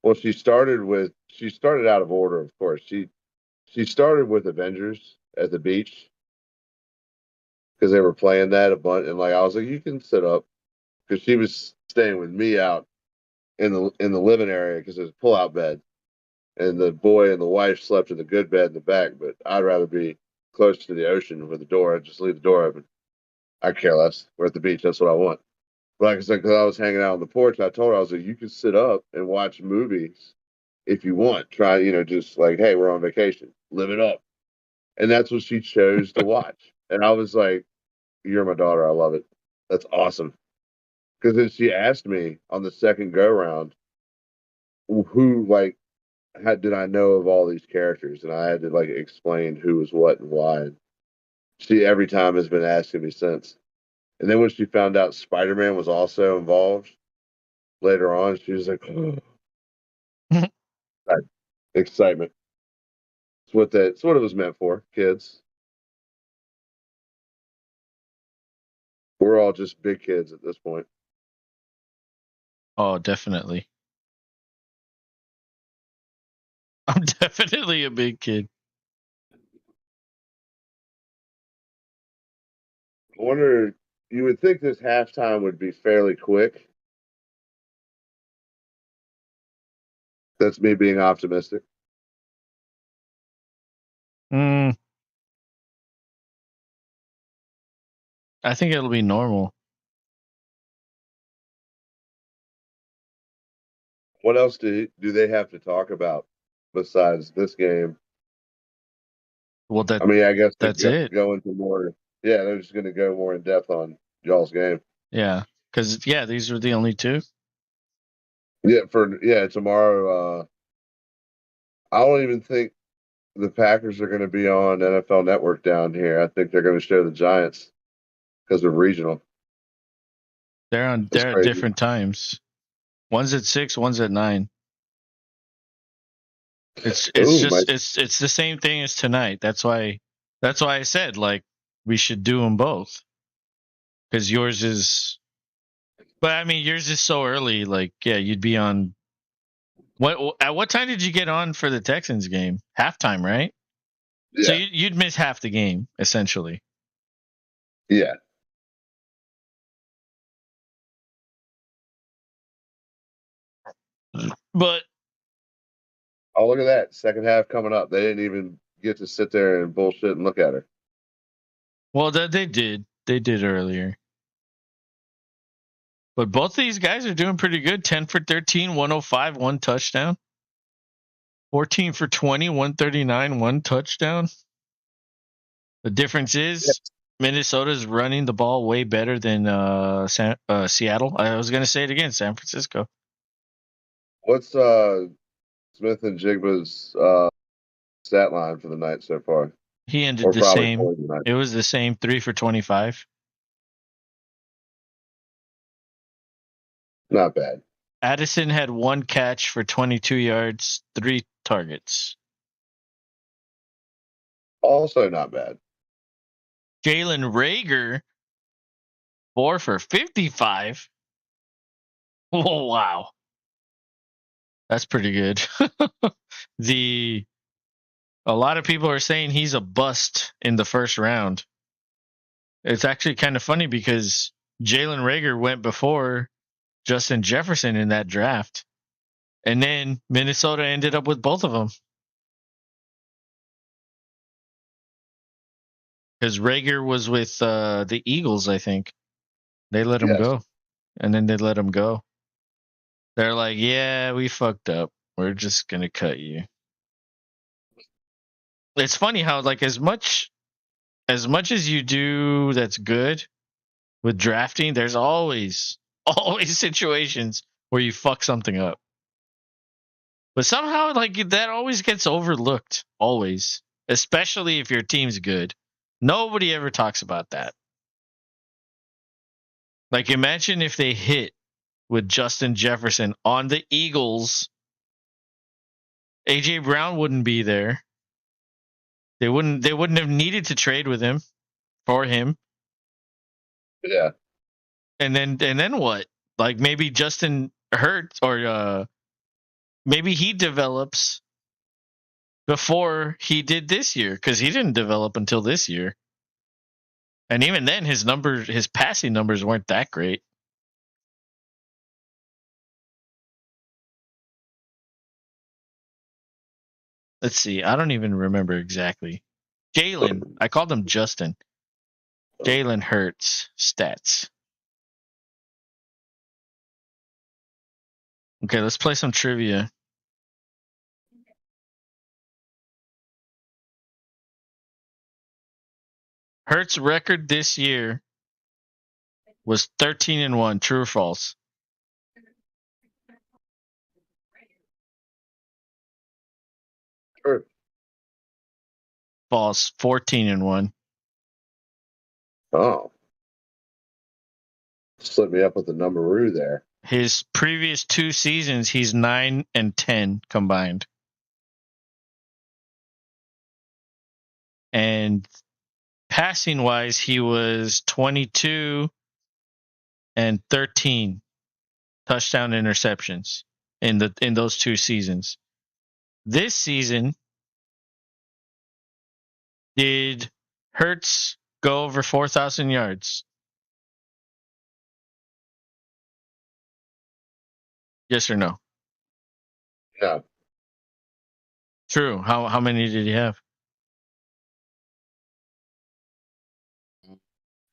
Well, she started out of order, of course. She started with Avengers at the beach because they were playing that a bunch, and like I was like, you can sit up because she was staying with me out in the living area because there's a pull-out bed, and the boy and the wife slept in the good bed in the back. But I'd rather be close to the ocean with the door. I'd just leave the door open. I care less. We're at the beach. That's what I want. But like I said, because I was hanging out on the porch, I told her I was like, you can sit up and watch movies if you want. Try, just like, hey, we're on vacation. Live it up. And that's what she chose to watch. And I was like, you're my daughter. I love it. That's awesome. Because then she asked me on the second go round who like did I know of all these characters, and I had to like explain who was what and why. She every time has been asking me since. And then when she found out Spider Man was also involved later on, she was like, oh, excitement. It's what it was meant for, kids. We're all just big kids at this point. Oh, definitely. I'm definitely a big kid. I wonder, you would think this halftime would be fairly quick. That's me being optimistic. I think it'll be normal. What else do they have to talk about besides this game? Well, I mean, I guess they that's it. go into more. Yeah, they're just going to go more in depth on y'all's game. Yeah, because these were the only two. Yeah, tomorrow. I don't even think the Packers are going to be on NFL Network down here. I think they're going to show the Giants because of regional. They're That's at crazy. different times. One's at 6, one's at 9. It's Ooh, just it's the same thing as tonight. That's why I said like we should do them both because yours is. But I mean, yours is so early. Like, yeah, you'd be on. At what time did you get on for the Texans game? Halftime, right? So yeah, you'd miss half the game essentially. yeah. But Oh, look at that. Second half coming up. They didn't even get to sit there and bullshit and look at her. well, they did earlier. But both these guys are doing pretty good. 10 for 13, 105, 1 touchdown. 14 for 20, 139, 1 touchdown. The difference is Minnesota's running the ball way better than Seattle. I was going to say it again, San Francisco. What's Smith and Jigba's stat line for the night so far? He ended Or the probably same. for the night. It was the same, 3 for 25. Not bad. Addison had 1 catch for 22 yards, 3 targets. Also not bad. Jalen Rager, 4 for 55. Oh, wow. That's pretty good. A lot of people are saying he's a bust in the first round. It's actually kind of funny because Jalen Rager went before Justin Jefferson in that draft. And then Minnesota ended up with both of them. Because Rager was with the Eagles, I think. They let him Yes. go. And then they let him go. They're like, yeah, we fucked up. We're just going to cut you. It's funny how, like, as much as you do that's good with drafting, there's always situations where you fuck something up. But somehow, like, that always gets overlooked. Always. Especially if your team's good. Nobody ever talks about that. Like, imagine if they hit with Justin Jefferson on the Eagles. AJ Brown wouldn't be there. They wouldn't have needed to trade with him for him. Yeah. And then what? Like, maybe Justin Hurts or maybe he develops before he did this year because he didn't develop until this year. And even then, his passing numbers weren't that great. Let's see. I don't even remember exactly. Jalen. I called him Justin. Jalen Hurts stats. Okay, let's play some trivia. Hurts' record this year was 13-1. True or false? False. 14-1. Oh. Slip me up with the numberoo there. His previous 2 seasons, he's 9-10 combined. And passing wise, he was 22 and 13 touchdown interceptions in those 2 seasons. This season, did Hurts go over 4,000 yards? Yes or no? No. True. How many did he have?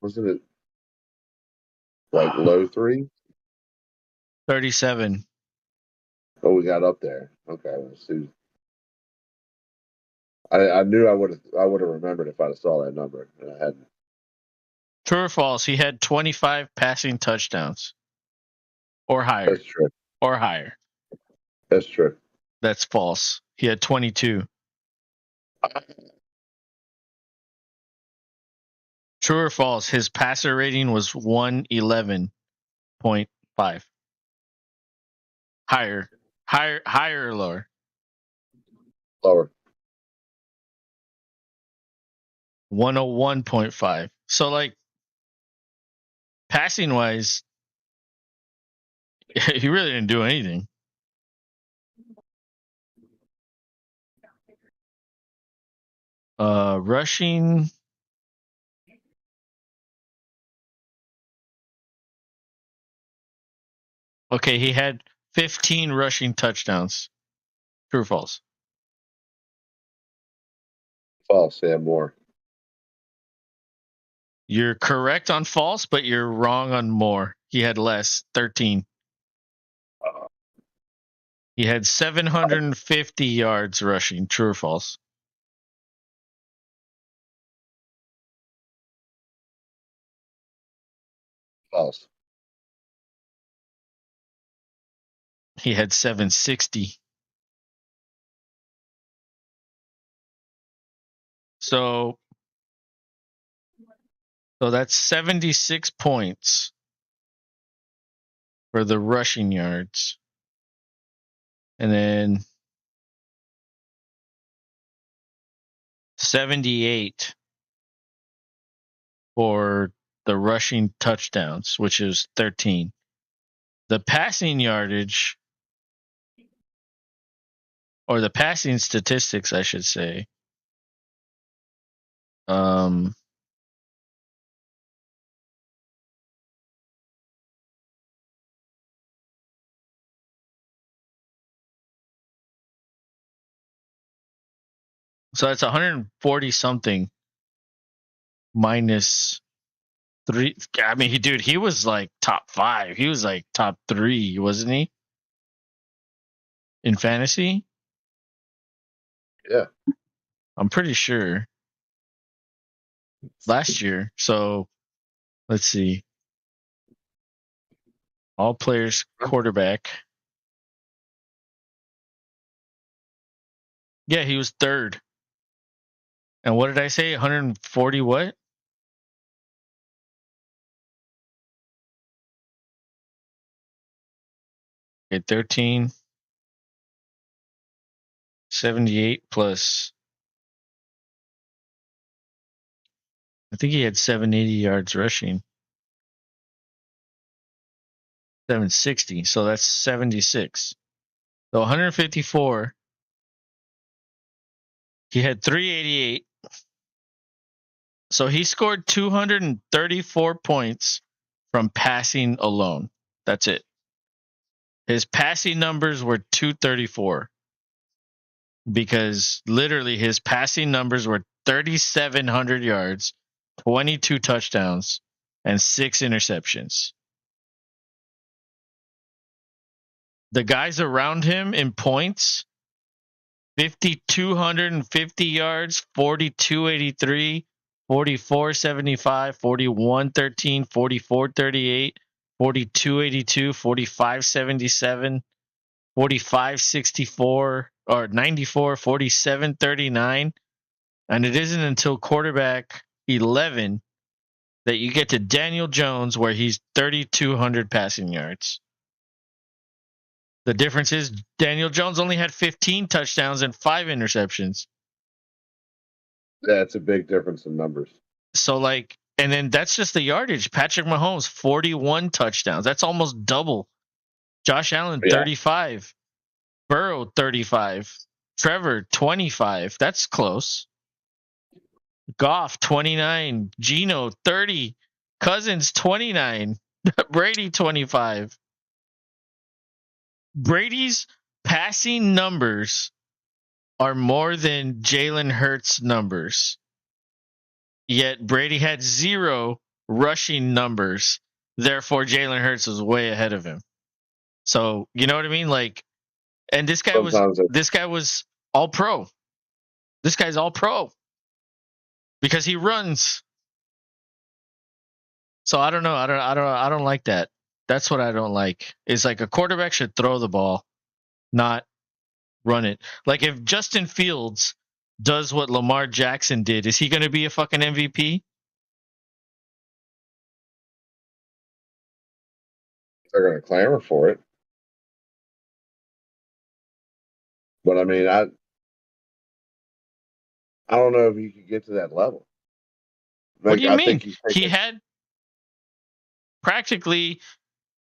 Wasn't it like low 3? 37. Oh, we got up there. Okay, let's see. I knew I would have remembered if I'd have saw that number, and I hadn't. True or false? He had 25 passing touchdowns, or higher. That's true. Or higher. That's true. That's false. He had 22. True or false? His passer rating was 111.5. Higher or lower? Lower. 101.5. So, like, passing wise, he really didn't do anything. Rushing. Okay, he had 15 rushing touchdowns. True or false? False. Yeah, more. You're correct on false, but you're wrong on more. He had less, 13. He had 750 yards rushing. True or false? False. He had 760. So that's 76 points for the rushing yards. And then 78 for the rushing touchdowns, which is 13. The passing yardage, or the passing statistics, I should say, so that's 140 something minus 3. I mean, he was like top 5. He was like top 3, wasn't he? In fantasy? Yeah. I'm pretty sure. Last year. So let's see. All players quarterback. Yeah, he was 3rd. And what did I say? 140 what? Okay, 13. 78 plus. I think he had 780 yards rushing. 760. So that's 76. So 154. He had 388. So he scored 234 points from passing alone. That's it. His passing numbers were 234 because literally his passing numbers were 3,700 yards, 22 touchdowns, and 6 interceptions. The guys around him in points, 5,250 yards, 4,283, 4475, 4113, 4438, 4282, 4577, 4564, or 94, 4739, And it isn't until quarterback 11 that you get to Daniel Jones, where he's 3,200 passing yards. The difference is Daniel Jones only had 15 touchdowns and 5 interceptions. That's a big difference in numbers. So, like, and then that's just the yardage. Patrick Mahomes, 41 touchdowns. That's almost double. Josh Allen, 35. Burrow, 35. Trevor, 25. That's close. Goff, 29. Geno, 30. Cousins, 29. Brady, 25. Brady's passing numbers are more than Jalen Hurts' numbers. Yet Brady had 0 rushing numbers. Therefore, Jalen Hurts was way ahead of him. So, you know what I mean? Like, and this guy was all pro. This guy's all pro because he runs. So I don't know. I don't like that. That's what I don't like. It's like a quarterback should throw the ball, not run it. Like if Justin Fields does what Lamar Jackson did, is he going to be a fucking MVP? They're going to clamor for it. But I mean, I don't know if he could get to that level. Like, what do you mean? He had practically,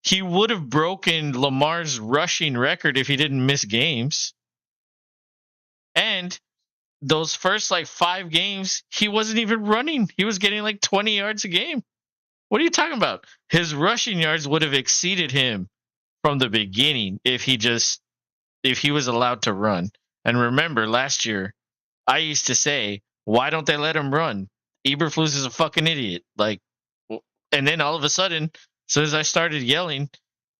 he would have broken Lamar's rushing record if he didn't miss games. And those first like 5 games, he wasn't even running. He was getting like 20 yards a game. What are you talking about? His rushing yards would have exceeded him from the beginning if he was allowed to run. And remember, last year, I used to say, why don't they let him run? Eberflus is a fucking idiot. Like, and then all of a sudden, as soon as I started yelling,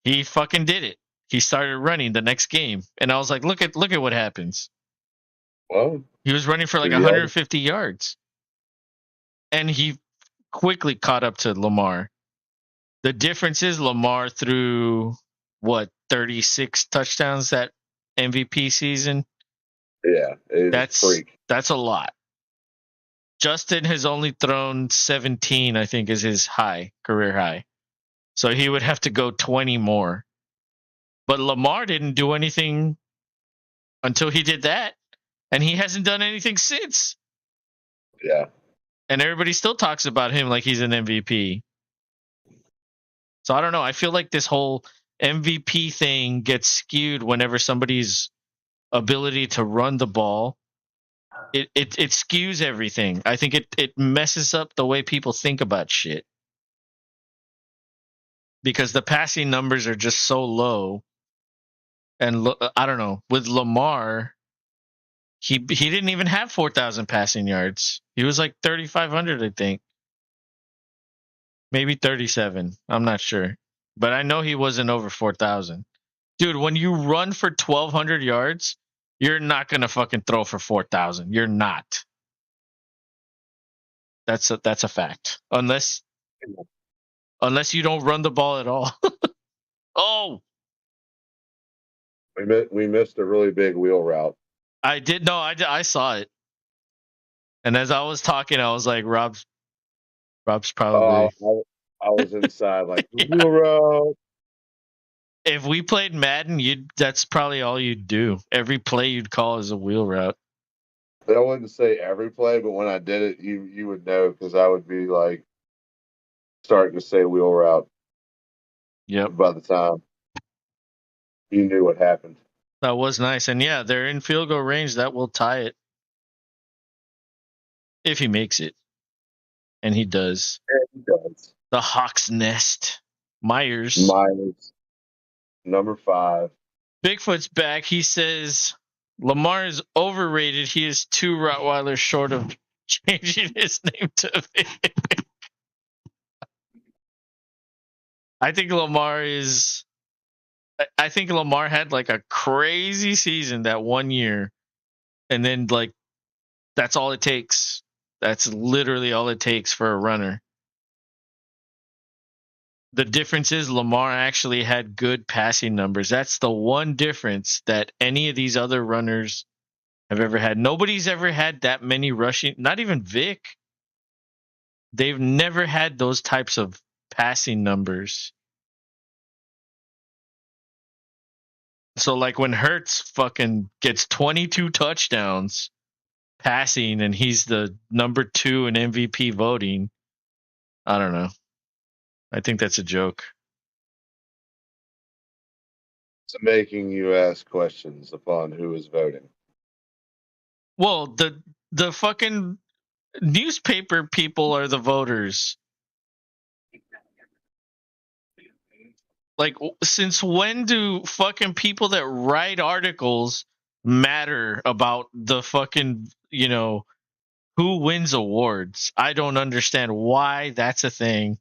he fucking did it. He started running the next game. And I was like, look at what happens. Well, he was running for like 150 yards. And he quickly caught up to Lamar. The difference is Lamar threw, 36 touchdowns that MVP season? Yeah, that's a lot. Justin has only thrown 17, I think, is his career high. So he would have to go 20 more. But Lamar didn't do anything until he did that. And he hasn't done anything since. Yeah. And everybody still talks about him like he's an MVP. So I don't know. I feel like this whole MVP thing gets skewed whenever somebody's ability to run the ball. It skews everything. I think it messes up the way people think about shit. Because the passing numbers are just so low. And I don't know. With Lamar, he didn't even have 4,000 passing yards. He was like 3,500, I think. Maybe 37. I'm not sure. But I know he wasn't over 4,000. Dude, when you run for 1,200 yards, you're not going to fucking throw for 4,000. You're not. That's a fact. Unless you don't run the ball at all. Oh! We missed a really big wheel route. I saw it. And as I was talking, I was like, Rob's probably... I was inside like, wheel route. If we played Madden, that's probably all you'd do. Every play you'd call is a wheel route. I wouldn't say every play, but when I did it, you would know because I would be like starting to say wheel route. Yep. By the time you knew what happened. That was nice. And yeah, they're in field goal range. That will tie it. If he makes it. And he does. Yeah, he does. The Hawk's Nest. Myers. Number 5. Bigfoot's back. He says Lamar is overrated. He is 2 Rottweilers short of changing his name to Vic. I think Lamar had like a crazy season that one year. And then like that's all it takes. That's literally all it takes for a runner. The difference is Lamar actually had good passing numbers. That's the one difference that any of these other runners have ever had. Nobody's ever had that many rushing. Not even Vic. They've never had those types of passing numbers. So like when Hurts fucking gets 22 touchdowns passing and he's the number 2 in MVP voting, I don't know. I think that's a joke. It's making you ask questions upon who is voting. Well, the fucking newspaper people are the voters. Like, since when do fucking people that write articles matter about the fucking, who wins awards? I don't understand why that's a thing.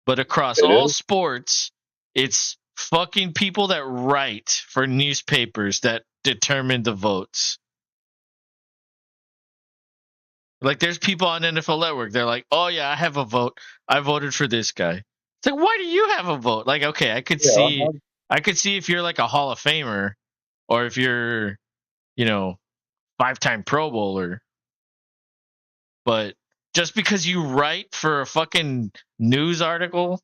But across It all is. sports, it's fucking people that write for newspapers that determine the votes. Like, there's people on NFL Network. They're like, "Oh yeah, I have a vote. I voted for this guy." It's like, why do you have a vote? Like, okay, I could see if you're like a Hall of Famer, or if you're, 5-time Pro Bowler. But just because you write for a fucking news article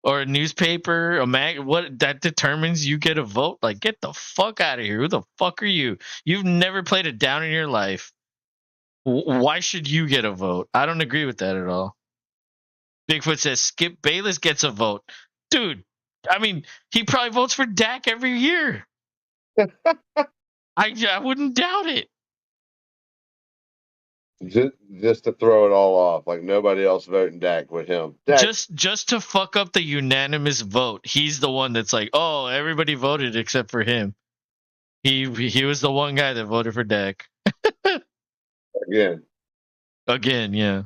or a newspaper, what that determines you get a vote? Like, get the fuck out of here. Who the fuck are you? You've never played a down in your life. Why should you get a vote? I don't agree with that at all. Bigfoot says Skip Bayless gets a vote. Dude, I mean, he probably votes for Dak every year. I wouldn't doubt it. Just to throw it all off, like nobody else voting Dak with him. Dak, Just to fuck up the unanimous vote. He's the one that's like, oh, everybody voted except for him. He was the one guy that voted for Dak. Again, yeah.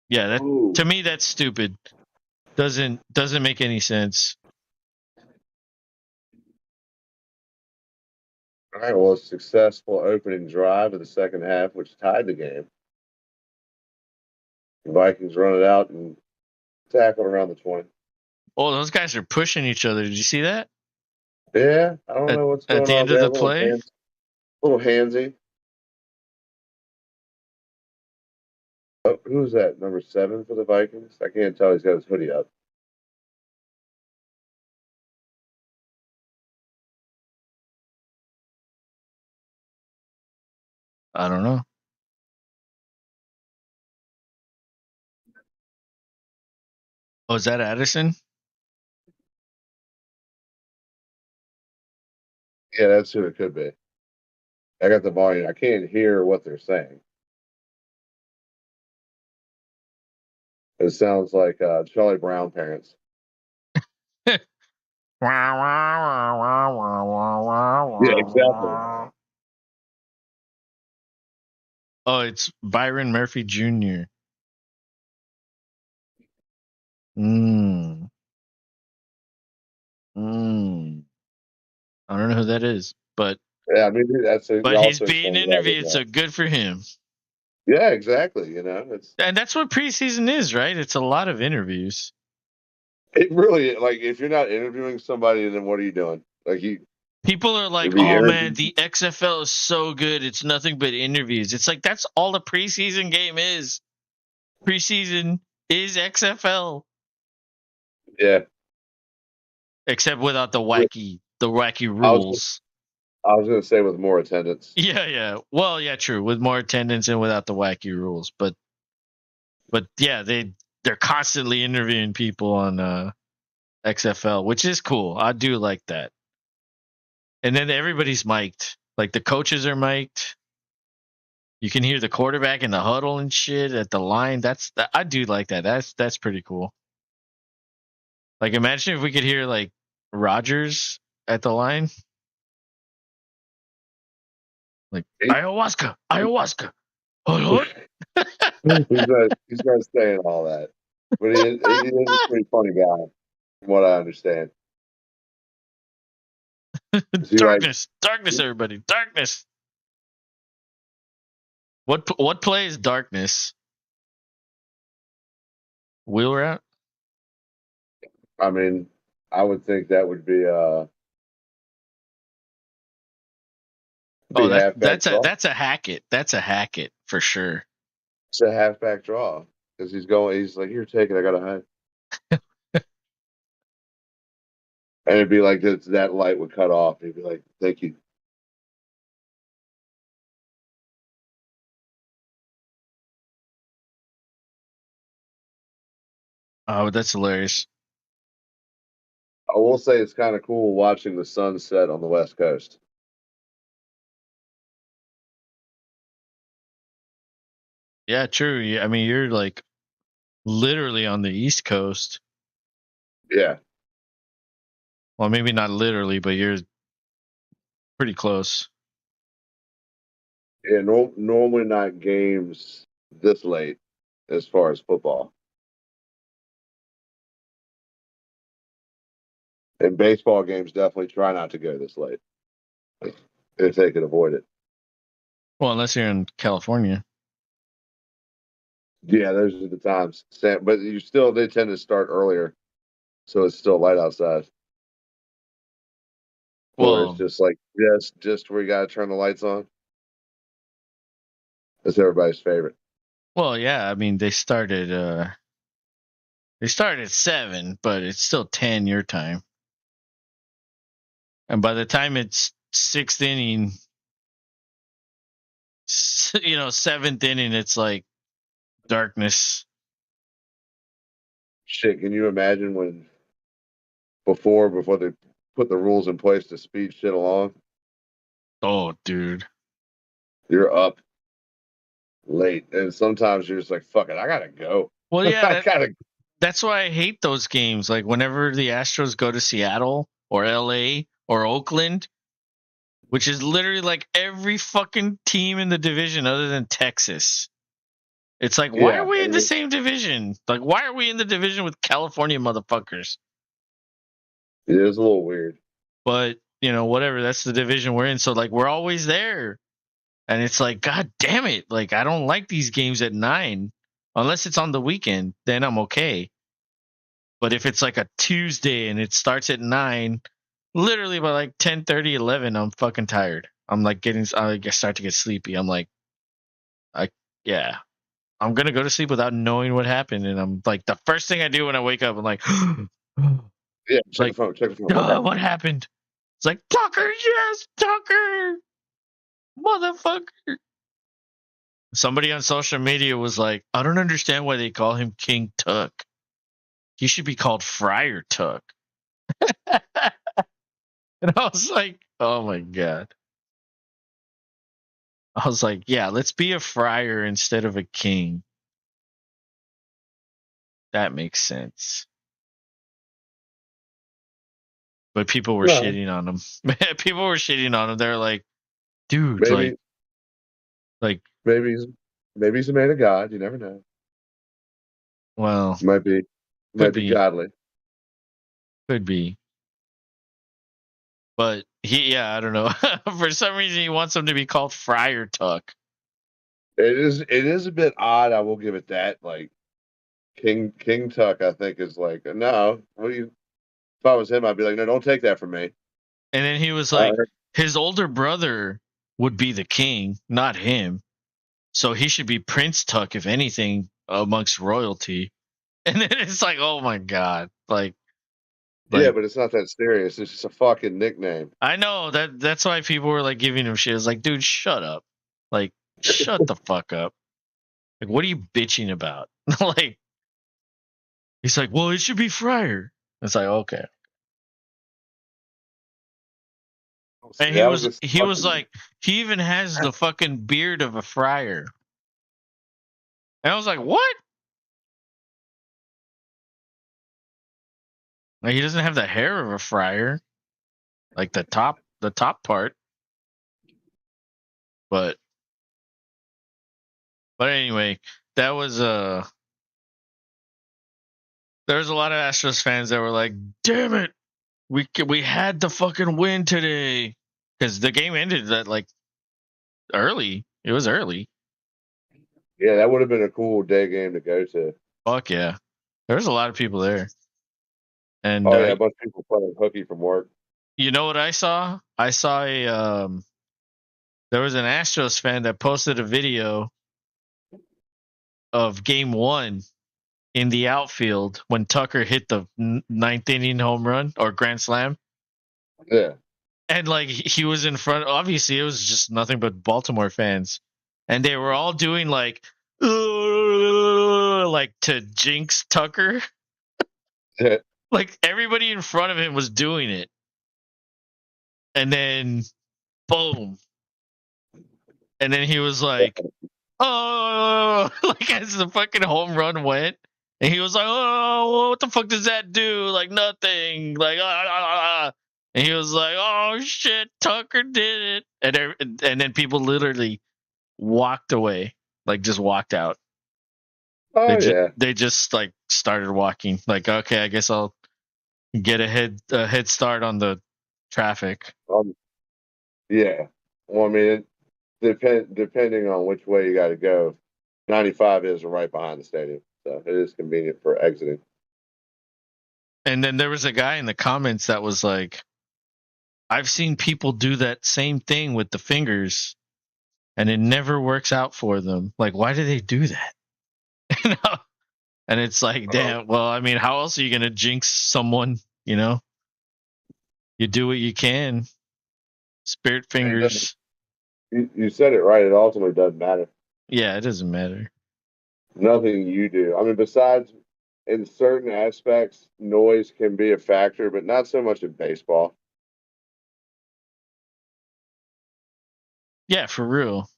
Yeah, that to me that's stupid. Doesn't make any sense. All right, well, a successful opening drive of the second half, which tied the game. The Vikings run it out and tackle around the 20. Oh, those guys are pushing each other. Did you see that? Yeah, I don't know what's At going the on end of there. the play? Little handsy. Oh, who's that? Number 7 for the Vikings? I can't tell. He's got his hoodie up. I don't know. Oh, is that Addison? Yeah, that's who it could be. I got the volume. I can't hear what they're saying. It sounds like Charlie Brown parents. Yeah, exactly. Oh, it's Byron Murphy Jr. Mm. I don't know who that is, but Yeah, I mean that's but he's also being interviewed, so good for him. Yeah, exactly. It's And that's what preseason is, right? It's a lot of interviews. it really like if you're not interviewing somebody, then what are you doing? Like People are like, "Oh man, the XFL is so good. It's nothing but interviews." It's like that's all the preseason game is. Preseason is XFL. Yeah. Except without the wacky rules. I was going to say with more attendance. Yeah. Well, yeah, true. With more attendance and without the wacky rules, but yeah, they're constantly interviewing people on XFL, which is cool. I do like that. And then everybody's mic'd. Like the coaches are mic'd. You can hear the quarterback in the huddle and shit at the line. I do like that. That's pretty cool. Like imagine if we could hear like Rodgers at the line. Like ayahuasca. Hold He's not saying all that. But he is a pretty funny guy, from what I understand. Darkness, everybody, darkness. What play is darkness? Wheel route? I mean, I would think that would be Oh, halfback draw. that's a Hackett. That's a Hackett for sure. It's a halfback draw because he's like, here, take it. I got to hide. And it'd be like that light would cut off. He'd be like, thank you. Oh, that's hilarious. I will say it's kind of cool watching the sun set on the West Coast. Yeah, true. Yeah, I mean, you're like literally on the East Coast. Yeah. Well, maybe not literally, but you're pretty close. Yeah, normally not games this late as far as football. And baseball games definitely try not to go this late if they can avoid it. Well, unless you're in California. Yeah, those are the times. But they tend to start earlier, so it's still light outside. Or it's Well, just like just where you got to turn the lights on. That's everybody's favorite. well, yeah. I mean, they started at 7, but it's still 10 your time. And by the time it's sixth inning, seventh inning, it's like darkness. Shit, can you imagine when before they put the rules in place to speed shit along? Oh, dude. You're up late, and sometimes you're just like, "Fuck it, I gotta go." Well, I yeah, gotta. that's why I hate those games. Like whenever the Astros go to Seattle or LA or Oakland, which is literally like every fucking team in the division other than Texas. It's like, why are Yeah, we in the same division? Like, why are we in the division with California motherfuckers? it is a little weird. But, whatever, that's the division we're in. So, like, we're always there. And it's like, God damn it. Like, I don't like these games at 9. Unless it's on the weekend, then I'm okay. But if it's like a Tuesday and it starts at 9, literally by like 10:30, 11, I'm fucking tired. I'm like I start to get sleepy. I'm like, yeah, I'm gonna go to sleep without knowing what happened, and I'm like, the first thing I do when I wake up, I'm like, Yeah, check the like, phone. Check the phone. What happened? what happened? It's like Tucker, yes, Tucker, motherfucker. Somebody on social media was like, I don't understand why they call him King Tuck. He should be called Friar Tuck. And I was like, oh my god. I was like, yeah, let's be a friar instead of a king. That makes sense. But people were No, shitting on him. People were shitting on him. They're like, dude, maybe like, maybe he's maybe he's a man of God. You never know. well, Might be could might be be, godly. could be. But I don't know. For some reason, he wants him to be called Friar Tuck. It is a bit odd. I will give it that. Like King Tuck, I think is like no. What do you? If I was him, I'd be like, no, don't take that from me. And then he was Uh, like, his older brother would be the king, not him. So he should be Prince Tuck, if anything, amongst royalty. And then it's like, oh my god, yeah, like but it's not that serious. It's just a fucking nickname. I know that's why people were like giving him shit. It's like, dude, shut up. Like, shut the fuck up. Like, what are you bitching about? Like, he's like, well, it should be Friar. It's like, okay. And See, that was just he was like, he even has the fucking beard of a friar. And I was like, what? Like, he doesn't have the hair of a friar, like the top part. But anyway, that was there was a lot of Astros fans that were like, damn it, we had the fucking win today, because the game ended at like early. It was early. yeah, that would have been a cool day game to go to. Fuck yeah, there was a lot of people there. And Oh yeah, a bunch of people playing hooky from work. you know what I saw? I saw there was an Astros fan that posted a video of Game 1 in the outfield when Tucker hit the ninth inning home run or grand slam. Yeah. And like he was in front. Obviously, it was just nothing but Baltimore fans, and they were all doing like to jinx Tucker. Yeah. Like everybody in front of him was doing it, and then boom, and then he was like, "Oh!" Like as the fucking home run went, and he was like, "Oh, what the fuck does that do? Like nothing. Like ah." And he was like, "Oh shit, Tucker did it," and then people literally walked away, like just walked out. Oh yeah. They just like started walking. Like, okay, I guess I'll get a head start on the traffic. Yeah. Well, I mean, depending on which way you got to go, 95 is right behind the stadium, so it is convenient for exiting. And then there was a guy in the comments that was like, I've seen people do that same thing with the fingers and it never works out for them. Like, why do they do that? You know? And it's like, damn, well, I mean, how else are you going to jinx someone? You know, you do what you can. Spirit fingers. You said it right. It ultimately doesn't matter. Yeah, it doesn't matter. Nothing you do. I mean, besides in certain aspects, noise can be a factor, but not so much in baseball. Yeah, for real.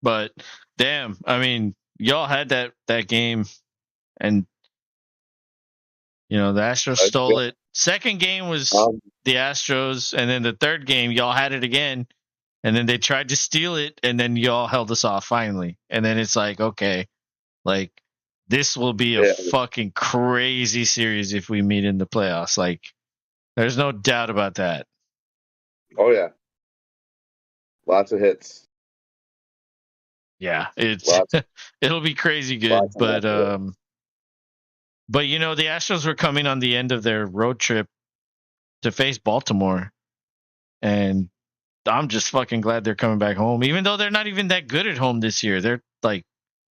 But damn, I mean, y'all had that game, and you know the Astros stole it. Second game was the Astros, and then the third game y'all had it again, and then they tried to steal it, and then y'all held us off finally. And then it's like, okay, like this will be a fucking crazy series if we meet in the playoffs. Like, there's no doubt about that. Oh yeah, lots of hits. Yeah, it's it'll be crazy good, but you know the Astros were coming on the end of their road trip to face Baltimore, and I'm just fucking glad they're coming back home. Even though they're not even that good at home this year, they're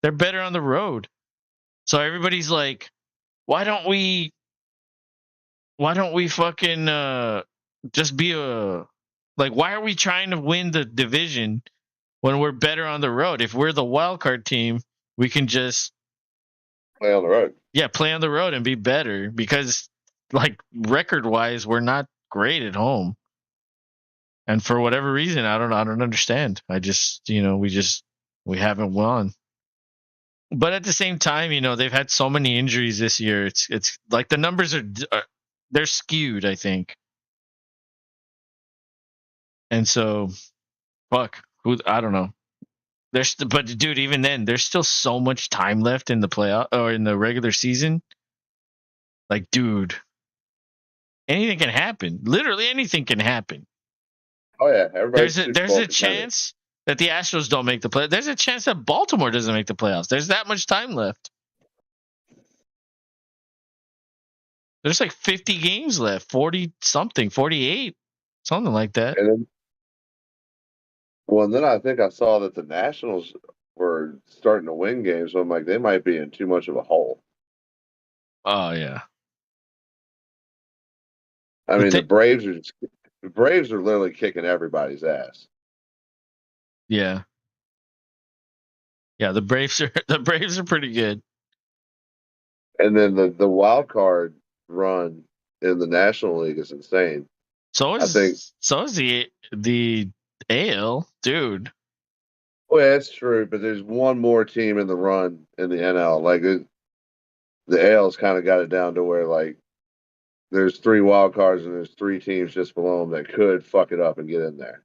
better on the road. So everybody's like, why don't we fucking just be why are we trying to win the division when we're better on the road? If we're the wild card team, we can just play on the road. Yeah, play on the road and be better because, like, record wise, we're not great at home. And for whatever reason, I don't understand. I just, we haven't won. But at the same time, they've had so many injuries this year. It's like the numbers they're skewed, I think. And so, I don't know. But dude, even then, there's still so much time left in the playoff or in the regular season. Like, dude, anything can happen. Literally anything can happen. Oh yeah, there's a chance that the Astros don't make the play. There's a chance that Baltimore doesn't make the playoffs. There's that much time left. There's like 50 games left, 40 something, 48, something like that. And then I think I saw that the Nationals were starting to win games. So I'm like, they might be in too much of a hole. Oh yeah. I mean, the Braves are literally kicking everybody's ass. Yeah. Yeah, the Braves are pretty good. And then the wild card run in the National League is insane. So is the AL, dude. Well, that's true, but there's one more team in the run in the NL. Like the AL's kind of got it down to where like there's 3 wild cards and there's 3 teams just below them that could fuck it up and get in there.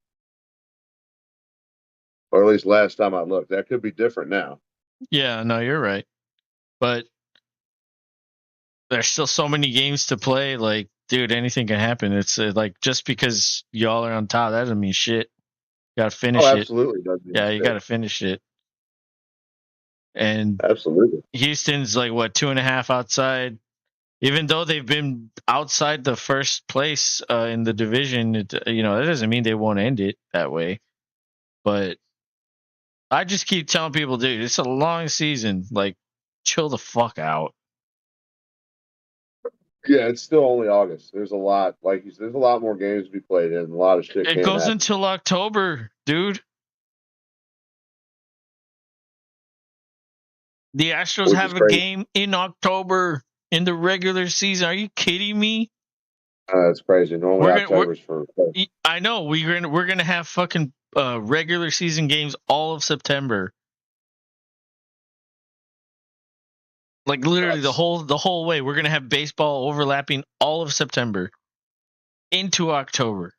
Or at least last time I looked. That could be different now. Yeah, no, you're right. But there's still so many games to play. Like, dude, anything can happen. It's like just because y'all are on top, that doesn't mean shit. You gotta finish it. Absolutely doesn't mean Yeah, shit. you gotta finish it. And Absolutely. Houston's like, what, 2.5 outside? Even though they've been outside the first place in the division, that doesn't mean they won't end it that way. But I just keep telling people, dude, it's a long season. Like, chill the fuck out. Yeah, it's still only August. There's a lot, like you said, there's a lot more games to be played in. A lot of shit It can't goes happen. until October, dude. The Astros Which is have a crazy. game in October in the regular season. Are you kidding me? It's crazy. Normally We're gonna. October's for. I know we're gonna have fucking regular season games all of September. Like literally the whole way. We're gonna have baseball overlapping all of September into October,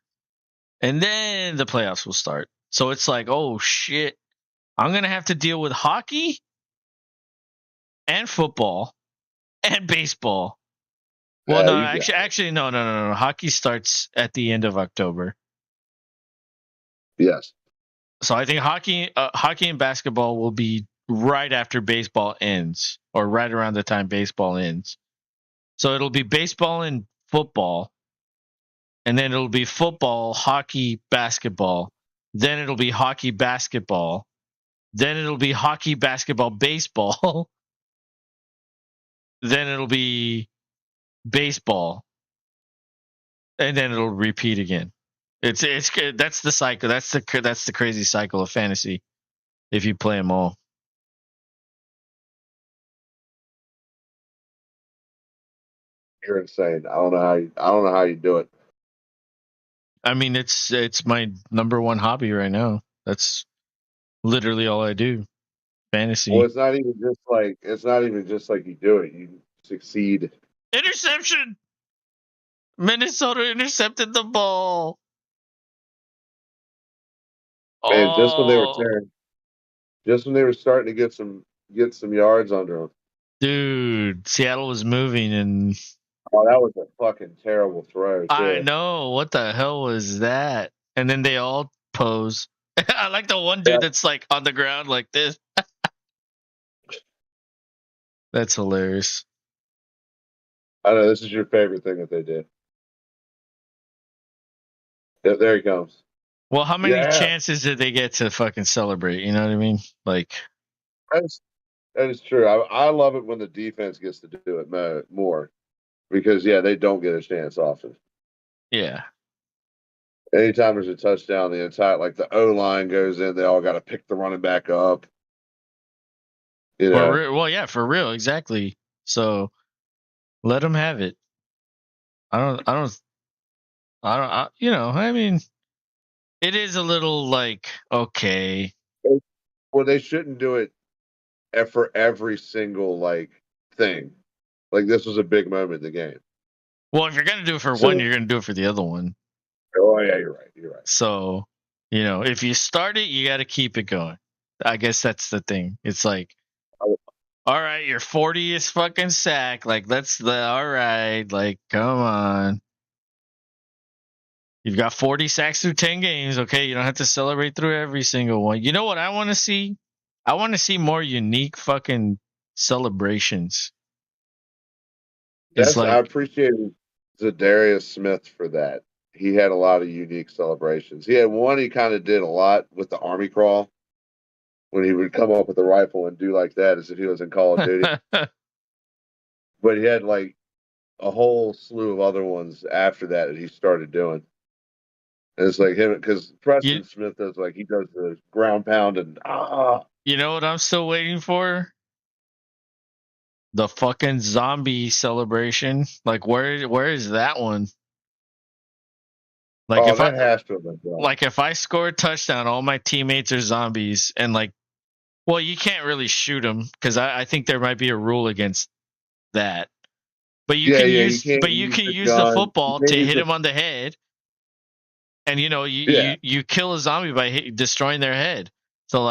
and then the playoffs will start. So it's like, oh shit, I'm gonna have to deal with hockey and football and baseball. Well, no, actually, no. Hockey starts at the end of October. Yes. So I think hockey and basketball will be right after baseball ends, or right around the time baseball ends. So it'll be baseball and football, and then it'll be football, hockey, basketball. Then it'll be hockey, basketball. Then it'll be hockey, basketball, baseball. Then it'll be baseball, and then it'll repeat again. It's that's the cycle. That's the crazy cycle of fantasy if you play them all. You're insane. I don't know how you do it. I mean, it's my number one hobby right now. That's literally all I do. Fantasy. Well, it's not even just like you do it. You succeed. Interception. Minnesota intercepted the ball. Man, just when they were Oh, starting to get some yards under them. dude, Seattle was moving, and Oh, that was a fucking terrible throw I too. know what the hell was that. And then they all pose. I like the one dude Yeah. that's like on the ground like this. That's hilarious. I know this is your favorite thing that they did. Yeah, there he comes. Well, how many Yeah, chances did they get to fucking celebrate? You know what I mean? Like, that's, that is true. I love it when the defense gets to do it more because they don't get a chance often. yeah. Anytime there's a touchdown, the entire the O line goes in. They all got to pick the running back up. For real, well, yeah, for real, exactly. So let them have it. I mean, it is a little like, okay. Well, they shouldn't do it for every single thing. Like this was a big moment in the game. Well, if you're gonna do it for one, So, you're gonna do it for the other one. oh yeah, you're right. You're right. So, if you start it, you got to keep it going. I guess that's the thing. It's like, all right, your 40th fucking sack. Like, all right. Like, come on. You've got 40 sacks through 10 games. Okay, you don't have to celebrate through every single one. You know what I want to see? I want to see more unique fucking celebrations. It's I like, appreciate Zadarius Smith for that. He had a lot of unique celebrations. He had one he kind of did a lot with the Army crawl when he would come up with a rifle and do like that as if he was in Call of Duty. But he had a whole slew of other ones after that he started doing. And it's like him because you, Preston Smith does he does the ground pound and you know what I'm still waiting for? The fucking zombie celebration. Like, where is that one? Like, that has to have been done. if I score a touchdown, all my teammates are zombies, and well, you can't really shoot them because I think there might be a rule against that. But you can You can't use the use the gun. You football can't to use hit the him on the head, and yeah. you kill a zombie by destroying their head. So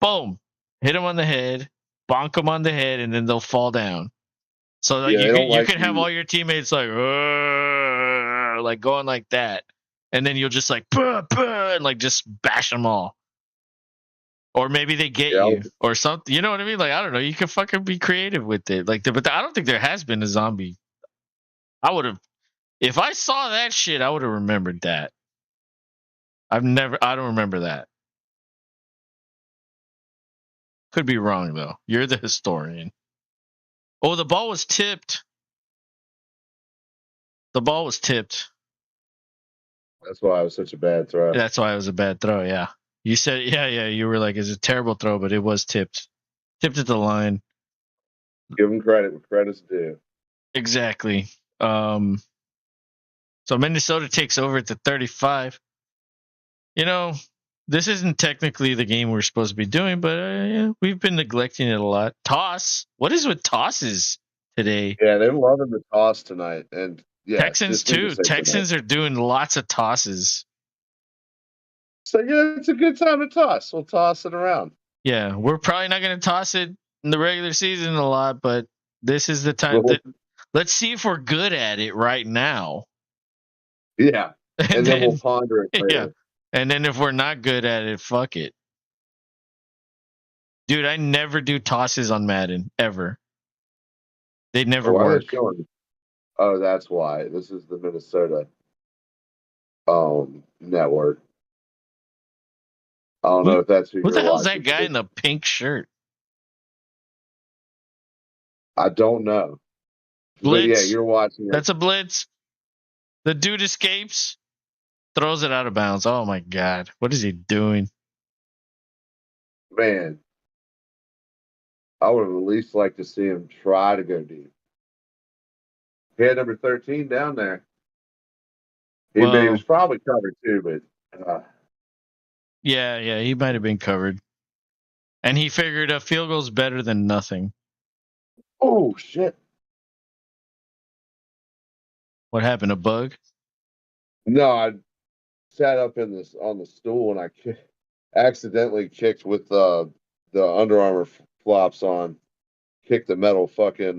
boom, hit them on the head, bonk them on the head, and then they'll fall down. So Yeah, they don't you like can have all your teammates going like that, and then you'll just and just bash them all. Or maybe they get Yeah. you or something. You know what I mean? Like, I don't know. You can fucking be creative with it. Like, but I don't think there has been a zombie. I would have, if I saw that shit, I would have remembered that. I don't remember that. Could be wrong, though. You're the historian. Oh, the ball was tipped. The ball was tipped. That's why it was such a bad throw. That's why it was a bad throw, yeah. You said, yeah. You were like, it's a terrible throw, but it was tipped. Tipped at the line. Give him credit where credit's due. Exactly. So Minnesota takes over at the 35. You know, this isn't technically the game we're supposed to be doing, but yeah, we've been neglecting it a lot. Toss. What is with tosses today? Yeah, they're loving the toss tonight. And yeah, Texans just need to too. say tonight. Texans are doing lots of tosses. So yeah, it's a good time to toss. We'll toss it around. Yeah, we're probably not going to toss it in the regular season a lot, but this is the time. Let's see if we're good at it right now. Yeah, and then we'll ponder it later. Yeah, and then if we're not good at it, fuck it. Dude, I never do tosses on Madden, ever. They never work. Oh, that's why. This is the Minnesota network. I don't know if that's who the you're hell's watching. that guy in the pink shirt? I don't know. Blitz. But yeah, you're watching it. That's a blitz. The dude escapes, throws it out of bounds. Oh my god, what is he doing? Man, I would have at least liked to see him try to go deep. He had number 13 down there. He was probably covered too, but yeah, he might have been covered. And he figured a field goal's better than nothing. Oh shit! What happened? A bug? No, I sat up on the stool and I accidentally kicked with the Under Armour flops on. Kicked the metal fucking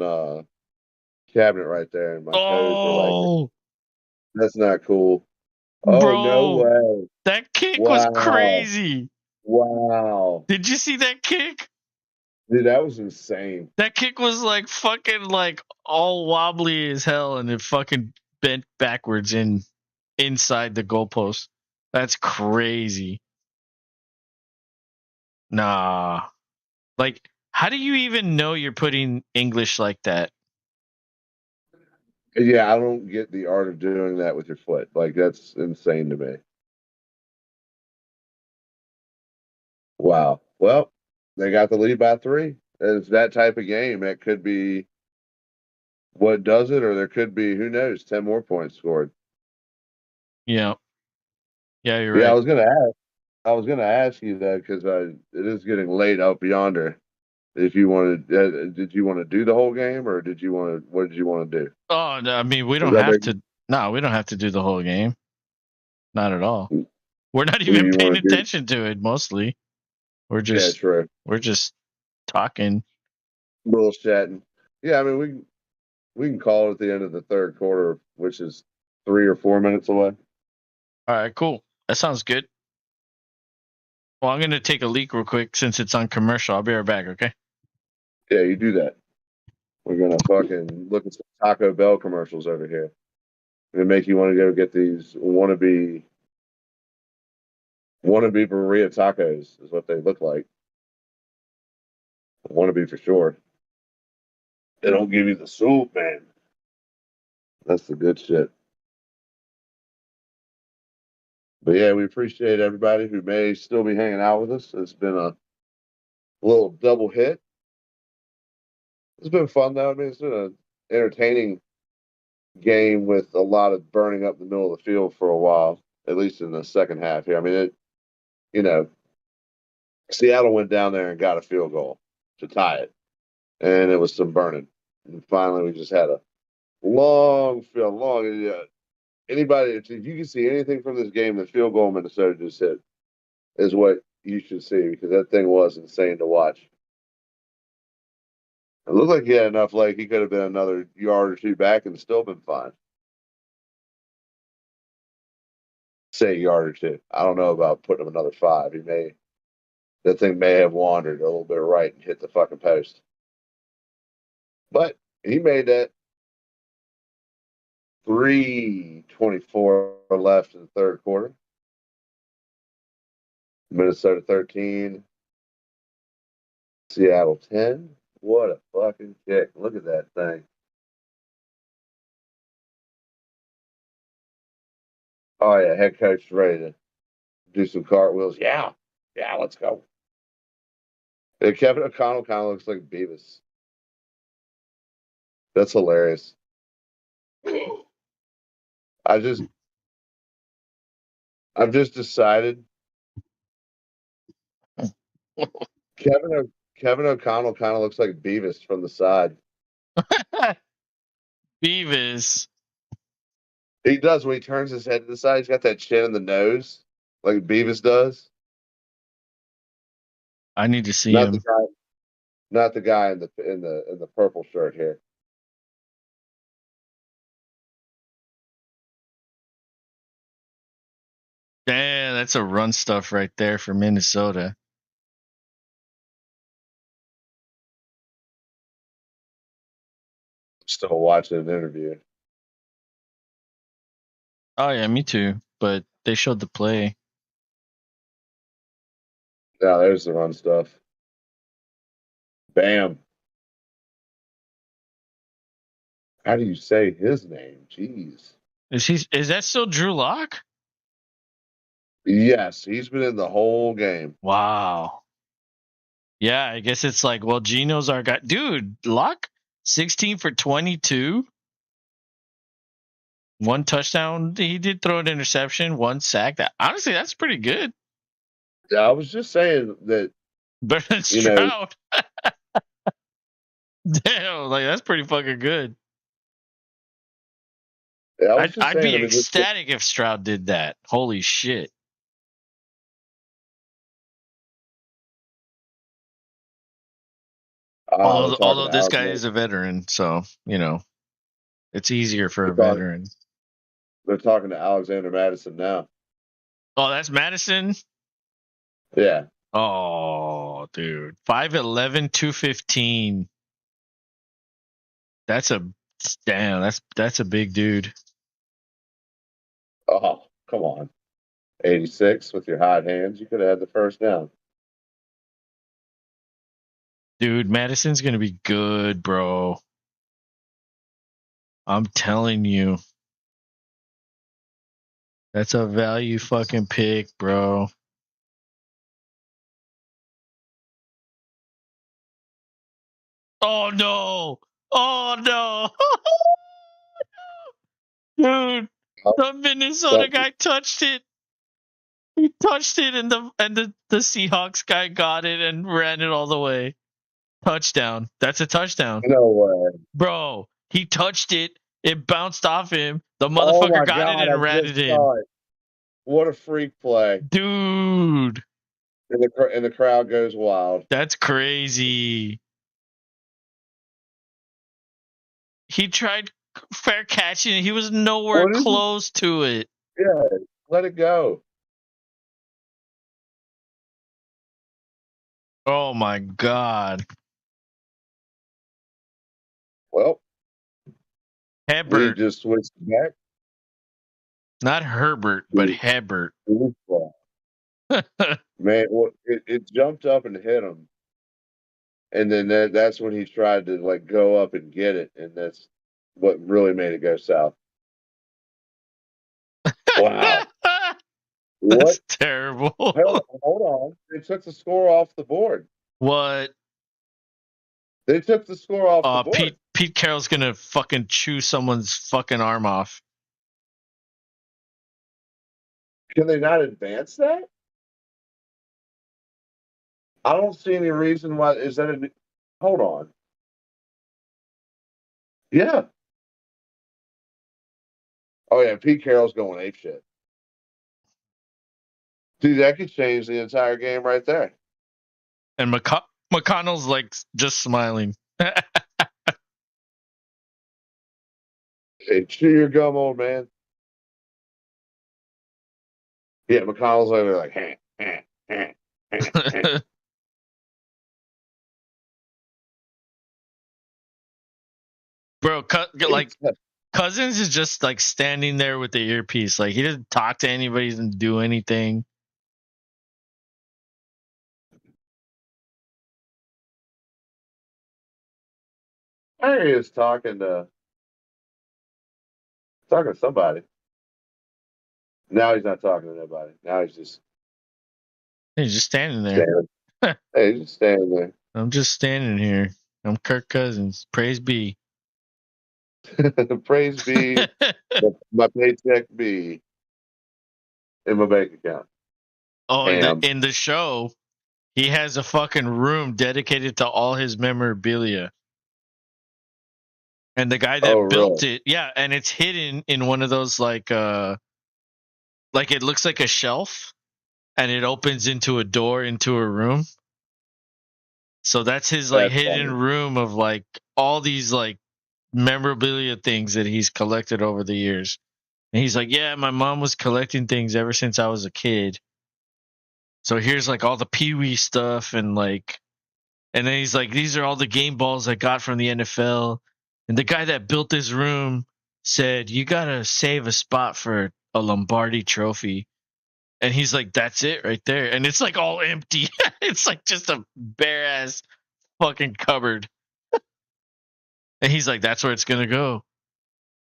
cabinet right there, and my toes were like, "That's not cool." Oh, bro, no way! That kick was crazy. Wow! Did you see that kick? Dude, that was insane. That kick was like fucking like all wobbly as hell, and it fucking bent backwards inside the goalpost. That's crazy. Nah. Like, how do you even know you're putting English like that? Yeah, I don't get the art of doing that with your foot. Like, that's insane to me. Wow. Well, they got the lead by 3. It's that type of game. It could be what does it, or there could be, who knows, 10 more points scored. Yeah. Yeah, you're right. Yeah, I was gonna ask you that because it is getting late out yonder. If you wanted, did you want to do the whole game, or what did you want to do? Oh, no, I mean, we don't have to. No, we don't have to do the whole game. Not at all. We're not even paying attention to it. Mostly, we're just we're just talking, bullshitting. Yeah, I mean we can call it at the end of the third quarter, which is 3 or 4 minutes away. All right, cool. That sounds good. Well, I'm gonna take a leak real quick since it's on commercial. I'll be right back. Okay. Yeah, you do that. We're gonna fucking look at some Taco Bell commercials over here. Gonna make you want to go get these wannabe burrito tacos is what they look like. Wannabe for sure. They don't give you the soup, man. That's the good shit. But yeah, we appreciate everybody who may still be hanging out with us. It's been a little double hit. It's been fun though. I mean, it's been an entertaining game with a lot of burning up the middle of the field for a while, at least in the second half here. I mean, Seattle went down there and got a field goal to tie it, and it was some burning. And finally, we just had a long field. Anybody, if you can see anything from this game, the field goal Minnesota just hit is what you should see, because that thing was insane to watch. It looked like he had enough, like he could have been another yard or two back and still been fine. Say a yard or two. I don't know about putting him another 5. He may That thing may have wandered a little bit right and hit the fucking post. But he made that 3:24 left in the third quarter. Minnesota 13, Seattle 10. What a fucking kick. Look at that thing. Oh, yeah. Head coach is ready to do some cartwheels. Yeah. Yeah, let's go. And Kevin O'Connell kind of looks like Beavis. That's hilarious. I just, I've just decided Kevin O'Connell kind of looks like Beavis from the side. Beavis. He does when he turns his head to the side. He's got that chin in the nose, like Beavis does. I need to see Not him. the guy, not the guy in the purple shirt here. Damn, that's a run stuff right there for Minnesota. Still watching an interview. Oh yeah, me too. But they showed the play. Now there's the run stuff. Bam. How do you say his name? Jeez. Is that still Drew Lock? Yes, he's been in the whole game. Wow. Yeah, I guess it's like, well, Gino's our guy. Dude, Lock 16 for 22. One touchdown. He did throw an interception, one sack. Honestly, that's pretty good. Yeah, I was just saying that, Better than you know, Stroud. Damn, like that's pretty fucking good. I was just I'd saying, be I mean, ecstatic if Stroud did that. Holy shit. they're talking Although to this Alex. guy is a veteran, so it's easier for They're a talking, veteran. they're talking to Alexander Madison now. Oh, that's Madison. Yeah. Oh, dude, 5'11", 215. That's a damn. That's a big dude. Oh, come on. 86 with your hot hands. You could have had the first down. Dude, Madison's gonna be good, bro. I'm telling you. That's a value fucking pick, bro. Oh no! Oh no! Dude, Oh, the Minnesota something. guy touched it. He touched it, and the Seahawks guy got it and ran it all the way. Touchdown. That's a touchdown, No way. bro. He touched it. It bounced off him. The Oh motherfucker my got it God, I and ran just it in. saw it. What a freak play. Dude, And the crowd goes wild. that's crazy. He tried fair catching it. He was nowhere What is it? close to it. Yeah, let it go. Oh my god. Well, we Hebert. just switched back. Not Herbert, but Hebert. Man, well, it jumped up and hit him. And then that's when he tried to like go up and get it. And that's what really made it go south. Wow. What? That's terrible. Hold on. They took the score off the board. What? They took the score off the board. Pete Carroll's gonna fucking chew someone's fucking arm off. Can they not advance that? I don't see any reason why. Is that a. Hold on. Yeah. Oh, yeah. Pete Carroll's going ape shit. Dude, that could change the entire game right there. And McConnell's like just smiling. Hey, chew your gum, old man. Yeah, McConnell's over there like, Bro, like Cousins is just like standing there with the earpiece. Like he doesn't talk to anybody, doesn't do anything. Harry is talking to somebody. Now he's not talking to nobody. Now he's just He's just standing there. standing. Hey, he's just standing there. I'm just standing here. I'm Kirk Cousins. Praise be. Praise be, my paycheck be in my bank account. Oh, in the show, he has a fucking room dedicated to all his memorabilia. And the guy that built it, yeah, and it's hidden in one of those like it looks like a shelf and it opens into a door into a room. So that's his like hidden room of like all these like memorabilia things that he's collected over the years. And he's like, yeah, my mom was collecting things ever since I was a kid. So here's like all the Pee Wee stuff and like, and then he's like, these are all the game balls I got from the NFL. And the guy that built this room said, you got to save a spot for a Lombardi trophy. And he's like, that's it right there. And it's like all empty. It's like just a bare ass fucking cupboard. And he's like, that's where it's going to go.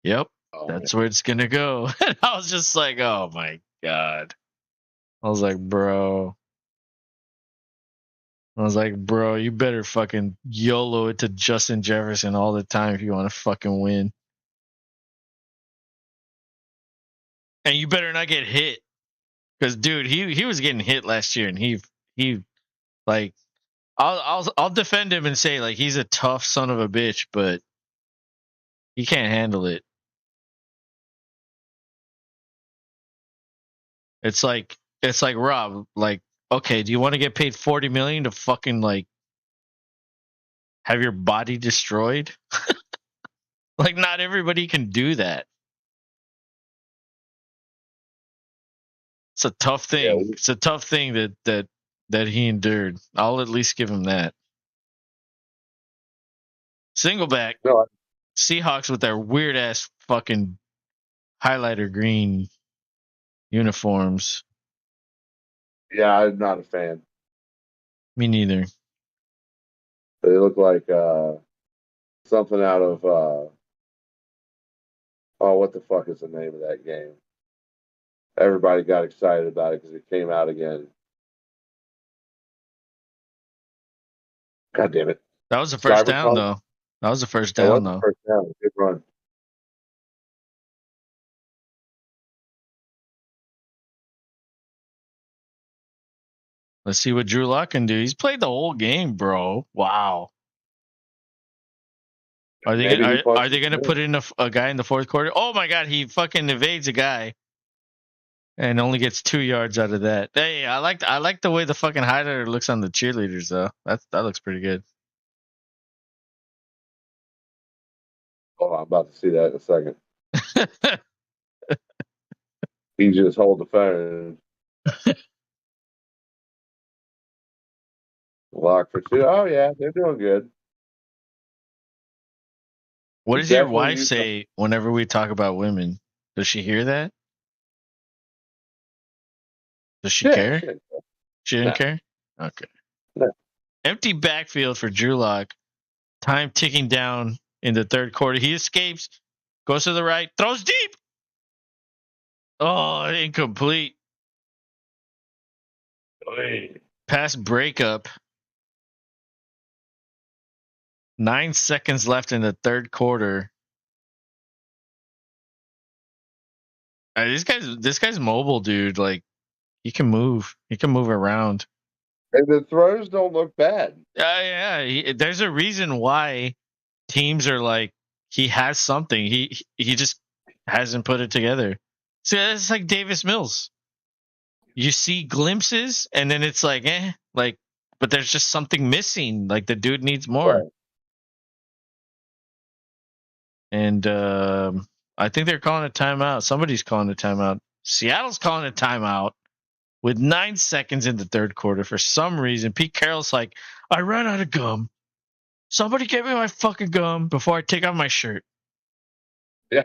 Yep. That's where it's going to go. And I was just like, oh my God. I was like, bro, you better fucking YOLO it to Justin Jefferson all the time if you want to fucking win. And you better not get hit. Because dude, he was getting hit last year and he like I'll defend him and say like he's a tough son of a bitch, but he can't handle it. It's like Rob, like, okay, do you want to get paid $40 million to fucking like have your body destroyed? Like, not everybody can do that. It's a tough thing. Yeah. It's a tough thing that he endured. I'll at least give him that. Singleback. No. Seahawks with their weird ass fucking highlighter green uniforms. Yeah, I'm not a fan. Me neither. They look like something out of what the fuck is the name of that game? Everybody got excited about it because it came out again. God damn it! That was the first down, though. That was the first down, though. First down, good run. Let's see what Drew Lock can do. He's played the whole game, bro. Wow. Are they going to put in a guy in the fourth quarter? Oh my God, he fucking evades a guy and only gets 2 yards out of that. Hey, I like the way the fucking highlighter looks on the cheerleaders though. That looks pretty good. Oh, I'm about to see that in a second. He just hold the phone. Lock for 2. Oh yeah, they're doing good. What does your wife say whenever we talk about women? Does she hear that? Does she care? She didn't care? Okay. No. Empty backfield for Drew Lock. Time ticking down in the third quarter. He escapes, goes to the right, throws deep. Oh, incomplete. Pass breakup. 9 seconds left in the third quarter. This guy's mobile, dude. Like, he can move. He can move around. And the throws don't look bad. Yeah. There's a reason why teams are like, he has something. He just hasn't put it together. So it's like Davis Mills. You see glimpses, and then it's like, but there's just something missing. Like the dude needs more. Right. And I think they're calling a timeout. Somebody's calling a timeout. Seattle's calling a timeout. with 9 seconds in the third quarter. For some reason, Pete Carroll's like, I ran out of gum. Somebody get me my fucking gum before I take off my shirt. Yeah.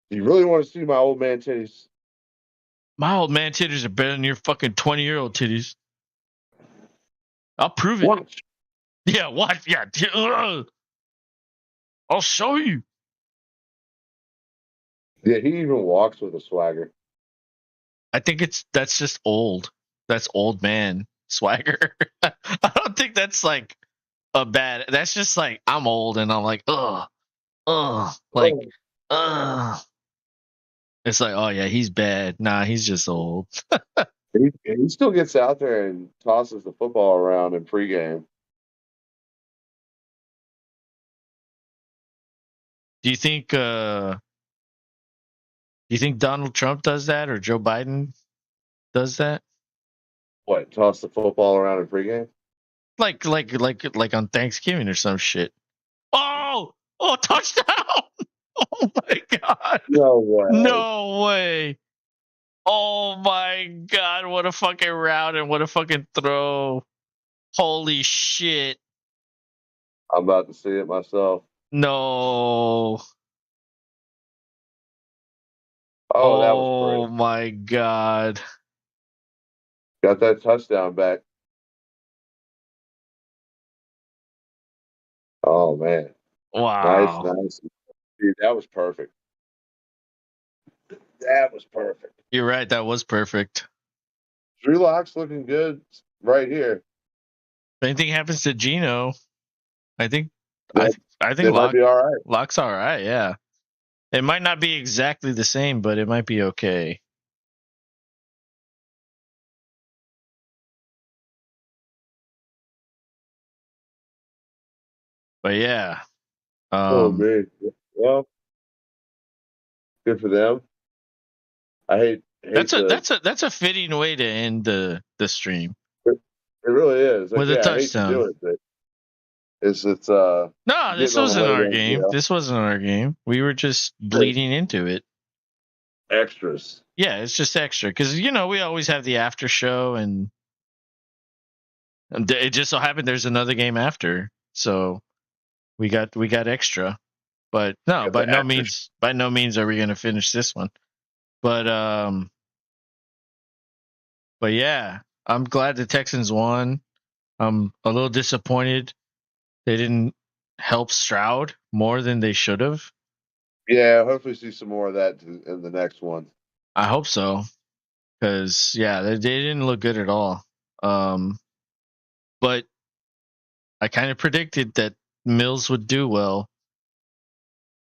You really want to see my old man titties? My old man titties are better than your fucking 20-year-old titties. I'll prove it. Watch. Yeah, watch. Yeah. I'll show you. Yeah, he even walks with a swagger. I think that's just old. That's old man swagger. I don't think that's like a bad. That's just like I'm old and I'm like, like, ugh. It's like, oh yeah, he's bad. Nah, he's just old. He still gets out there and tosses the football around in pregame. Do you think? Do you think Donald Trump does that or Joe Biden does that? What? Toss the football around in pregame? Like on Thanksgiving or some shit. Oh, touchdown! Oh my god! No way. No way! Oh my god! What a fucking route and what a fucking throw! Holy shit! I'm about to see it myself. No! Oh, that was Oh pretty. my god! Got that touchdown back. Oh man. Nice, Wow! nice. Dude, that was perfect. That was perfect. You're right. That was perfect. Drew Lock's looking good right here. If anything happens to Gino, I think They, I they think might be all right. Locke's all right. Yeah, it might not be exactly the same, but it might be okay. But yeah, Oh man. Well, good for them. I hate that's the. that's a fitting way to end the stream It really is. Like, with a yeah, I hate to touchdown. do it, but it's No, this getting on the wasn't way our to game. This wasn't our game. We were just bleeding into it. extras. Yeah, it's just extra because we always have the after show, and it just so happened there's another game after, so we got extra. But no, Got the by no means are we going to finish this one. But yeah, I'm glad the Texans won. I'm a little disappointed they didn't help Stroud more than they should have. Yeah, hopefully see some more of that in the next one. I hope so, because yeah, they didn't look good at all. But I kind of predicted that Mills would do well,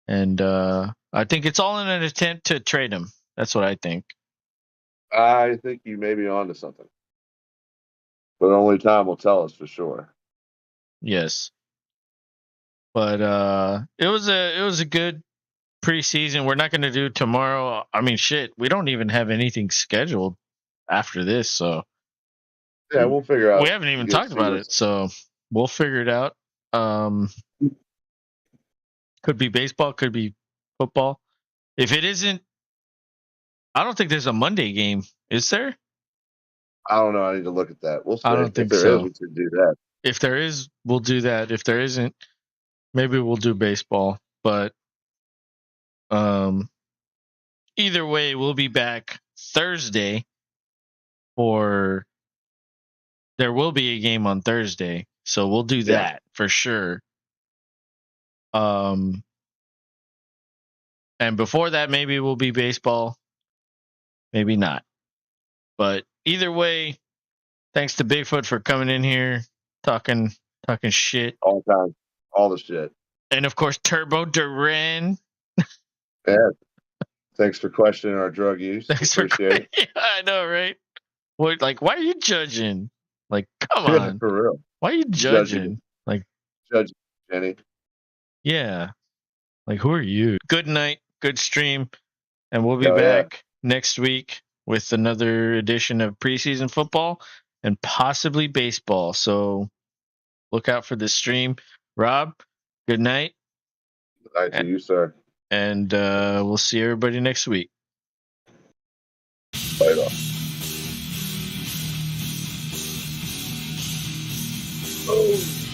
and I think it's all in an attempt to trade him. That's what I think. I think you may be onto something, but only time will tell us for sure. Yes, but it was a good preseason. We're not going to do tomorrow. I mean, shit, we don't even have anything scheduled after this, so Yeah, we'll figure out. we haven't even talked about it. So we'll figure it out. Could be baseball, could be football. If it isn't, I don't think there's a Monday game. Is there? I don't know. I need to look at that. We'll see. I don't If think there is, so. we should do that. If there is, we'll do that. If there isn't, maybe we'll do baseball. But either way, we'll be back Thursday for. There will be a game on Thursday, so we'll do that for sure. And before that, maybe we'll be baseball, maybe not. But either way, thanks to Bigfoot for coming in here, talking shit. All the time, all the shit. And of course, Turbo Duran. Yeah. Thanks for questioning our drug use. Thanks Appreciate it. Yeah, I know, right? What, like, why are you judging? Like, come Yeah, on, for real. why are you judging? Like, Judge Jenny. yeah, like, who are you? Good night, good stream, and we'll be Oh, yeah. back next week with another edition of preseason football and possibly baseball. So look out for the stream. Rob, good night. Good night to you, sir. And we'll see everybody next week. Bye. Oh.